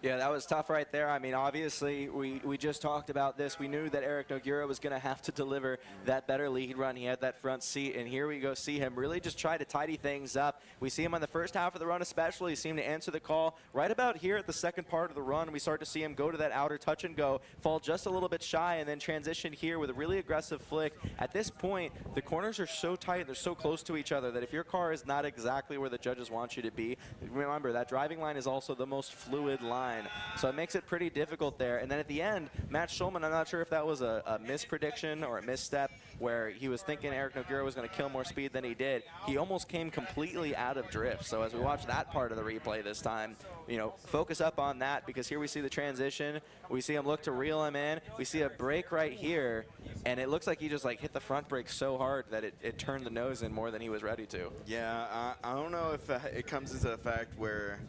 Yeah, that was tough right there. I mean, obviously, we just talked about this. We knew that Eric Nogueira was going to have to deliver that better lead run. He had that front seat, and here we go see him really just try to tidy things up. We see him on the first half of the run especially. He seemed to answer the call. Right about here at the second part of the run, we start to see him go to that outer touch and go, fall just a little bit shy, and then transition here with a really aggressive flick. At this point, the corners are so tight, they're so close to each other that if your car is not exactly where the judges want you to be, remember, that driving line is also the most fluid line. So it makes it pretty difficult there. And then at the end, Matt Shulman, I'm not sure if that was a misprediction or a misstep where he was thinking Eric Nogueira was going to kill more speed than he did. He almost came completely out of drift. So as we watch that part of the replay this time, you know, focus up on that, because here we see the transition. We see him look to reel him in. We see a brake right here, and it looks like he just like hit the front brake so hard that it turned the nose in more than he was ready to. Yeah, I don't know if it comes into the fact where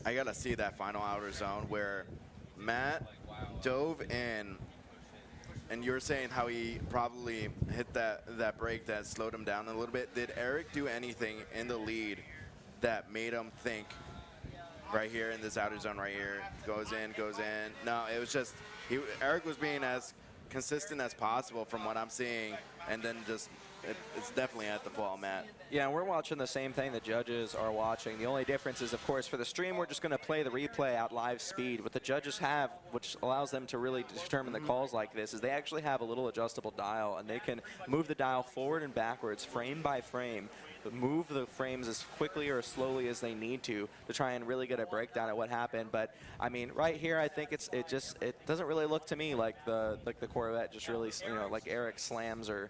I gotta see that final outer zone where Matt dove in, and you're saying how he probably hit that brake that slowed him down a little bit. Did Eric do anything in the lead that made him think right here in this outer zone right here, goes in? No, it was just, Eric was being as consistent as possible from what I'm seeing, and then just, it's definitely at the fault, Matt. Yeah, we're watching the same thing the judges are watching. The only difference is, of course, for the stream, we're just going to play the replay at live speed. What the judges have, which allows them to really determine the calls like this, is they actually have a little adjustable dial, and they can move the dial forward and backwards, frame by frame, but move the frames as quickly or as slowly as they need to try and really get a breakdown of what happened. But I mean, right here, I think it doesn't really look to me like the Corvette just really, you know, like Eric slams or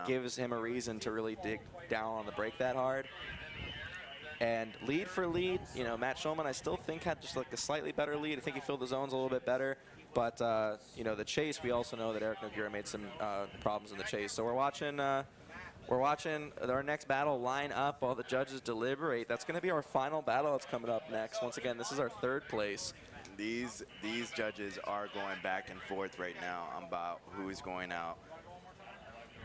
gives him a reason to really dig down on the brake that hard. And lead for lead, you know, Matt Shulman, I still think had just like a slightly better lead. I think he filled the zones a little bit better. But you know, the chase, we also know that Eric Nogueira made some problems in the chase. So we're watching our next battle line up while the judges deliberate. That's going to be our final battle that's coming up next. Once again, this is our third place. These judges are going back and forth right now about who is going out.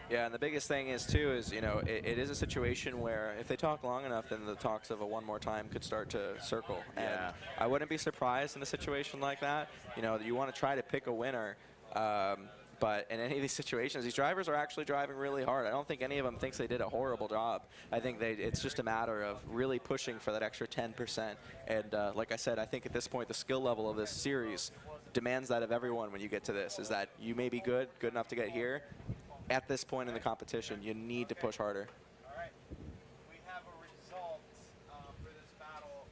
Yeah, and the biggest thing is, too, is, you know, it is a situation where if they talk long enough, then the talks of a one more time could start to circle. And I wouldn't be surprised in a situation like that. You know, you want to try to pick a winner. But in any of these situations, these drivers are actually driving really hard. I don't think any of them thinks they did a horrible job. I think it's just a matter of really pushing for that extra 10%. And like I said, I think at this point, the skill level of this series demands that of everyone when you get to this, is that you may be good enough to get here. At this point in the competition, you need to push harder. All right. We have a result for this battle.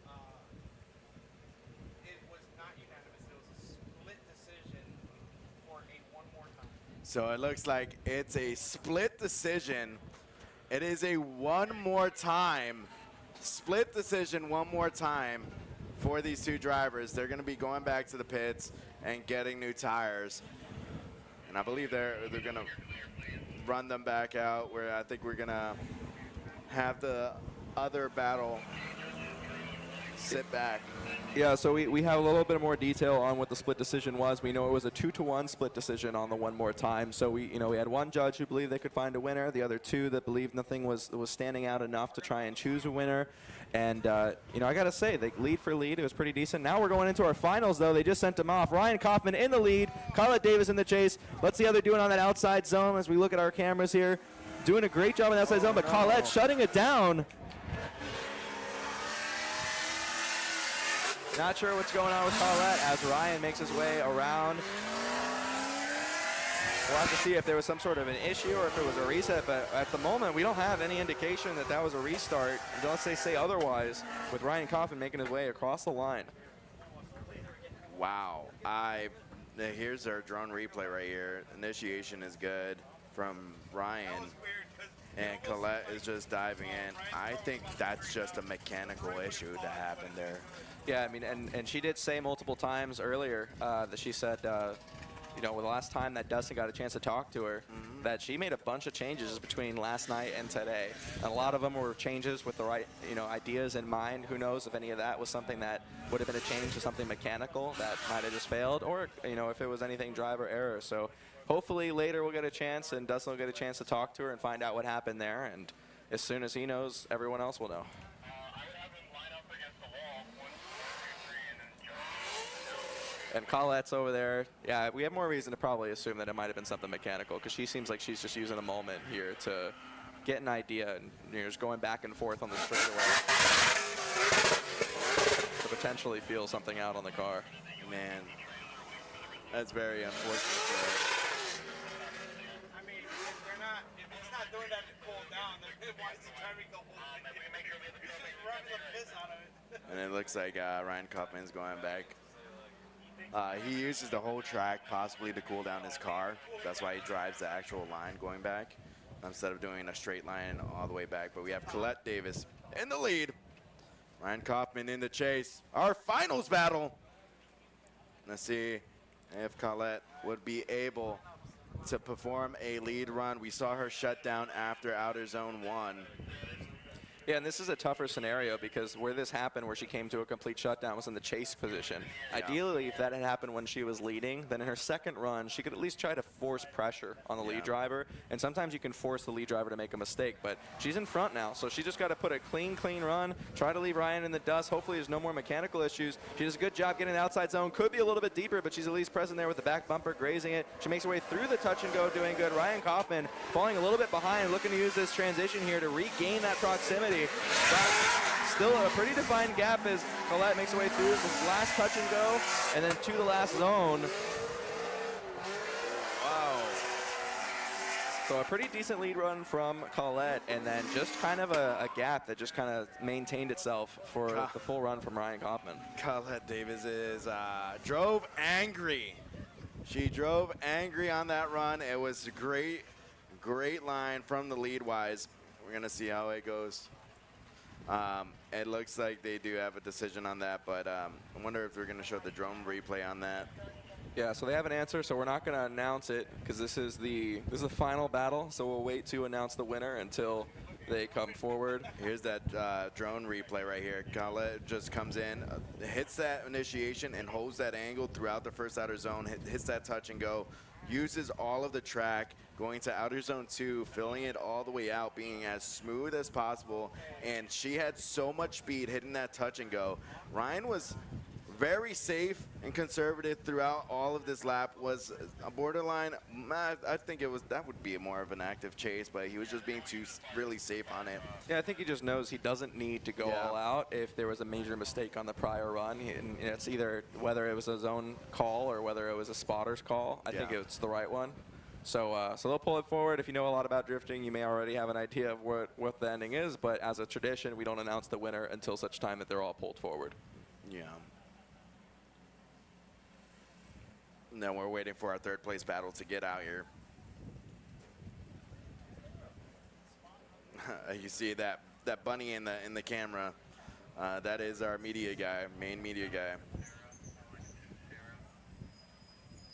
It was not unanimous. It was a split decision for a one more time. So it looks like it's a split decision. It is a one more time, split decision one more time for these two drivers. They're going to be going back to the pits and getting new tires. And I believe they're going to run them back out, where I think we're going to have the other battle sit back. Yeah, so we have a little bit more detail on what the split decision was. We know it was a 2-to-1 split decision on the one more time. So we had one judge who believed they could find a winner, the other two that believed nothing was standing out enough to try and choose a winner. And I got to say, they lead for lead. It was pretty decent. Now we're going into our finals, though. They just sent them off. Ryan Kaufman in the lead. Colette Davis in the chase. Let's see how they're doing on that outside zone as we look at our cameras here. Doing a great job in the outside zone, but Colette shutting it down. Not sure what's going on with Colette as Ryan makes his way around. We'll have to see if there was some sort of an issue or if it was a reset, but at the moment we don't have any indication that that was a restart unless they say otherwise, with Ryan Kaufman making his way across the line. Wow. Here's our drone replay right here. Initiation is good from Ryan, and Colette is just diving in. I think that's just a mechanical issue that happened there. Yeah, I mean, and she did say multiple times earlier that she said, with the last time that Dustin got a chance to talk to her, that she made a bunch of changes between last night and today. And a lot of them were changes with the right, ideas in mind. Who knows if any of that was something that would have been a change to something mechanical that might have just failed, or, if it was anything driver error. So hopefully later we'll get a chance and Dustin will get a chance to talk to her and find out what happened there. And as soon as he knows, everyone else will know. And Colette's over there. Yeah, we have more reason to probably assume that it might have been something mechanical, because she seems like she's just using a moment here to get an idea and just going back and forth on the straightaway to potentially feel something out on the car. Man, that's very unfortunate for her. I mean, if it's not doing that to cool down, then why is the timing go He's just running the piss out of it. And it looks like Ryan Kaufman's going back. He uses the whole track possibly to cool down his car. That's why he drives the actual line going back instead of doing a straight line all the way back. But we have Colette Davis in the lead. Ryan Kaufman in the chase. Our finals battle. Let's see if Colette would be able to perform a lead run. We saw her shut down after outer zone 1. Yeah, and this is a tougher scenario because where this happened, where she came to a complete shutdown, was in the chase position. Yeah. Ideally, if that had happened when she was leading, then in her second run, she could at least try to force pressure on the lead driver. And sometimes you can force the lead driver to make a mistake, but she's in front now, so she just got to put a clean run, try to leave Ryan in the dust. Hopefully there's no more mechanical issues. She does a good job getting the outside zone. Could be a little bit deeper, but she's at least present there with the back bumper, grazing it. She makes her way through the touch and go, doing good. Ryan Kaufman falling a little bit behind, looking to use this transition here to regain that proximity. But still a pretty defined gap as Colette makes her way through this last touch and go, and then to the last zone. Wow. So a pretty decent lead run from Colette, and then just kind of a gap that just kind of maintained itself for the full run from Ryan Kaufman. Colette Davis drove angry. She drove angry on that run. It was a great line from the lead wise. We're going to see how it goes. It looks like they do have a decision on that, but I wonder if they're going to show the drone replay on that. Yeah, so they have an answer, so we're not going to announce it because this is the final battle, so we'll wait to announce the winner until they come forward. Here's that drone replay right here. Colette just comes in, hits that initiation and holds that angle throughout the first outer zone, hits that touch and go, uses all of the track, going to outer zone 2, filling it all the way out, being as smooth as possible, and she had so much speed hitting that touch and go. Ryan was very safe and conservative throughout all of this lap. Was a borderline, I think that would be more of an active chase, but he was just being really safe on it. Yeah, I think he just knows he doesn't need to go all out if there was a major mistake on the prior run. And it's either whether it was a zone call or whether it was a spotter's call. I think it's the right one. So they'll pull it forward. If you know a lot about drifting, you may already have an idea of what the ending is, but as a tradition, we don't announce the winner until such time that they're all pulled forward. Yeah. And then we're waiting for our third place battle to get out here. You see that bunny in the camera. That is our media guy, main media guy.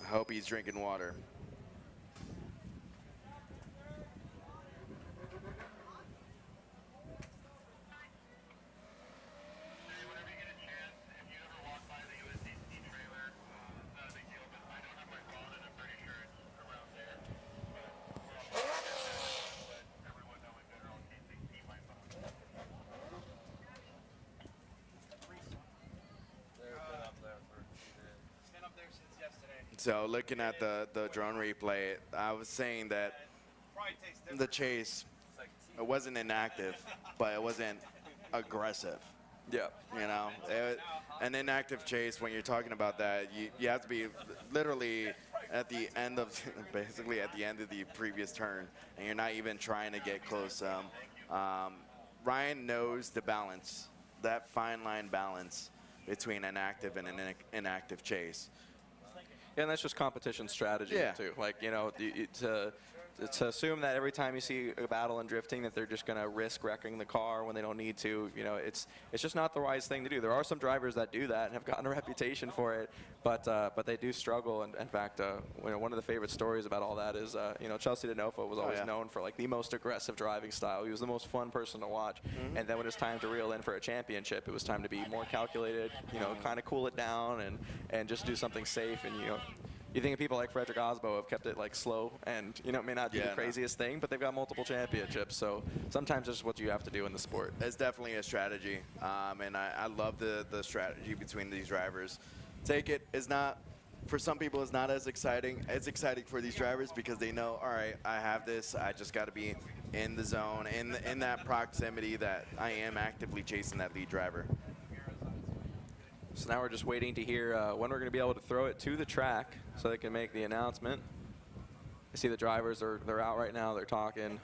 I hope he's drinking water. So looking at the drone replay, I was saying that the chase, it wasn't inactive, but it wasn't aggressive. Yeah. You know, an inactive chase, when you're talking about that, you have to be literally at the end of, basically at the end of the previous turn, and you're not even trying to get close. Ryan knows the balance, that fine line balance between an active and an inactive chase. Yeah, and that's just competition strategy too. Like, you know, to assume that every time you see a battle in drifting that they're just going to risk wrecking the car when they don't need to, you know, it's just not the wise thing to do. There are some drivers that do that and have gotten a reputation for it, but they do struggle. And in fact, you know, one of the favorite stories about all that is, you know, Chelsea DeNofa was always known for like the most aggressive driving style. He was the most fun person to watch. And then when it was time to reel in for a championship, it was time to be more calculated, you know, kind of cool it down and just do something safe. And, you know, you think of people like Frederick Osbo have kept it like slow and, you know, it may not be the craziest thing, but they've got multiple championships. So sometimes it's what you have to do in the sport. It's definitely a strategy. And I love the strategy between these drivers. Take it is not, for some people, it's not as exciting. It's exciting for these drivers because they know, all right, I have this. I just got to be in the zone, in that proximity that I am actively chasing that lead driver. So now we're just waiting to hear when we're going to be able to throw it to the track so they can make the announcement. I see the drivers they're out right now. They're talking.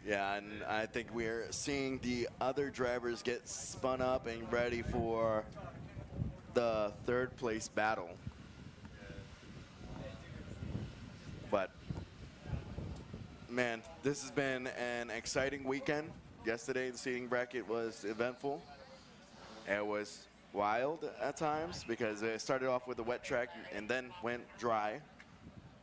Yeah, and I think we're seeing the other drivers get spun up and ready for the third place battle. But man, this has been an exciting weekend. Yesterday, the seating bracket was eventful. It was wild at times because it started off with a wet track and then went dry.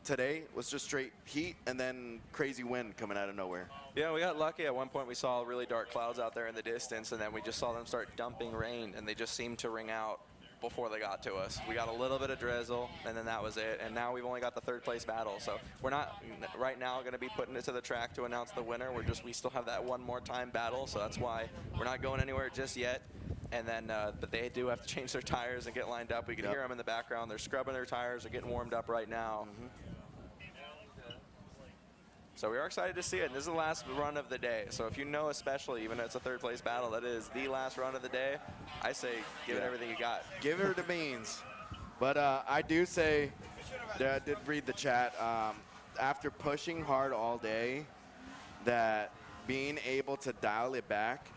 Today was just straight heat and then crazy wind coming out of nowhere. Yeah, we got lucky. At one point, we saw really dark clouds out there in the distance, and then we just saw them start dumping rain, and they just seemed to ring out before they got to us. We got a little bit of drizzle, and then that was it. And now we've only got the third place battle. So we're not right now going to be putting it to the track to announce the winner. We still have that one more time battle. So that's why we're not going anywhere just yet. And then, but they do have to change their tires and get lined up. We can hear them in the background. They're scrubbing their tires. They're getting warmed up right now. So we are excited to see it. And this is the last run of the day. So if you know, especially, even though it's a third place battle, that is the last run of the day, I say give it everything you got. Give her the beans. But I do say, I did read the chat, after pushing hard all day, that being able to dial it back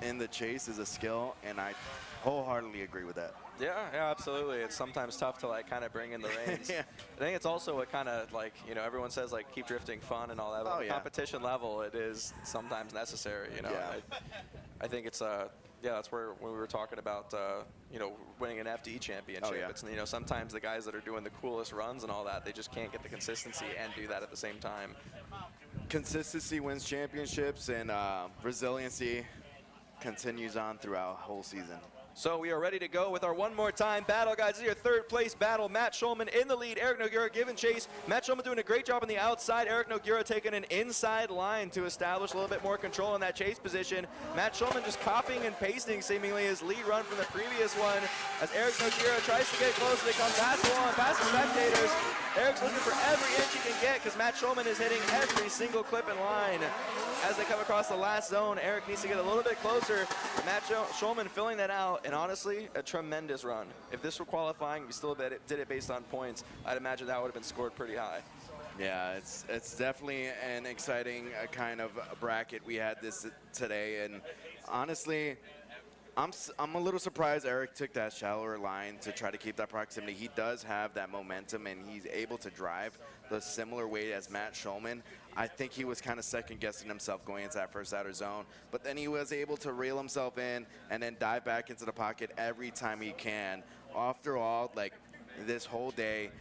in the chase is a skill, and I wholeheartedly agree with that. Yeah, absolutely. It's sometimes tough to like kind of bring in the reins. I think it's also a kind of like, you know, everyone says like keep drifting fun and all that, but on the competition level, it is sometimes necessary, you know. I think it's that's where when we were talking about you know, winning an FD championship. It's, you know, sometimes the guys that are doing the coolest runs and all that, they just can't get the consistency and do that at the same time. Consistency wins championships, and resiliency continues on throughout the whole season. So we are ready to go with our one more time battle, guys. This is your third place battle. Matt Schulman in the lead. Eric Noguera giving chase. Matt Schulman doing a great job on the outside. Eric Noguera taking an inside line to establish a little bit more control in that chase position. Matt Schulman just copying and pasting seemingly his lead run from the previous one as Eric Noguera tries to get close. They come past the wall and past the spectators. Eric's looking for every inch he can get because Matt Schulman is hitting every single clip in line. As they come across the last zone, Eric needs to get a little bit closer. Matt Schulman filling that out, and honestly, a tremendous run. If this were qualifying, we still did it based on points, I'd imagine that would have been scored pretty high. Yeah, it's definitely an exciting kind of bracket we had this today, and honestly, I'm a little surprised Eric took that shallower line to try to keep that proximity. He does have that momentum, and he's able to drive the similar way as Matt Schulman. I think he was kind of second guessing himself going into that first outer zone, but then he was able to reel himself in and then dive back into the pocket every time he can. After all, like this whole day,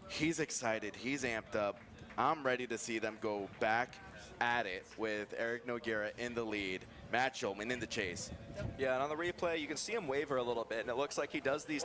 he's excited, he's amped up. I'm ready to see them go back at it with Eric Nogueira in the lead, Matt Shulman in the chase. Yeah, and on the replay, you can see him waver a little bit, and it looks like he does these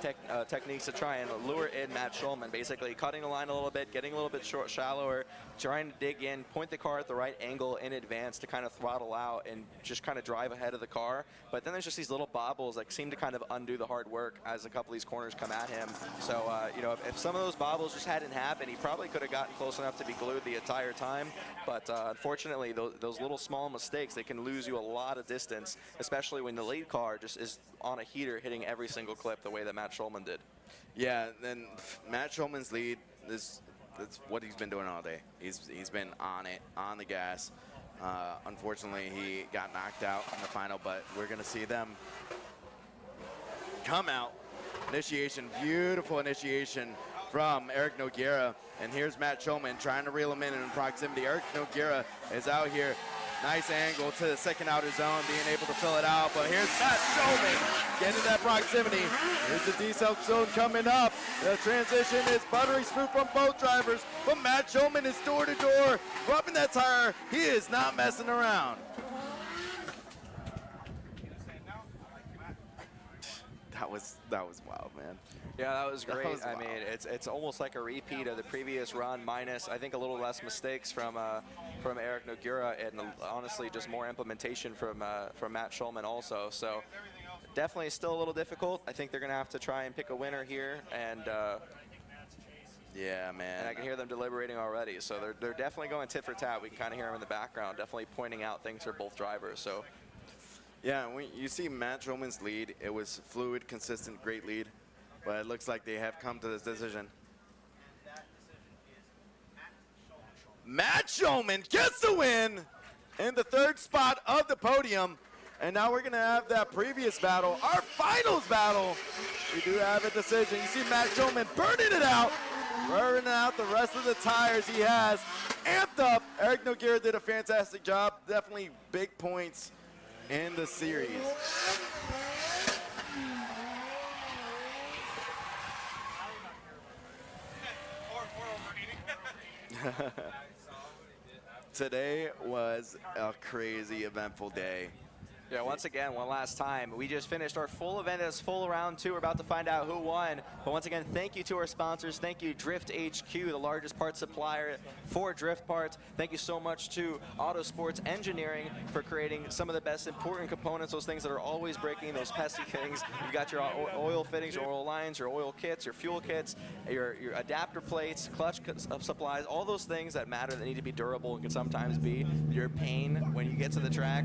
techniques to try and lure in Matt Shulman, basically cutting the line a little bit, getting a little bit shallower, trying to dig in, point the car at the right angle in advance to kind of throttle out and just kind of drive ahead of the car. But then there's just these little bobbles that seem to kind of undo the hard work as a couple of these corners come at him. So, you know, if some of those bobbles just hadn't happened, he probably could have gotten close enough to be glued the entire time. But unfortunately, those little small mistakes, they can lose you a lot of distance, especially when the lead car just is on a heater hitting every single clip the way that Matt Shulman did. Yeah, then Matt Shulman's lead, that's what he's been doing all day. He's been on it, on the gas. Unfortunately, he got knocked out in the final, but we're going to see them come out. Initiation, beautiful initiation from Eric Nogueira. And here's Matt Shulman trying to reel him in proximity. Eric Nogueira is out here. Nice angle to the second outer zone, being able to fill it out. But here's Matt Shulman getting that proximity. Here's the D-South zone coming up. The transition is buttery smooth from both drivers, but Matt Shulman is door to door, rubbing that tire. He is not messing around. That was wild, man. Yeah, that was great. That was I mean, it's almost like a repeat of the previous run, minus I think a little less mistakes from Eric Nogueira, and honestly just more implementation from Matt Shulman also. So definitely still a little difficult. I think they're gonna have to try and pick a winner here, and yeah, man. And I can hear them deliberating already. So they're definitely going tit for tat. We can kind of hear them in the background, definitely pointing out things for both drivers. So. Yeah, when you see Matt Shulman's lead, it was fluid, consistent, great lead. But it looks like they have come to this decision. Matt Shulman gets the win in the third spot of the podium. And now we're going to have that previous battle, our finals battle. We do have a decision. You see Matt Shulman burning it out the rest of the tires he has. Amped up. Eric Nogueira did a fantastic job. Definitely big points in the series. Today was a crazy, eventful day. Yeah, once again, one last time. We just finished our full event as full round 2. We're about to find out who won. But once again, thank you to our sponsors. Thank you, Drift HQ, the largest parts supplier for drift parts. Thank you so much to Autosports Engineering for creating some of the best important components, those things that are always breaking, those pesky things. You've got your oil fittings, your oil lines, your oil kits, your fuel kits, your adapter plates, clutch supplies, all those things that matter that need to be durable and can sometimes be your pain when you get to the track.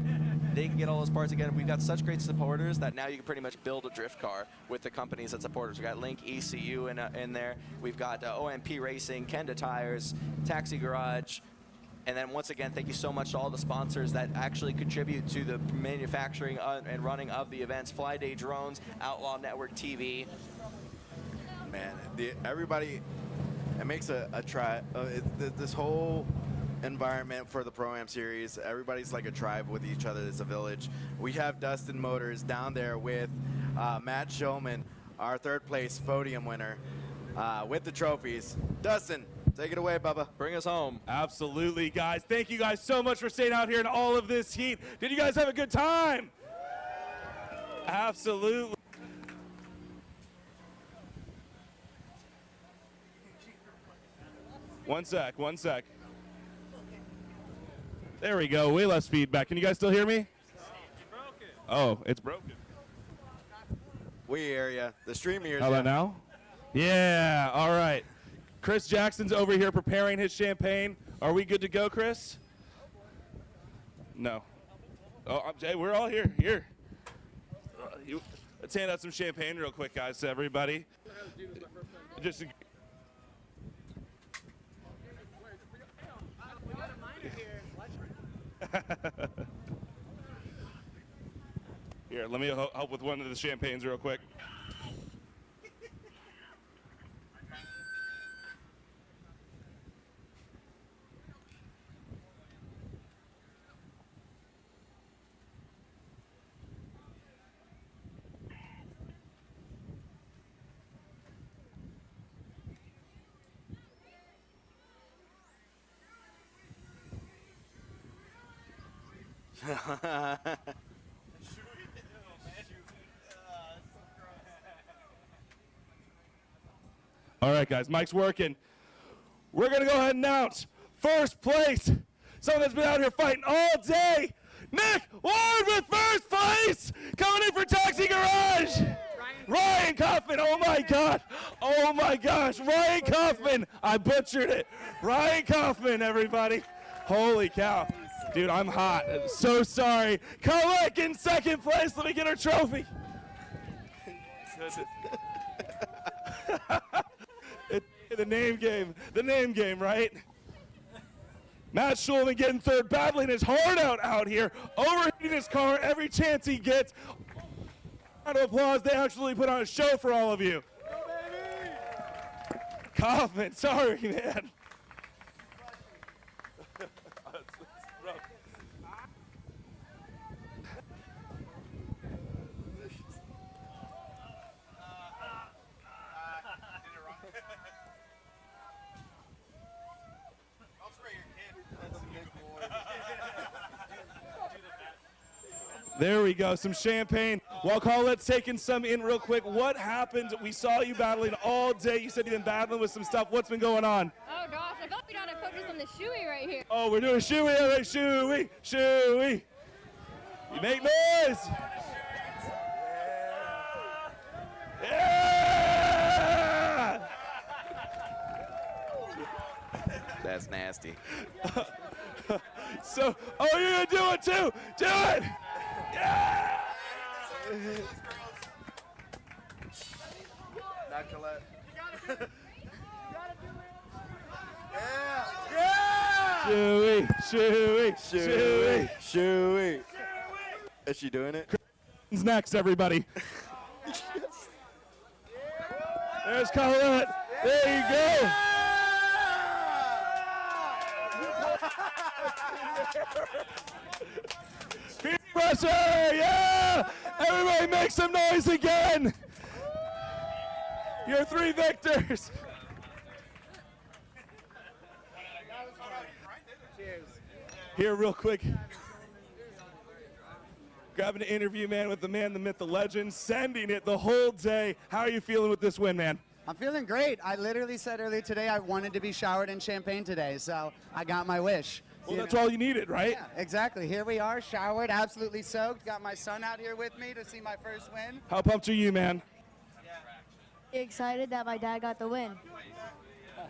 They can get all those parts again. We've got such great supporters that now you can pretty much build a drift car with the companies that support us. We've got Link ECU in there. We've got OMP Racing, Kenda Tires, Taxi Garage. And then once again, thank you so much to all the sponsors that actually contribute to the manufacturing and running of the events. FLYDAY Drones, Outlaw Network TV. Man, everybody, it makes a try. This whole environment for the Pro-Am series, everybody's like a tribe with each other. It's a village. We have Dustin Motors down there with Matt Shulman, our third place podium winner, with the trophies. Dustin, take it away, Bubba. Bring us home. Absolutely, guys. Thank you guys so much for staying out here in all of this heat. Did you guys have a good time? Absolutely. One sec. There we go, way less feedback. Can you guys still hear me? Oh, it's broken. We hear ya. The stream hears How ya. about now? Yeah, all right. Chris Jackson's over here preparing his champagne. Are we good to go, Chris? No. Oh, hey, we're all here. Here. Let's hand out some champagne real quick, guys, to everybody. Just Here, let me help with one of the champagnes real quick. All right, guys, mic's working. We're going to go ahead and announce first place. Someone that's been out here fighting all day. Nick Ward with first place. Coming in for Taxi Garage. Ryan Kaufman. Oh, my God. Oh, my gosh. Ryan Kaufman. I butchered it. Ryan Kaufman, everybody. Holy cow. Dude, I'm hot. So sorry. Colette in second place. Let me get her trophy. The name game, right? Matt Schulman getting third, battling his heart out here, overheating his car every chance he gets. Round of applause, they actually put on a show for all of you. Kaufman, sorry, man. There we go, some champagne. While Colette's taking some in real quick, what happened? We saw you battling all day. You said you've been battling with some stuff. What's been going on? Oh gosh, I thought we gotta focus on the shoey right here. Oh, we're doing shoey, all right, shoey, shoey. You make noise. Yeah! That's nasty. So, oh, you're gonna do it too. Do it. Yeah! Not Colette. Shoey, shoey, shoey, shoey. Is she doing it? Who's next, everybody? There's Colette. There you go. Peer pressure, yeah! Everybody make some noise again. Your three victors. Here, real quick. Grabbing an interview, man, with the man, the myth, the legend, sending it the whole day. How are you feeling with this win, man? I'm feeling great. I literally said earlier today I wanted to be showered in champagne today, so I got my wish. Well, that's all you needed, right? Yeah, exactly. Here we are, showered, absolutely soaked. Got my son out here with me to see my first win. How pumped are you, man? Excited that my dad got the win.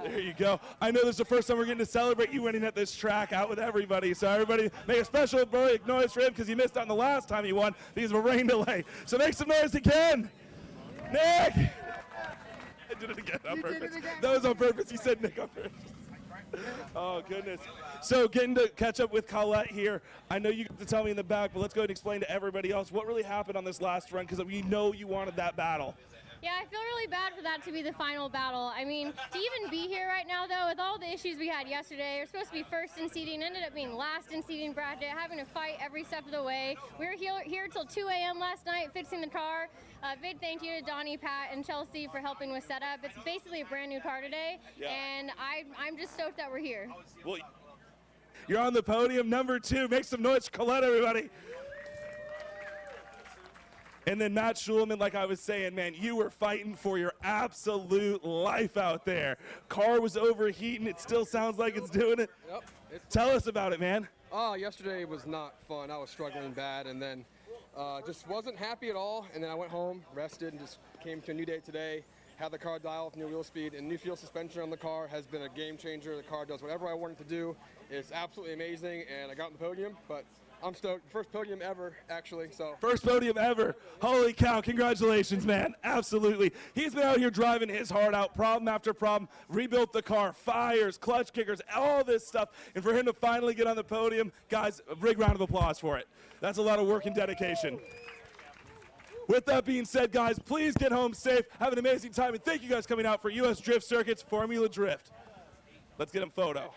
There you go. I know this is the first time we're getting to celebrate you winning at this track out with everybody. So everybody make a special noise for him because he missed out on the last time he won because of a rain delay. So make some noise again. Nick! I did it again on purpose. That was on purpose. He said Nick on purpose. Oh, goodness. So getting to catch up with Colette here. I know you get to tell me in the back, but let's go ahead and explain to everybody else what really happened on this last run because we know you wanted that battle. Yeah, I feel really bad for that to be the final battle. I mean, to even be here right now, though, with all the issues we had yesterday, we're supposed to be first in seating, ended up being last in seating bracket, having to fight every step of the way. We were here till 2 a.m. last night fixing the car. Big thank you to Donnie, Pat, and Chelsea for helping with setup. It's basically a brand new car today, and I'm just stoked that we're here. Well, you're on the podium, number 2. Make some noise, Colette, everybody. And then Matt Schulman, like I was saying, man, you were fighting for your absolute life out there. Car was overheating. It still sounds like it's doing it. Yep. Tell us about it, man. Yesterday was not fun. I was struggling bad, and then just wasn't happy at all. And then I went home, rested, and just came to a new day today. Had the car dial with new wheel speed, and new fuel suspension on the car has been a game changer. The car does whatever I want it to do. It's absolutely amazing, and I got on the podium, but I'm stoked. First podium ever, actually. So First podium ever. Holy cow, congratulations, man. Absolutely. He's been out here driving his heart out, problem after problem, rebuilt the car, fires, clutch kickers, all this stuff. And for him to finally get on the podium, guys, a big round of applause for it. That's a lot of work and dedication. With that being said, guys, please get home safe. Have an amazing time. And thank you guys coming out for U.S. Drift Circuit's Formula Drift. Let's get him photo.